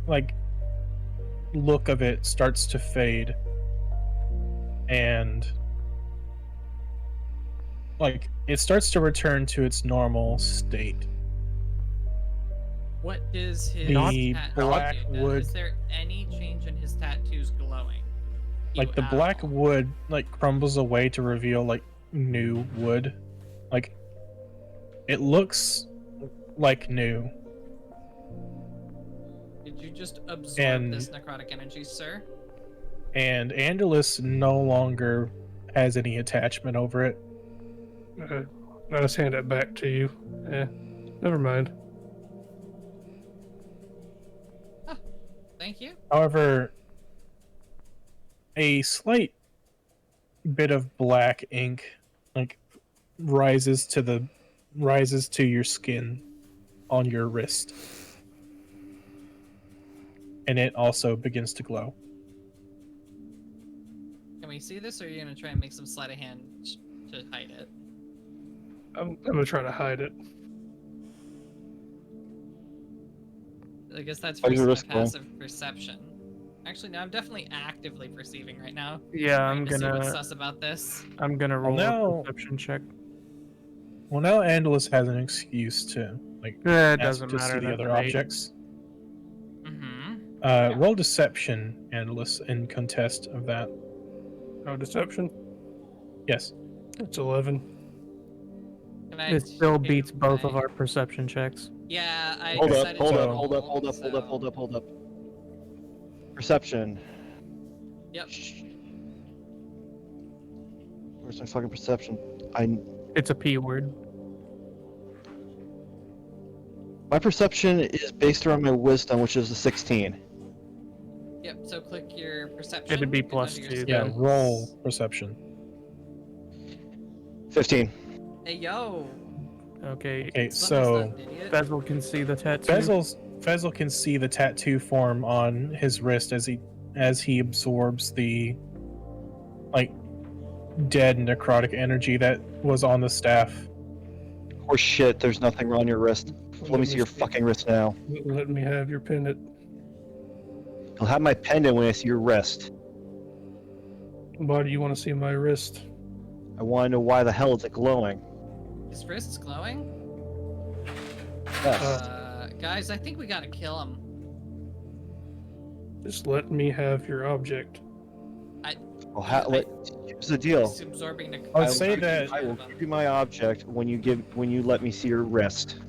like look of it starts to fade, and like it starts to return to its normal state. What is his The tattoo? black wood- Is there any change in his tattoos glowing? Like the You black owl. wood like crumbles away to reveal like new wood. Like it looks like new. Did you just absorb And- this necrotic energy, sir? And Andalus no longer has any attachment over it. I'll just hand it back to you. Never mind. Thank you. However, a slight bit of black ink like rises to your skin on your wrist. And it also begins to glow. Can we see this, or are you gonna try and make some sleight of hand to hide it? I'm gonna try to hide it. I guess that's Why do you for risk going? passive perception. Actually, no, I'm definitely actively perceiving right now. Yeah, Trying to see what's sus about this. I'm gonna roll now- a perception check. Well, now Andalus has an excuse to like It ask doesn't to matter. see the that's other an eight. objects. Mm-hmm. Roll deception, Andalus, in contest of that. Oh, deception? Yes. It's 11. Can I It still take beats both of my- our perception checks. Yeah, I Hold up, decided hold to up, roll, hold up, hold up, hold up, so- hold up, hold up. Perception. Yep. Where's my fucking perception? It's a P word. My perception is based around my wisdom, which is a 16. Yep, so click your perception. It'd be and plus under your 2. Yeah, skills. roll perception. 15. Hey, yo! Okay. Okay, Sun's so not an idiot. Bezel can see the tattoo. Fezzle can see the tattoo form on his wrist as he absorbs the like dead necrotic energy that was on the staff. Or shit, there's nothing on your wrist. Let me see your fucking wrist now. Let me have your pendant. You'll have my pendant when I see your wrist. Why do you want to see my wrist? I want to know why the hell is it glowing. His wrist's glowing? Yes. Guys, I think we gotta kill him. Just let me have your object. Here's the deal. He's absorbing the. I would say that I will give you my object when you let me see your wrist.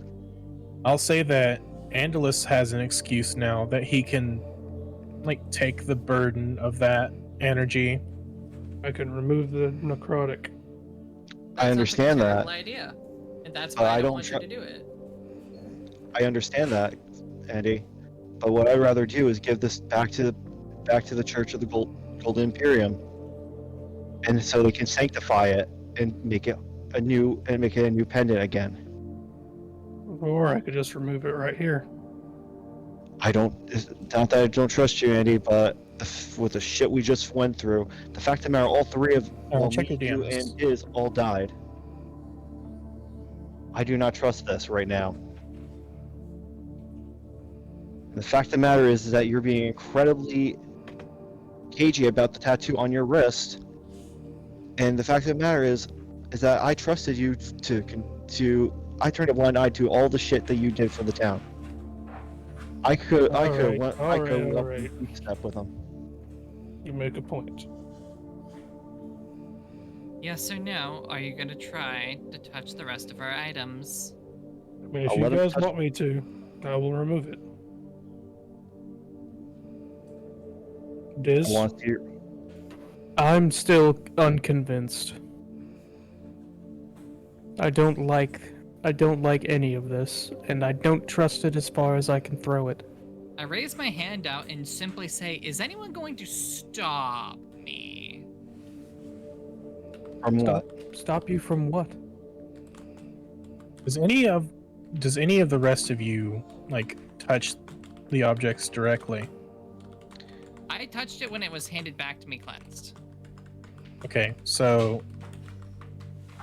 I'll say that Andalus has an excuse now that he can like take the burden of that energy. I can remove the necrotic. I understand that. Terrible idea. And that's why I don't want you to do it. I understand that, Andy. But what I'd rather do is give this back to the Church of the Golden Imperium, and so they can sanctify it and make it a new pendant again. Or I could just remove it right here. It's not that I don't trust you, Andy, but with the shit we just went through, the fact of the matter, all three of check me, your you, DMs. and Iz all died. I do not trust this right now. The fact of the matter is that you're being incredibly cagey about the tattoo on your wrist, and the fact of the matter is that I trusted you I turned a blind eye to all the shit that you did for the town. I could Alright. step with them. You make a point. Yes or no? Are you gonna try to touch the rest of our items? I mean, if I'll you let him guys touch- want me to, I will remove it. Diz? I want to. I'm still unconvinced. I don't like any of this, and I don't trust it as far as I can throw it. I raise my hand out and simply say, is anyone going to stop me? From Stop, what? stop you from what? Does any of the rest of you like touch the objects directly? I touched it when it was handed back to me cleansed. Okay, so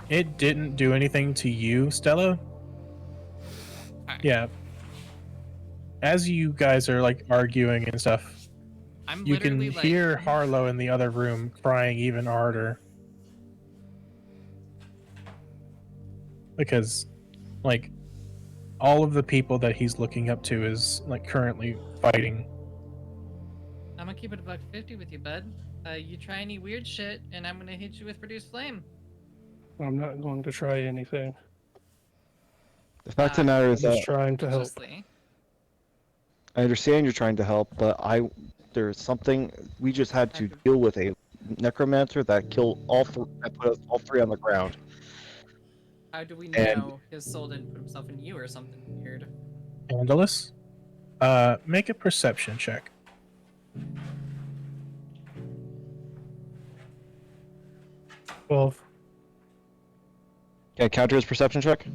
it didn't do anything to you, Stella? Alright. Yeah. As you guys are like arguing and stuff, I'm you can literally hear like, Harlow in the other room crying even harder. Because, like, all of the people that he's looking up to is like currently fighting. I'm gonna keep it $150 with you, bud. You try any weird shit, and I'm gonna hit you with Produce Flame. I'm not going to try anything. The fact of the matter I'm is just that trying to help. Mostly. I understand you're trying to help, but there's something we just had to deal with a necromancer that killed that put us all three on the ground. How do we And- know his soul didn't put himself in you or something weird? Andalus, make a perception check. Well, Can I counter his perception check?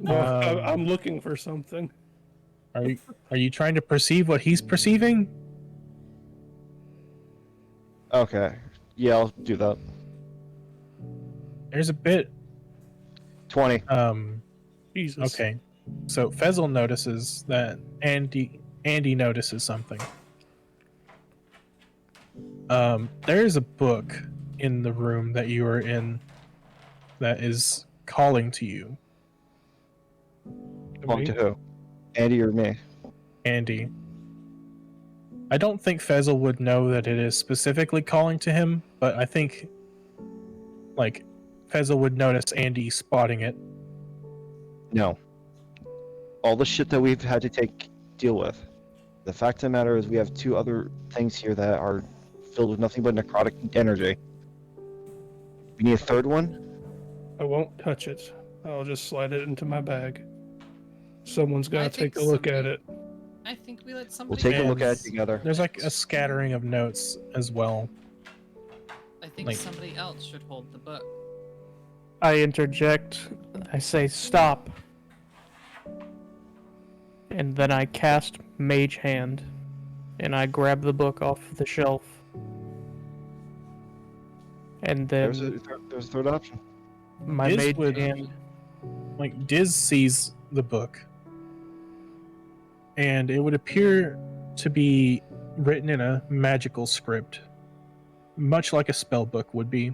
I'm looking for something. Are you trying to perceive what he's perceiving? Okay. Yeah, I'll do that. There's a bit 20. Jesus. Okay. So Fezzle notices that Andy notices something. There is a book in the room that you are in that is calling to you, Belong to who? Andy or me? Andy. I don't think Fezzle would know that it is specifically calling to him, but I think like Fezzle would notice Andy spotting it. No. All the shit that we've had to deal with. The fact of the matter is we have two other things here that are filled with nothing but necrotic energy. We need a third one? I won't touch it. I'll just slide it into my bag. Someone's got to think take a look at somebody- it. I think we let We'll somebody. take a look at it Yes. together. There's like a scattering of notes as well. I think like- somebody else should hold the book. I interject. I say stop. And then I cast Mage Hand. And I grab the book off the shelf. And then There's a third option. my Diz Mage would- Hand. Like Diz sees the book, and it would appear to be written in a magical script, much like a spell book would be.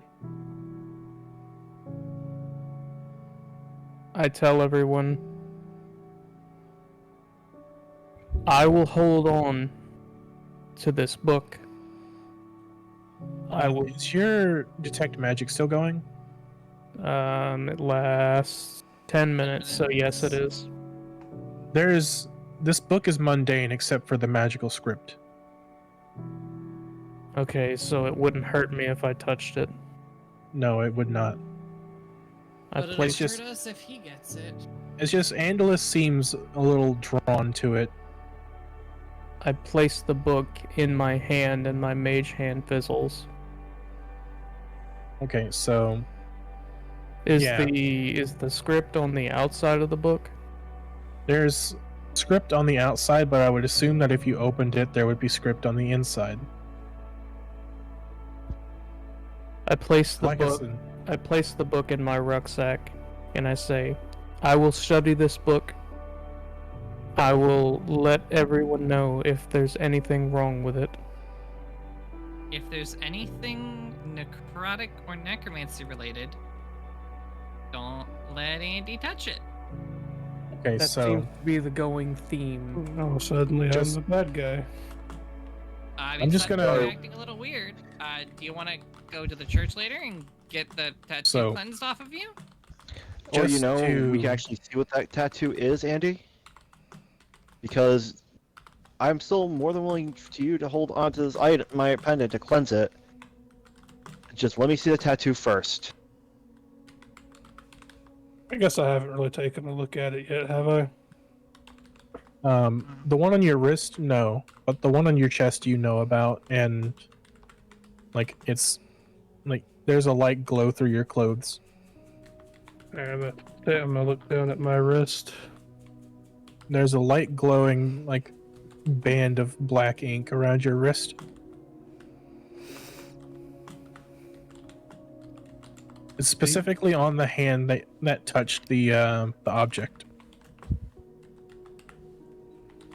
I tell everyone, I will hold on to this book. I will. Is your detect magic still going? It lasts 10 minutes, so yes, it is. This book is mundane except for the magical script. Okay, so it wouldn't hurt me if I touched it. No, it would not. I But it'll placed hurt just- us if he gets it. It's just Andalus seems a little drawn to it. I place the book in my hand, and my Mage Hand fizzles. Okay, so Is Yeah. the script on the outside of the book? there's script on the outside, but I would assume that if you opened it, there would be script on the inside. I place the Like I book. said, I place the book in my rucksack, and I say, I will study this book. I will let everyone know if there's anything wrong with it. If there's anything necrotic or necromancy related, don't let Andy touch it. okay, That so seems to be the going theme. Oh, suddenly Just- I'm the bad guy. I I'm just suddenly gonna- you're acting a little weird. Do you want to go to the church later and get the tattoo So- cleansed off of you? Or you Just know, we to- can actually see what that tattoo is, Andy. Because I'm still more than willing to you to hold on to this item, my pendant, to cleanse it. Just let me see the tattoo first. I guess I haven't really taken a look at it yet, have I? the one on your wrist, no, but the one on your chest, you know about, and like it's like there's a light glow through your clothes. I'm gonna look down at my wrist. There's a light glowing like band of black ink around your wrist. It's specifically on the hand that touched the object.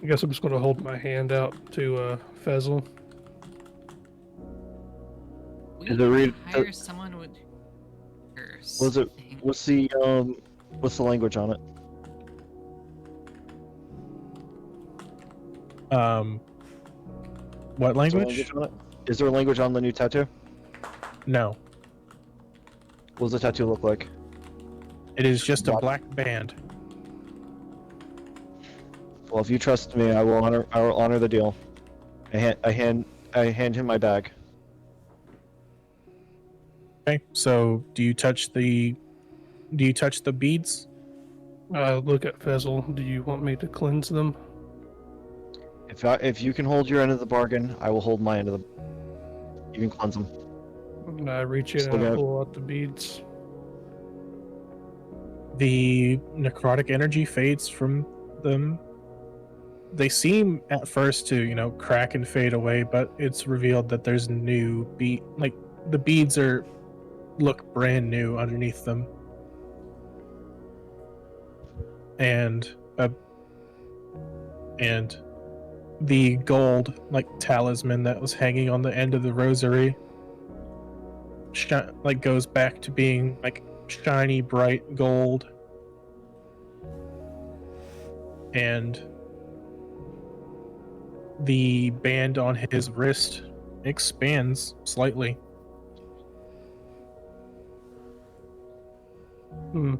I guess I'm just gonna hold my hand out to Fezzle. We Is it read- hire someone with curse. Was it- thing. What's the language on it? What Is there language? on it? Is there a language on the new tattoo? No, What does the tattoo look like? it is just a What? black band. Well, if you trust me, I will honor the deal. I hand him my bag. Okay, so do you touch the beads? Look at Fezzle. Do you want me to cleanse them? If you can hold your end of the bargain, I will hold my end of the. You can cleanse them. And I reach in Still and I got- pull out the beads. The necrotic energy fades from them. They seem at first to, crack and fade away, but it's revealed that there's new like the beads look brand new underneath them. And the gold like talisman that was hanging on the end of the rosary goes back to being like shiny bright gold. And the band on his wrist expands slightly. Hmm.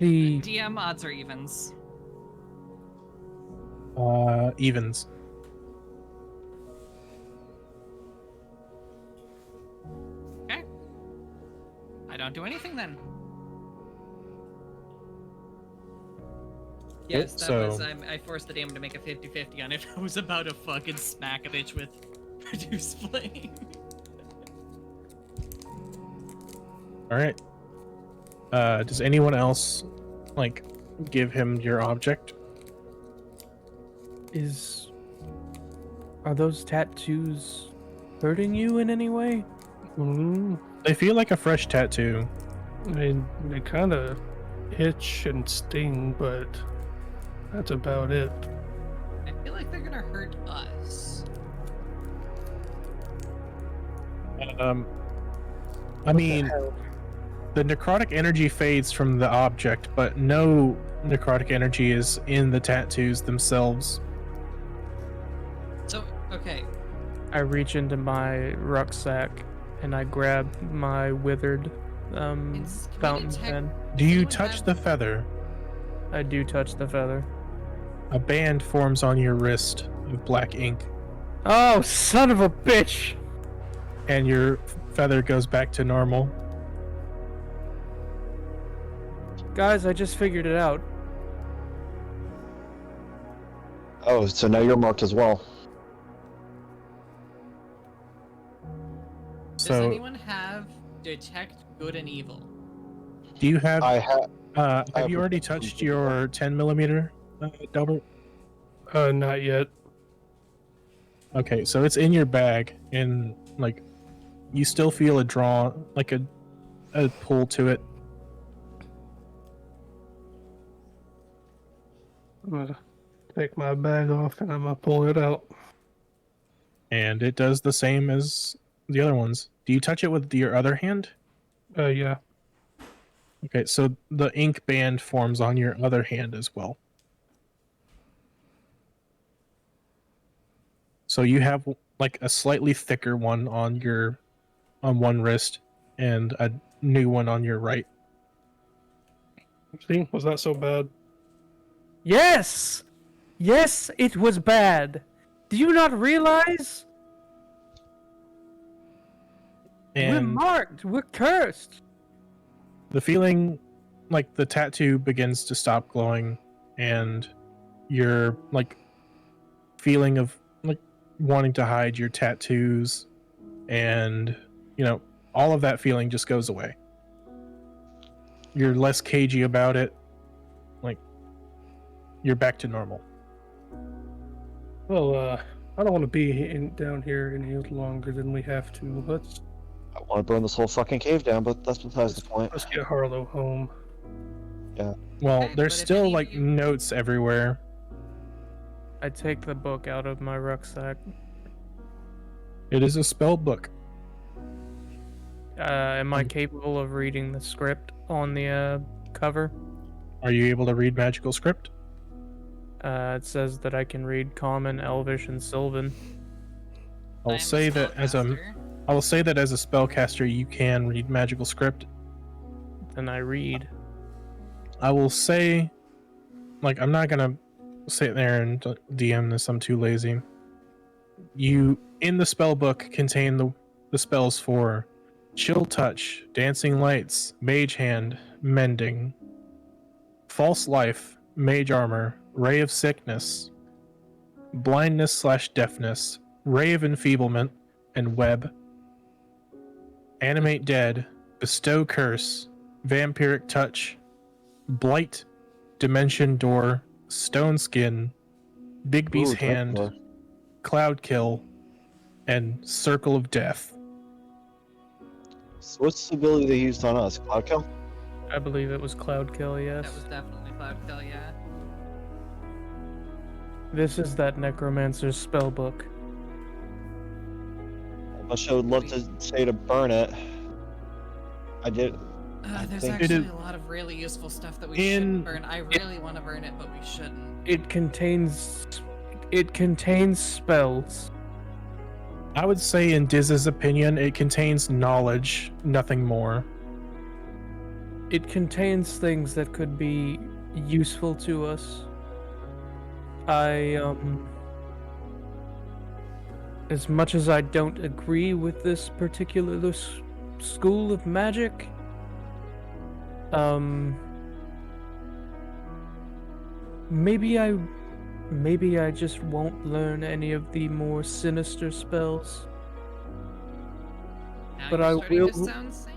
The DM odds or evens? Evens. Okay. I don't do anything then. Yes, that so- was. I forced the DM to make a 50-50 on it. I was about to fucking smack a bitch with Produce Flame. All right. Does anyone else like give him your object? Are those tattoos hurting you in any way? They feel like a fresh tattoo. I mean, they kind of itch and sting, but that's about it. I feel like they're gonna hurt us. I mean, the necrotic energy fades from the object, but no necrotic energy is in the tattoos themselves. So, okay. I reach into my rucksack and I grab my withered Can we fountain detect- pen. Do you Anyone touch have- the feather? I do touch the feather. A band forms on your wrist of black ink, Oh, son of a bitch! and your feather goes back to normal. Guys, I just figured it out. Oh, so now you're marked as well. Does So, anyone have detect good and evil? do you have? I have. Have have you already protection touched from your 10 millimeter, Delbert? Not yet. Okay, so it's in your bag, and like, you still feel a draw, like a pull to it. I'm gonna take my bag off and I'm gonna pull it out. And it does the same as the other ones. Do you touch it with your other hand? Yeah. Okay, so the ink band forms on your other hand as well. So you have like a slightly thicker one on one wrist and a new one on your right. See, was that so bad? Yes! Yes, it was bad. Do you not realize? We're And marked. We're cursed. the feeling, like the tattoo begins to stop glowing, and your like feeling of like wanting to hide your tattoos, and all of that feeling just goes away. You're less cagey about it. Like, you're back to normal. Well, I don't want to be down here any longer than we have to. I want to burn this whole fucking cave down, but that's besides the point. Let's get Harlow home. Well, Okay, there's but if still any of like you- notes everywhere. I take the book out of my rucksack. It is a spell book. Am I capable of reading the script on the cover? Are you able to read magical script? It says that I can read Common, Elvish, and Sylvan. I'll I'm a say that as spellcaster. I will say that as a spellcaster, you can read magical script. Then I read. I will say, like, I'm not gonna sit there and DM this. I'm too lazy. You in the spell book contain the spells for Chill Touch, Dancing Lights, Mage Hand, Mending, False Life, Mage Armor, Ray of Sickness, Blindness/Deafness, Ray of Enfeeblement, and Web. Animate Dead, Bestow Curse, Vampiric Touch, Blight, Dimension Door, Stone Skin, Bigby's Ooh, Hand, Dracula. Cloud Kill, and Circle of Death. So what's the ability they used on us? Cloud kill? I believe it was Cloud Kill, yes. That was definitely Cloud Kill, yeah. This is that Necromancer's spell book. Much I would love to say to burn it. I did. I There's think- actually a lot of really useful stuff that we shouldn't burn. I really want to burn it, but we shouldn't. It contains spells. I would say, in Diz's opinion, it contains knowledge, nothing more. It contains things that could be useful to us. As much as I don't agree with this particular school of magic, maybe I just won't learn any of the more sinister spells. Now But you're I starting will- to sound sane.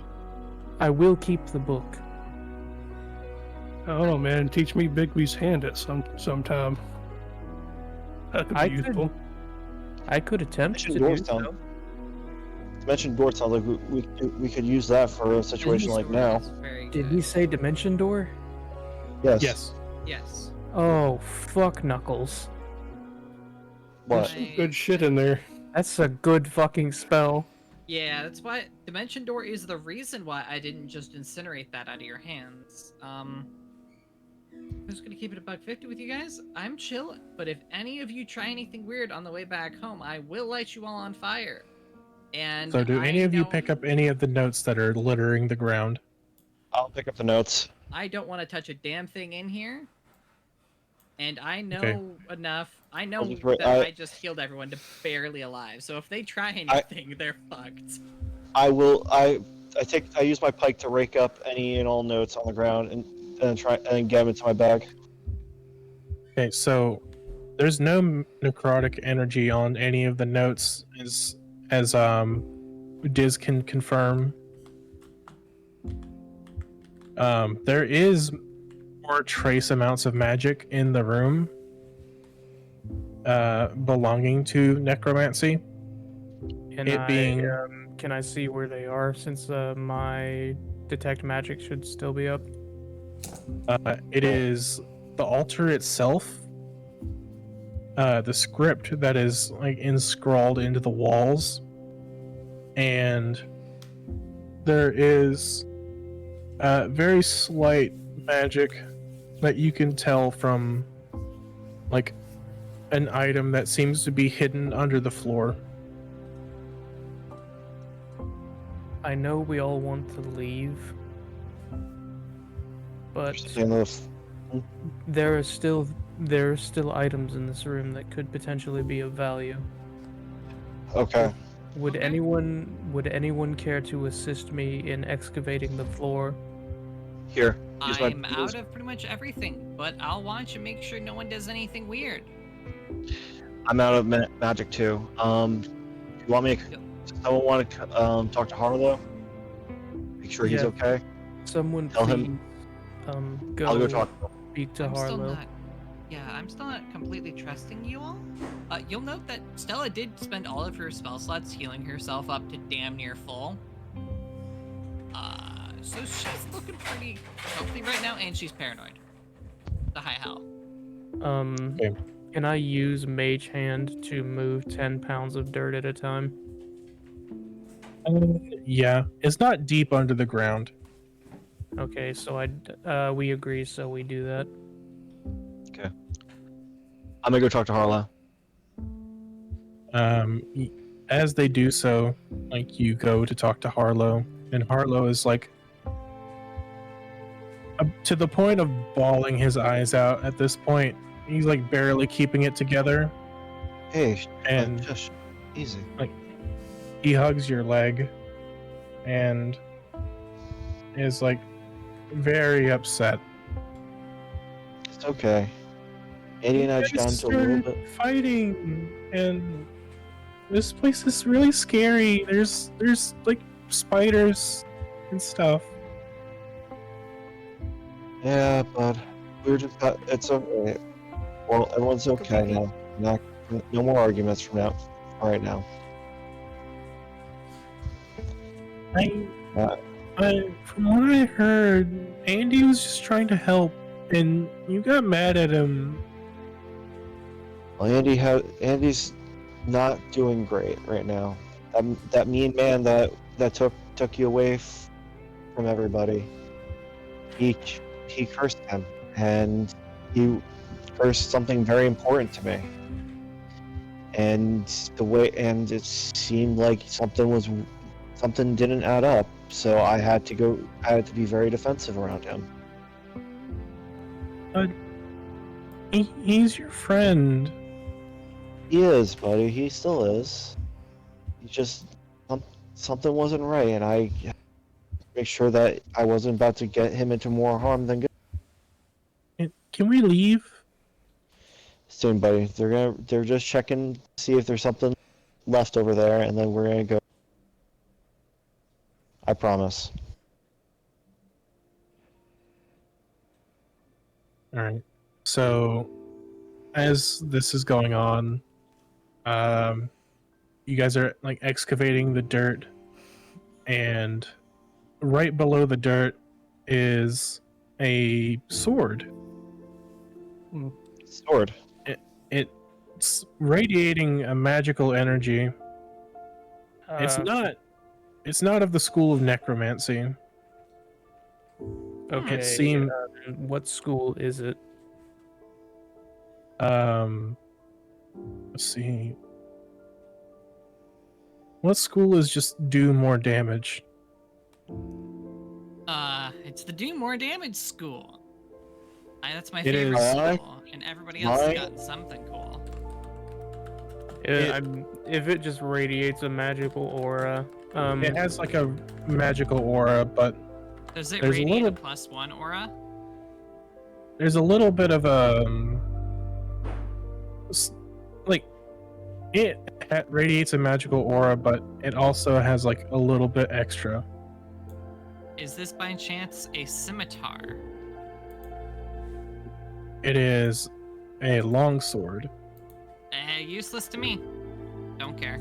I will keep the book. I don't know, man. Teach me Bigby's hand at sometime. That could be I useful. I could attempt to Mention do door so. sound. Mention door sounds like we could use that for a situation like now. Very Did good. he say dimension door? Yes. Yes. Yes. Oh, fuck Knuckles. What? I- Good shit in there. That's a good fucking spell. Yeah, that's why Dimension Door is the reason why I didn't just incinerate that out of your hands. I'm just gonna keep it $1.50 with you guys. I'm chill, but if any of you try anything weird on the way back home, I will light you all on fire. And So do any of you know- pick up any of the notes that are littering the ground? I'll pick up the notes. I don't want to touch a damn thing in here. And I know Okay. enough. I know I'll just write- that I just healed everyone to barely alive. So if they try anything, they're fucked. I will. I use my pike to rake up any and all notes on the ground and try and get them into my bag. Okay, so there's no necrotic energy on any of the notes, as Diz can confirm. There is more trace amounts of magic in the room, belonging to necromancy. Can I see where they are since my detect magic should still be up? It is the altar itself, the script that is like inscrawled into the walls, and there is very slight magic that you can tell from like an item that seems to be hidden under the floor. I know we all want to leave, but Same with- there are still items in this room that could potentially be of value. Okay. Would Okay. anyone care to assist me in excavating the floor? Here. Use my- I'm out of pretty much everything, but I'll watch and make sure no one does anything weird. I'm out of magic too. You want me? Does someone want to talk to Harlow? Make sure he's Yeah. okay. Someone Tell please him- go, I'll go talk to him. speak to I'm still Harlow. not. Yeah, I'm still not completely trusting you all. You'll note that Stella did spend all of her spell slots healing herself up to damn near full. So she's looking pretty healthy right now, and she's paranoid. The high hell. Okay. Can I use Mage Hand to move 10 pounds of dirt at a time? Yeah, it's not deep under the ground. Okay, so we agree, so we do that. I'm gonna go talk to Harlow. As they do so, like you go to talk to Harlow, and Harlow is like to the point of bawling his eyes out at this point. He's like barely keeping it together, Hey, and just easy. he hugs your leg and is like very upset. It's okay. Andy and I You just got guys into a little started bit. fighting, and this place is really scary. There's like spiders and stuff. Yeah, but we're just got. It's okay. Well, everyone's okay now. No more arguments from now. All right now. From what I heard, Andy was just trying to help, and you got mad at him. Well, Andy's not doing great right now. That mean man that took you away from everybody. He cursed him, and he cursed something very important to me. And it seemed like something didn't add up. So I had to be very defensive around him. He's your friend. He is, buddy. He still is. He just something wasn't right, and I make sure that I wasn't about to get him into more harm than good. Can we leave? soon, buddy. They're just checking to see if there's something left over there, and then we're gonna go. I promise. All right. So, as this is going on, you guys are like excavating the dirt, and right below the dirt is a sword. Sword. It's radiating a magical energy. It's not of the school of necromancy. Okay. It seemed What school is it? let's see. What school is just do more damage? It's the do more damage school. That's my It favorite is. school, and everybody else has Mine- gotten something cool. If it just radiates a magical aura, It has like a magical aura, but Does it There's a radiate a little- +1 aura? there's a little bit of a like it radiates a magical aura, but it also has like a little bit extra. Is this by chance a scimitar? It is a longsword. Useless to me. Don't care.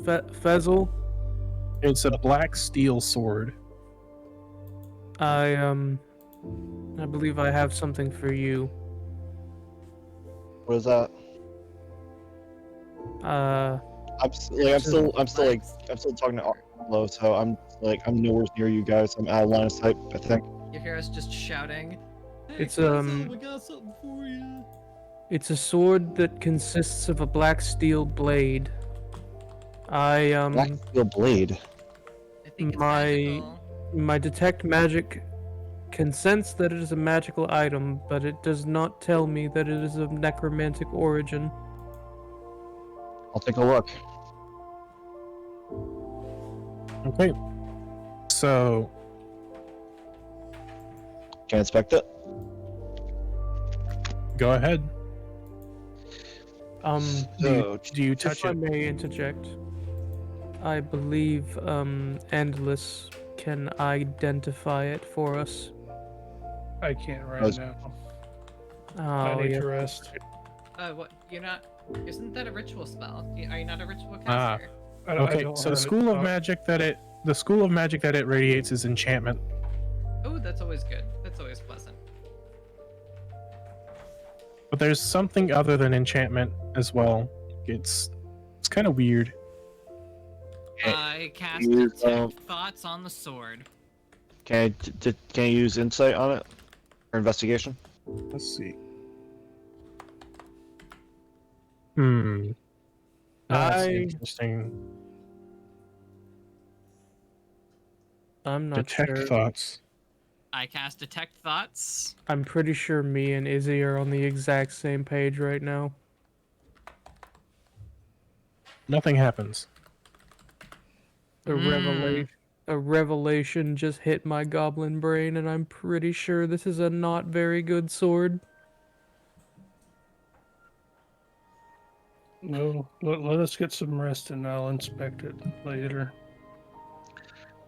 Fezzle, It's a black steel sword. I believe I have something for you. What is that? I'm still talking to Arlo, so I'm nowhere near you guys. I'm out of line of sight, I think. You hear us just shouting. Hey, It's, Fezzo, we got something for you. It's a sword that consists of a black steel blade. Black steel blade. I think it's my magical. my detect magic can sense that it is a magical item, but it does not tell me that it is of necromantic origin. I'll take a look. Okay. So Can I inspect it? go ahead. So, Do you touch If I it? may interject, I believe Endless can identify it for us. I can't right Those- now. Oh, I need yeah. to rest. What? You're not. Isn't that a ritual spell? Are you not a ritual Ah. caster? I Okay, don't so have school of it. magic the school of magic that it radiates is enchantment. Oh, that's always good. That's always pleasant. But there's something other than enchantment as well. It's kind of weird. I cast use, detect thoughts on the sword. can I use insight on it or investigation? Let's see. That's interesting. I'm not Detect sure. thoughts. I cast detect thoughts. I'm pretty sure me and Izzy are on the exact same page right now. Nothing happens. A revelation just hit my goblin brain, and I'm pretty sure this is a not very good sword. No, let us get some rest and I'll inspect it later.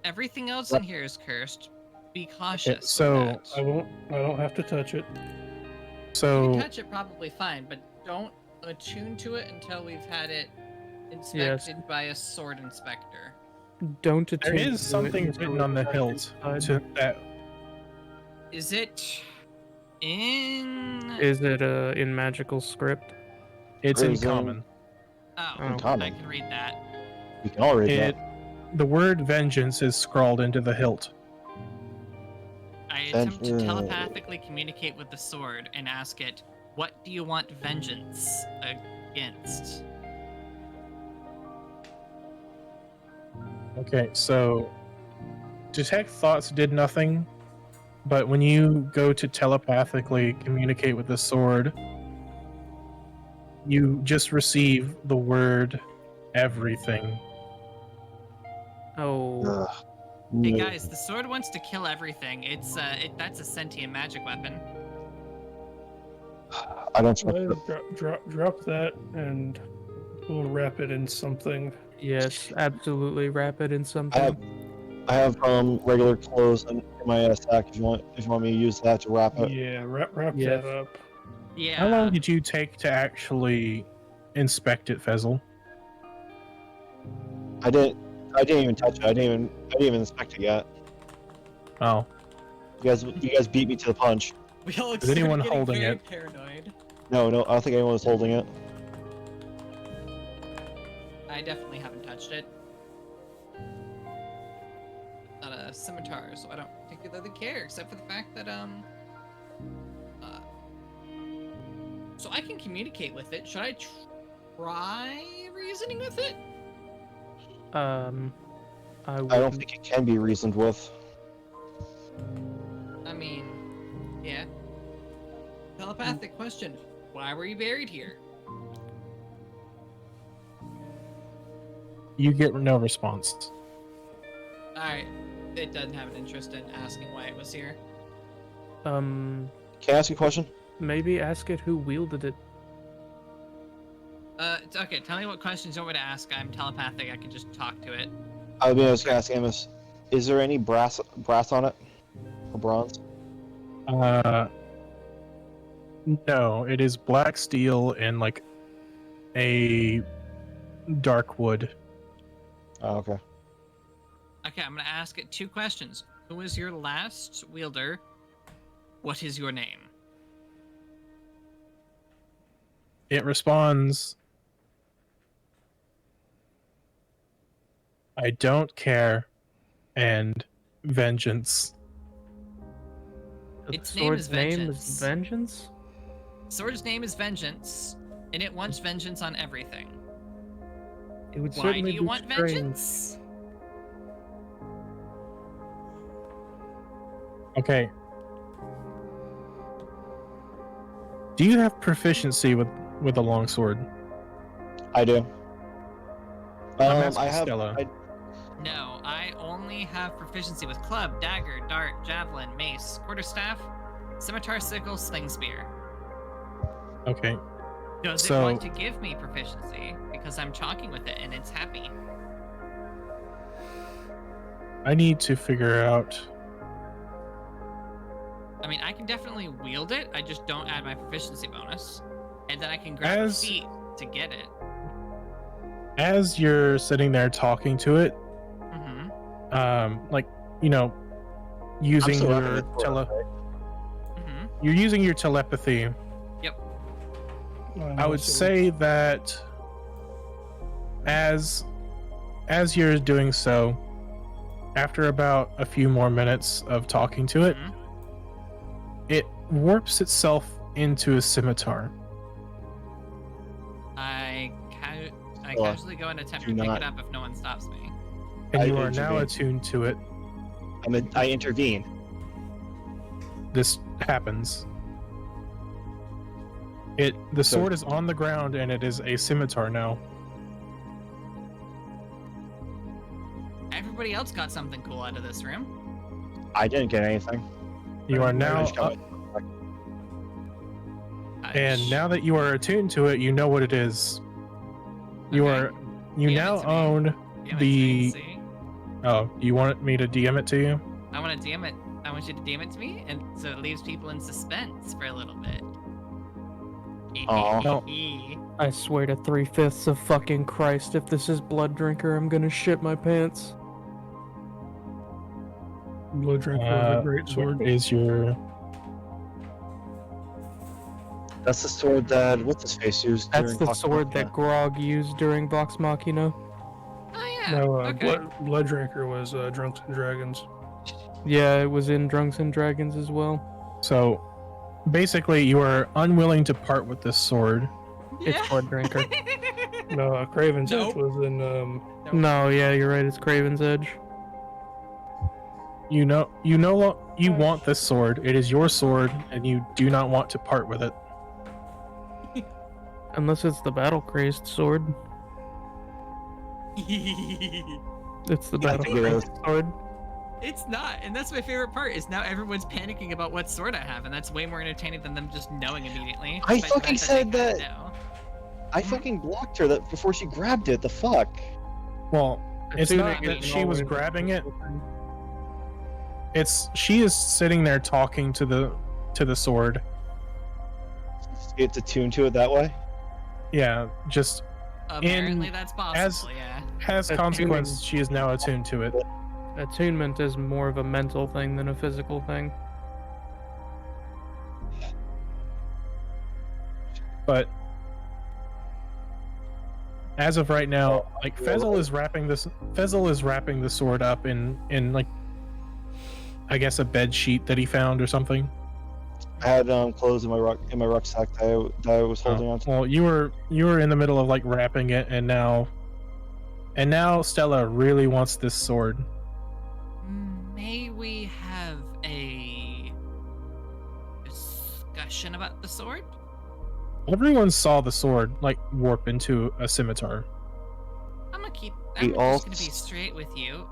Everything else in here is cursed. Be cautious. with so- that. I don't have to touch it. You So can touch it probably fine, but don't attune to it until we've had it inspected by a sword inspector. Don't there attune to is it something until written on the it's hilt inside. to that. Is it in? Is it in magical script? It's in Crimson. common. Oh, Uncommon. I can read that. We can all read It the word vengeance is scrawled into the hilt. I attempt to Vengeance. telepathically communicate with the sword and ask it, "What do you want vengeance against?" Okay, so detect thoughts did nothing, but when you go to telepathically communicate with the sword, you just receive the word everything. Oh, Ugh. Hey No, guys, the sword wants to kill everything. That's a sentient magic weapon. I don't trust it. Drop that, and we'll wrap it in something. Yes, absolutely. Wrap it in something. I have regular clothes in my sack. If you want me to use that to wrap it. Yeah, wrap Yes. that up. Yeah. How long did you take to actually inspect it, Fezzle? I didn't even touch it. I didn't even inspect it yet. Oh, You guys beat me to the punch. We all Is anyone started getting holding very it? Paranoid. No, I don't think anyone was holding it. I definitely haven't touched it. Not a scimitar, so I don't particularly care, except for the fact that so I can communicate with it. Should I try reasoning with it? I I don't wouldn't. think it can be reasoned with. I mean, yeah. Telepathic question. Why were you buried here? you get no response. Alright. It doesn't have an interest in asking why it was here. Can I ask you a question? Maybe ask it who wielded it. It's okay, tell me what questions you want me to ask. I'm telepathic, I can just talk to it. I was gonna ask Amos. Is there any brass on it? Or bronze? No, it is black steel and like a dark wood. Oh, okay. Okay, I'm gonna ask it 2 questions. Who is your last wielder? What is your name? It responds, I don't care, and vengeance. The Its name sword's is name Vengeance. is Vengeance? Sword's name is Vengeance, and it wants vengeance on everything. It would Why do certainly you be want strange. vengeance? Okay. Do you have proficiency with a longsword? I do. I'm asking I have. Stella. No, I only have proficiency with club, dagger, dart, javelin, mace, quarterstaff, scimitar, sickle, sling spear. Okay. Does it So- want to give me proficiency? Because I'm talking with it and it's happy. I need to figure out. I mean, I can definitely wield it, I just don't add my proficiency bonus. And then I can grab As- feet to get it. As you're sitting there talking to it, Mm-hmm. like, you know, using still your running this sword, Mm-hmm. you're using your telepathy. I would say that as you're doing so, after about a few more minutes of talking to it, Mhm. it warps itself into a scimitar. I Well, casually go and attempt do to pick not- it up if no one stops me. And I you are now intervene. attuned to it. I intervene. This happens. The So- sword is on the ground and it is a scimitar now. Everybody else got something cool out of this room. I didn't get anything. You are I now just got up, I and sh- now that you are attuned to it, you know what it is. You Okay. you DM now it to me. own DM it to me the. and see. Oh, you want me to DM it to you? I want to DM it. I want you to DM it to me, and so it leaves people in suspense for a little bit. Aw. No. I swear to 3/5 of fucking Christ, if this is Blood Drinker, I'm gonna shit my pants. Blood Drinker was a great Where sword. is your? That's the sword that what's his face used. That's during the Vox sword Machina. that Grog used during Vox Machina. Oh yeah. No, okay. Blood Drinker was Drunks and Dragons. Yeah, it was in Drunks and Dragons as well. So, basically, you are unwilling to part with this sword. It's Blood Drinker. No, Craven's Nope. Edge was in No, yeah, you're right, it's Craven's Edge. You want this sword. It is your sword, and you do not want to part with it. Unless it's the battle crazed sword. It's the I battle think it is. crazed sword. It's not, and that's my favorite part. Is now everyone's panicking about what sword I have, and that's way more entertaining than them just knowing immediately. I despite the fucking fact they said kinda that. know. I fucking blocked her that before she grabbed it. The fuck? Well, it's Attuning not that is she was always- grabbing it. It's she is sitting there talking to the sword. It's attuned to it that way. Yeah, just Apparently, that's possible. as- Yeah. has Attuning. consequence. She is now attuned to it. Attunement is more of a mental thing than a physical thing. But as of right now, like Fezzle is wrapping the sword up in like, I guess, a bed sheet that he found or something. I had clothes in my rucksack that I was holding on to. Well, you were in the middle of like wrapping it, and now Stella really wants this sword. May we have a discussion about the sword? Everyone saw the sword like warp into a scimitar. I'm We all just gonna be straight with you.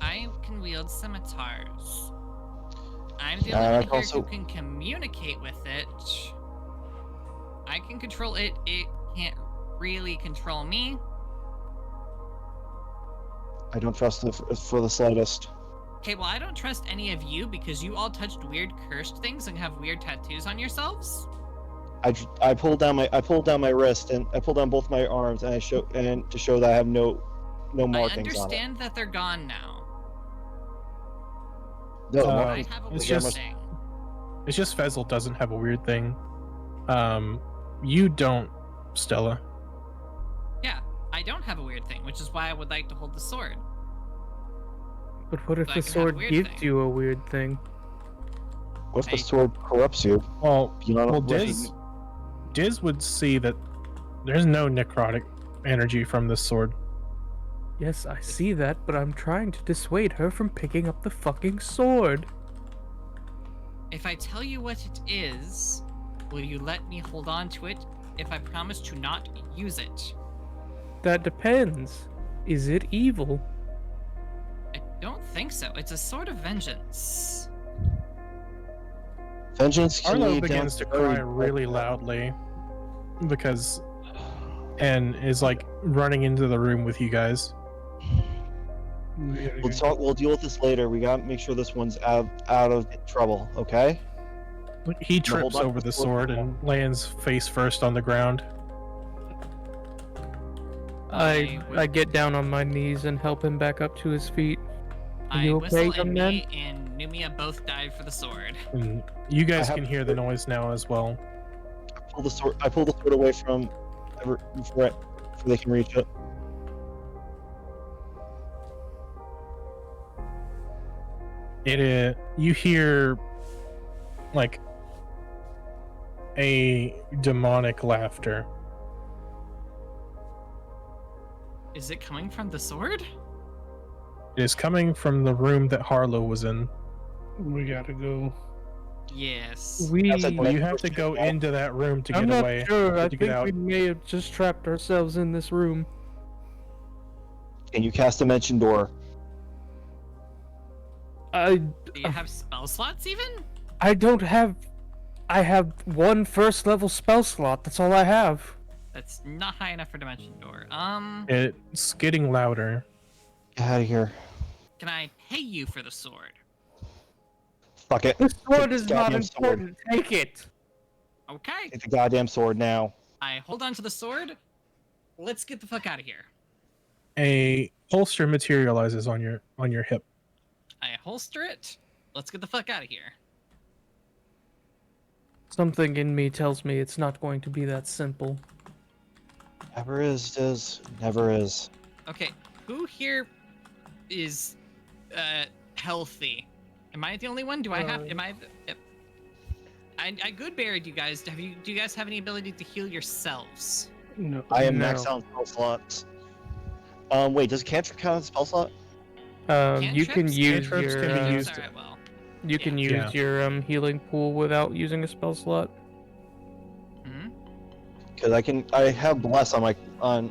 I can wield scimitars. I'm the only one here also- who can communicate with it. I can control it. It can't really control me. I don't trust it for the slightest. Okay, well, I don't trust any of you because you all touched weird cursed things and have weird tattoos on yourselves. I pulled down my wrist and I pulled down both my arms and to show that I have no I markings on it. understand that they're gone now. No, Uh, I markings. have a it's weird just- thing. It's just Fezzle doesn't have a weird thing. You don't, Stella. Yeah, I don't have a weird thing, which is why I would like to hold the sword. But what if So I the can have sword weird gives thing. you a weird thing? What if the Hey. sword corrupts you? Well, Beyond well, recognition? Diz would see that there's no necrotic energy from this sword. Yes, I see that, but I'm trying to dissuade her from picking up the fucking sword. If I tell you what it is, will you let me hold on to it if I promise to not use it? That depends. Is it evil? I don't think so. It's a sword of vengeance. Vengeance can Arlo lead begins to down very cry really loudly and is like running into the room with you guys. We'll deal with this later. We gotta make sure this one's out of trouble. Okay. He Now hold trips on to over the the sword. sword and lands face first on the ground. I get down on my knees and help him back up to his feet. Are you Whistle okay, and young man? me and Numia both dive for the sword. And you guys have- can hear the noise now as well. I pull the sword away from before they can reach it. You hear like a demonic laughter. Is it coming from the sword? It is coming from the room that Harlow was in. We gotta go. Yes. That's Well, you have to go into that room to I'm get not away. sure. I to get think out. we may have just trapped ourselves in this room. Can you cast Dimension Door? Do you have spell slots even? I don't have. I have one first level spell slot. That's all I have. That's not high enough for Dimension Door. It's getting louder. Get out of here. Can I pay you for the sword? Fuck it. This sword Take is this not goddamn sword. important. Take it. Okay. Take the goddamn sword now. I hold on to the sword. Let's get the fuck out of here. A holster materializes on your hip. I holster it. Let's get the fuck out of here. Something in me tells me it's not going to be that simple. Never is, Diz. Never is. Okay, who here is healthy? Am I the only one? Do I have? Am I? I good buried you guys. Do you guys have any ability to heal yourselves? No. I am No. maxed out on spell slots. Wait, does cantrip count as a spell slot? You can Cantrips? use Cantrips your. can be uh, used- Alright, well. You can Yeah. use your healing pool without using a spell slot. Hmm? Because I have bless on my I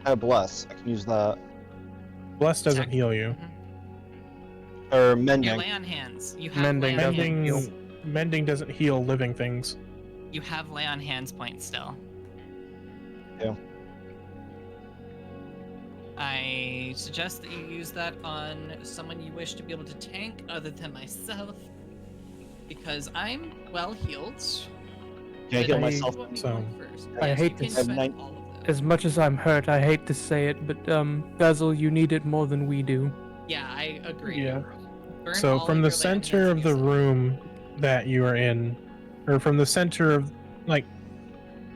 have bless. I can use that. Bless doesn't heal you. Or You mending. lay on hands. You have Mending lay on doesn't hands. heal. Mending doesn't heal living things. You have lay on hands points still. Yeah. I suggest that you use that on someone you wish to be able to tank other than myself. Because I'm well healed. Can I But heal I myself? want to So- go first. I Yes, hate you can to say- spend all of them. As much as I'm hurt, I hate to say it, but Basil, you need it more than we do. Yeah, I agree. Yeah. Burn So all from of the your lay on center hands of the yourself. room that you are in, or from the center of, like,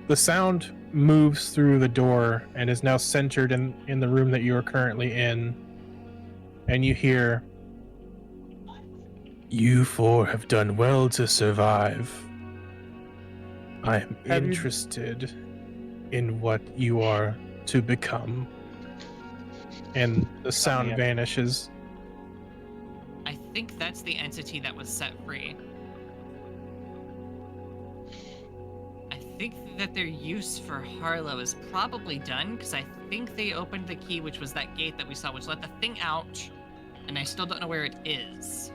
the sound moves through the door and is now centered in the room that you are currently in, and you hear, "You four have done well to survive. I am Have you- interested in what you are to become." And the sound yeah. vanishes. I think that's the entity that was set free. I think that their use for Harlow is probably done, because I think they opened the key, which was that gate that we saw, which let the thing out, and I still don't know where it is.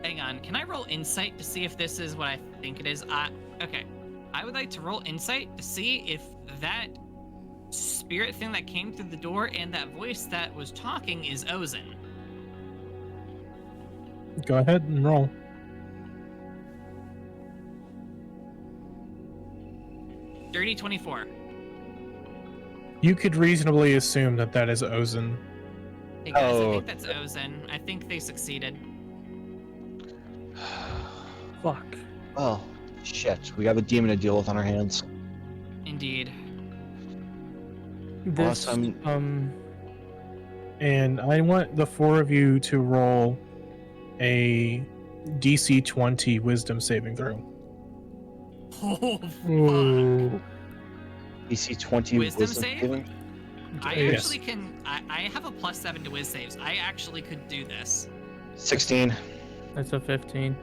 Hang on, can I roll insight to see if this is what I think it is? Okay. I would like to roll insight to see if that spirit thing that came through the door and that voice that was talking is Ozen. Go ahead and roll. Dirty 24. You could reasonably assume that that is Ozen. Hey guys, I Oh. think that's Ozen. I think they succeeded. Fuck. Well, shit. We have a demon to deal with on our hands. Indeed. This, Awesome. And I want the four of you to roll a DC 20 wisdom saving throw. Oh, fuck. Ooh. DC 20 Wisdom save? saving? I Yes. actually can. I have a +7 to whiz saves. I actually could do this. 16. that's a 15.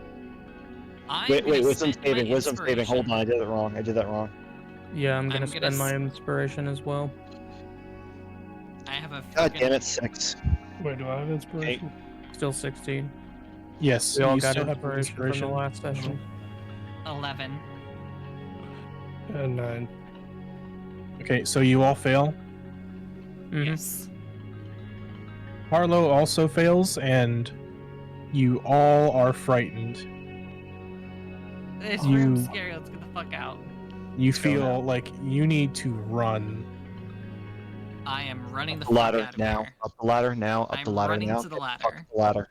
Wait, gonna wisdom spend my saving. Wisdom saving. Hold on, I did it wrong. I did that wrong. Yeah, I'm gonna I'm gonna spend my inspiration as well. I have a. God freaking- damn it, 6. Wait, do I have inspiration? Still 16. Yes, We all you got still have inspiration from the last session. 11. And 9. Okay, so you all fail. Mhm. Yes. Harlow also fails, and you all are frightened. This You- room's scary. Let's get the fuck out. You go feel now. like you need to run. I am running the Up the ladder fuck out of now. here. Up the ladder now. Up I'm the ladder running now. to the Get ladder. fuck the ladder.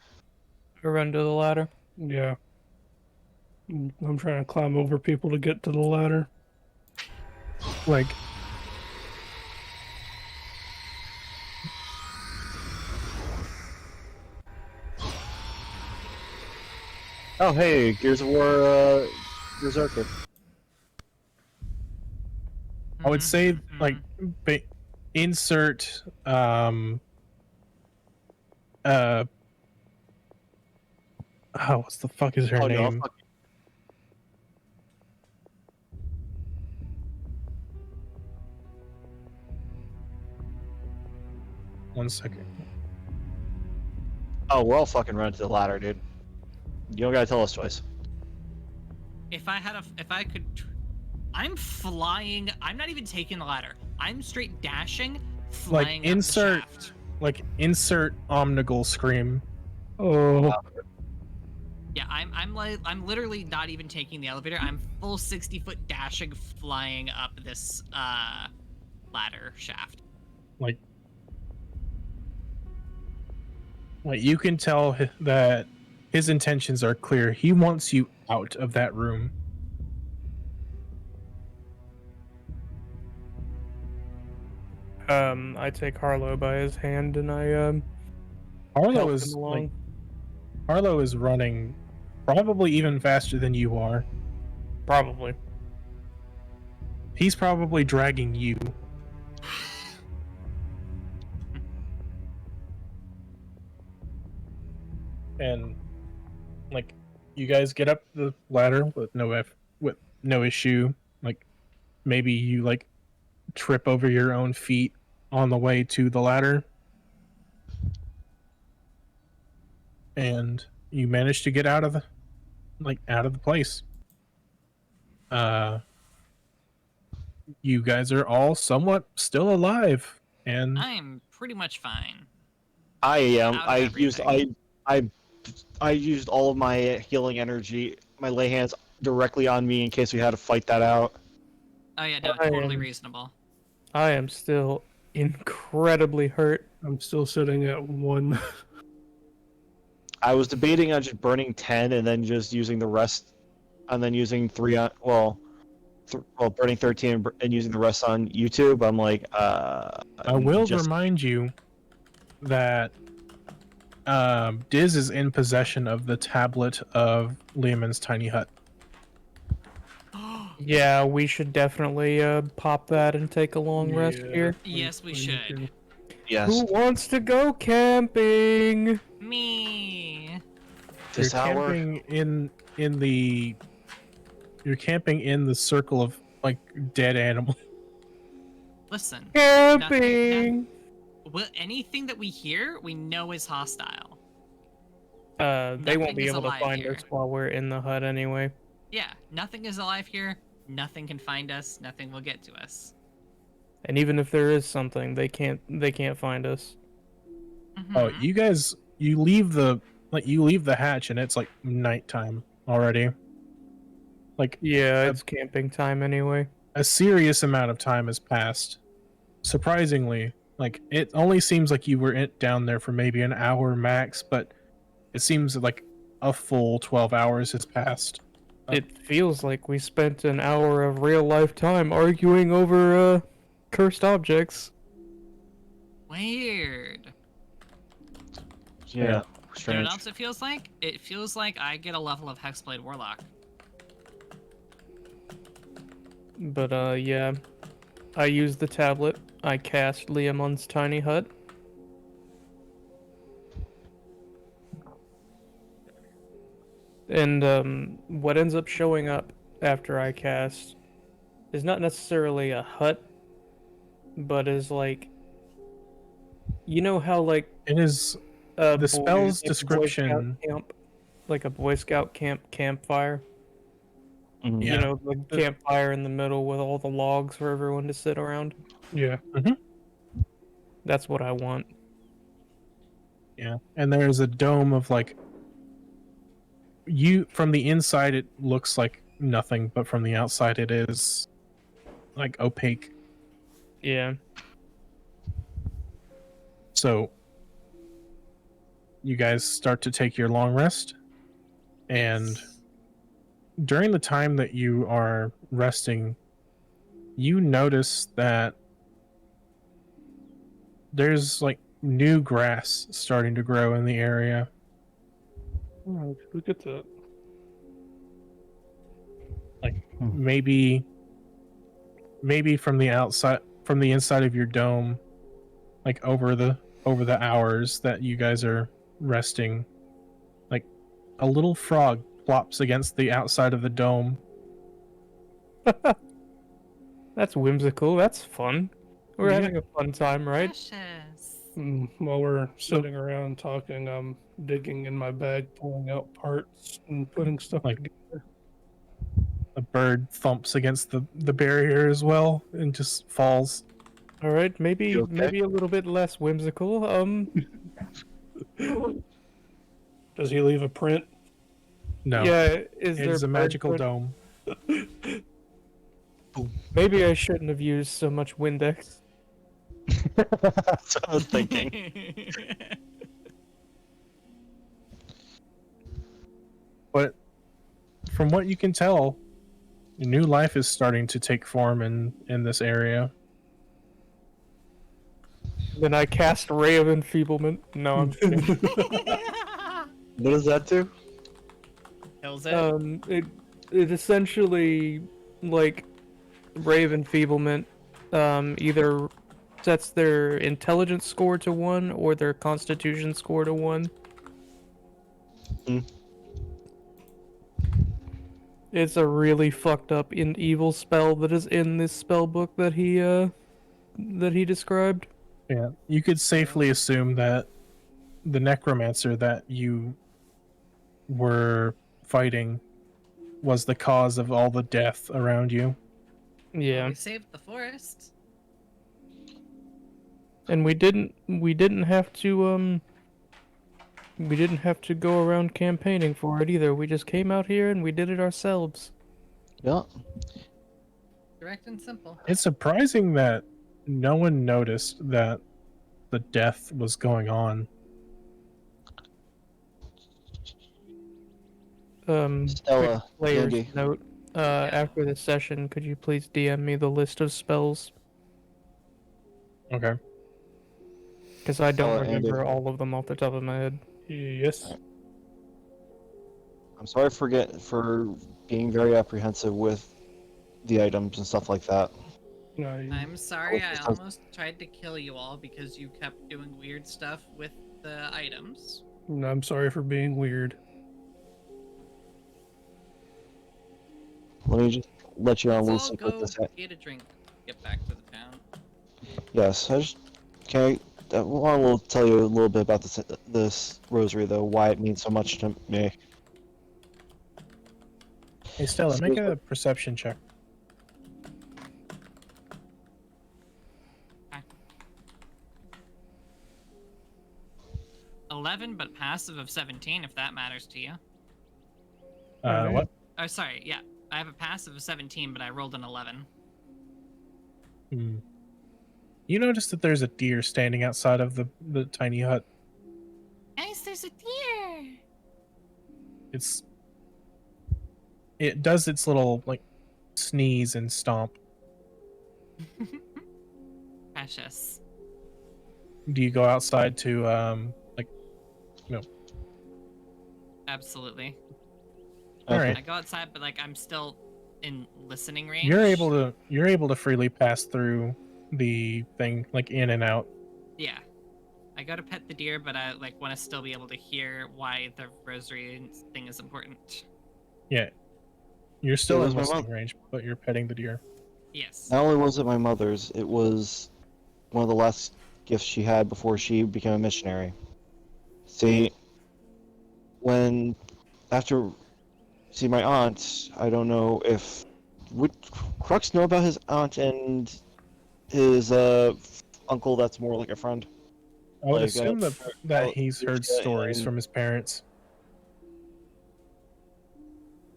I run to the ladder. Yeah. I'm trying to climb over people to get to the ladder. Like, Oh, hey, Gears of War, Berserker. I would say, Mhm, like, mhm. insert, what's the fuck is her Oh, no, name? fuck. One second. Oh, we're all fucking running to the ladder, dude. You don't gotta tell us twice. If I could, I'm flying. I'm not even taking the ladder. I'm straight dashing, flying up the insert- shaft. Like, insert Omnigul scream. Oh, Yeah, I'm literally not even taking the elevator. I'm full 60-foot dashing, flying up this ladder shaft. Like you can tell that his intentions are clear. He wants you out of that room. I take Harlow by his hand and I Harlow help is him along. like, Harlow is running probably even faster than you are. Probably. He's probably dragging you. And like, you guys get up the ladder with no issue. Like, maybe you like trip over your own feet on the way to the ladder. and you manage to get out of the place. You guys are all somewhat still alive, and I'm pretty much fine. I am. Out of I used all of my healing energy, my lay hands directly on me in case we had to fight that out. Oh yeah, no, I totally am- reasonable. I am still incredibly hurt. I'm still sitting at 1. I was debating on just burning 10 and then just using the rest, and then using 3 on, burning 13 and using the rest on YouTube. I'm like, I will just remind you that Diz is in possession of the tablet of Lehman's tiny hut. Yeah, we should definitely pop that and take a long rest here. Yes, we should. yes. Who wants to go camping? Me. This You're hour. camping you're camping in the circle of like dead animals. Listen. Camping. Well, anything that we hear, we know is hostile. They won't Nothing be is able to alive find here. us while we're in the hut anyway. Yeah, nothing is alive here. Nothing can find us. Nothing will get to us. And even if there is something, they can't find us. Oh, Mhm. you guys, you leave the hatch and it's like nighttime already. Like Yeah, it's camping time anyway. a serious amount of time has passed. Surprisingly, like it only seems like you were down there for maybe an hour max, but it seems like a full 12 hours has passed. It feels like we spent an hour of real life time arguing over cursed objects. Weird. Yeah. You know Strange. what else it feels like? It feels like I get a level of Hexblade Warlock. But yeah. I used the tablet. I cast Liamon's tiny hut. And what ends up showing up after I cast is not necessarily a hut, but is like, you know how like It is the spell's description. like a Boy Scout campfire. Mhm. Yeah. You know, the campfire in the middle with all the logs for everyone to sit around. Yeah. That's what I want. Yeah, and there's a dome of like from the inside it looks like nothing, but from the outside it is like opaque. Yeah. So you guys start to take your long rest, and during the time that you are resting, you notice that there's like new grass starting to grow in the area. Oh, look at that. Maybe from the inside of your dome, like over the hours that you guys are resting, like a little frog plops against the outside of the dome. That's whimsical. That's fun. We're Yeah. having a fun time, right? Precious. While we're sitting around talking, I'm digging in my bag, pulling out parts and putting stuff Like- together. A bird thumps against the barrier as well and just falls. All right, maybe You okay? maybe a little bit less whimsical. Does he leave a print? No, Yeah, is there it's a bird magical print? dome. Maybe I shouldn't have used so much Windex. That's what I was thinking. But from what you can tell, new life is starting to take form in this area. Then I cast Ray of Enfeeblement. No, I'm kidding. What does that do? Kills it. It essentially like Ray of Enfeeblement either sets their intelligence score to 1 or their constitution score to 1. Mm. It's a really fucked up and evil spell that is in this spell book that he described. Yeah, you could safely assume that the necromancer that you were fighting was the cause of all the death around you. Yeah, We saved the forest. and we didn't have to we didn't have to go around campaigning for it either. We just came out here and we did it ourselves. Yeah. Direct and simple. It's surprising that no one noticed that the death was going on. Stella, quick player's Andy. note. After the session, could you please DM me the list of spells? Okay. Because I don't Stella, Andy. remember all of them off the top of my head. Yes. I'm sorry for being very apprehensive with the items and stuff like that. No, I'm sorry, I almost tried to kill you all because you kept doing weird stuff with the items. no, I'm sorry for being weird. Let me just let you on Let's loose all with go this. get a drink. Get back to the town. Yes, I want to tell you a little bit about this rosary, though, why it means so much to me. Hey, Stella, make a perception check. Okay. 11, but passive of 17, if that matters to you. What? Oh, sorry, yeah. I have a passive of 17, but I rolled an 11. Hmm. You notice that there's a deer standing outside of the tiny hut. Guys, there's a deer! It does its little, like, sneeze and stomp. Precious. Do you go outside to, Absolutely. Alright. I go outside, but like I'm still in listening range. You're able to freely pass through the thing, like, in and out. Yeah. I go to pet the deer, but I like want to still be able to hear why the rosary thing is important. Yeah. You're still It in was my listening mom. range, but you're petting the deer. Yes. Not only was it my mother's, it was one of the last gifts she had before she became a missionary. See, see my aunt, I don't know if would Crux know about his aunt and his uncle that's more like a friend. I would Like, assume that he's heard Lucia stories and- from his parents.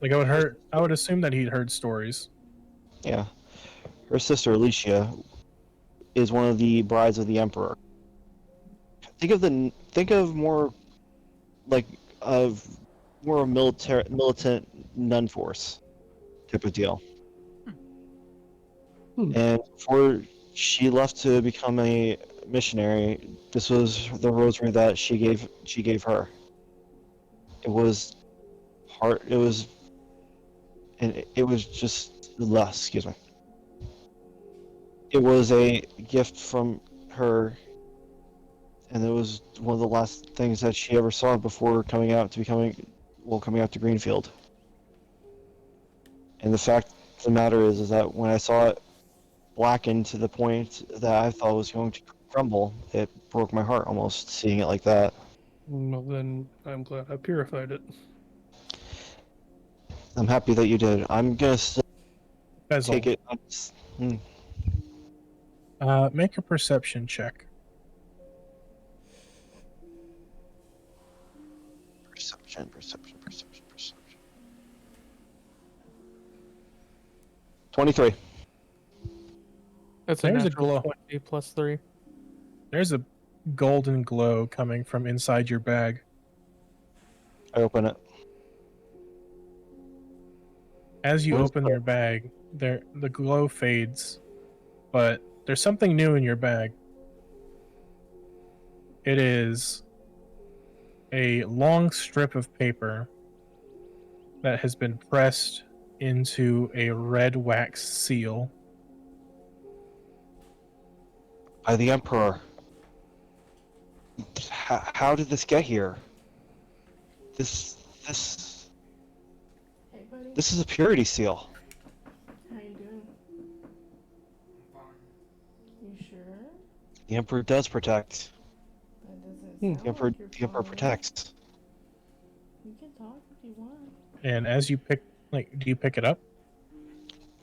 Like, I would assume that he'd heard stories. Yeah. Her sister Alicia is one of the brides of the emperor. Think of more like more militant nun force type of deal. And before she left to become a missionary, this was the rosary that she gave her. It was hard. It was just less. Excuse me. It was a gift from her, and it was one of the last things that she ever saw before coming out to Greenfield. And the fact of the matter is that when I saw it blackened to the point that I thought it was going to crumble, it broke my heart almost seeing it like that. Well, then I'm glad I purified it. I'm happy that you did. I'm gonna still Bezel. take it. Make a perception check. Perception. 23. That's a There's a natural glow. 20 plus 3. There's a golden glow coming from inside your bag. I open it. As you What is open that? your bag, the glow fades, but there's something new in your bag. It is a long strip of paper that has been pressed into a red wax seal. By the Emperor. How did this get here? This Hey, buddy. this is a purity seal. How you doing? You sure? The Emperor does protect. That doesn't The sound Emperor, like you're the Emperor fine. protects. You can talk And as you pick, do you pick it up?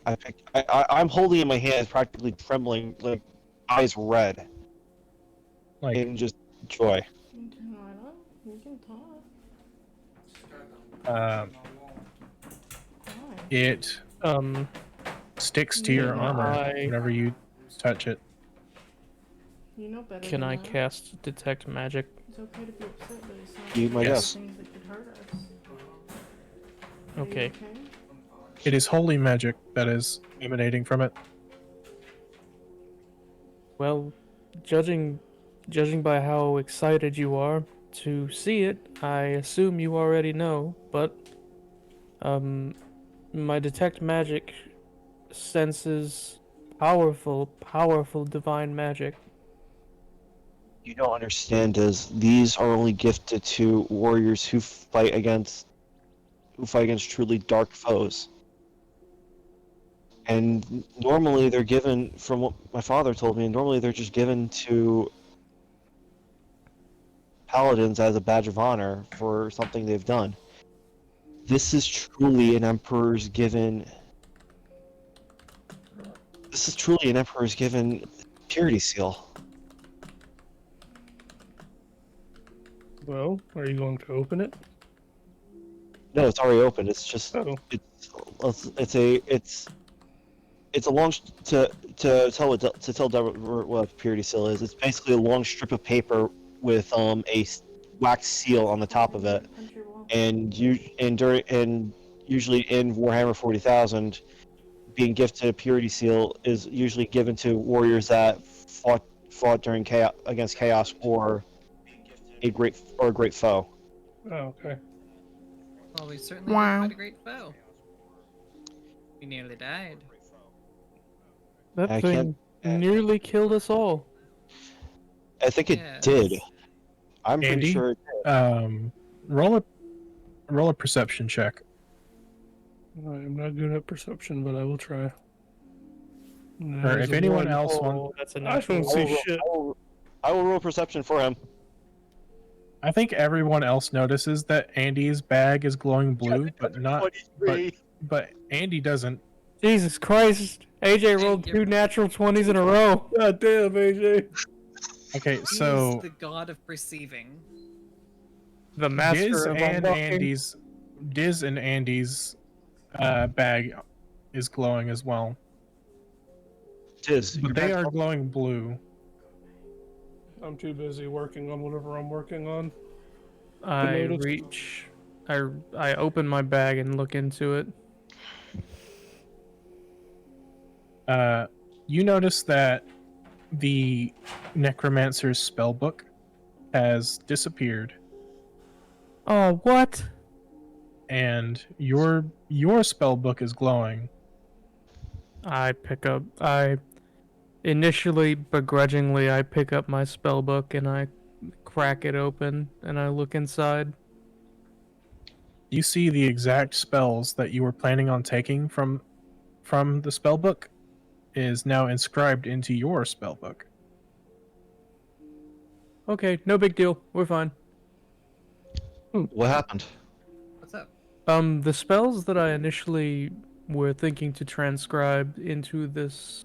I'm holding it in my hands, practically trembling, like eyes red, Like, in just joy. You can turn it on. You can talk. um, Fine. it sticks to your Can armor I- whenever you touch it. You know better Can than I that. cast detect magic? It's okay to be upset, but it's not You okay might to do guess. things that could hurt us. Are you Okay. It is holy magic that is emanating from it. Well, judging by how excited you are to see it, I assume you already know, but my detect magic senses powerful divine magic. You don't understand is these are only gifted to warriors who fight against truly dark foes. And normally they're given, from what my father told me, normally they're just given to paladins as a badge of honor for something they've done. This is truly an emperor's given. This is truly an emperor's given purity seal. Well, are you going to open it? No, it's already open. It's just Oh, it's a long to tell Deborah what a purity seal is. It's basically a long strip of paper with a wax seal on the top of it, Punch your wall. and usually in Warhammer 40,000, being gifted a purity seal is usually given to warriors that fought during chaos against chaos or a great foe. oh, okay. Well, we certainly Wow. had a great foe. We nearly died. That I thing nearly killed us all. I think it Yes. did. I'm pretty Andy? sure. Roll a perception check. I'm not good at perception, but I will try. Or There's if a anyone one. else Oh, wants, that's a I natural. don't see shit. I will roll perception for him. I think everyone else notices that Andy's bag is glowing blue, but not. 23. But Andy doesn't. Jesus Christ! AJ rolled You're- 2 natural 20s in a row. God damn, AJ. Okay, He so is the god of perceiving. The master Diz of and unlocking. Andy's bag is glowing as well, Tiz, but they are glowing blue. I'm too busy working on whatever I'm working on. I notice. reach. I open my bag and look into it. You notice that the necromancer's spellbook has disappeared, Oh, what? and your spellbook is glowing. I initially begrudgingly I pick up my spellbook and I crack it open and I look inside. You see the exact spells that you were planning on taking from the spellbook is now inscribed into your spellbook. Okay, no big deal. We're fine. What happened? What's up? The spells that I initially were thinking to transcribe into this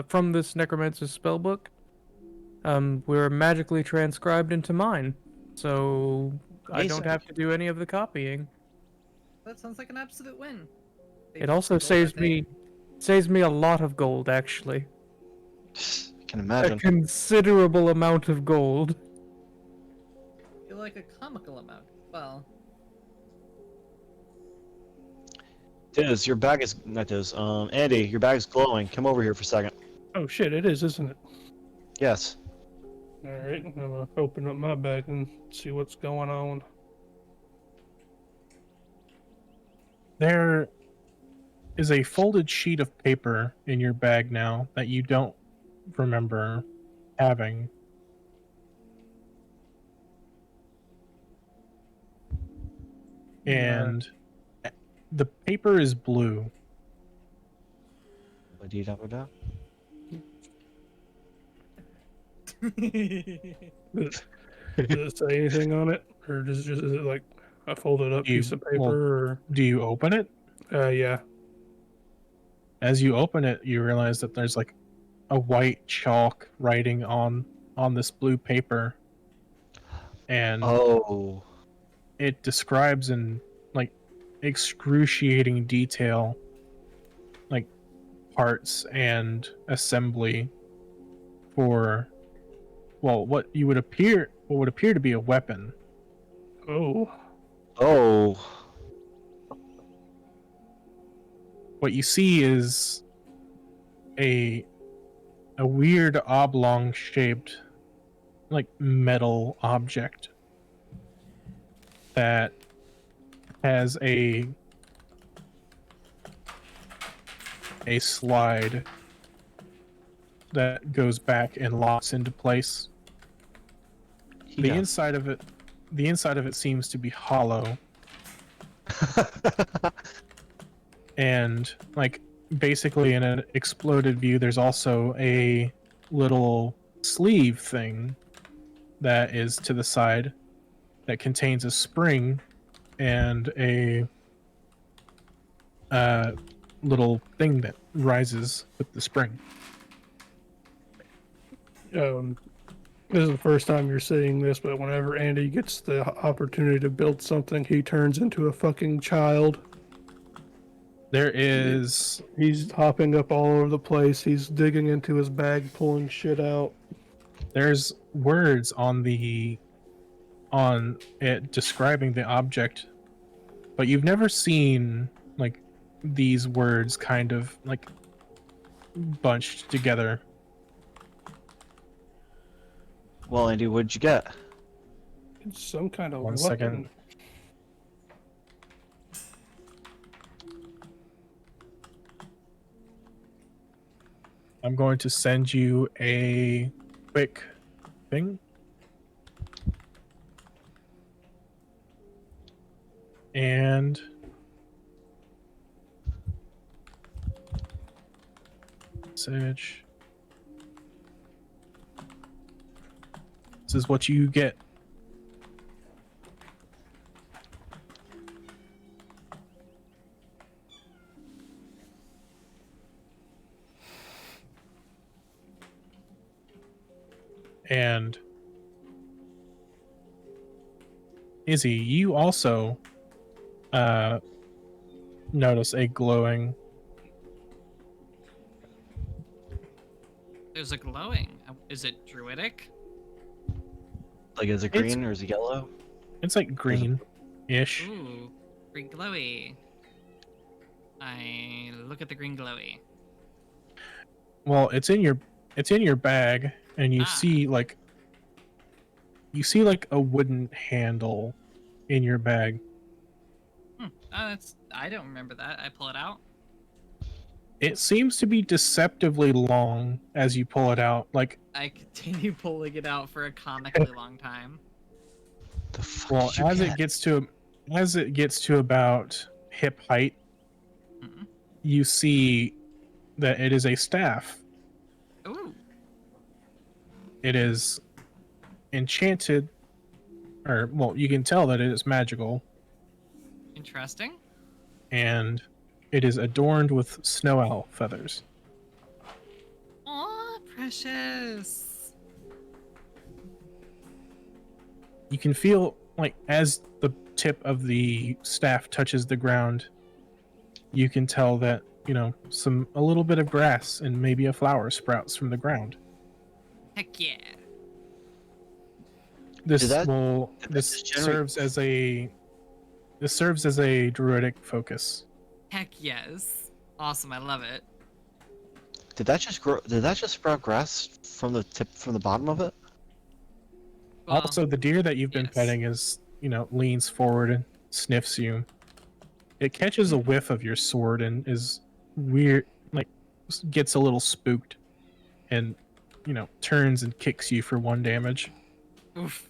from this necromancer's spellbook were magically transcribed into mine. So I don't Amazing. have to do any of the copying. That sounds like an absolute win. It also saves me a lot of gold, actually. I can A imagine. considerable amount of gold. Feel like a comical amount. Well, Tiz, your bag is not Tiz. Andy, your bag is glowing. Come over here for a second. Oh shit, it is, isn't it? Yes. Alright, I'm gonna open up my bag and see what's going on. There is a folded sheet of paper in your bag now that you don't remember having. And the paper is blue. What do you have about? Does it say anything on it? Or is it like A folded up You- piece of well- paper, Do you open it? or yeah. As you open it, you realize that there's like a white chalk writing on this blue paper, and Oh. it describes in like excruciating detail like parts and assembly for what would appear to be a weapon. Oh. Oh. What you see is a weird oblong shaped like metal object that has a slide that goes back and locks into place. The Yeah. inside of it seems to be hollow, and like basically in an exploded view there's also a little sleeve thing that is to the side that contains a spring and a little thing that rises with the spring. This is the first time you're seeing this, but whenever Andy gets the opportunity to build something, he turns into a fucking child. There is He's hopping up all over the place. He's digging into his bag, pulling shit out. there's words on it describing the object, but you've never seen like these words kind of like bunched together. Well, Andy, what'd you get? It's some kind of One weapon. second. I'm going to send you a quick thing. And message. This is what you get. And Izzy, you also notice a glowing. There's a glowing. Is it druidic? Like, is it It's- green or is it yellow? It's like green-ish. Ooh, green glowy. I look at the green glowy. Well, it's in your bag, and you see like a wooden handle in your bag. Oh, I don't remember that. I pull it out. It seems to be deceptively long as you pull it out. Like, I continue pulling it out for a comically long time. The fuck well, did you as get? it gets to about hip height, Mhm. you see that it is a staff. Ooh, It is enchanted, or well, you can tell that it is magical, interesting. and it is adorned with snow owl feathers. Aw, precious. You can feel like as the tip of the staff touches the ground, you can tell that a little bit of grass and maybe a flower sprouts from the ground. Heck yeah. This Did that this just generate- serves as a druidic focus. Heck yes. Awesome, I love it. Did that just grow? Did that just sprout grass from the bottom of it? Well, Also, the deer that you've been yes. petting leans forward and sniffs you. It catches a whiff of your sword and is weird, like gets a little spooked, and turns and kicks you for 1 damage. oof.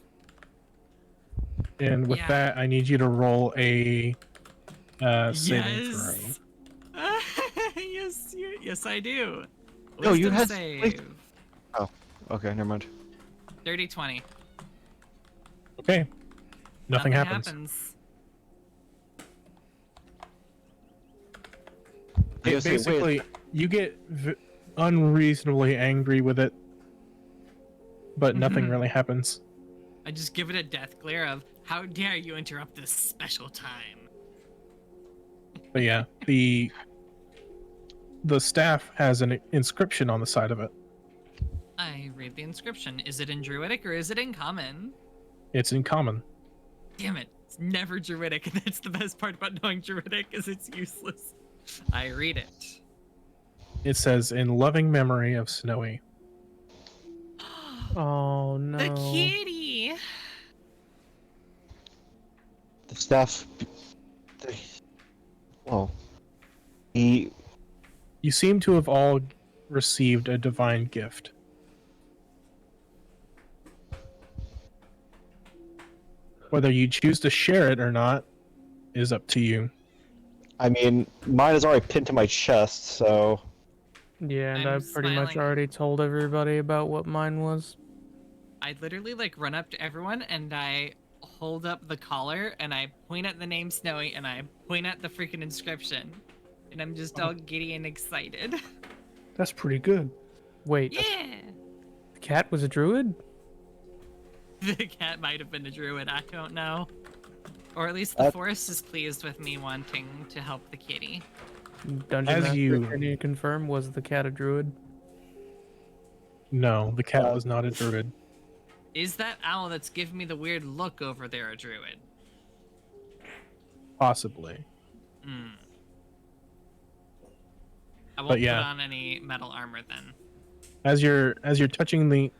And with Yeah. that, I need you to roll a saving throw. Yes. yes, I do. No, you Wisdom had- save. Okay, never mind. Dirty 20. Okay. Nothing happens. I was gonna say, wait, Basically, you get unreasonably angry with it, but nothing really happens. I just give it a death glare of, how dare you interrupt this special time? But yeah, the staff has an inscription on the side of it. I read the inscription. Is it in Druidic or is it in Common? It's in common. Damn it. It's never Druidic, and that's the best part about knowing Druidic, is it's useless. I read it. It says, "In loving memory of Snowy." Oh no. The kitty! the staff. Well, he. You seem to have all received a divine gift. Whether you choose to share it or not is up to you. I mean, mine is already pinned to my chest, so. Yeah, and I'm I've pretty much smiling. already told everybody about what mine was. I literally like run up to everyone and I hold up the collar and I point at the name Snowy and I point at the freaking inscription. And I'm just all giddy and excited. That's pretty good. Wait, Yeah! the cat was a druid? The cat might have been a druid, I don't know. Or at least the forest is pleased with me wanting to help the kitty. Dungeon As Master, you- can you confirm, was the cat a druid? No, the cat was not a druid. Is that owl that's giving me the weird look over there a druid? Possibly. Hmm. I won't yeah. put on any metal armor then. As you're touching the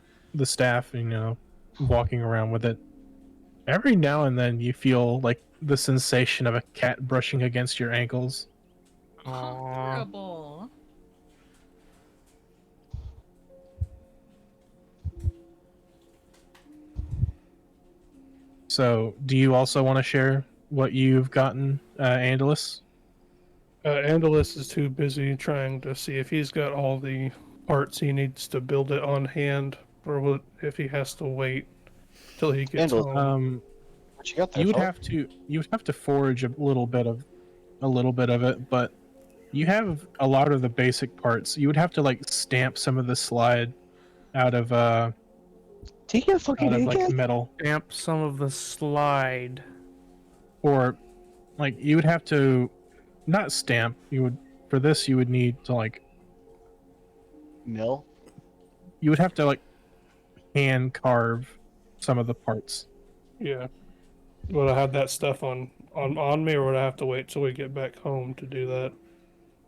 staff, you know, walking around with it, every now and then you feel like the sensation of a cat brushing against your ankles. Comfortable. So, do you also want to share what you've gotten, Andalus? Andalus is too busy trying to see if he's got all the parts he needs to build it on hand, or if he has to wait till he gets Andalus, home. What you got there? You would fella? have to forage a little bit of it, but you have a lot of the basic parts. You would have to like stamp some of the slide out of Do you get fucking like naked? metal, Stamp some of the slide. or like you would have to not stamp. You would need to like Mill? you would have to like hand carve some of the parts. Yeah. Would I have that stuff on me, or would I have to wait till we get back home to do that?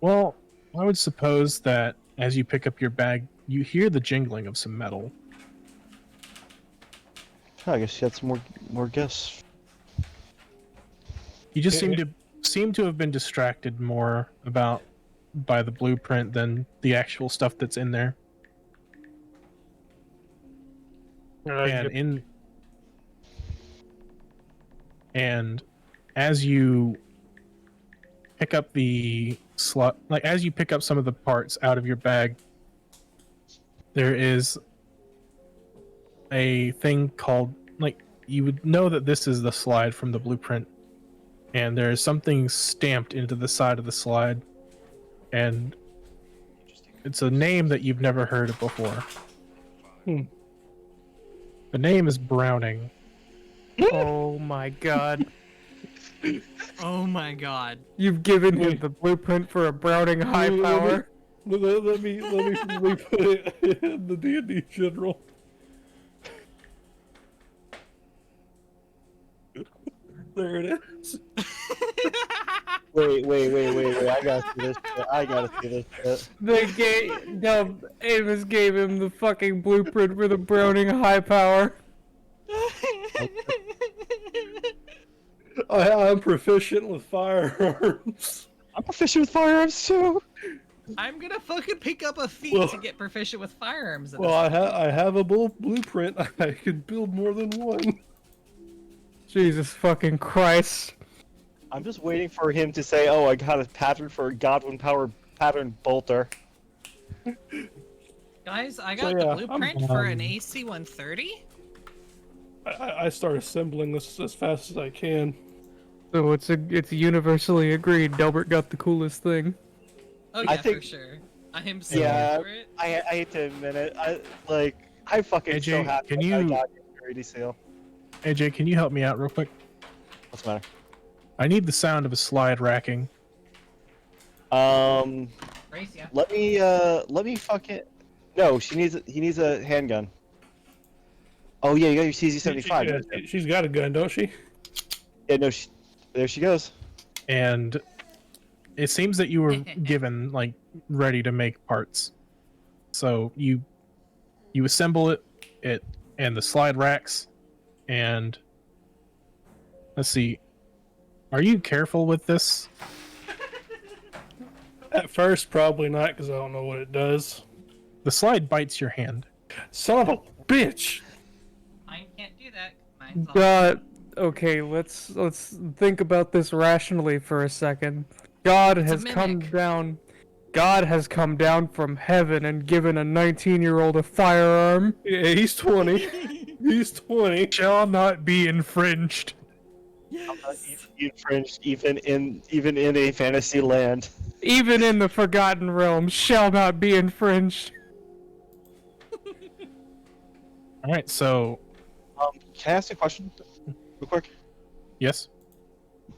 Well, I would suppose that as you pick up your bag, you hear the jingling of some metal. I guess you had some more guests. You just Yeah. seem to have been distracted more by the blueprint than the actual stuff that's in there. And as you pick up as you pick up some of the parts out of your bag, there is a thing called, like, you would know that this is the slide from the blueprint, and there's something stamped into the side of the slide, and it's a name that you've never heard of before. The name is Browning. Oh my god. Oh my god. You've given him the blueprint for a Browning high power. Let me put it in the D&D general. There it is. Wait. I gotta see this shit. Amos gave him the fucking blueprint for the Browning high power. I'm proficient with firearms. I'm proficient with firearms too. I'm gonna fucking pick up a feat Well- to get proficient with firearms. at Well, this I have a blueprint. I can build more than one. Jesus fucking Christ. I'm just waiting for him to say, "Oh, I got a pattern for a Godwin power pattern bolter." Guys, I So, got yeah, the I'm- blueprint for an AC 130. I start assembling this as fast as I can. So it's universally agreed Delbert got the coolest thing. Oh yeah, I think- for sure. I am so Yeah, for it. I hate to admit it. I'm fucking so AJ, happy. can I you- got your Purity Seal. AJ, can you help me out real quick? What's the matter? I need the sound of a slide racking. Race, yeah. Let me fucking. No, he needs a handgun. Oh yeah, you got your CZ-75. She's got a gun, don't she? Yeah, no, there she goes. And it seems that you were given like ready to make parts. So you assemble it and the slide racks, and let's see. Are you careful with this? At first, probably not, because I don't know what it does. The slide bites your hand. Son of a bitch! Mine can't do that. Mine's all. God, okay, let's think about this rationally for a second. God It's a has come mimic. down. God has come down from heaven and given a 19-year-old a firearm. Yeah, he's 20. He's 20. Shall not be infringed. Infringed even in a fantasy land. Even in the Forgotten Realms shall not be infringed. All right, so Can I ask a question, real quick? yes,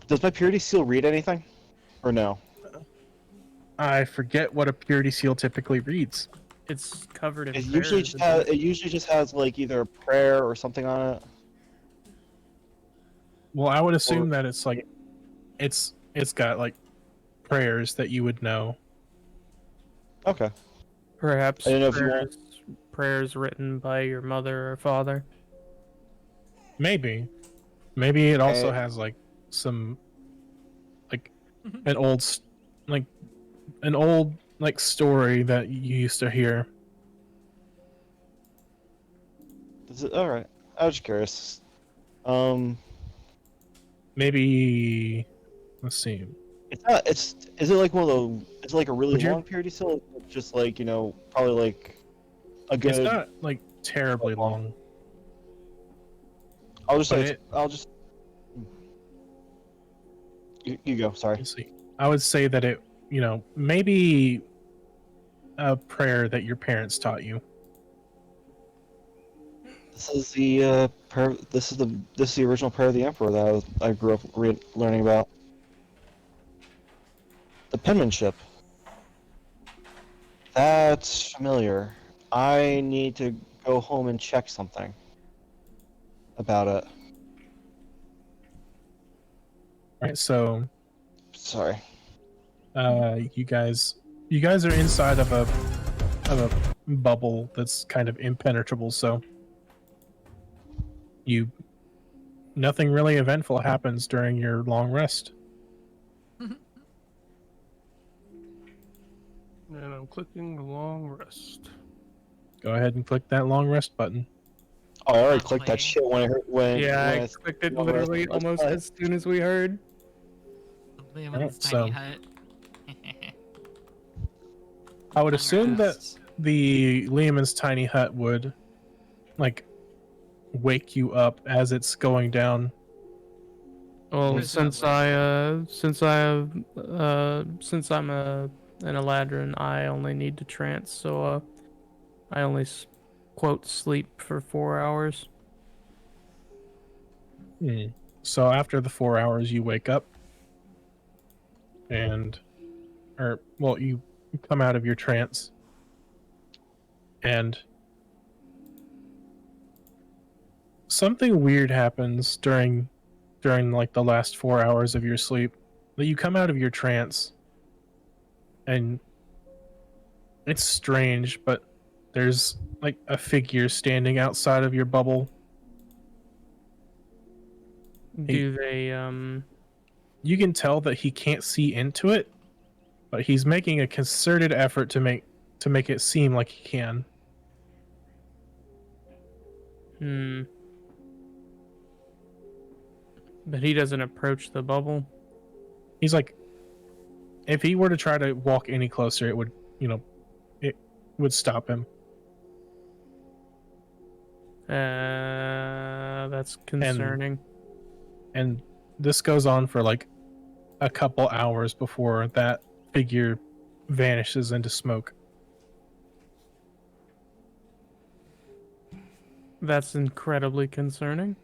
Does my Purity Seal read anything, or no? I forget what a purity seal typically reads. It's covered in It usually just has like either a prayer or something on it. Well, I would assume that it's like it's got like prayers that you would know. Okay. Perhaps I didn't know if you prayers written by your mother or father. Maybe it also Okay. has like some like an old story that you used to hear. Is it all right? I was just curious. Maybe let's see. It's not. Is it like one of the? Is it like a really Would you- long Purity Seal? Or just like probably like a good. It's not like terribly long. I'll just but say. I'll just. You go. Sorry. Let's see. I would say that it, maybe a prayer that your parents taught you. This is the prayer. This is the original prayer of the Emperor that I grew up learning about. The penmanship. That's familiar. I need to go home and check something about it. All right, so Sorry. you guys are inside of a bubble that's kind of impenetrable, so nothing really eventful happens during your long rest. And I'm clicking the long rest. Go ahead and click that long rest button. Oh, I already Not clicked that playing. shit when I heard when. Yeah, when I clicked it when literally let's almost play. as soon as we heard. Liam Alright, in his tiny so- hut. I would assume that Unrest. the Lehman's tiny hut would like wake you up as it's going down. Well, Where's since that since I'm an Eladrin, I only need to trance, so I only quote sleep for 4 hours. So after the 4 hours, you wake up, you come out of your trance, and something weird happens during like the last 4 hours of your sleep. That you come out of your trance, and it's strange, but there's like a figure standing outside of your bubble. Do they You can tell that he can't see into it, but he's making a concerted effort to make it seem like he can. But he doesn't approach the bubble. He's like, if he were to try to walk any closer, it would stop him. That's concerning. And this goes on for like a couple hours before that figure vanishes into smoke. That's incredibly concerning.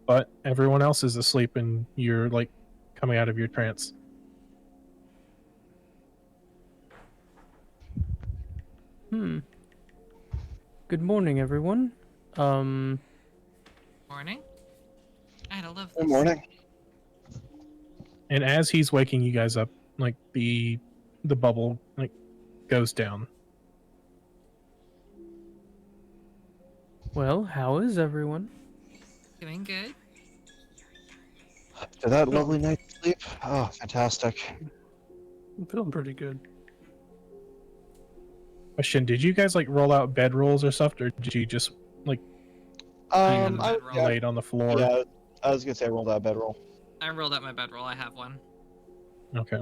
But everyone else is asleep and you're like coming out of your trance. Good morning, everyone. Morning. I love this. Good morning. And as he's waking you guys up, like the bubble like goes down. Well, how is everyone? Doing good. After that lovely night's sleep, oh, fantastic. I'm feeling pretty good. Question: did you guys like roll out bed rolls or stuff, or did you just like I, bedroll. yeah, laid on the floor? yeah, I was gonna say I rolled out a bedroll. I rolled out my bedroll. I have one. Okay.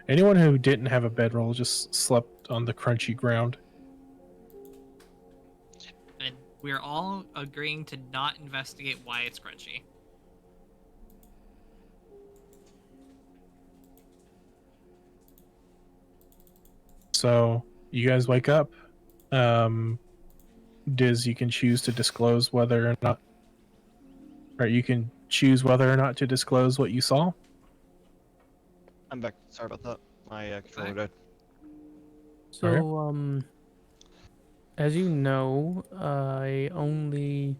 Anyone who didn't have a bedroll just slept on the crunchy ground. And we're all agreeing to not investigate why it's crunchy. So you guys wake up. Diz, you can choose to disclose whether or not, or you can choose whether or not to disclose what you saw. I'm back. Sorry about that. My controller died. So, as you know, I only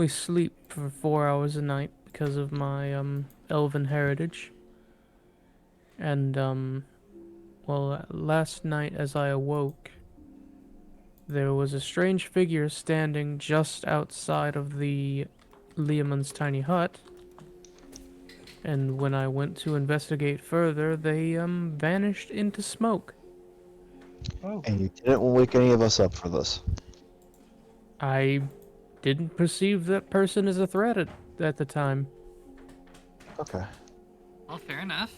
sleep for 4 hours a night because of my elven heritage. And well, last night as I awoke, there was a strange figure standing just outside of the Leomund's tiny hut. And when I went to investigate further, they vanished into smoke. Oh, And you didn't wake any of us up for this. I didn't perceive that person as a threat at the time. Okay. Well, fair enough.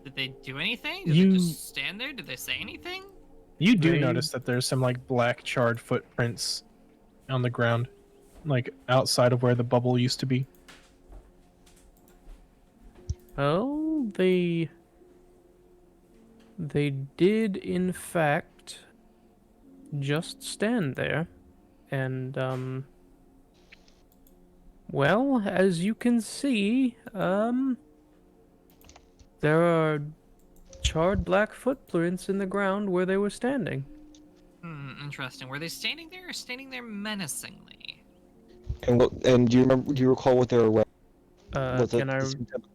Did they do anything? Did You- they just stand there? Did they say anything? You do They- notice that there's some like black charred footprints on the ground, like outside of where the bubble used to be. Oh, they did in fact just stand there, and well, as you can see, there are charred black footprints in the ground where they were standing. Interesting. Were they standing there or standing there menacingly? And do you recall what they were wearing? Was it Can I the same type-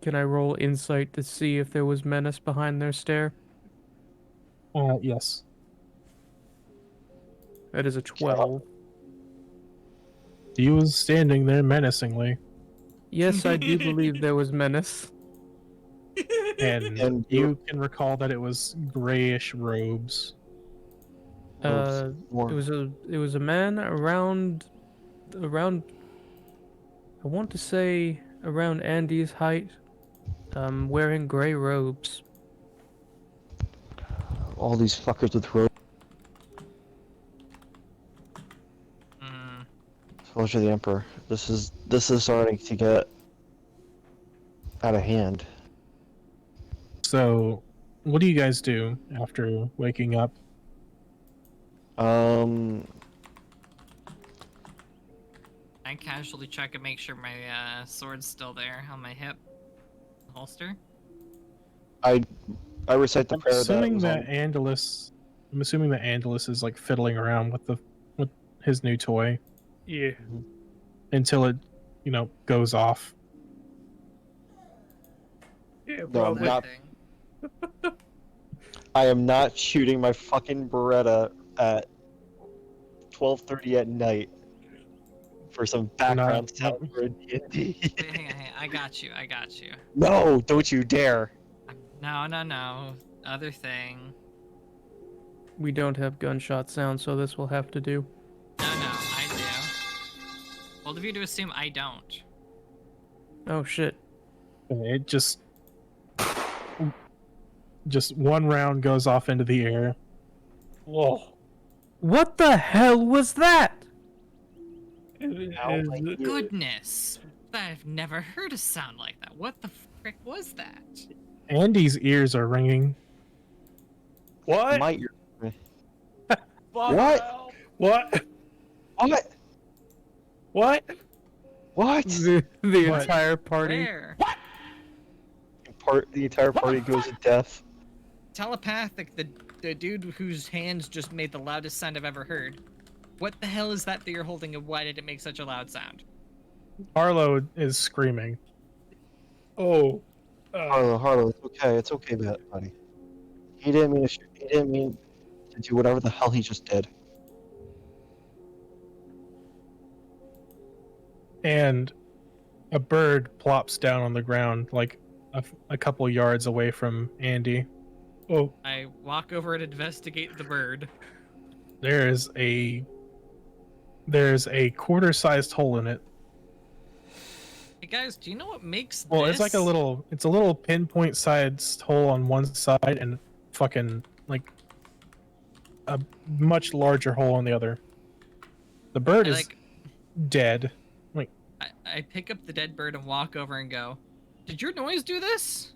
can I roll insight to see if there was menace behind their stare? Yes. That is a 12. He was standing there menacingly, Yes, I do believe there was menace. and you can recall that it was grayish robes. It was a man around I want to say around Andy's height, wearing gray robes. all these fuckers with robes. Soldier of the Emperor. This is starting to get out of hand. So, what do you guys do after waking up? I casually check and make sure my sword's still there on my hip holster. I recite the I'm prayer assuming that was that Andalus. I'm assuming that Andalus is like fiddling around with his new toy yeah. until it, goes off. Yeah, No, probably. not- I am not shooting my fucking Beretta at 12:30 at night for some background sound for a D&D. Hang on, I got you. No, don't you dare. No. Other thing. We don't have gunshot sound, so this will have to do. No, I do. Bold of you to assume I don't. Oh shit. It just one round goes off into the air. Whoa. What the hell was that? And Is- Goodness. I've never heard a sound like that. What the frick was that? Andy's ears are ringing. What? My ear. What? What? What? What? The What? entire party. Where? The entire party goes to death. Telepathic, the dude whose hands just made the loudest sound I've ever heard. What the hell is that you're holding, and why did it make such a loud sound? Harlow is screaming. Oh. Harlow, it's okay, buddy. He didn't mean to shoot. He didn't mean to do whatever the hell he just did. And a bird plops down on the ground, like a couple yards away from Andy. Oh. I walk over and investigate the bird. There's a quarter-sized hole in it. Hey guys, do you know what makes Well, this? it's like a little pinpoint-sized hole on one side and fucking like a much larger hole on the other. The bird is dead. Like, I pick up the dead bird and walk over and go, "Did your noise do this?"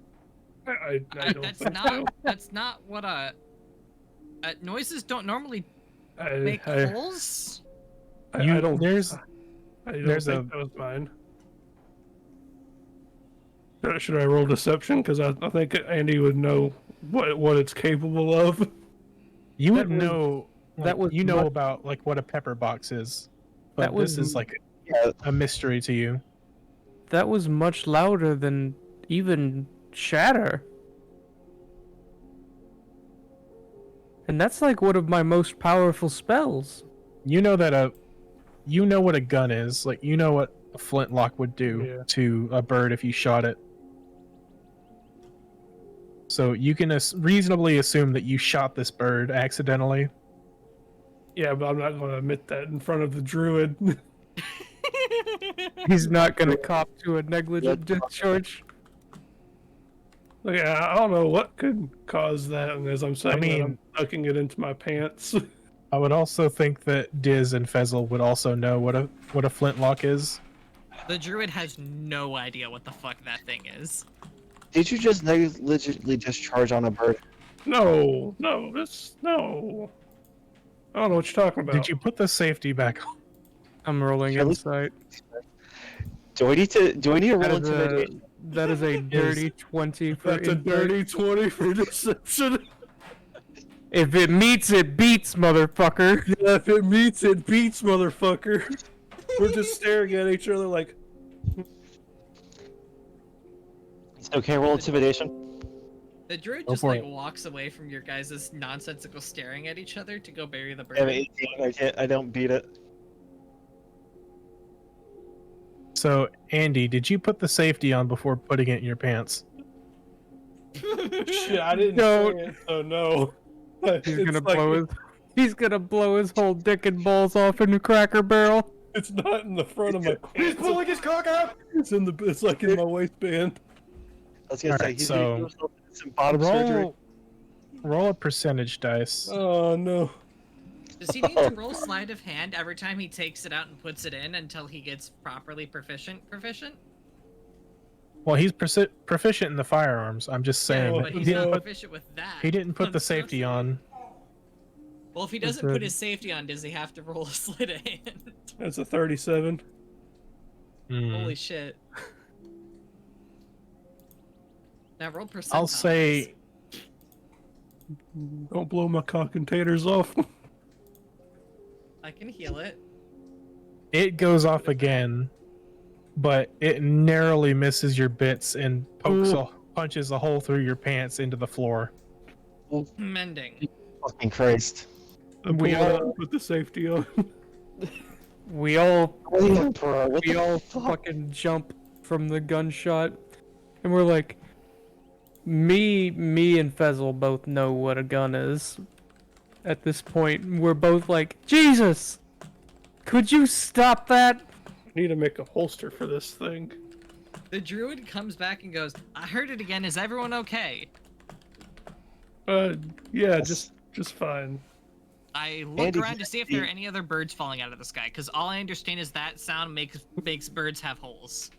I don't That's think not. so. That's not what noises don't normally I, make I, holes. I, You- I don't. there's- I don't there's think a- that was mine. Should I roll deception? Because I think Andy would know what it's capable of. you would That was- know. that was you know much- about like what a pepper box is, but That was- this is like Yeah, a mystery to you. That was much louder than even Shatter. And that's like one of my most powerful spells. You know that you know what a gun is. Like, you know what a flintlock would do Yeah. to a bird if you shot it. So you can reasonably assume that you shot this bird accidentally. Yeah, but I'm not going to admit that in front of the druid. He's not gonna cop to a negligent discharge. Like, I don't know what could cause that, and as I'm saying, that, mean- I'm tucking it into my pants. I would also think that Diz and Fezzle would also know what a flintlock is. The druid has no idea what the fuck that thing is. Did you just negligently discharge on a bird? No. I don't know what you're talking about. Did you put the safety back on? I'm rolling At least- insight. Do we need to roll That is a, intimidation? that is a dirty 20 for That's a insight. dirty 20 for deception. If it meets, it beats, motherfucker. Yeah, if it meets, it beats, motherfucker. We're just staring at each other like, Okay, roll intimidation. The druid Go just for like it. walks away from your guys' nonsensical staring at each other to go bury the bird. I have 18. I don't beat it. So, Andy, did you put the safety on before putting it in your pants? shit, I didn't No. say it, so no. He's It's gonna like- blow his. He's gonna blow his whole dick and balls off in a Cracker Barrel. It's not in the front of my He's pants. pulling his cock out! It's like in my waistband. I was gonna say Alright, he's so- gonna do himself some bottom surgery. Roll a percentage dice. Oh no. Does he need to roll sleight of hand every time he takes it out and puts it in until he gets properly proficient? Well, he's proficient in the firearms. I'm just saying Yeah, that But he he's didn't not put, proficient with that. he didn't put I'm the so safety sorry. on. Well, if he It's doesn't a- put his safety on, does he have to roll a sleight of hand? That's a 37. Hmm. Holy shit. Now roll percentiles. I'll say Don't blow my cock and taters off. I can heal it. it goes off again, but it narrowly misses your bits and punches a hole through your pants into the floor. Mending. Fucking Christ. We We all- all put the safety on. We all Bro, what we the all fuck? fucking jump from the gunshot, and we're like, me and Fezzle both know what a gun is. At this point, we're both like, Jesus, could you stop that? I need to make a holster for this thing. The druid comes back and goes, I heard it again. Is everyone okay? Yeah, just fine. I look Andy, around to see if there are any other birds falling out of the sky, because all I understand is that sound makes birds have holes.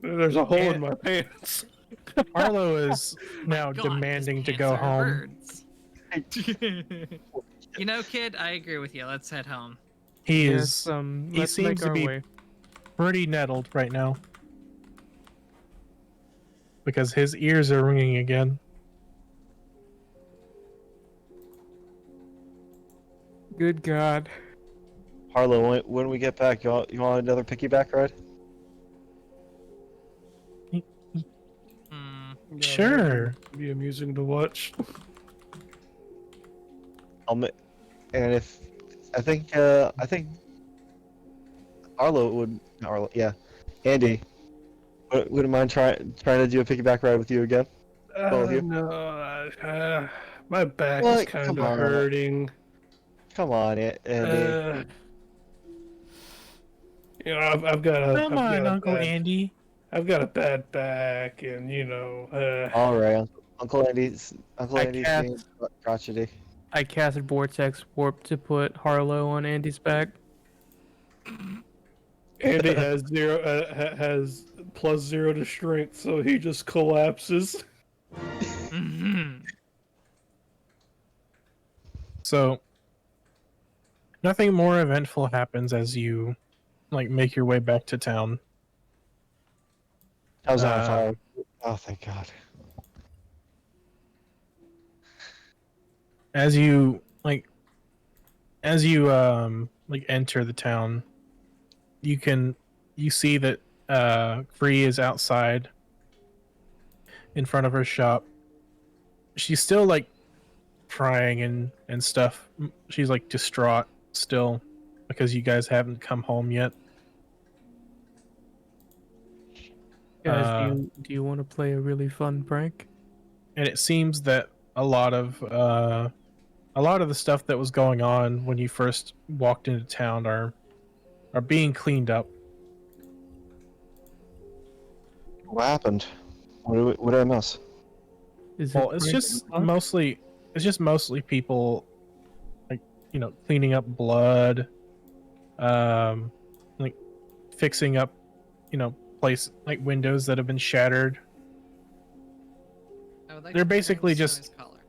There's a hole in my pants. Arlo is now God, his demanding to pants go are home. birds. You know, kid, I agree with you. Let's head home. He Yes, is. He let's make seems to our be way. pretty nettled right now because his ears are ringing again. Good God. Harlow, when we get back, you want another piggyback ride? Hmm. Yeah, Sure. that'd be amusing to watch. And if I think Arlo would not Arlo, yeah, Andy wouldn't mind trying to do a piggyback ride with you again. Both of you. No, my back is What? kind Come of on. hurting. Come on, Andy. You know, I've got a. Come on, Uncle Andy. I've got a bad back, and you know. All right, Uncle Andy's I being cast- crotchety. I casted Vortex Warp to put Harlow on Andy's back. Andy has has +0 to strength, so he just collapses. So nothing more eventful happens as you make your way back to town. I was on fire. Oh, thank God. As you enter the town, you see that Free is outside in front of her shop. She's still crying and stuff. She's distraught still because you guys haven't come home yet. Guys, do you want to play a really fun prank? And it seems that a lot of the stuff that was going on when you first walked into town are being cleaned up. What happened? What did I miss? Well, it's just mostly people cleaning up blood, fixing up windows that have been shattered. I would like They're to basically find just- Snowy's collar.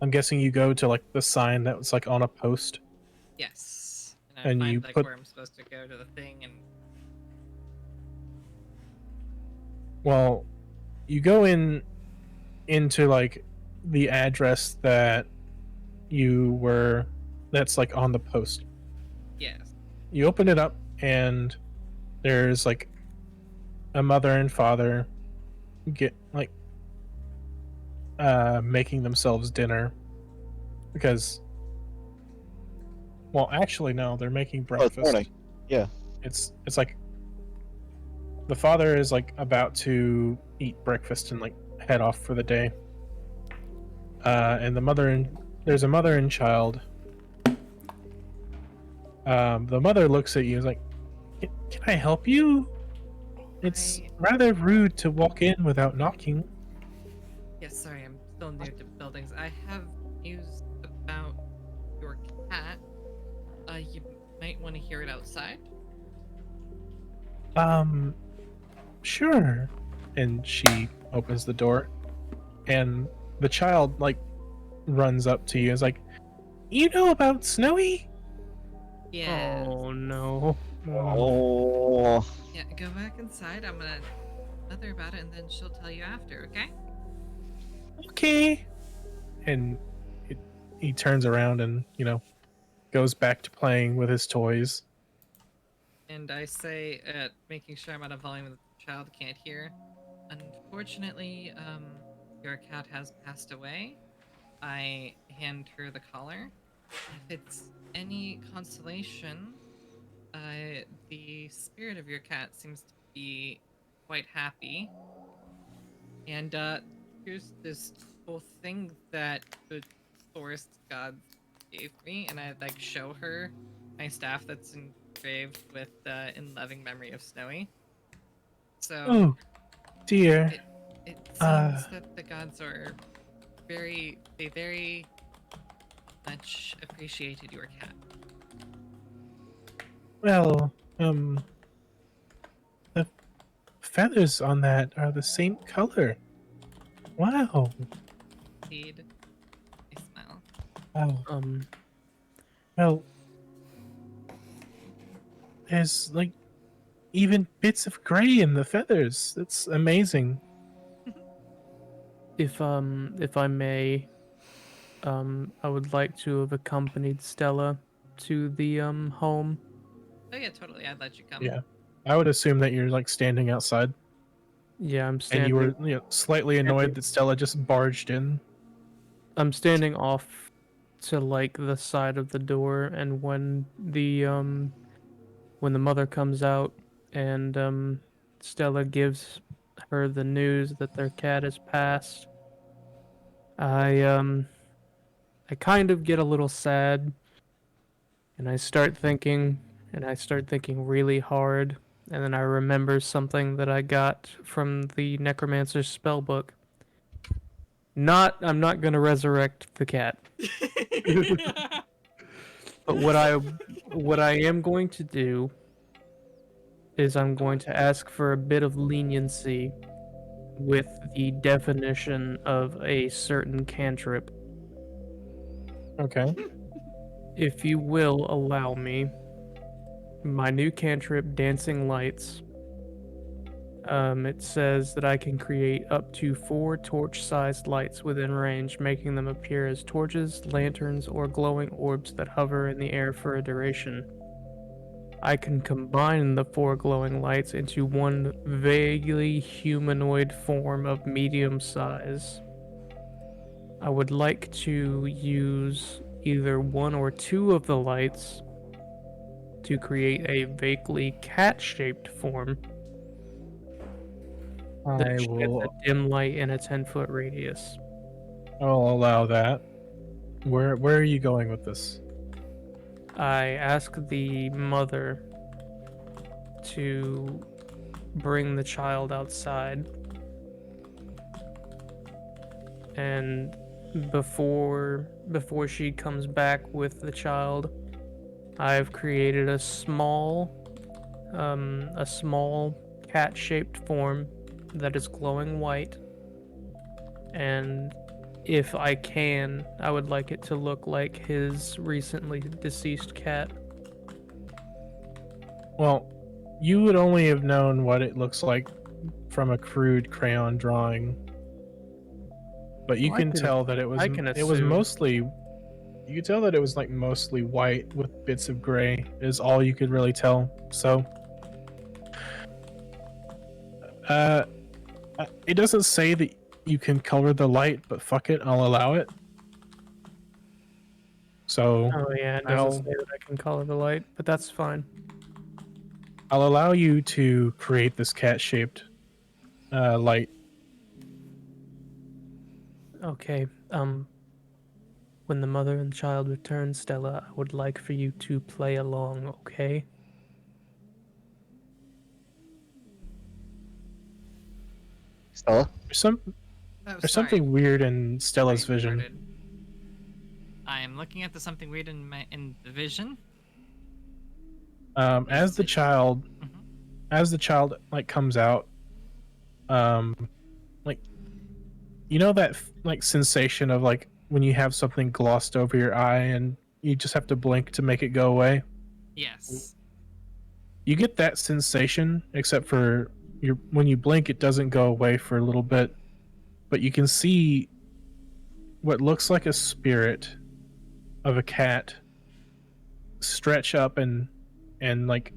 I'm guessing you go to the sign that was on a post. Yes. And I And find you put- where I'm supposed to go to the thing and Well, you go into the address that that's on the post. yes. You open it up and there's a mother and father making themselves dinner because actually no, they're making breakfast. morning. Yeah. It's the father is about to eat breakfast and head off for the day. And there's a mother and child. The mother looks at you and is can I help you? It's rather rude to walk in without knocking. Yes, sorry, I'm still new to buildings. I have news about your cat. You might want to hear it outside. Sure. And she opens the door, and the child runs up to you and is you know about Snowy? Yeah. Oh no. Oh. Yeah, go back inside. I'm gonna tell her about it, and then she'll tell you after, okay? Okay. And he turns around and goes back to playing with his toys. And I say, making sure I'm at a volume that the child can't hear. Unfortunately, your cat has passed away. I hand her the collar. If it's any consolation, the spirit of your cat seems to be quite happy. And here's this whole thing that the forest god gave me, and I show her my staff that's engraved with in loving memory of Snowy. So Oh, dear. it seems that the gods are they very much appreciated your cat. Well, the feathers on that are the same color. Wow. Indeed. I smile. Wow. Well, there's like even bits of gray in the feathers. That's amazing. If I may, I would like to have accompanied Stella to the home. Oh yeah, totally. I'd let you come. Yeah. I would assume that you're like standing outside Yeah, I'm and standing. you were slightly annoyed that Stella just barged in. I'm standing off to like the side of the door, and when the mother comes out and Stella gives her the news that their cat has passed, I kind of get a little sad, and I start thinking really hard, and then I remember something that I got from the Necromancer's spellbook. I'm not gonna resurrect the cat. But what I am going to do is I'm going to ask for a bit of leniency with the definition of a certain cantrip. Okay. If you will allow me, my new cantrip, Dancing Lights. It says that I can create up to 4 torch-sized lights within range, making them appear as torches, lanterns, or glowing orbs that hover in the air for a duration. I can combine the 4 glowing lights into one vaguely humanoid form of medium size. I would like to use either 1 or 2 of the lights to create a vaguely cat-shaped form that I sheds will a dim light in a 10-foot radius. I'll allow that. Where are you going with this? I ask the mother to bring the child outside, and before she comes back with the child, I've created a small cat-shaped form that is glowing white, and if I can, I would like it to look like his recently deceased cat. Well, you would only have known what it looks like from a crude crayon drawing. But you Well, can tell that it was assume. mostly you could tell that it was like mostly white with bits of gray is all you could really tell. So it doesn't say that you can color the light, but fuck it, I'll allow it. So Oh yeah, it doesn't say that I can color the light, but that's fine. I'll allow you to create this cat-shaped light. Okay, when the mother and child return, Stella, I would like for you to play along, okay? Stella? There's Sorry. something weird in Stella's I vision. started. I am looking at something weird in the vision. As the child like comes out, like you know that like sensation of like when you have something glossed over your eye and you just have to blink to make it go away. Yes. You get that sensation, except for when you blink, it doesn't go away for a little bit, but you can see what looks like a spirit of a cat stretch up and like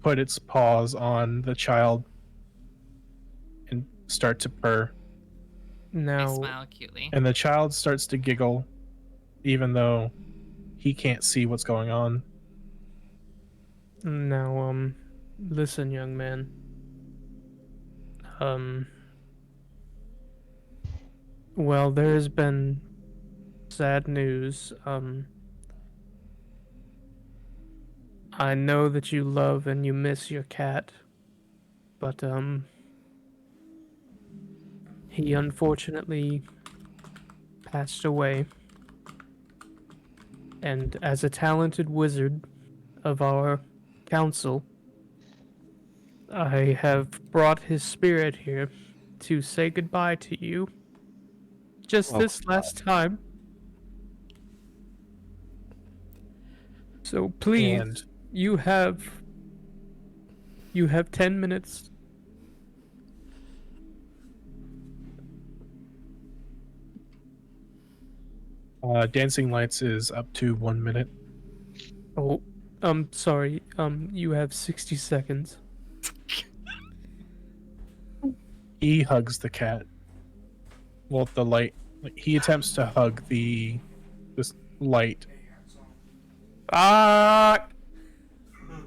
put its paws on the child and start to purr. I Now, smile cutely. And the child starts to giggle, even though he can't see what's going on. listen, young man. Well, there has been sad news. I know that you love and you miss your cat, but He unfortunately passed away. And as a talented wizard of our council, I have brought his spirit here to say goodbye to you. Just Oh, this last time. So please, And you have 10 minutes. Dancing Lights is up to 1 minute. Oh, sorry. You have 60 seconds. He hugs the cat. Well, the light. Like, he attempts to hug this light. Ah!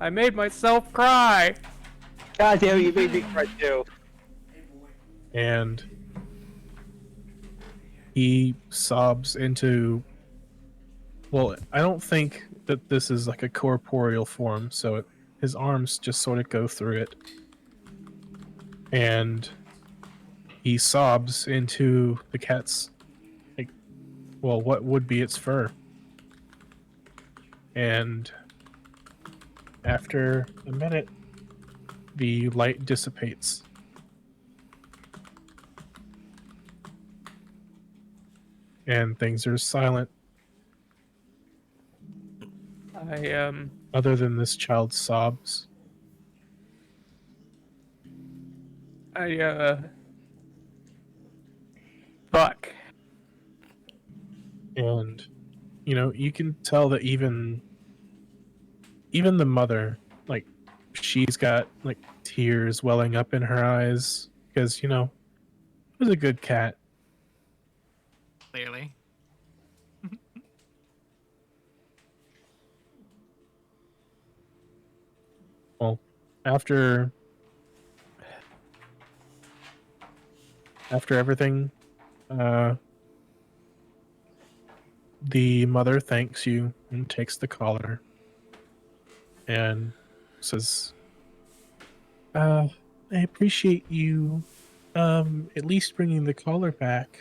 I made myself cry. God damn it, you made me cry too. And he sobs into. Well, I don't think that this is like a corporeal form, so his arms just sort of go through it. And he sobs into the cat's, like, well, what would be its fur. And after a minute, the light dissipates. And things are silent, other than this child's sobs. Fuck. And you can tell that even the mother, like, she's got like tears welling up in her eyes because it was a good cat. Clearly. Well, after everything, the mother thanks you and takes the collar and says, I appreciate you at least bringing the collar back.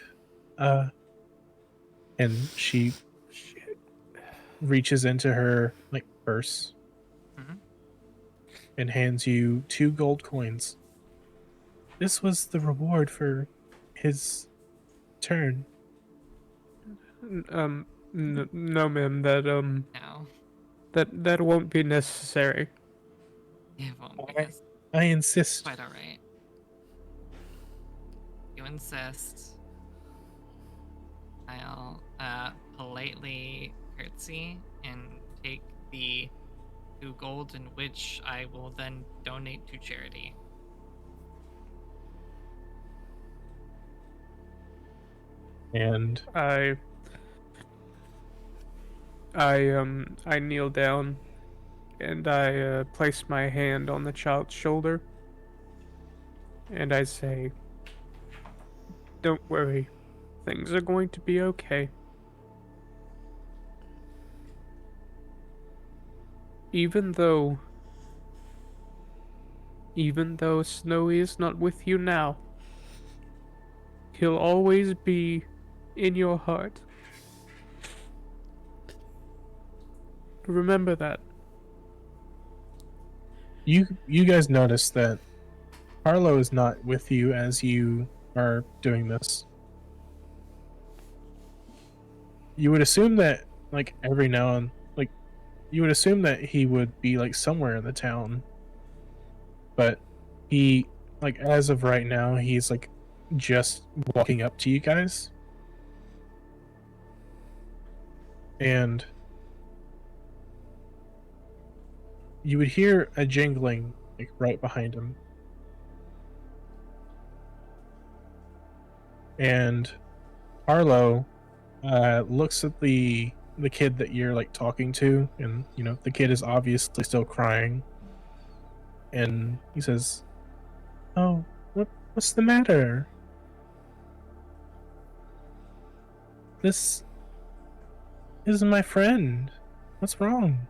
And she reaches into her like purse and hands you 2 gold coins. This was the reward for his turn. No, ma'am. No. That won't be necessary. It won't be. I insist. Quite alright. You insist. I'll politely curtsy and take the 2 gold, in which I will then donate to charity. And I kneel down and I place my hand on the child's shoulder and I say, "Don't worry, things are going to be okay. Even though Snowy is not with you now, he'll always be in your heart. Remember that." You guys notice that Harlow is not with you as you are doing this. You would assume that, like, every now and you would assume that he would be like somewhere in the town, but he, like, as of right now, he's like just walking up to you guys, and you would hear a jingling like right behind him. And Harlow looks at the kid that you're like talking to, and the kid is obviously still crying. And he says, "Oh, what's the matter? This is my friend. What's wrong?"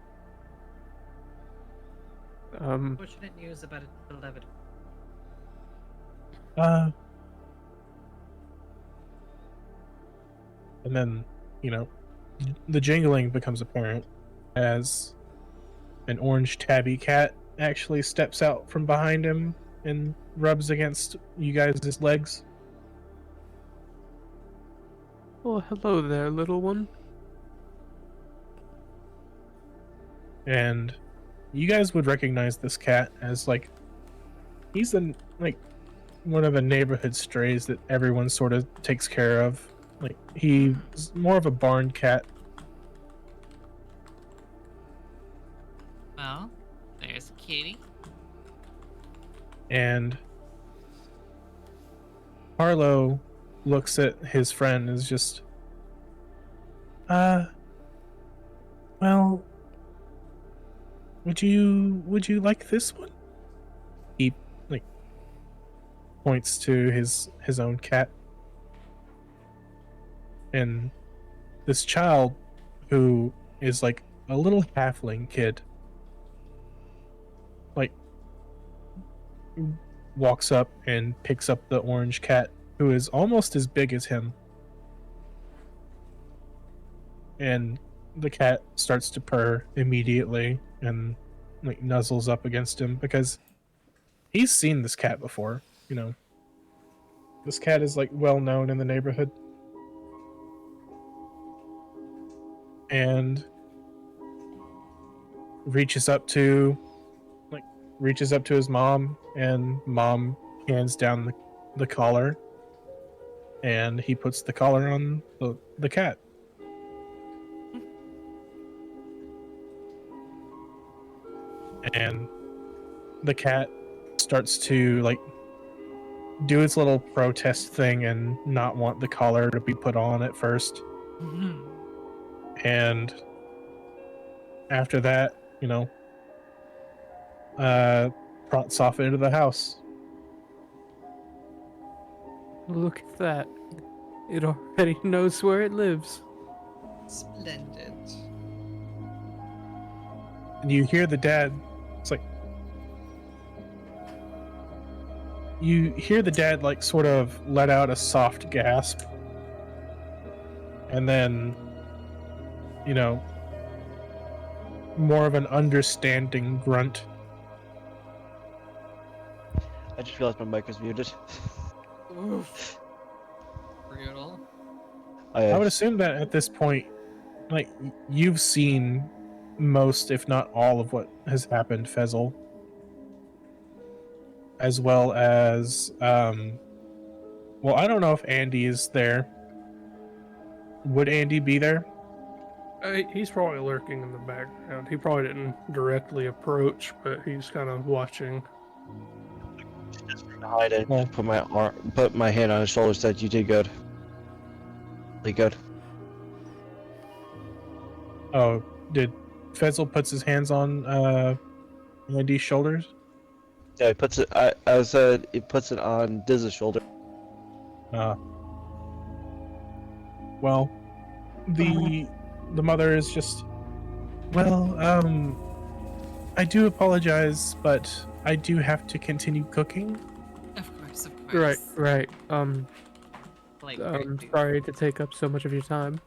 Unfortunate news about a beloved. And then, you know, the jingling becomes apparent as an orange tabby cat actually steps out from behind him and rubs against you guys' legs. Oh, hello there, little one. And you guys would recognize this cat as like he's one of the neighborhood strays that everyone sort of takes care of. Like he's more of a barn cat. Well, there's Kitty. And Harlow looks at his friend and is just well, would you like this one? He like points to his own cat. And this child who is like a little halfling kid like walks up and picks up the orange cat who is almost as big as him. And the cat starts to purr immediately and like nuzzles up against him because he's seen this cat before, you know. This cat is like well known in the neighborhood. And reaches up to his mom, and mom hands down the collar, and he puts the collar on the cat. And the cat starts to like do its little protest thing and not want the collar to be put on at first. And after that, you know, trots off into the house. Look at that. It already knows where it lives. Splendid. And you hear the dad. It's like you hear the dad like sort of let out a soft gasp, and then, you know, more of an understanding grunt. I just realized my mic was muted. Oof. Brutal. I would assume that at this point, like, you've seen most, if not all, of what has happened, Fezzle. As well as, well, I don't know if Andy is there. Would Andy be there? He's probably lurking in the background. He probably didn't directly approach, but he's kind of watching. Just hide it. Put my hand on his shoulder. Said, "You did good. Really good." Oh, did Fezzle puts his hands on Andy's shoulders? Yeah, he puts it. I said he puts it on Diz's shoulder. Well, the mother is just, well, I do apologize, but I do have to continue cooking. Of course. Right. Like, I'm sorry to take up so much of your time.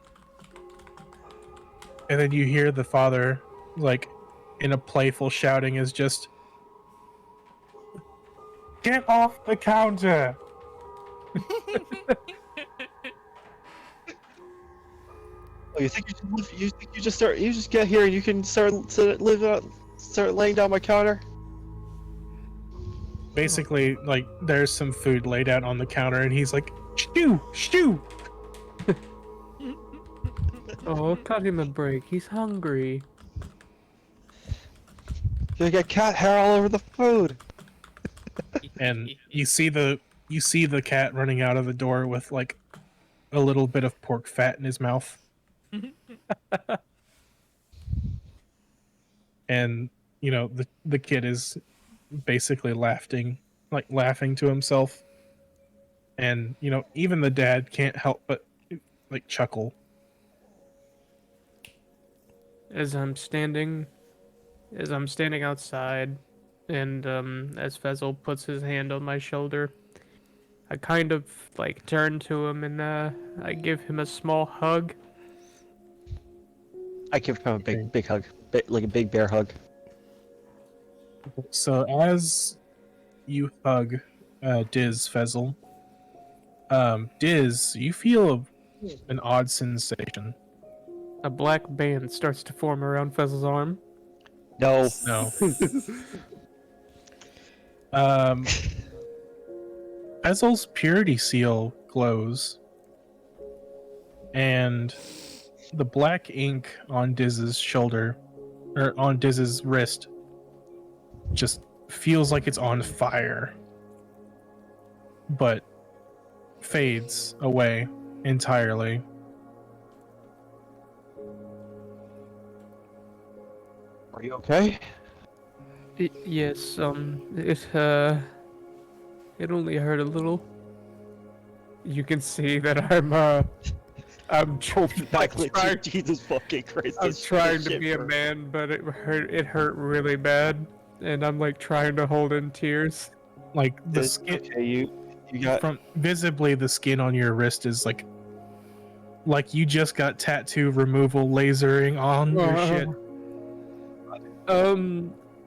And then you hear the father, like, in a playful shouting, is just, "Get off the counter!" Oh, you think you just get here and you can start laying down my counter? Basically, like, there's some food laid out on the counter, and he's like, "Shoo! Oh, cut him a break. He's hungry. You got cat hair all over the food. And you see the cat running out of the door with like a little bit of pork fat in his mouth. And you know, the kid is basically laughing to himself. And you know, even the dad can't help but like chuckle. As I'm standing outside, and as Fezzle puts his hand on my shoulder, I kind of like turn to him and I give him a small hug. I give him a big hug, like a big bear hug. So as you hug Diz Fezzle, Diz, you feel an odd sensation. A black band starts to form around Fezzle's arm. No. No. Fezzle's purity seal glows, and the black ink on Diz's shoulder, or on Diz's wrist, just feels like it's on fire, but fades away entirely. Are you okay? Yes, it only hurt a little. You can see that I'm trying, Jesus fucking Christ. I'm this trying to shit, be a bro. man, but it hurt really bad, and I'm like trying to hold in tears. Like the It's skin, okay, you got. from visibly the skin on your wrist is like you just got tattoo removal lasering on your shit.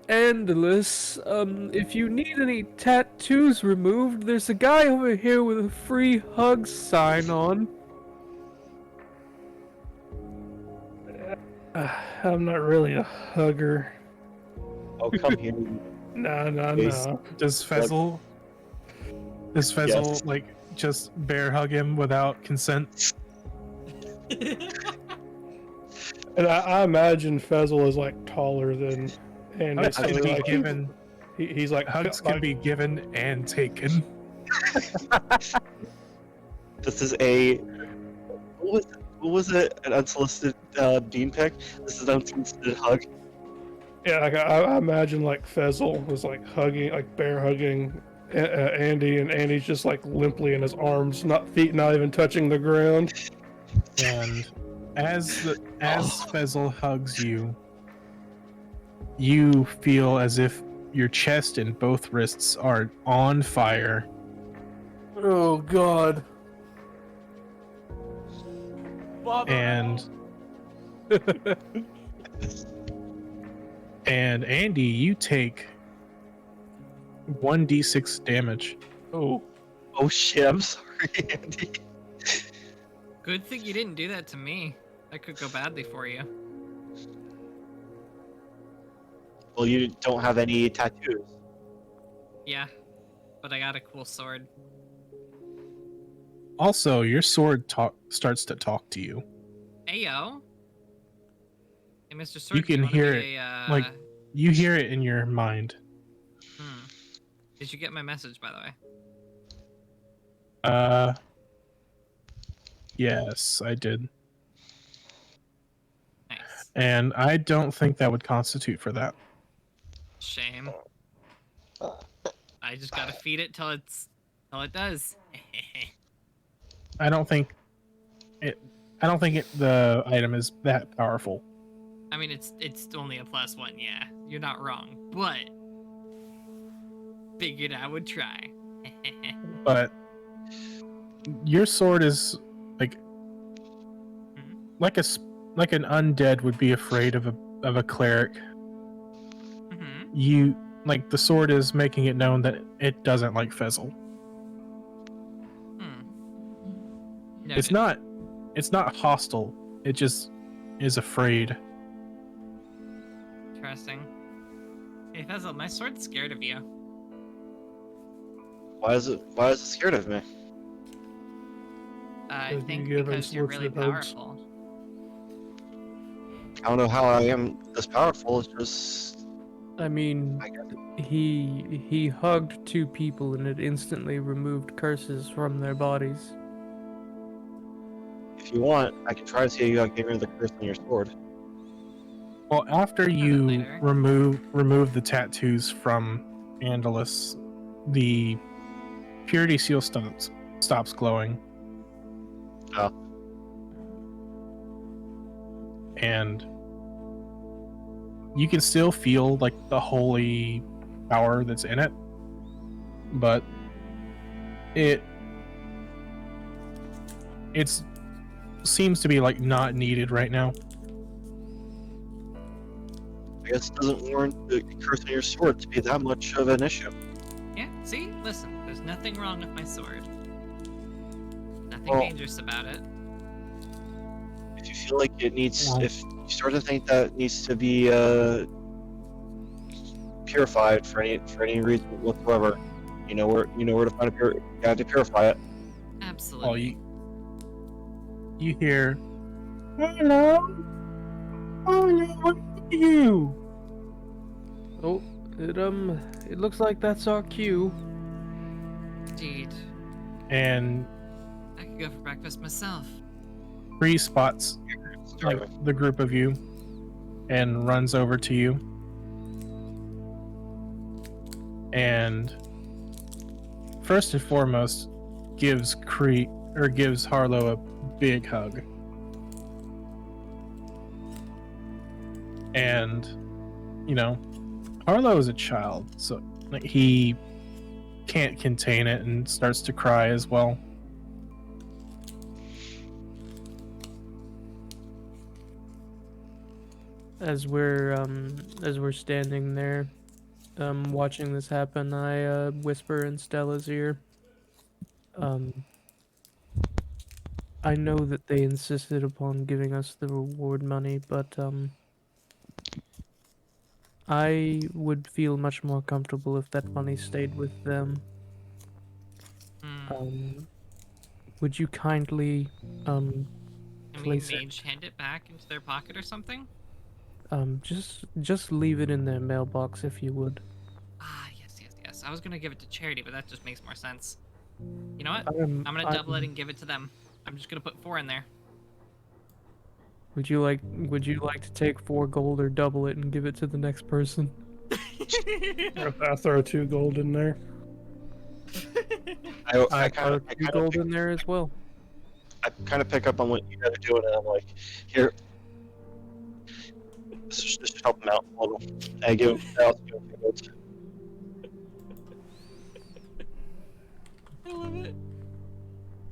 Andalus, if you need any tattoos removed, there's a guy over here with a free hug sign on. I'm not really a hugger. Oh, come here. No. Does Fezzle Yes. like just bear hug him without consent? And I imagine Fezzle is like taller than Andy. Hugs So can be like, given. he's like Hugs can like, be given and taken. This is a. What was it? An unsolicited bean pick? This is an unsolicited hug. Yeah, like I imagine like Fezzle was like hugging, like bear hugging Andy, and Andy's just like limply in his arms, feet not even touching the ground. And as Fezzle hugs you, you feel as if your chest and both wrists are on fire. Oh God. And and Andy, you take 1d6 damage. Oh. Oh shit! I'm sorry, Andy. Good thing you didn't do that to me. That could go badly for you. Well, you don't have any tattoos. Yeah, but I got a cool sword. Also, your sword starts to talk to you. Ayo. Hey, Mr. Sword, You can wanna hear be it, a, like you hear it in your mind. Did you get my message, by the way? Yes, I did. Nice. And I don't think that would constitute for that. Shame. I just gotta feed it till it does. I don't think the item is that powerful. I mean, it's only a +1, yeah. You're not wrong, but figured I would try. But your sword is like an undead would be afraid of a cleric. You like the sword is making it known that it doesn't like Fezzle. It's not hostile. It just is afraid. Interesting. Hey, Fezzle, my sword's scared of you. Why is it scared of me? I Because think you give because you're really unsolicited hugs. powerful. I don't know how I am this powerful. It's just I mean, he hugged two people and it instantly removed curses from their bodies. if you want, I can try to see if I can get rid of the curse on your sword. Well, after that you later. remove the tattoos from Andalus, the purity seal stops glowing. Oh. And you can still feel like the holy power that's in it, but it it's seems to be like not needed right now. I guess it doesn't warrant the curse on your sword to be that much of an issue. Yeah, see? Listen, there's nothing wrong with my sword. Nothing Well- dangerous about it. If you feel like it needs, Well- if you start to think that it needs to be purified for any reason whatsoever, you know where to find a guy to purify it. Absolutely. You hear, hello, what are you? Oh, it looks like that's our cue. Indeed. And I could go for breakfast myself. Bree spots like the group of you and runs over to you and first and foremost gives Harlow a big hug. And you know, Harlow is a child, so like, he can't contain it and starts to cry as well. As we're standing there, watching this happen, I whisper in Stella's ear. I know that they insisted upon giving us the reward money, but I would feel much more comfortable if that money stayed with them. Would you kindly Can we place it? mage hand it back into their pocket or something? Just leave it in their mailbox if you would. Ah, yes. I was gonna give it to charity, but that just makes more sense. You know what? I'm I'm gonna double it and give it to them. I'm just gonna put 4 in there. Would you like to take 4 gold or double it and give it to the next person? I'll throw 2 gold in there. I throw 2 gold in there as well. I kind of pick up on what you guys are doing, and I'm like, here, just help them out a little. I give them out. I love it.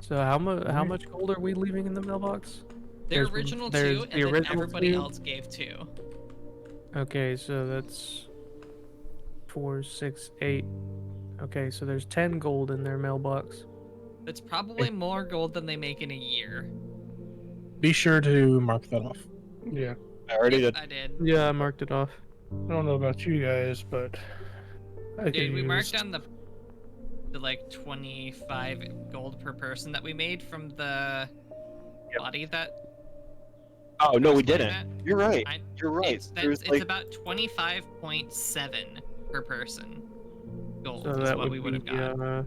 So how much gold are we leaving in the mailbox? Their There's- original there's 2, the and then original everybody 2. else gave 2. Okay, so that's 4, 6, 8. Okay, so there's 10 gold in their mailbox. That's probably more gold than they make in a year. Be sure to mark that off. Yeah. I already did. I did. Yeah, I marked it off. I don't know about you guys, but I could Dude, we use... marked down the like 25 gold per person that we made from the body that. Oh no, we Explain didn't. that. You're right. I- You're right. It's There's about 25.7 per person gold So is that what we would would have be got.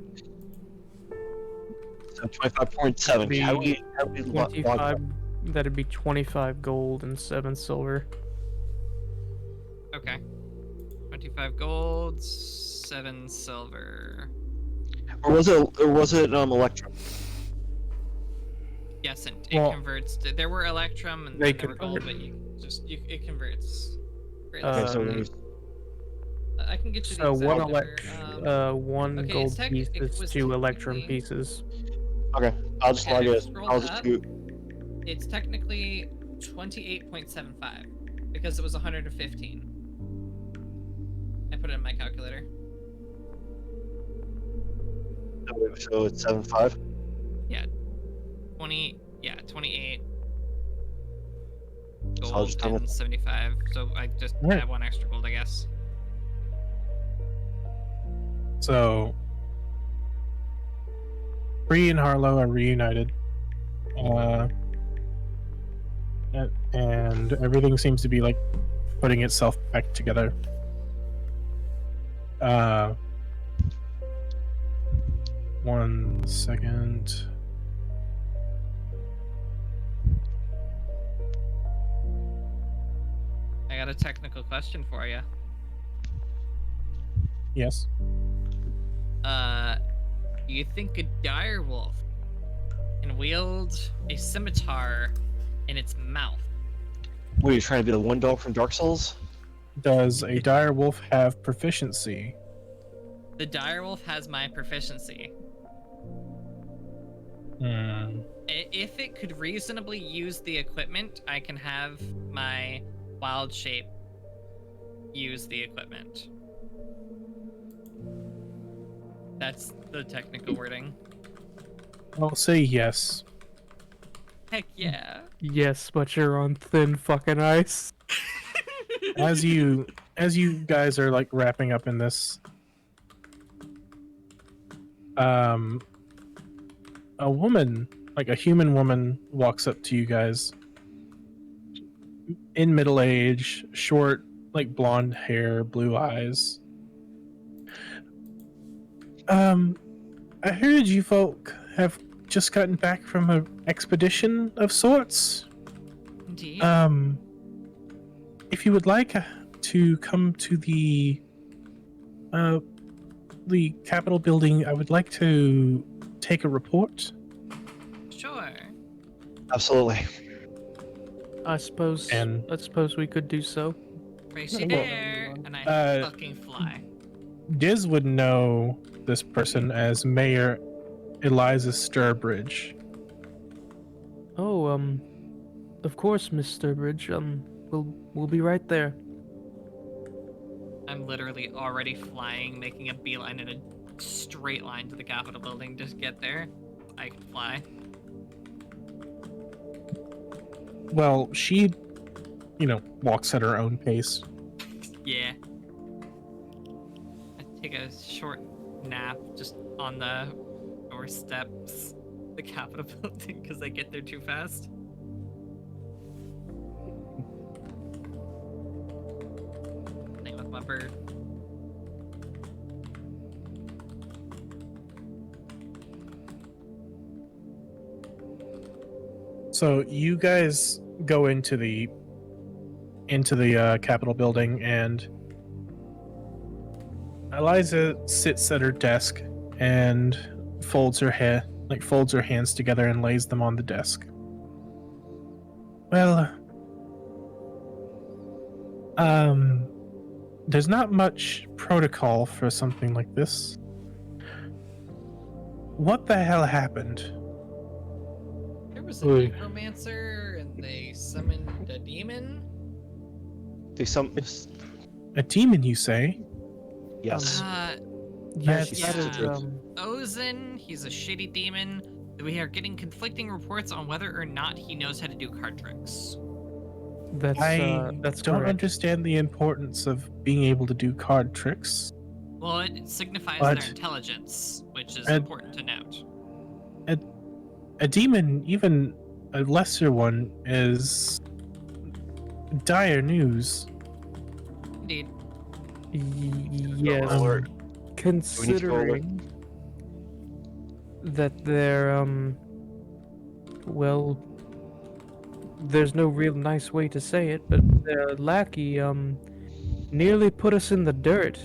so 25.7. How do we log 25. that? That'd be 25 gold and 7 silver. Okay. 25 gold, 7 silver. Or was it Electrum? Yes, and it Well, converts. There were Electrum and they then there were gold, convert. but it converts. Great. Okay, so Um, there's- I can get you the So exact one number. one okay, gold it's tech- piece it is was 2 electrum technically- pieces. okay, I'll just Yeah, log I it. scrolled I'll just up. do. It's technically 28.75 because it was 115. I put it in my calculator. So it's 7.5. 28 So I'll gold just double- and 75. So I just Right. have 1 extra gold, I guess. So, Bree and Harlow are reunited. And everything seems to be like putting itself back together. One second. I got a technical question for you. Yes. Do you think a direwolf can wield a scimitar in its mouth? What are you trying to be the one dog from Dark Souls? Does a dire wolf have proficiency? The direwolf has my proficiency. If it could reasonably use the equipment, I can have my wild shape use the equipment. That's the technical wording. I'll say yes. Heck yeah. Yes, but you're on thin fucking ice. As you guys are like wrapping up in this, a woman, like a human woman, walks up to you guys. In middle age, short, like blonde hair, blue eyes. I heard you folk have just gotten back from an expedition of sorts. Indeed. If you would like to come to the Capitol building, I would like to take a report. Sure. Absolutely. I suppose we could do so. Race your hair, and I fucking fly. Diz would know this person as Mayor Eliza Sturbridge. Oh, of course, Miss Sturbridge. We'll be right there. I'm literally already flying, making a beeline in a straight line to the Capitol building to get there. I can fly. Well, she, walks at her own pace. Yeah. I take a short nap just on the doorsteps of the Capitol building because I get there too fast. Playing with my bird. So you guys go into the Capitol building, and Eliza sits at her desk and folds her hands together and lays them on the desk. Well, there's not much protocol for something like this. What the hell happened? There was a necromancer and they summoned a demon. A demon, you say? Yes. Yes, That's- that is, Ozen, he's a shitty demon. We are getting conflicting reports on whether or not he knows how to do card tricks. I that's don't correct. understand the importance of being able to do card tricks. Well, it signifies But- their intelligence, which is and- important to note. A demon, even a lesser one, is dire news. Indeed. Yes. Alert. Considering that they're well, there's no real nice way to say it, but their lackey nearly put us in the dirt.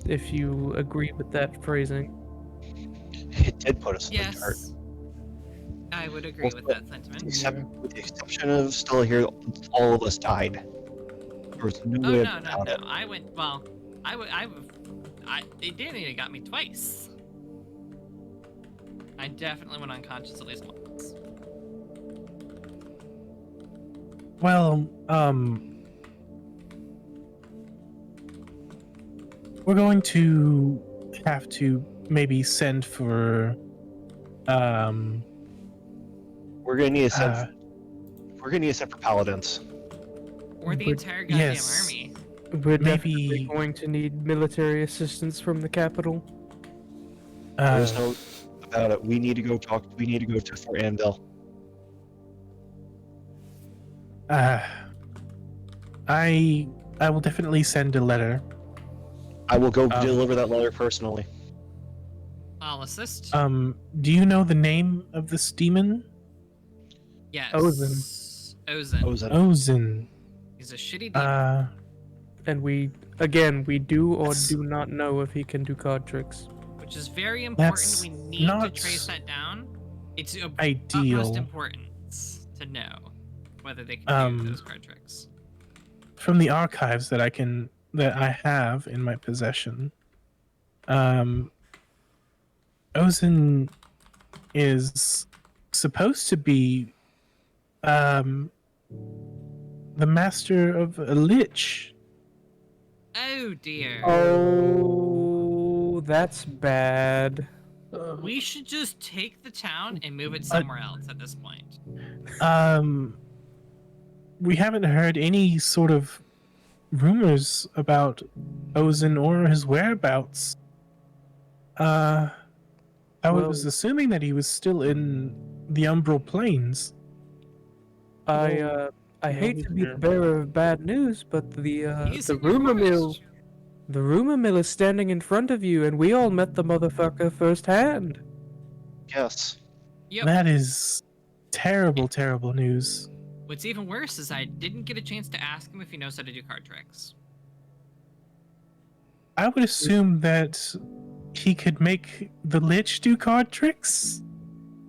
If you agree with that phrasing. It did put us in the dirt. Yes. I would agree with that sentiment. With the exception of still here, all of us died. There was no Oh way no, about it. I went. Well, they nearly got me twice. I definitely went unconscious at least once. Well, we're going to have to maybe send for, We're gonna need a set. We're gonna need a set for paladins. Or the Would- entire goddamn yes. army. We're definitely Maybe- going to need military assistance from the capital. There's no about it. We need to go talk. We need to go to Fort Anvil. I will definitely send a letter. I will go deliver that letter personally. I'll assist. Do you know the name of this demon? Yes. Ozen. Ozen. Ozen. He's a shitty demon. And we do or do not know if he can do card tricks. Which is very important. That's We need to not trace that down. It's of ideal. utmost importance to know whether they can do those card tricks. From the archives that I have in my possession, Ozen is supposed to be the master of a lich. Oh dear. Oh, that's bad. We should just take the town and move it somewhere else at this point. We haven't heard any sort of rumors about Ozen or his whereabouts. I was assuming that he was still in the Umbral Plains. I hate to be the bearer of bad news, but He's the in your rumor mill, forest. the rumor mill is standing in front of you, and we all met the motherfucker firsthand. Yes. Yep. That is terrible, terrible news. What's even worse is I didn't get a chance to ask him if he knows how to do card tricks. I would assume that he could make the Lich do card tricks.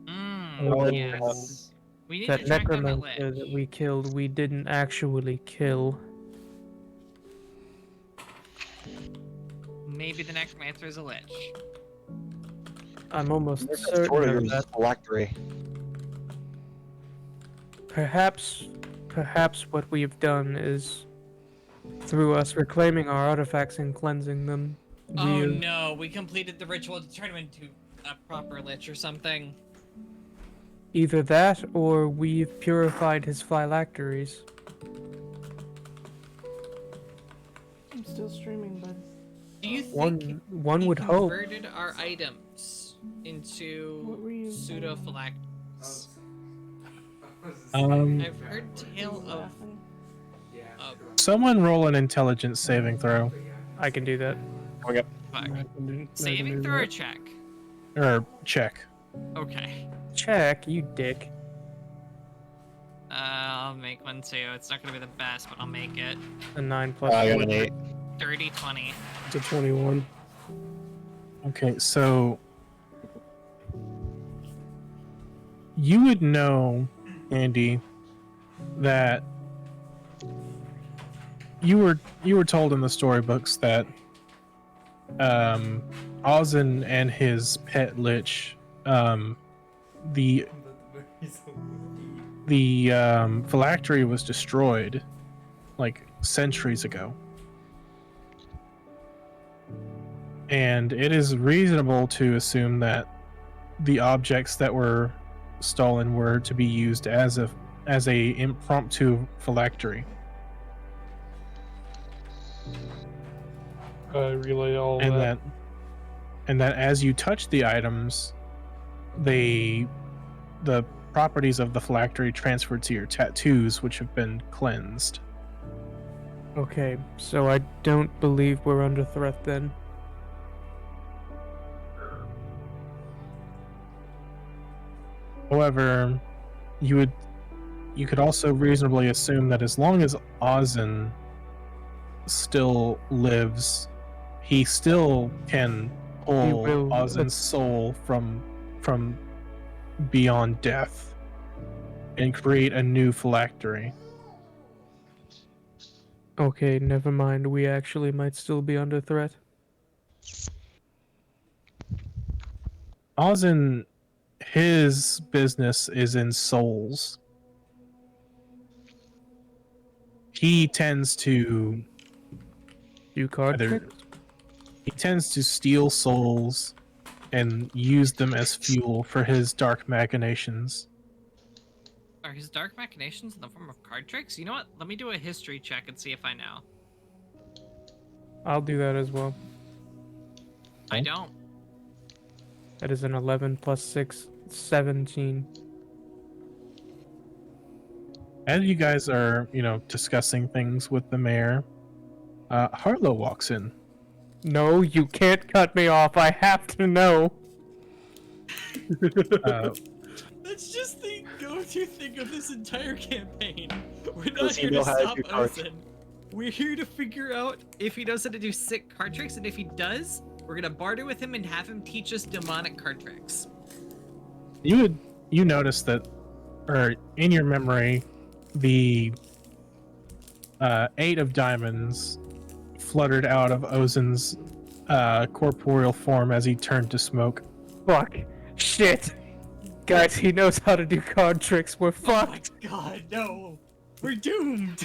Oh, Yes. We need That to track down that necromancer that lich. we killed, we didn't actually kill. Maybe the necromancer is a lich. I'm almost There's a certain story of of that. phylactery. Perhaps what we have done is, through us reclaiming our artifacts and cleansing them, Oh we no, we completed the ritual to turn him into a proper lich or something. either that or we've purified his phylacteries. I'm still streaming, bud. Do you think One he would hope. converted our items What into were you pseudo-phylacteries? I've heard tale of... laughing? Someone roll an intelligence saving throw. I can do that. Fuck. I can do Saving throw or that. check? Or check. Okay. Check, you dick. I'll make one too. It's not gonna be the best, but I'll make it. A 9 plus I got 4. an 8. Dirty 20. It's a 21. Okay, so you would know, Andy, that you were told in the storybooks that Ozen and his pet lich, the phylactery was destroyed like centuries ago. And it is reasonable to assume that the objects that were stolen were to be used as a impromptu phylactery. Relay all And that. that as you touch the items, the properties of the phylactery transfer to your tattoos, which have been cleansed. Okay, so I don't believe we're under threat then. However, you could also reasonably assume that as long as Ozen still lives, he still can pull will, Ozen's soul from beyond death and create a new phylactery. Okay, never mind. We actually might still be under threat. Ozen, his business is in souls. He tends to Do card either- tricks? he tends to steal souls and use them as fuel for his dark machinations. Are his dark machinations in the form of card tricks? You know what? Let me do a history check and see if I know. I'll do that as well. I don't. That is an 11 plus 6, 17. As you guys are, discussing things with the mayor, Harlow walks in. No, you can't cut me off. I have to know. That's just the go-to thing of this entire campaign. We're not Does he here know to how to stop do card Ozen. We're here to figure out if he knows how to do sick card tricks, and if he does, we're gonna barter with him and have him teach us demonic card tricks. You notice that, or in your memory, the 8 of diamonds fluttered out of Ozen's corporeal form as he turned to smoke. Fuck. Shit. Guys, he knows how to do card tricks. We're fucked. Oh my god, no! We're doomed!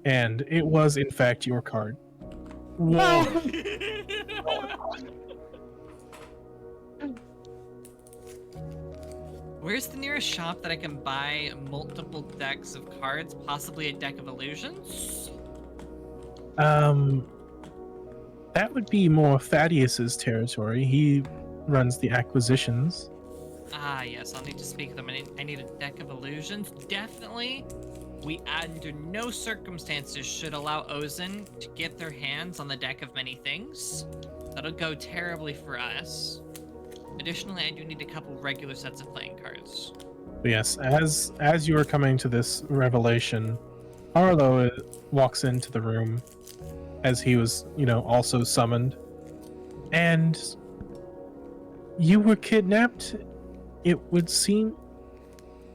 And it was, in fact, your card. Whoa. Where's the nearest shop that I can buy multiple decks of cards, possibly a deck of illusions? That would be more Thaddeus's territory. He runs the acquisitions. Ah, yes, I'll need to speak to them. I need a deck of illusions. Definitely. We, under no circumstances, should allow Ozen to get their hands on the deck of many things. That'll go terribly for us. Additionally, I do need a couple regular sets of playing cards. But yes, as you are coming to this revelation, Harlow walks into the room as he was, also summoned. And you were kidnapped, it would seem.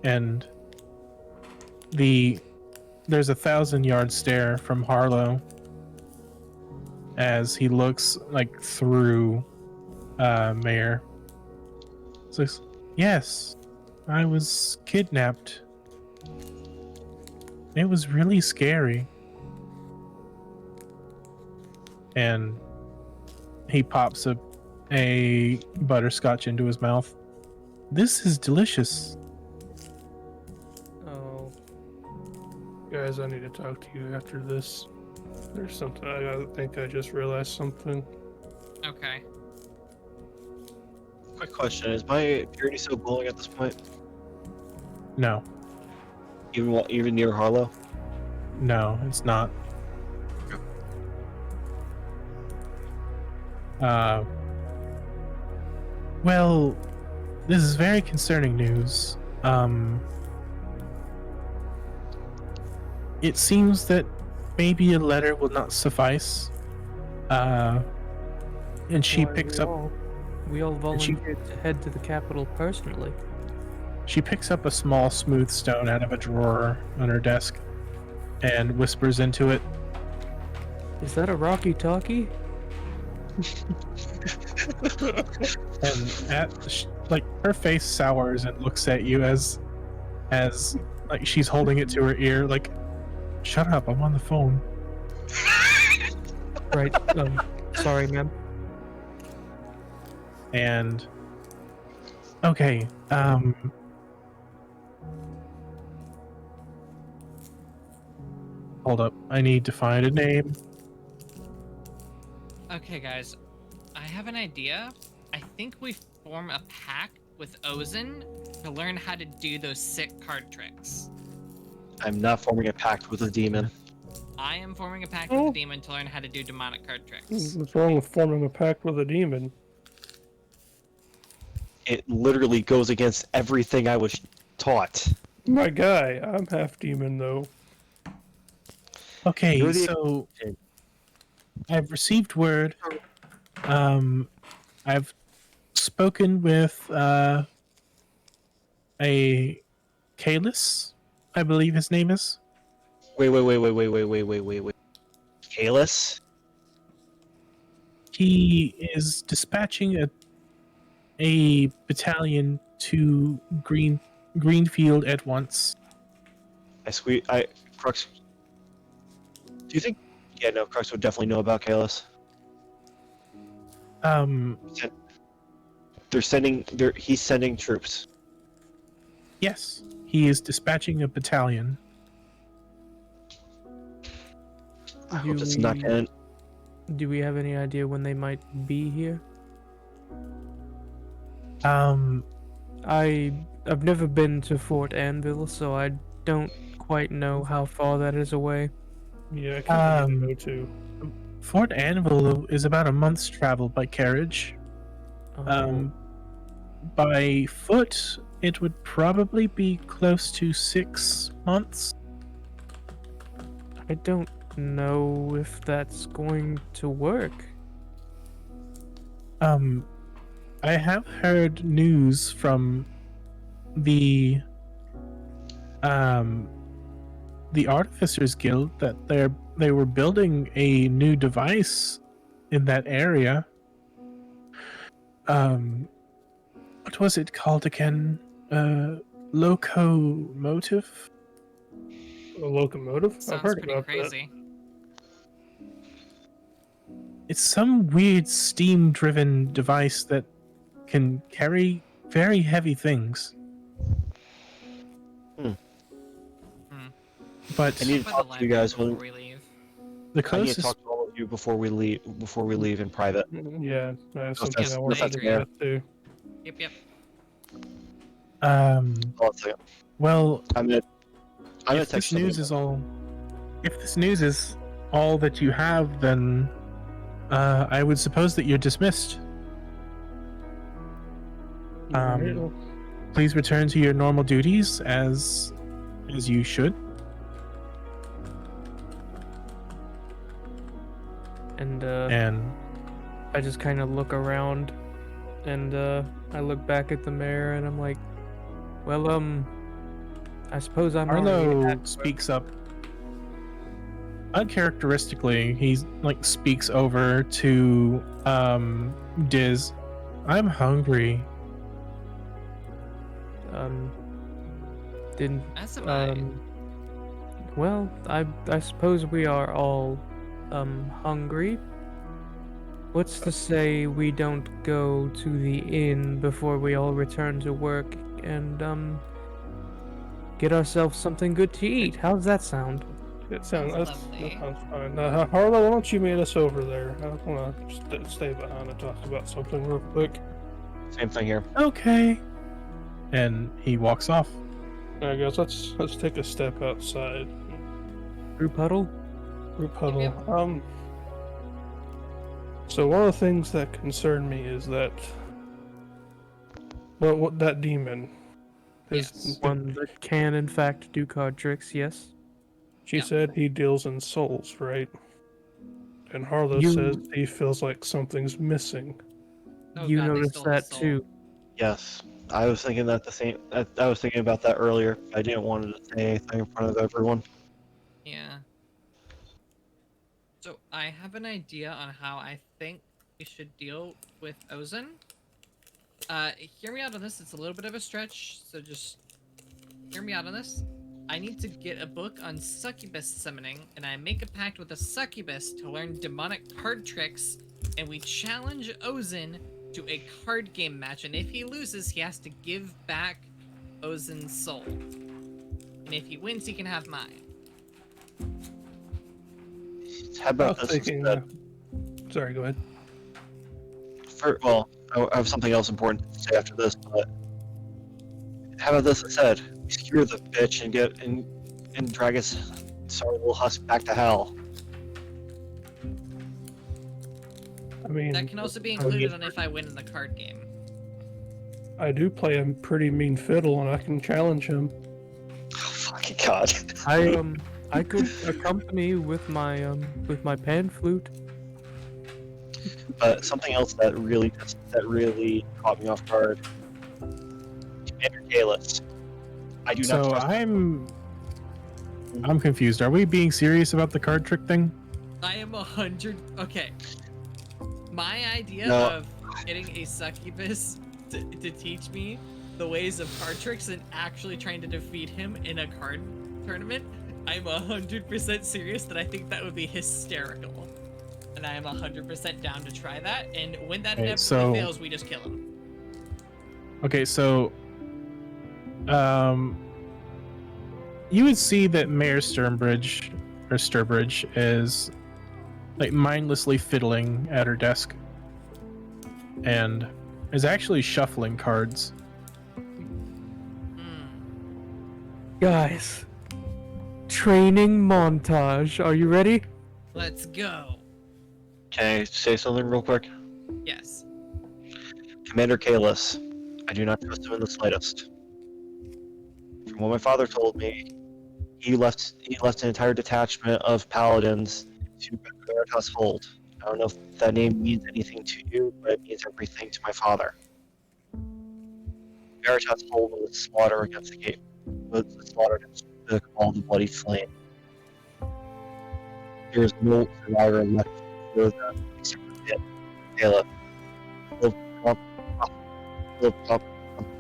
And there's a 1,000-yard stare from Harlow as he looks through Mayor. Says, yes, I was kidnapped. It was really scary. And he pops a butterscotch into his mouth. This is delicious. Oh. Guys, I need to talk to you after this. There's something, I think I just realized something. Okay. Quick question: is my purity still glowing at this point? No, Even near Harlow? no, it's not. Well, this is very concerning news. It seems that maybe a letter will not suffice. And she Why, picks up. We all volunteered to head to the capital personally. She picks up a small smooth stone out of a drawer on her desk and whispers into it. Is that a Rocky Talkie? And her face sours and looks at you as she's holding it to her ear, like, shut up, I'm on the phone. Right. Sorry, ma'am. And okay, hold up, I need to find a name. Okay, guys. I have an idea. I think we form a pact with Ozen to learn how to do those sick card tricks. I'm not forming a pact with a demon. I am forming a pact with the demon to learn how to do demonic card tricks. What's wrong with forming a pact with a demon? It literally goes against everything I was taught. My guy, I'm half demon though. Okay, so I've received word. I've spoken with a Kalis, I believe his name is. Wait. Kalis? He is dispatching a battalion to Greenfield at once. Crux. Do you think? Yeah, no, Crux would definitely know about Kalis. He's sending troops. Yes, he is dispatching a battalion. I hope it's not gonna. Do we have any idea when they might be here? I've never been to Fort Anvil, so I don't quite know how far that is away. Yeah, I can't go to. Fort Anvil is about a month's travel by carriage. By foot, it would probably be close to 6 months. I don't know if that's going to work. I have heard news from the Artificers Guild that they were building a new device in that area. what was it called again? Locomotive? A locomotive? I've Sounds heard pretty about crazy. It's some weird steam-driven device that can carry very heavy things. But I need to By the talk to you library guys before when we leave. the I need to closest talk to all of you before we leave. Before we leave in private. that. Yeah, that's No something offense- I no want offense, to Mayor. do too. Yep. Hold on a second. well, I'm gonna if text this somebody. news is all, if this news is all that you have, then I would suppose that you're dismissed. Alright, well, Please return to your normal duties as you should. And And I just kind of look around, and I look back at the mayor, and I'm like, well, I suppose I'm already Arlo at- speaks up. Uncharacteristically, he speaks over to Diz. I'm hungry. Didn't As am I. well, I suppose we are all hungry. What's to say we don't go to the inn before we all return to work and get ourselves something good to eat? How's that sound? that sounds Lovely. fine. Harlow, why don't you meet us over there? I want to stay behind and talk about something real quick. Same thing here. Okay. And he walks off. Alright, guys, let's take a step outside. Brew puddle? Group huddle. Yep. So one of the things that concern me is that, well, what that demon. Yes. One that can, in fact, do card tricks, yes. She Yeah. said he deals in souls, right? And Harlow You- says he feels like something's missing. Oh You God, they noticed stole his that soul. too. Yes, I was thinking that the same. I was thinking about that earlier. I didn't want to say anything in front of everyone. Yeah. So I have an idea on how I think we should deal with Ozen. Hear me out on this. It's a little bit of a stretch, so just hear me out on this. I need to get a book on succubus summoning, and I make a pact with a succubus to learn demonic card tricks, and we challenge Ozen to a card game match, and if he loses, he has to give back Ozen's soul. And if he wins, he can have mine. How I about was this thinking. instead? Sorry, go ahead. Well, I have something else important to say after this, but how about this instead? We skewer the bitch and get and drag his sorry little husk back to hell. I mean, That can also be I would included get- on if I win in the card game. I do play a pretty mean fiddle, and I can challenge him. Oh, fucking god. I could accompany with my pan flute. But something else that really caught me off guard. Commander Kalis. I do not So trust I'm confused. Are we being serious about the card trick thing? I am 100. Okay. My idea No. of getting a succubus to teach me the ways of card tricks and actually trying to defeat him in a card tournament, I'm 100% serious that I think that would be hysterical. And I am 100% down to try that. And when that Okay, inevitably so- fails, we just kill him. Okay, so you would see that Mayor Sturbridge is mindlessly fiddling at her desk and is actually shuffling cards. Guys, training montage. Are you ready? Let's go. Can I say something real quick? Yes. Commander Kalis. I do not trust him in the slightest. From what my father told me, he left an entire detachment of paladins to Veritas Hold. I don't know if that name means anything to you, but it means everything to my father. Veritas Hold was slaughter against the gate. Was slaughtered against the Call of the Bloody Flame. There is no survivor left for them except for Caleb. Philip Top,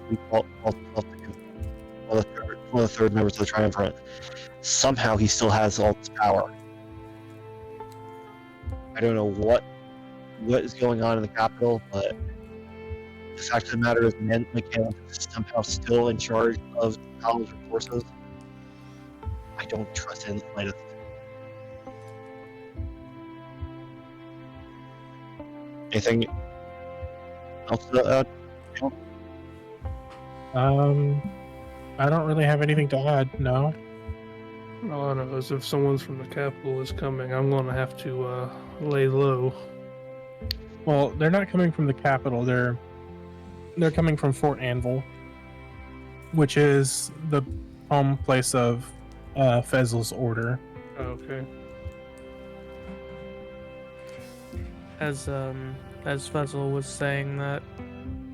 one of the third members of the Triumvirate. Somehow he still has all this power. I don't know what is going on in the capital, but the fact of the matter is, McCann is somehow still in charge of the college forces. I don't trust it in the slightest. Anything else? I don't really have anything to add. No. All I know is if someone's from the capital is coming, I'm gonna have to lay low. Well, they're not coming from the capital. They're coming from Fort Anvil, which is the home place of Fezzel's order. Oh, okay. As Fezzel was saying that,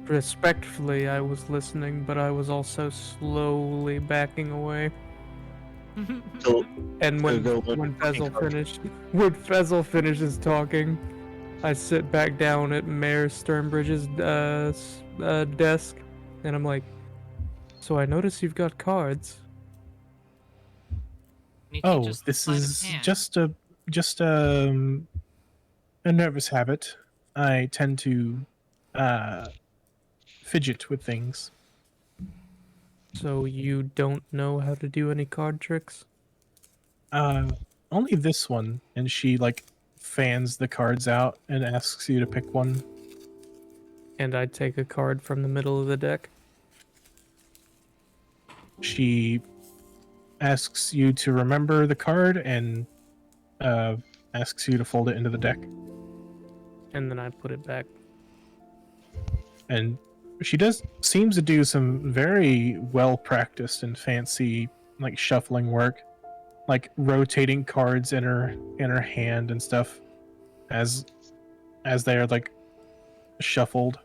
respectfully, I was listening, but I was also slowly backing away. So, And when Fezzel finishes talking, I sit back down at Mayor Sternbridge's desk, and I'm like, "So I notice you've got cards." Oh, this is just a nervous habit. I tend to fidget with things. So you don't know how to do any card tricks? Only this one, and she like fans the cards out and asks you to pick one. And I take a card from the middle of the deck. She asks you to remember the card and asks you to fold it into the deck. And then I put it back. And she seems to do some very well practiced and fancy like shuffling work, like rotating cards in her hand and stuff as they are like shuffled,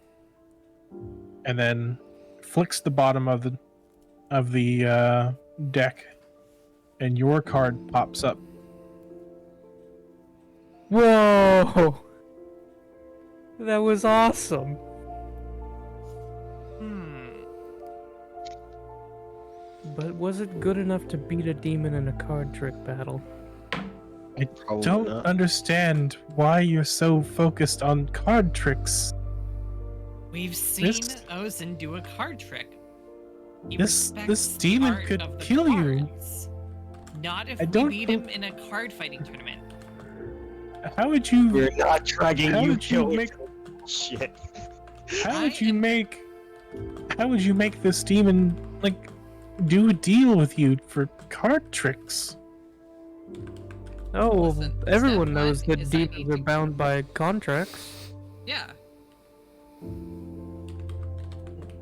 and then flicks the bottom of the deck, and your card pops up. Whoa! That was awesome. But was it good enough to beat a demon in a card trick battle? I don't understand why you're so focused on card tricks. We've seen Ozen do a card trick. He This respects the demon art could of the kill you. cards. Not if I we don't beat bel- him in a card fighting tournament. How would you? We're not dragging How you would you to make? shit. How would you make? How would you make this demon like do a deal with you for card tricks? Oh, well, Listen, everyone step knows one that is I demons need are to- bound by contracts. Yeah,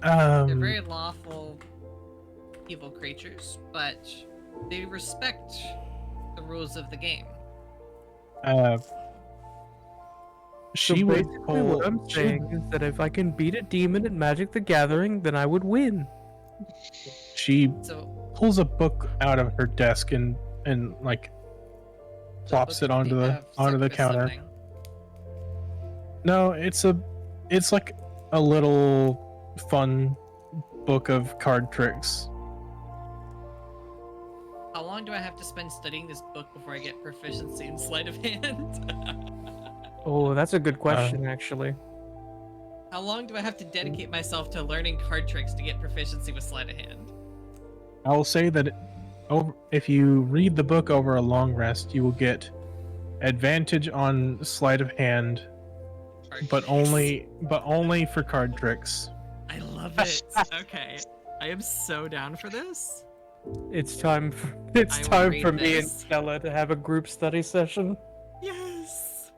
they're Um, very lawful evil creatures, but they respect the rules of the game. she So would basically pull. what I'm she would- saying is that if I can beat a demon at Magic the Gathering, then I would win. She So pulls a book out of her desk and like plops it onto the counter. Summoning. No, it's like a little fun book of card tricks. How long do I have to spend studying this book before I get proficiency in sleight of hand? Oh, that's a good question, actually. How long do I have to dedicate myself to learning card tricks to get proficiency with sleight of hand? I will say that if you read the book over a long rest, you will get advantage on sleight of hand, Card but tricks. only for card tricks. I love it. Okay, I am so down for this. It's time for, I will time read for me and this. Stella to have a group study session. Yes.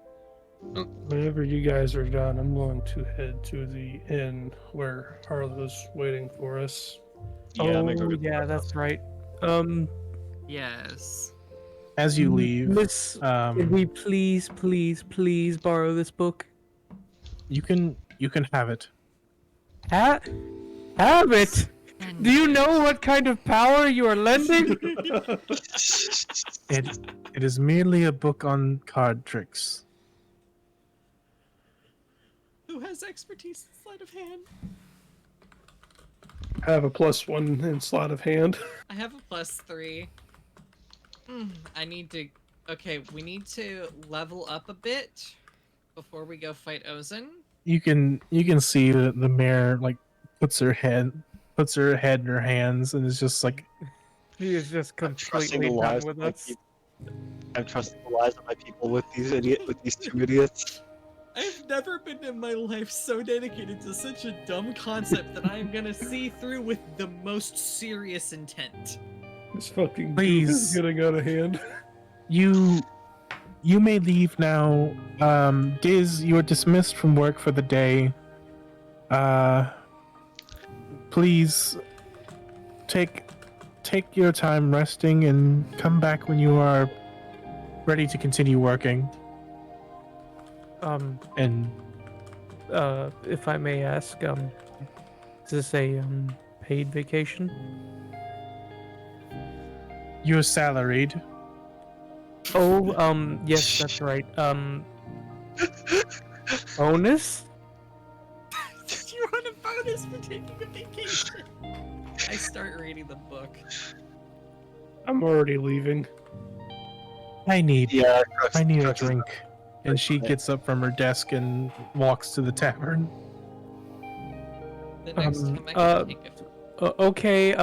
Whenever you guys are done, I'm going to head to the inn where Harlow's waiting for us. Yeah, Yeah, that's right. Yes. As you leave, Miss, can we please borrow this book? you can have it. Have it? Do you know what kind of power you are lending? It is merely a book on card tricks. Who has expertise in sleight of hand? I have a +1 in sleight of hand. I have a +3. I need to. Okay, we need to level up a bit before we go fight Ozen. You can see that the mayor like puts her head in her hands and is just like, He is just I'm trusting completely the done lives with of my us. people. I'm trusting the lives of my people with these two idiots. I've never been in my life so dedicated to such a dumb concept that I am gonna see through with the most serious intent. This fucking Please. is getting out of hand. you may leave now. Diz, you are dismissed from work for the day. Please take your time resting and come back when you are ready to continue working. And If I may ask, is this a paid vacation? you're salaried. Oh, yes, that's right. Bonus? You're on a bonus for taking a vacation. I start reading the book. I'm already leaving. I need Yeah, a drink. And she gets up from her desk and walks to the tavern. The next time I can take it. Okay,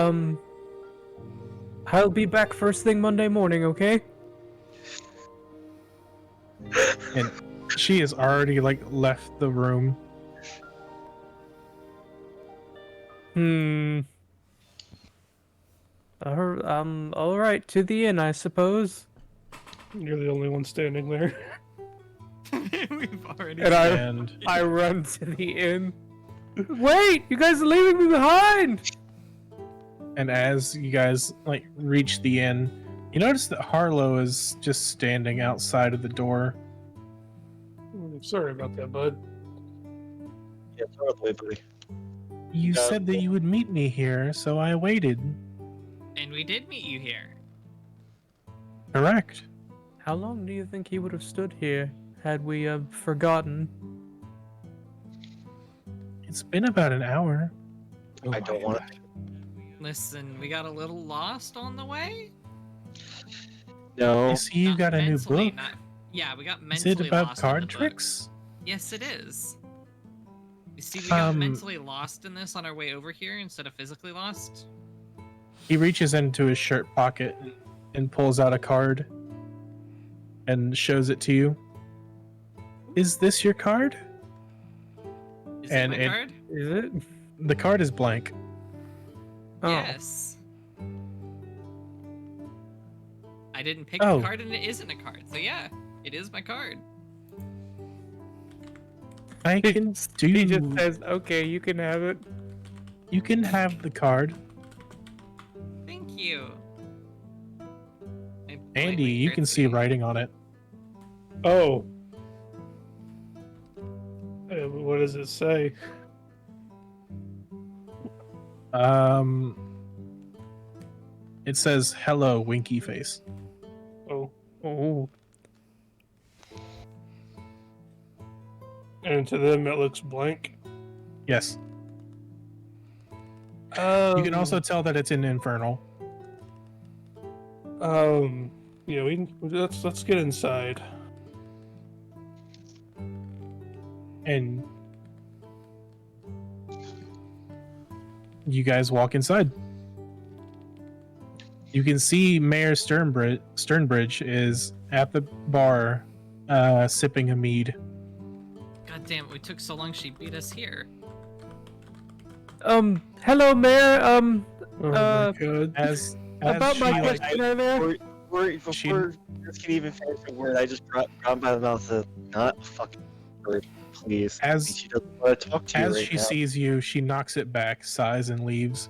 I'll be back first thing Monday morning, okay? And she has already like left the room. Alright, to the inn, I suppose. You're the only one standing there. We've already. And I run to the inn. Wait, you guys are leaving me behind! And as you guys like reach the inn, you notice that Harlow is just standing outside of the door. Sorry about that, bud. Yeah, totally, buddy. You Yeah. said that you would meet me here, so I waited. And we did meet you here. Correct. How long do you think he would have stood here had we forgotten? It's been about an hour. I don't want to. Listen, we got a little lost on the way. No. I see you Not got a new mentally, book. Yeah, we got Is mentally it about lost on card the book. tricks? Yes, it is. You see, we got Um, mentally lost in this on our way over here instead of physically lost. He reaches into his shirt pocket and pulls out a card and shows it to you. Is this your card? Is And it my it- card? Is it? The card is blank. Oh. Yes. I didn't pick Oh. the card and it isn't a card. So yeah, it is my card. I can do. He just says, okay, you can have it. You can have the card. Thank you. I Andy, politely you can see curtsy. writing on it. Oh. What does it say? It says hello, winky face. Oh. Oh. And to them it looks blank. Yes. You can also tell that it's in Infernal. Yeah, let's get inside. And you guys walk inside. You can see Mayor Sternbridge is at the bar sipping a mead. God damn it, we took so long she beat us here. Hello, Mayor. Oh my god. As About my she, like, question earlier. Before this can even finish a word, I just grabbed by the mouth and said, not a fucking word, please. As- She doesn't want to talk to you as right she now. sees you, she knocks it back, sighs, and leaves.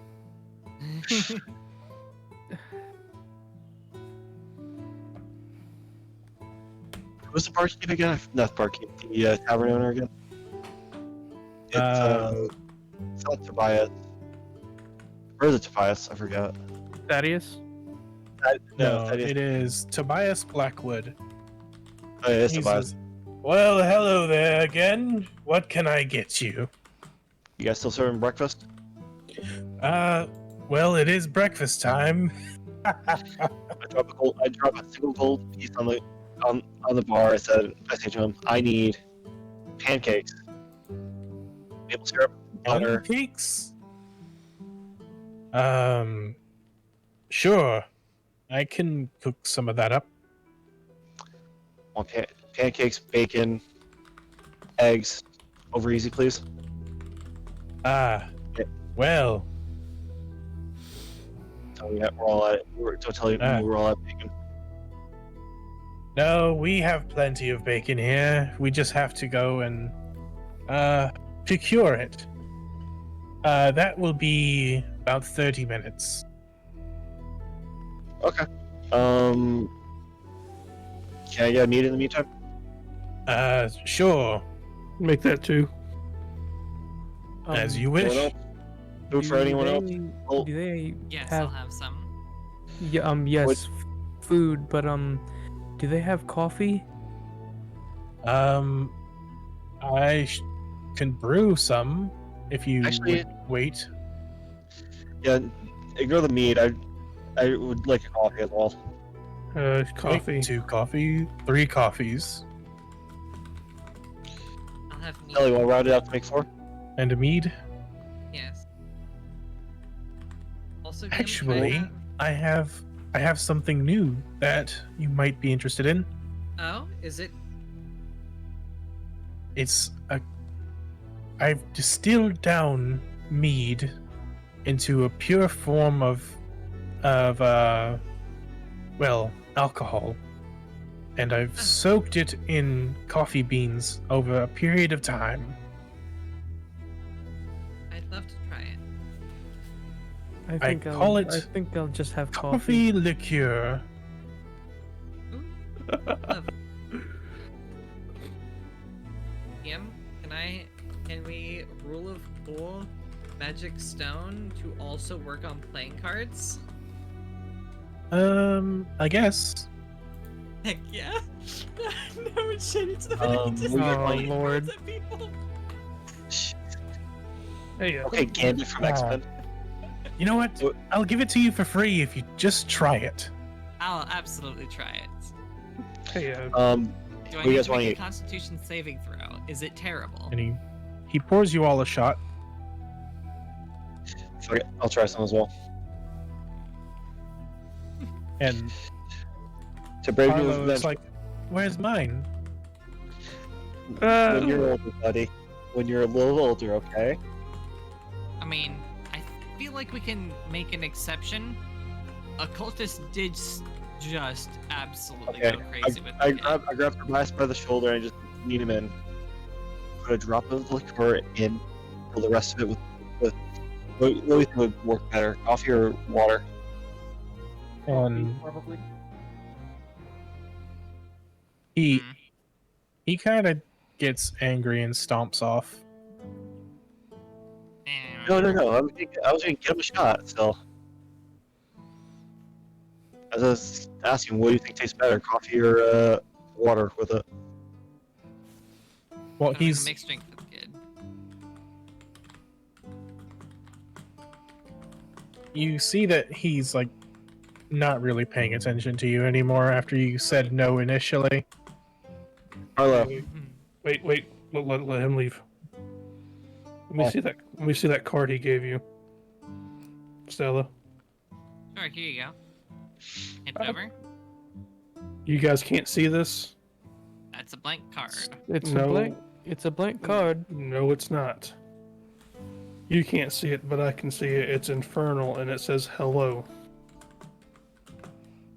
Who's the barkeep again? Not the barkeep, the tavern owner again? It's, it's not Tobias. Or is it Tobias? I forgot. Thaddeus? No, that is, it is Tobias Blackwood. oh, it is He Tobias. says, well, hello there again. What can I get you? You guys still serving breakfast? Well, it is breakfast time. I drop a single gold piece on the bar. I say to him, I need pancakes, maple syrup, butter. Pancakes? Sure. I can cook some of that up. Want pancakes, bacon, eggs, over easy, please. Well. Tell me that we're all at it. Don't tell you we're all at bacon. No, we have plenty of bacon here. We just have to go and procure it. That will be about 30 minutes. Okay. Can I get a meat in the meantime? Sure. Make that 2. As you Anyone wish. else? Food for anyone else? Oh, Do they Yes, have I'll have some. yes, food, but do they have coffee? I can brew some if you Actually- would wait. yeah. Ignore the meat. I would like a coffee as well. Coffee. 2 coffee, 3 coffees, I'll have meat. Ellie, want to round it out to make 4? and a mead. Yes. Also, Kim, Actually, I have something new that you might be interested in. oh, is it? I've distilled down mead into a pure form of alcohol, and I've soaked it in coffee beans over a period of time. I'd love to try it. I think call it I think I'll just have Coffee liqueur. Love. Kim, can we rule of cool magic stone to also work on playing cards? I guess. Heck yeah! No, it's shady to the Oh Lord. people. Hey, Okay, Gandalf from X-Men. You know what? I'll give it to you for free if you just try it. I'll absolutely try it. hey, Do Do I you need guys to wanna make a eat? Constitution saving throw? Is it terrible? And he pours you all a shot. Fuck it, I'll try some as well. And To brave you with Arlo is revenge. like, "Where's mine?" When you're older, buddy. When you're a little older, okay? I mean, I feel like we can make an exception. Occultist did just absolutely Okay. go crazy with I the kid. grab Tobias by the shoulder and I just lean him in. Put a drop of liqueur in. Fill the rest of it with what do you think would work better? Coffee or water? And Probably. he Hmm. he kind of gets angry and stomps off. No. I was gonna give him a shot still. I was asking, what do you think tastes better, coffee or water with it? Well, Gotta make a he's mixed drink for the kid. you see that he's like not really paying attention to you anymore after you said no initially. Arlo, wait. Let him leave. Let me Oh. see that. Let me see that card he gave you, Stella. Sure, here you go. Hand it over. You guys can't see this. That's a blank card. It's No. a blank. It's a blank card. No, it's not. You can't see it, but I can see it. It's infernal, and it says hello,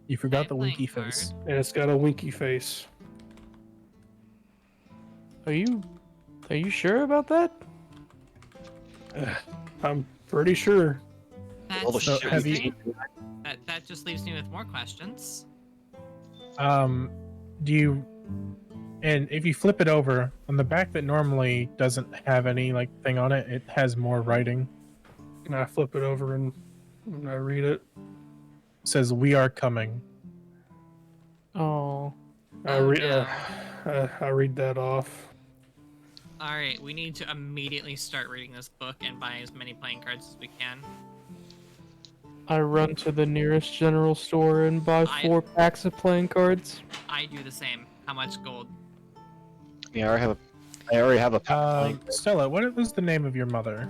You forgot the Playing winky card. face. and it's got a winky face. Are you sure about that? I'm pretty sure. all the That's shit have we you- eat. that just leaves me with more questions. Do you? And if you flip it over on the back that normally doesn't have any like thing on it, it has more writing. And I flip it over and I read it. It says, "We are coming." Oh, I Oh, read. no. I read that off. All right, we need to immediately start reading this book and buy as many playing cards as we can. I run to the nearest general store and buy 4 packs of playing cards. I do the same. How much gold? Yeah, I already have a pack of playing. Stella, what was the name of your mother?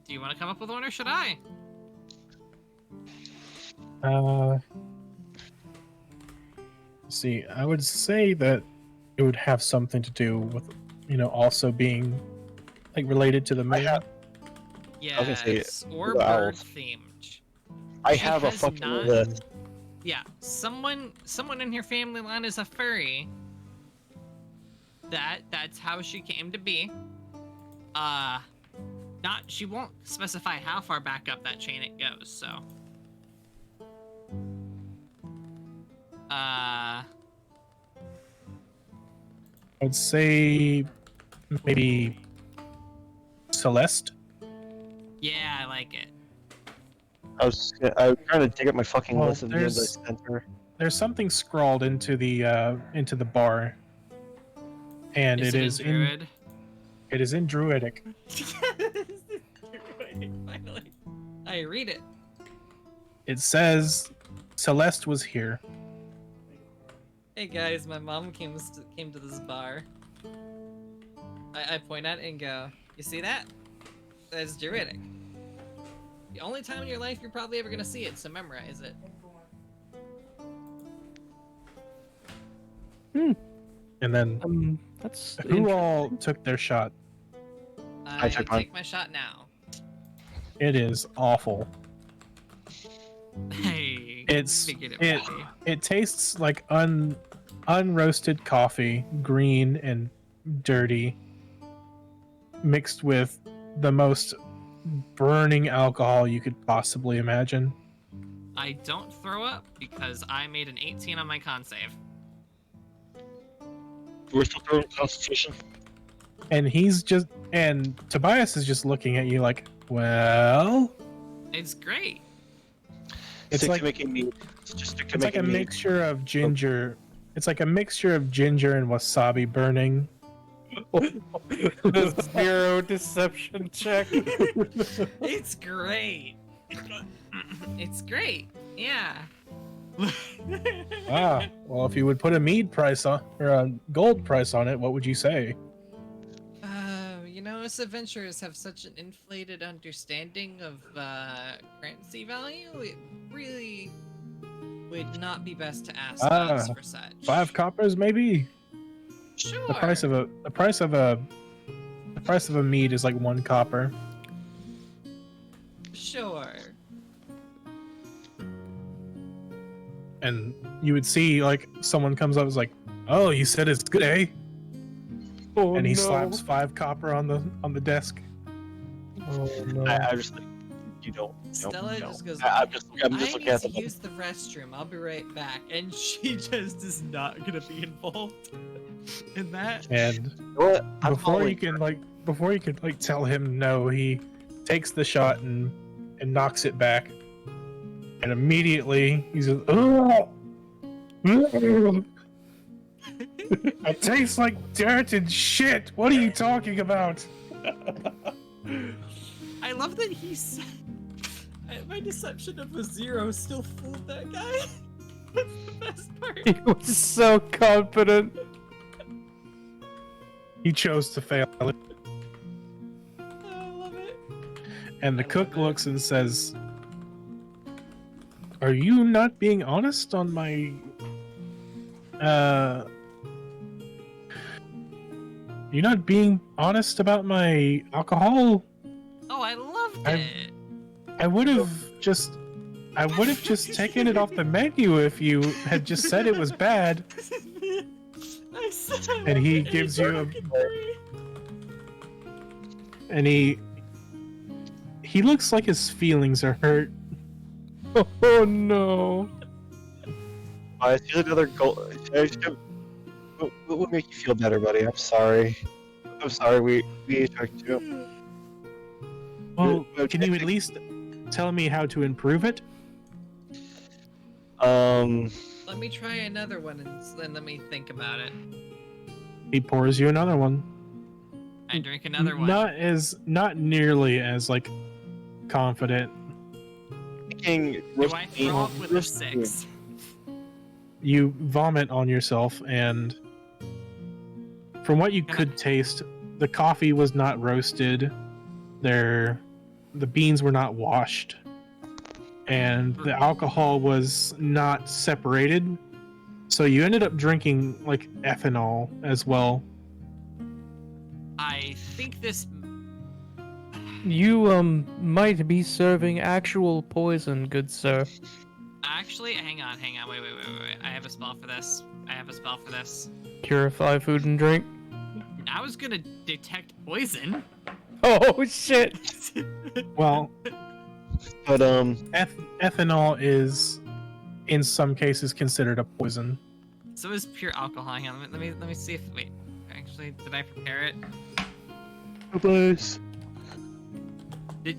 Do you want to come up with one or should I? See, I would say that it would have something to do with, also being like related to the moon. Yes, or the bird owls. themed. I She have a has fucking not- list. Yeah, someone in your family line is a furry. That's how she came to be. She won't specify how far back up that chain it goes, so. I'd say maybe Celeste. Yeah, I like it. I was trying to dig up my fucking Well, list of names I there's- sent her. There's something scrawled into the bar, and Is it it is in Druid? it is in Druidic. Finally. I read it. It says Celeste was here. Hey guys, my mom came to this bar. I point at it and go, you see that? That's Druidic. The only time in your life you're probably ever gonna see it, so memorize it. And then That's who all took their shot? I took mine. take my shot now. It is awful. Hey, It's figured it it would be. it tastes like unroasted coffee, green and dirty, mixed with the most burning alcohol you could possibly imagine. I don't throw up because I made an 18 on my con save. We're still throwing Constitution. And Tobias is just looking at you like, well, It's great. it's Stick like to making mead. Just stick to it's like a making mead. mixture of ginger. It's like a mixture of ginger and wasabi burning. the 0 deception check. It's great. It's great. Yeah. Well, if you would put a mead price on or a gold price on it, what would you say? Us adventurers have such an inflated understanding of currency value. It really would not be best to ask us for such. 5 coppers, maybe. Sure. The price of a mead is like 1 copper. Sure. And you would see like someone comes up and is like, "Oh, you said it's good, eh?" Oh, And he no. slaps 5 copper on the desk. Oh no. I just think you don't. Stella just goes, I'm just I looking need at to the. use the restroom. I'll be right back. And she just is not gonna be involved in that. And You know what? I'm before you following- can tell him no, he takes the shot and knocks it back. And immediately he says, "Ugh! Ugh! It tastes like dirt and shit. What are you talking about?" I love that he said my deception of a 0 still fooled that guy. That's the best part. He was so confident. He chose to fail it. I love it. And the cook looks and says, "Are you not being honest on my you're not being honest about my alcohol? Oh, I loved I- it. I would have just taken it off the menu if you had just said it was bad." I said I And he wanted a gives you a- burglary. And he looks like his feelings are hurt. Oh no. Here's another goal. What would make you feel better, buddy? I'm sorry. We attacked you. Well, can you at least tell me how to improve it? Let me try another one and then let me think about it. He pours you another one. I drink another one. Not nearly as like confident. Thinking Do I throw up with a 6? You vomit on yourself, and from what you could taste, the coffee was not roasted. The beans were not washed, and the alcohol was not separated. So you ended up drinking like ethanol as well. I think this. You might be serving actual poison, good sir. Actually, hang on. Wait. I have a spell for this. Purify food and drink. I was gonna detect poison. Oh shit! Well, but ethanol is in some cases considered a poison. So is pure alcohol. Hang on, let me see if. Wait, actually, did I prepare it?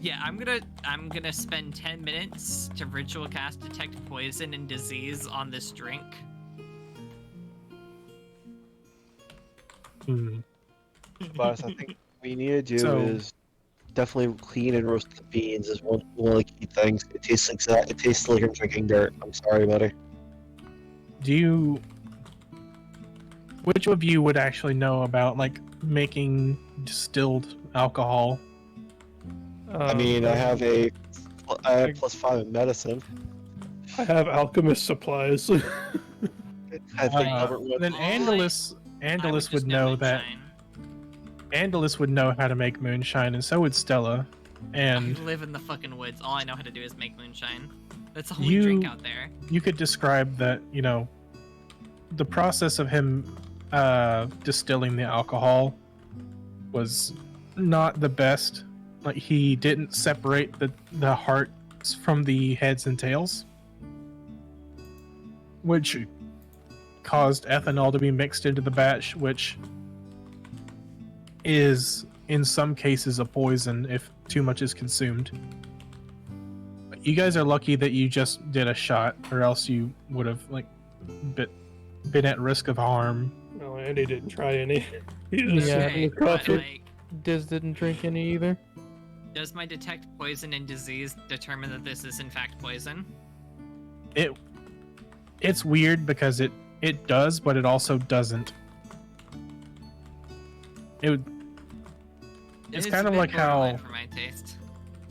Yeah, I'm gonna spend 10 minutes to ritual cast detect poison and disease on this drink. But I think what we need to do is definitely clean and roast the beans is one of the key things. It tastes like that. It tastes like you're drinking dirt. I'm sorry, buddy. Which of you would actually know about like making distilled alcohol? I mean, I have +5 in medicine. I have alchemist supplies. I think Albert would. Then Andalus would know that. Andalus would know how to make moonshine, and so would Stella. And I live in the fucking woods. All I know how to do is make moonshine. That's all we drink out there. You could describe that, the process of him distilling the alcohol was not the best. Like, he didn't separate the hearts from the heads and tails, which caused ethanol to be mixed into the batch, which is in some cases a poison if too much is consumed. But you guys are lucky that you just did a shot, or else you would have been at risk of harm. No, Andy didn't try any. He just Yeah, had the coffee. Diz didn't drink any either. Does my detect poison and disease determine that this is in fact poison? It's weird because it does, but it also doesn't. It's kind of like how for my taste.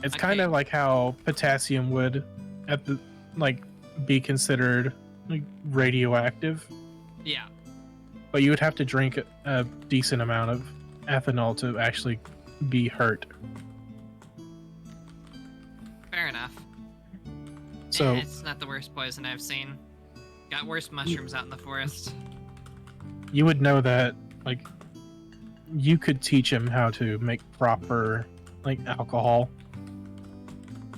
it's kind of like how potassium would be considered radioactive, Yeah. but you would have to drink a decent amount of ethanol to actually be hurt. Fair enough. So It's not the worst poison I've seen. Got worse mushrooms out in the forest. you would know that, you could teach him how to make proper, alcohol.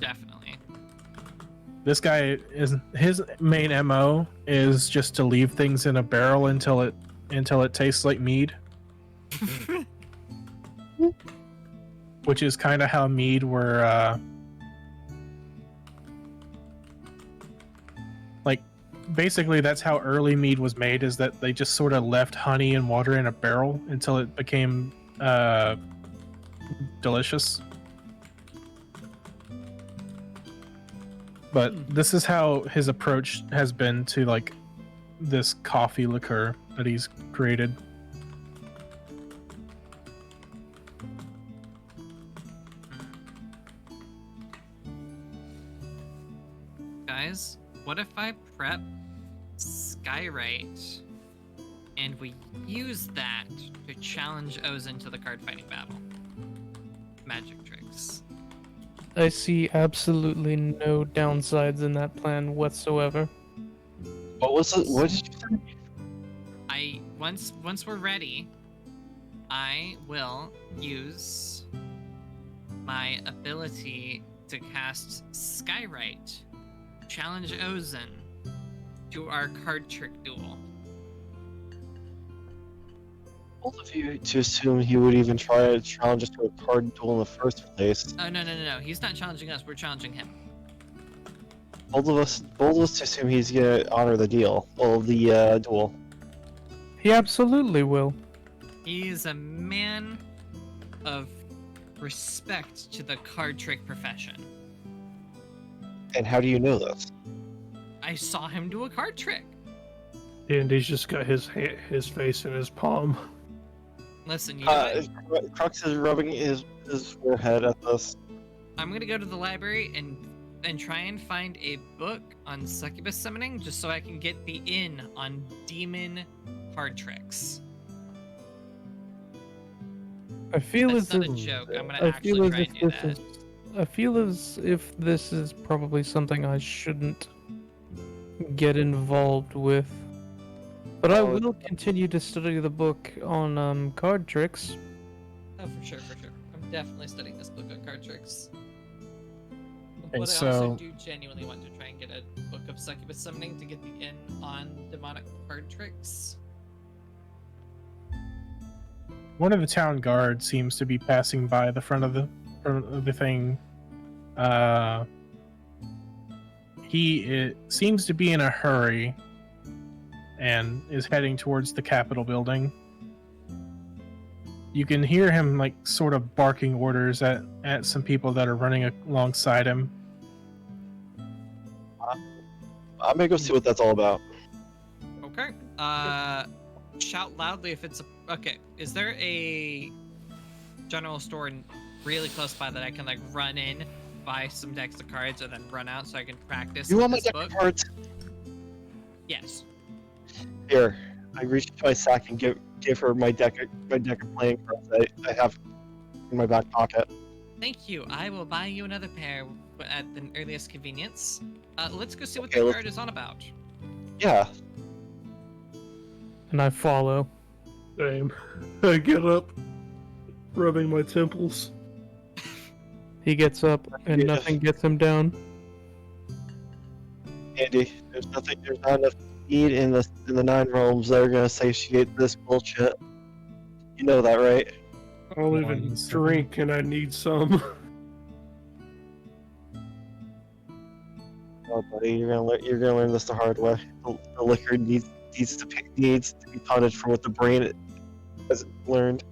Definitely. This guy his main MO is just to leave things in a barrel until it tastes like mead. Which is kind of how mead were basically that's how early mead was made, is that they just sort of left honey and water in a barrel until it became delicious. But this is how his approach has been to this coffee liqueur that he's created. Guys, what if I prep Skyrite and we use that to challenge Ozen to the card fighting battle? Magic tricks. I see absolutely no downsides in that plan whatsoever. What was it? What did you say? Once we're ready, I will use my ability to cast Skyrite, challenge Ozen to our card trick duel. Both of you to assume he would even try to challenge us to a card duel in the first place. Oh no! He's not challenging us. We're challenging him. Both of us to assume he's gonna honor the deal. Well, the duel. He absolutely will. He's a man of respect to the card trick profession. And how do you know this? I saw him do a card trick. Andy's just got his face in his palm. Listen, you know what? Crux is rubbing his forehead at this. I'm gonna go to the library and try and find a book on succubus summoning just so I can get the in on demon card tricks. I feel That's as not if a joke. I'm gonna I actually feel as try if and do this that. is. I feel as if this is probably something I shouldn't get involved with. But I will continue to study the book on card tricks. Oh, for sure, for sure. I'm definitely studying this book on card tricks. And But I so- also do genuinely want to try and get a book of succubus summoning to get the in on demonic card tricks. One of the town guards seems to be passing by the front of the thing. He seems to be in a hurry and is heading towards the Capitol building. You can hear him like sort of barking orders at some people that are running alongside him. I'm gonna go see what that's all about. Okay. Shout loudly if it's a. Okay. Is there a general store really close by that I can like run in, buy some decks of cards, and then run out so I can practice? You with want my this deck book? of cards? Yes. Here, I reach into my sack and give her my deck of playing cards I have in my back pocket. Thank you. I will buy you another pair at the earliest convenience. Let's go see what Okay, the let's- card is on about. Yeah. And I follow. Same. I get up, rubbing my temples. He gets up, and Yeah. nothing gets him down. Andy, there's not enough need in the nine realms that are gonna satiate this bullshit. You know that, right? I'll even drink, and I need some. Oh, buddy, you're gonna learn this the hard way. The liquor needs to be punished for what the brain hasn't learned.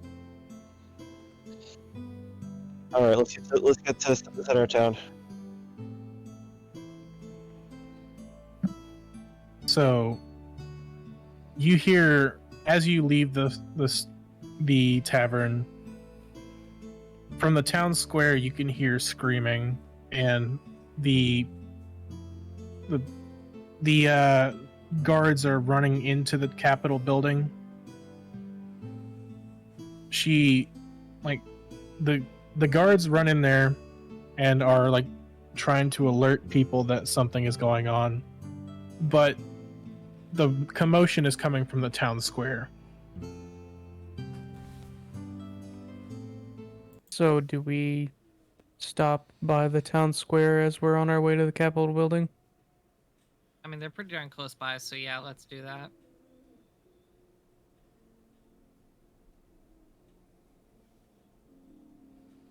All right, let's get to the center of town. So you hear as you leave the tavern from the town square. You can hear screaming, and the guards are running into the Capitol building. The guards run in there and are like trying to alert people that something is going on, but the commotion is coming from the town square. So, do we stop by the town square as we're on our way to the Capitol building? I mean, they're pretty darn close by, so yeah, let's do that.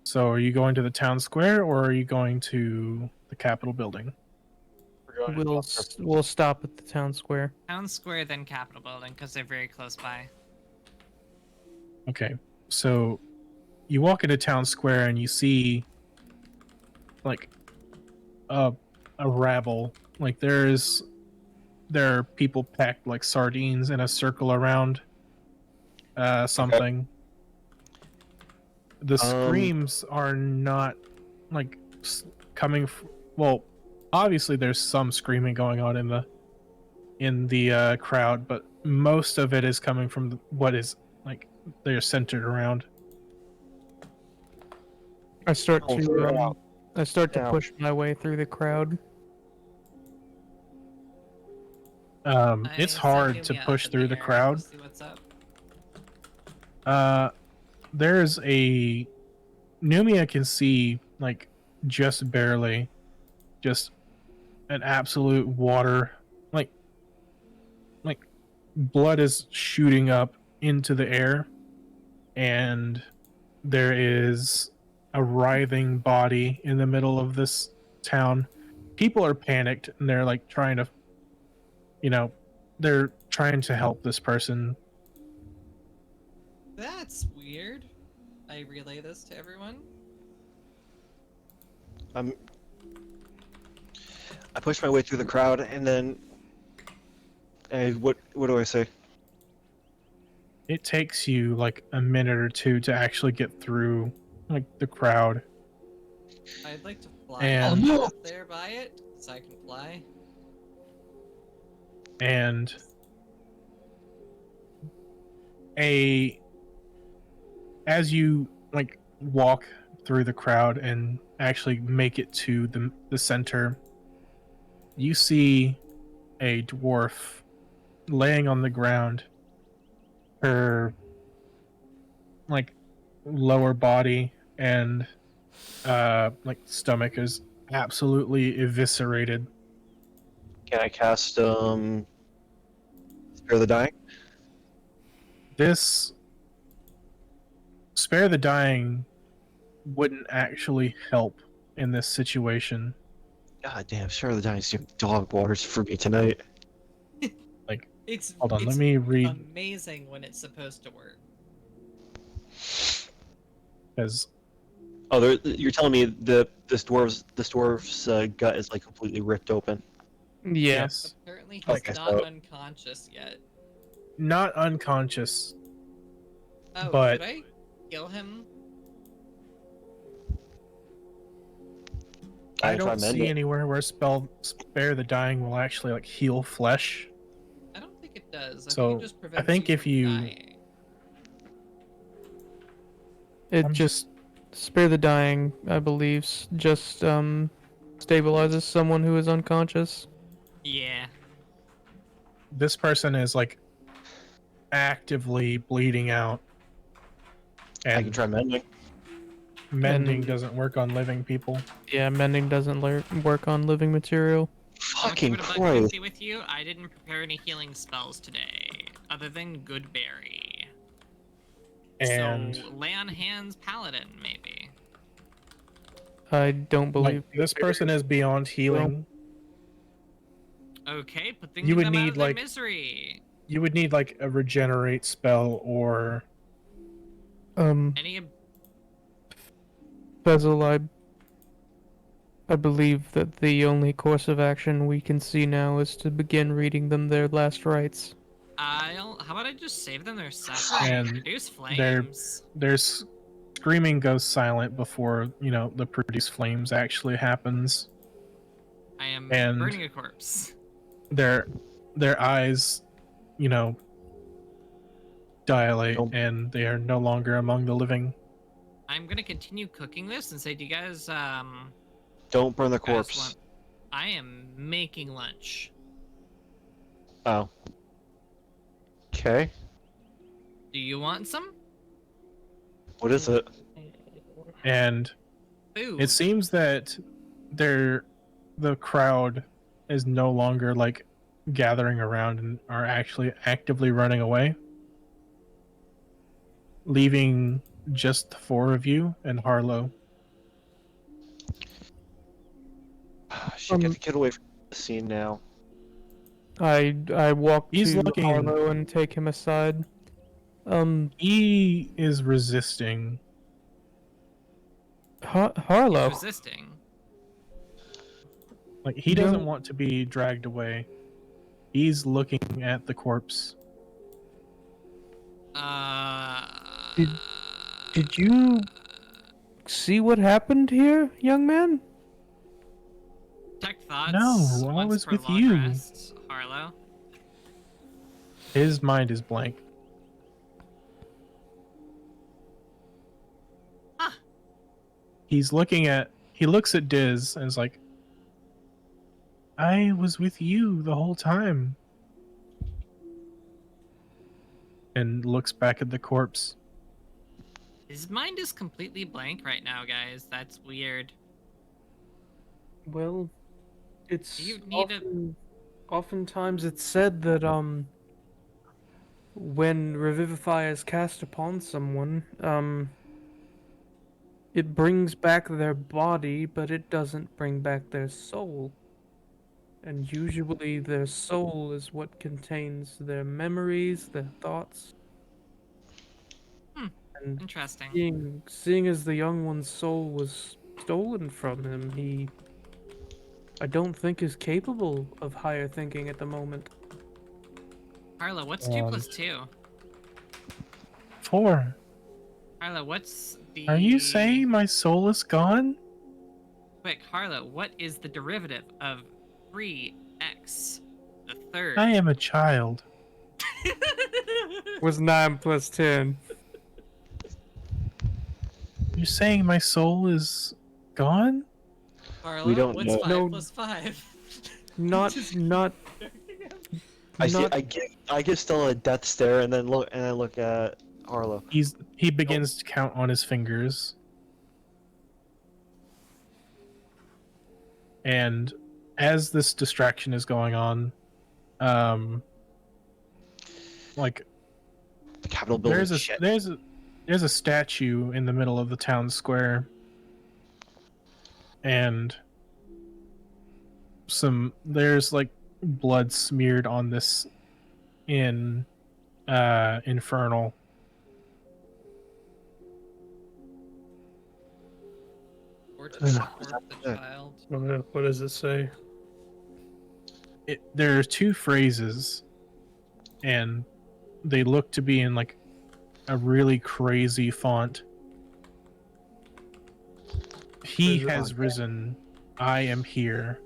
So are you going to the town square or are you going to the Capitol building? We'll stop at the town square. Town Square, then Capitol Building, because they're very close by. Okay, so you walk into town square and you see like a rabble. Like there are people packed like sardines in a circle around something. The screams are not like coming well, obviously there's some screaming going on in the crowd, but most of it is coming from what is like they're centered around. I start Oh, to Yeah. push my way through the crowd. It's I hard send to Lumia up push in through the air crowd. to see what's up. There's a Numia can see like just barely, just an absolute water, like blood is shooting up into the air, and there is a writhing body in the middle of this town. People are panicked and they're like trying to, they're trying to help this person. That's weird. I relay this to everyone. I push my way through the crowd, and then, what do I say? It takes you like a minute or two to actually get through like the crowd. I'd like to fly And- up there by it, so I can fly. And as you like walk through the crowd and actually make it to the center, you see a dwarf laying on the ground. Her like lower body and like stomach is absolutely eviscerated. Can I cast Spare the Dying? This Spare the Dying wouldn't actually help in this situation. God damn, Spare the Dying's doing dog waters for me tonight. It's Hold on, it's let me read, amazing when it's supposed to work. because Oh, you're telling me this dwarf's gut is like completely ripped open. Yeah. yes, Apparently he's Okay, not so- unconscious yet. not unconscious. Oh, But- should I kill him? I I'll try don't mend see it. anywhere where Spare the Dying will actually like heal flesh. I don't think it does. I So, think it just prevents think you if from you- dying. It I'm just Spare the Dying, I believe, just stabilizes someone who is unconscious. Yeah. This person is like actively bleeding out, I can and try mending. mending And- doesn't work on living people. Yeah, mending doesn't work on living material. Fucking But Christ. with you, I didn't prepare any healing spells today, other than Good Berry. And So, lay on hands, paladin, maybe. I don't believe. like, this person is beyond healing. Okay, putting You would them out need, of their like- misery. You would need like a regenerate spell or Any Bezel, I believe that the only course of action we can see now is to begin reading them their last rites. how about I just save them their suffering? And Reduce they're- flames. there's screaming goes silent before, you know, the produce flames actually happens. I am and- burning a corpse. Their eyes, you know, dilate Nope. and they are no longer among the living. I'm gonna continue cooking this and say, do you guys Don't burn the guys corpse. want- I am making lunch. Oh. Okay. Do you want some What is it? And food? it seems that the crowd is no longer like gathering around and are actually actively running away, leaving just the four of you and Harlow. Shit, get the kid away from the scene now. I walk He's to looking- Harlow and take him aside. He is resisting. Harlow. Resisting. Like, he doesn't want to be dragged away. He's looking at the corpse. Did you see what happened here, young man? Detect thoughts. No, I once was per with long you. rest, Harlow. His mind is blank. Huh. He looks at Diz and is like, I was with you the whole time. And looks back at the corpse. His mind is completely blank right now, guys. That's weird. Well, it's You need oftentimes it's said that when Revivify is cast upon someone, it brings back their body, but it doesn't bring back their soul. And usually their soul is what contains their memories, their thoughts. And Interesting. seeing as the young one's soul was stolen from him, I don't think is capable of higher thinking at the moment. Harlow, what's 2 plus 2? 4. Harlow, what's the... Are you saying my soul is gone? Quick, Harlow, what is the derivative of 3x the third? I am a child. Was 9 plus 10. You're saying my soul is gone? Harlow, We don't what's know. 5 No. plus 5? Not I give Stella a death stare and then look at Harlow. He begins to count on his fingers. And as this distraction is going on, like The Capitol building. there's shit. a statue in the middle of the town square, and there's like blood smeared on this in infernal. Or to support the child. What does it say? There are 2 phrases, and they look to be in like a really crazy font. He has risen. I am here.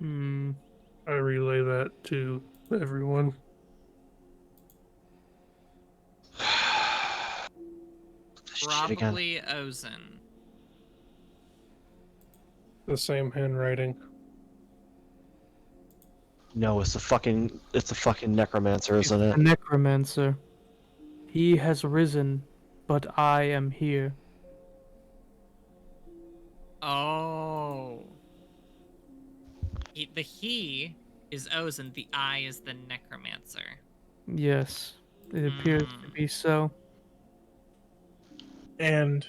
I relay that to everyone. Shit again. Probably Ozen. The same handwriting. No, it's the fucking necromancer, isn't The it? necromancer. He has risen, but I am here. Oh. The he is Ozen, the I is the necromancer. Yes, it appears to be so. And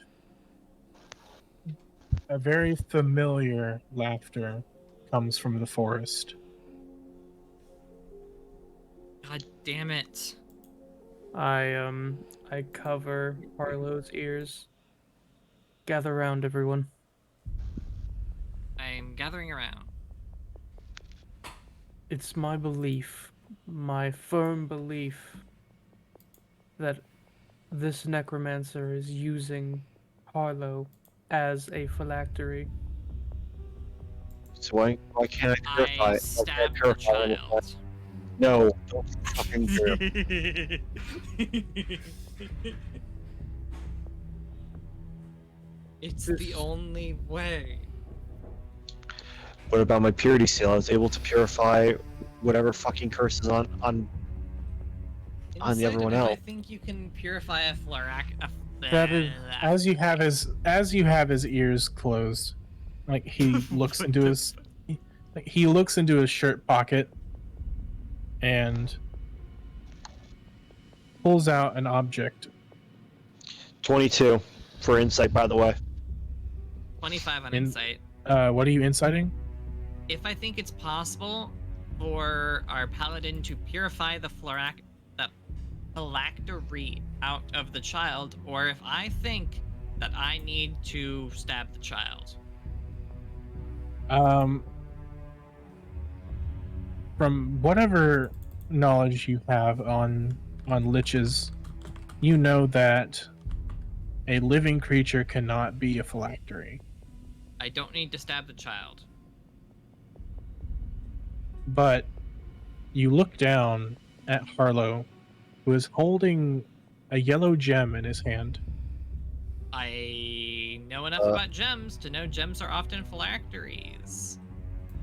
a very familiar laughter comes from the forest. God damn it. I cover Harlow's ears. Gather round, everyone. I'm gathering around. It's my belief, my firm belief, that this necromancer is using Harlow as a phylactery. So why can't I purify? I it? Why can't I stabbed the purify it? child. No, don't fucking do it. It's the only way. What about my purity seal? I was able to purify whatever fucking curse is on Inside everyone of it, I else. think you can purify a Florac. That is- As you have his ears closed, like he looks into his shirt pocket and pulls out an object. 22 for insight, by the way. 25 on In- insight. What are you inciting? If I think it's possible for our paladin to purify the phylactery out of the child, or if I think that I need to stab the child. From whatever knowledge you have on liches, you know that a living creature cannot be a phylactery. I don't need to stab the child. But you look down at Harlow, who is holding a yellow gem in his hand. I know enough about gems to know gems are often phylacteries.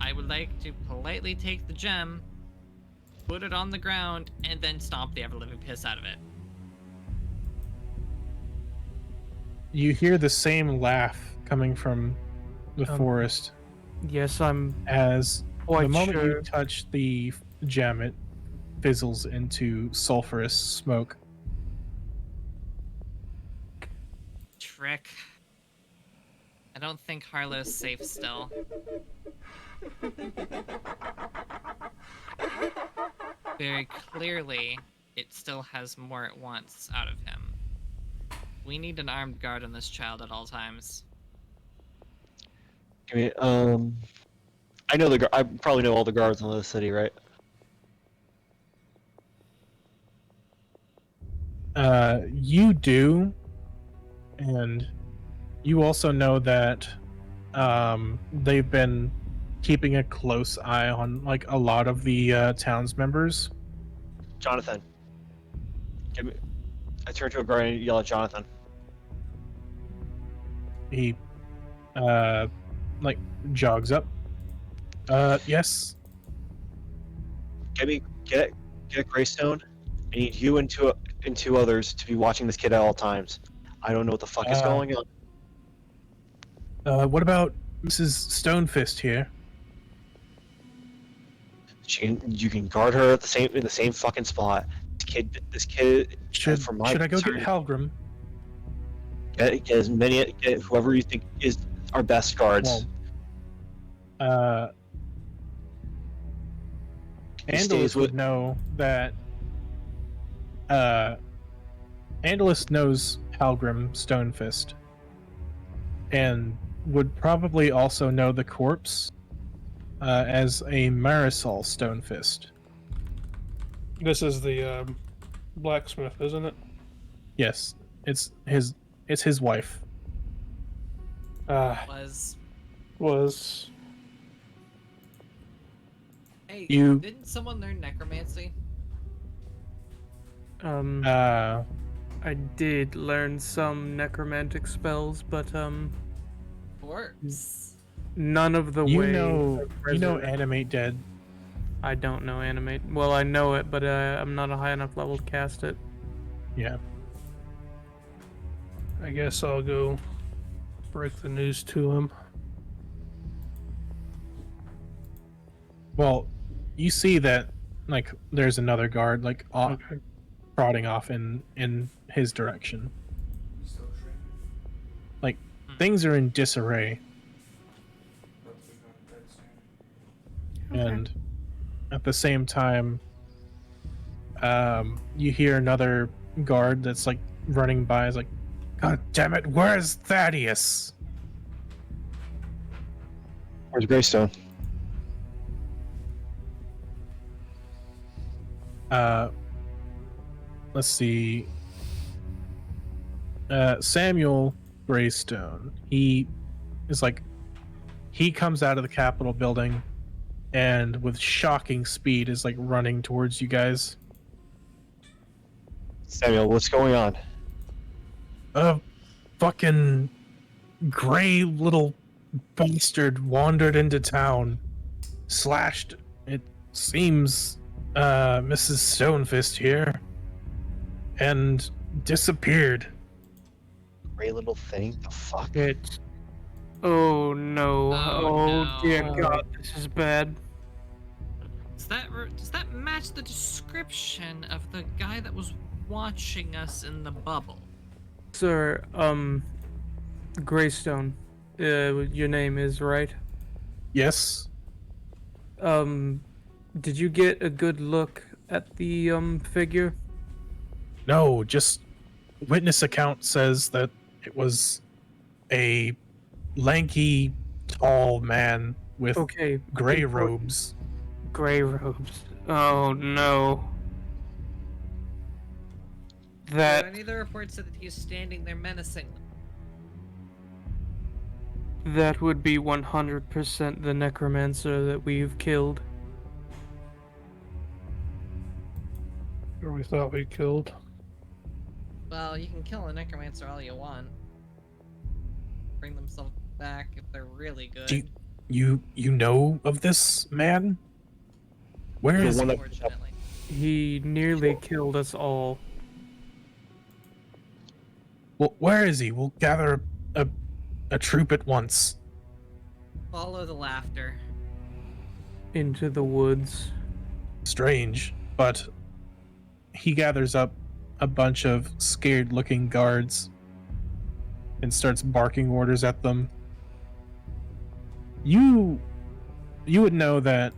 I would like to politely take the gem, put it on the ground, and then stomp the ever-living piss out of it. You hear the same laugh coming from the forest Yes, I'm as quite the moment sure. you touch the gem, it fizzles into sulfurous smoke. Trick. I don't think Harlow's safe still. very clearly it still has more it wants out of him. We need an armed guard on this child at all times. I mean, I know I probably know all the guards in the city, right? You do, and you also know that they've been keeping a close eye on like a lot of the town's members. Jonathan. I turn to a guard and yell at Jonathan. He like jogs up. Yes. Get Greystone. I need you and two others to be watching this kid at all times. I don't know what the fuck is going on. What about Mrs. Stonefist here? You can guard her at in the same fucking spot. This kid. Should I go get Halgrim? Get as many. Get whoever you think is our best guards. Well, Andalus would know that. Andalus knows Halgrim Stonefist, and would probably also know the corpse as a Marisol Stonefist. This is the blacksmith, isn't it? Yes, it's his wife. Was. Hey, You- didn't someone learn necromancy? I did learn some necromantic spells, but Works. none of the You way. know Resurrect- Animate Dead. I don't know animate. Well, I know it, but I'm not a high enough level to cast it. Yeah. I guess I'll go break the news to him. Well, you see that like there's another guard like Okay. prodding off in his direction. Like things are in disarray, and at the same time, you hear another guard that's like running by. Is like, God damn it! Where's Thaddeus? Where's Greystone? Let's see. Samuel Greystone. He comes out of the Capitol building, and with shocking speed is like running towards you guys. Samuel, what's going on? A fucking gray little bastard wandered into town, slashed, it seems, Mrs. Stonefist here, and disappeared. Gray little thing? The fuck? It. Oh no! Oh, Oh, dear no. God, this is bad. Does that match the description of the guy that was watching us in the bubble? Sir, Greystone, your name is right. Yes. Did you get a good look at the figure? No, just witness account says that it was a lanky, tall man with Okay. gray good- robes. Gray robes. Oh no. That Any of the reports said that he is standing there menacingly. that would be 100% the necromancer that we've killed. Or we thought we killed. Well, you can kill a necromancer all you want. Bring themselves back if they're really good. Do you know of this man? Where The is one he? that- Unfortunately. He nearly killed us all. Well, where is he? We'll gather a troop at once. Follow the laughter. Into the woods. Strange, but he gathers up a bunch of scared-looking guards and starts barking orders at them. You would know that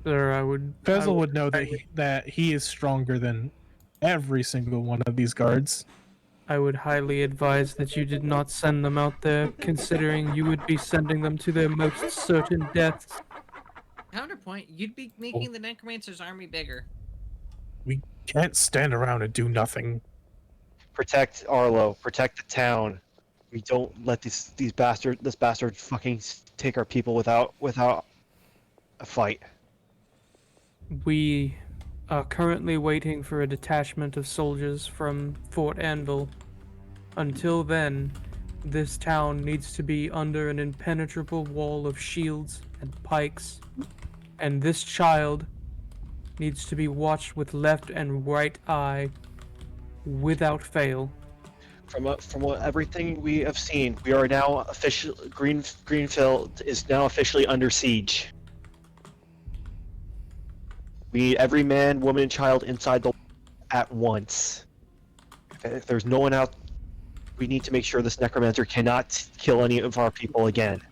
Sir, I would. Fezzle would know that he is stronger than every single one of these guards. I would highly advise that you did not send them out there, considering you would be sending them to their most certain deaths. Counterpoint, you'd be making the Necromancer's army bigger. We can't stand around and do nothing. Protect Arlo. Protect the town. We don't let this bastard fucking take our people without a fight. We are currently waiting for a detachment of soldiers from Fort Anvil. Until then, this town needs to be under an impenetrable wall of shields and pikes, and this child needs to be watched with left and right eye without fail. From what everything we have seen, we are now officially Greenfield is now officially under siege. We need every man, woman, and child inside the at once. If there's no one out, we need to make sure this necromancer cannot kill any of our people again.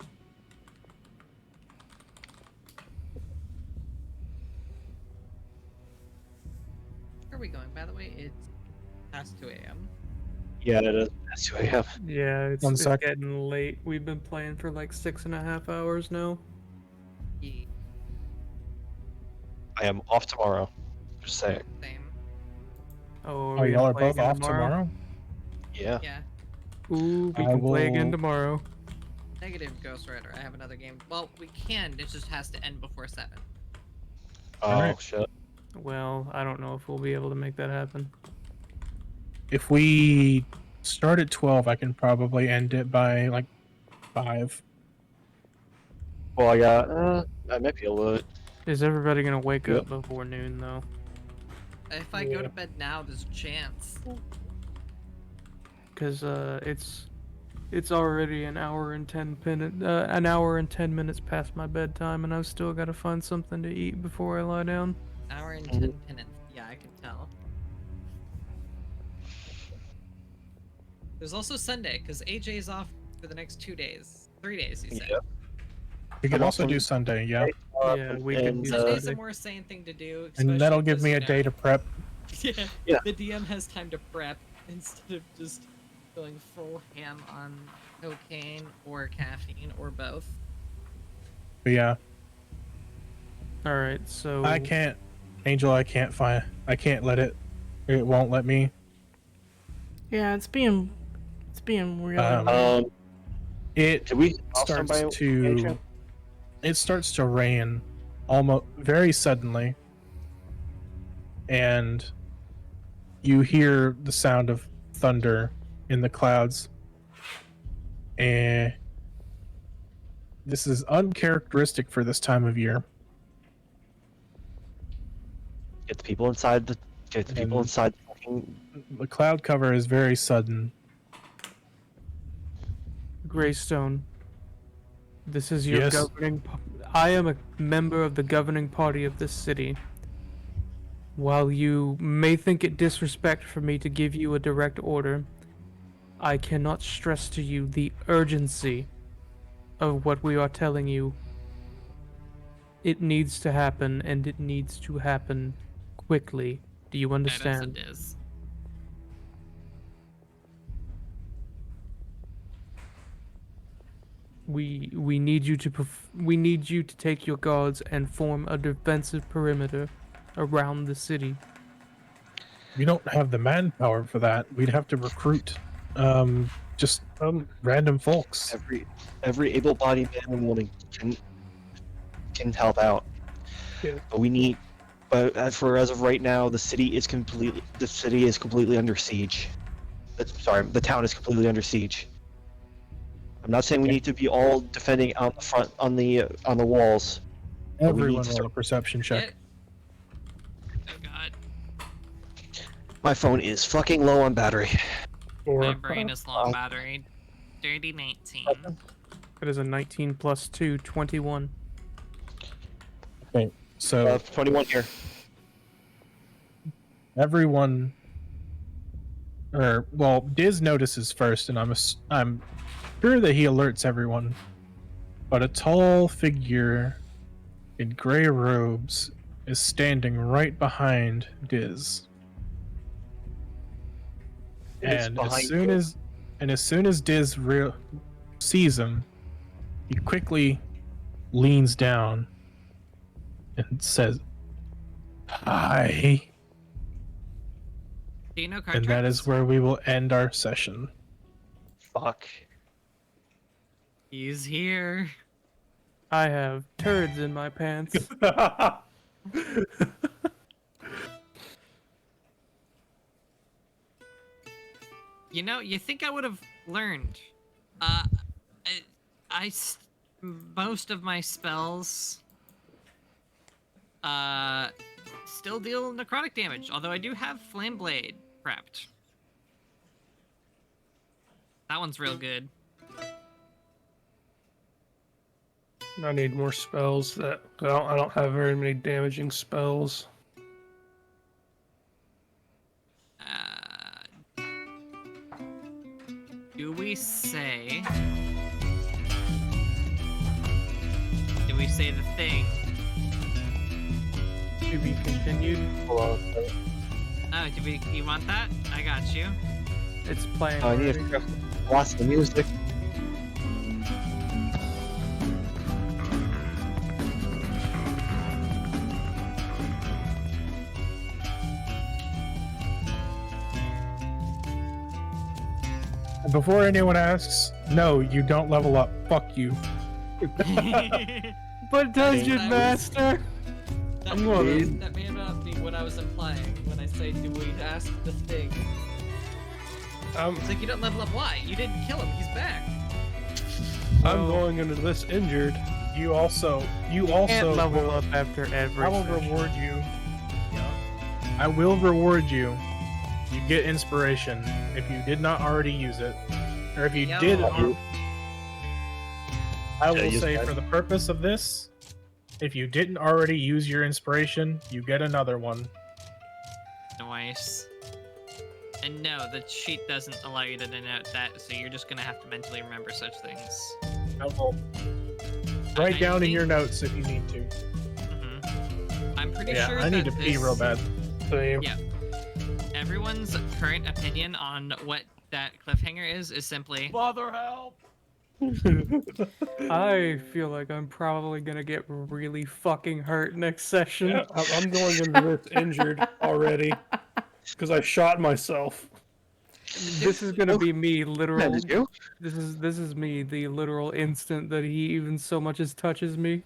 Where are we going, by the way? It's past 2 a.m. Yeah, it is. That's who I have. Yeah, it's, One it's sec. getting late. We've been playing for like 6.5 hours now. Yeah, I am off tomorrow. Just saying. same. Oh, Oh, we y'all gonna are play both again off tomorrow? Yeah. Yeah. Ooh, we I can play again will- tomorrow. Negative, Ghost Rider. I have another game. Well, we can. It just has to end before 7. Oh Alright. shit. Well, I don't know if we'll be able to make that happen. If we start at 12, I can probably end it by like 5. Well, I might be able to. Is everybody gonna wake Yep. up before noon though? If I go to bed now, there's a chance. Because it's already an hour and 10 minutes past my bedtime, and I've still got to find something to eat before I lie down. Hour and 10 minutes. Yeah, I can tell. There's also Sunday, because AJ's off for the next 2 days. 3 days, he said. Yeah. We can I'm also also- do Sunday, yeah. Yeah, we can and, do Sunday's that. a more sane thing to do. And especially that'll give because, me you a know, day to prep. Yeah, Yeah. the DM has time to prep instead of just going full ham on cocaine or caffeine or both. But yeah, All right, so I can't, Angel, I can't let it. It won't let me. Yeah, it's being really Um, weird. It Did we off starts somebody, to Adrian? it starts to rain almost very suddenly, and you hear the sound of thunder in the clouds, and this is uncharacteristic for this time of year. Get the people inside the. Get the people And- inside the fucking. The cloud cover is very sudden. Greystone, this is your Yes. governing. I am a member of the governing party of this city. While you may think it disrespect for me to give you a direct order, I cannot stress to you the urgency of what we are telling you. It needs to happen, and it needs to happen quickly. Do you understand? That is. We need you to we need you to take your guards and form a defensive perimeter around the city. We don't have the manpower for that. We'd have to recruit just random folks. Every able-bodied man and woman can help out. Yeah. But we need. But as of right now, the city is completely under siege. Sorry, the town is completely under siege. I'm not saying we need to be all defending out the front on the walls. but we need Everyone to roll a start- perception check. Oh god, My phone is fucking low on battery. my brain is low on battery. Dirty 19. That is a 19 plus 2, 21. Okay, so 21 here. everyone, Diz notices first, and I'm sure that he alerts everyone. But a tall figure in gray robes is standing right behind Diz. And as soon as Diz sees him, he quickly leans down and says, "Hi." Do you know card And that tricks? is where we will end our session. Fuck. He's here. I have turds in my pants. You know, you think I would have learned. Most of my spells still deal necrotic damage, although I do have Flame Blade prepped. That one's real good. I need more spells. I don't have very many damaging spells. Do we say the thing? To be continued. Oh, you want that? I got you. It's playing. I need already. to watch the music. Before anyone asks, no, you don't level up. Fuck you. But Dungeon That was- Master. That may not be what I was implying when I say, do we ask the thing? It's like you don't level up. Why? You didn't kill him. He's back. I'm going into this injured. You also Can't level will- up after every. I will session. reward you. I will reward you. You get inspiration if you did not already use it, or if you Yo. did. I Should I will use say, mine? for the purpose of this, if you didn't already use your inspiration, you get another one. Nice. And no, the sheet doesn't allow you to denote that, so you're just gonna have to mentally remember such things. I will write down in your notes if you need to. I'm pretty Yeah, sure I need to that pee real bad. Same. Yeah. Everyone's current opinion on what that cliffhanger is simply Mother help! I feel like I'm probably gonna get really fucking hurt next session. Yeah, I'm going into this injured already because I shot myself. This is gonna be me, literal. Did you? This is me, the literal instant that he even so much as touches me.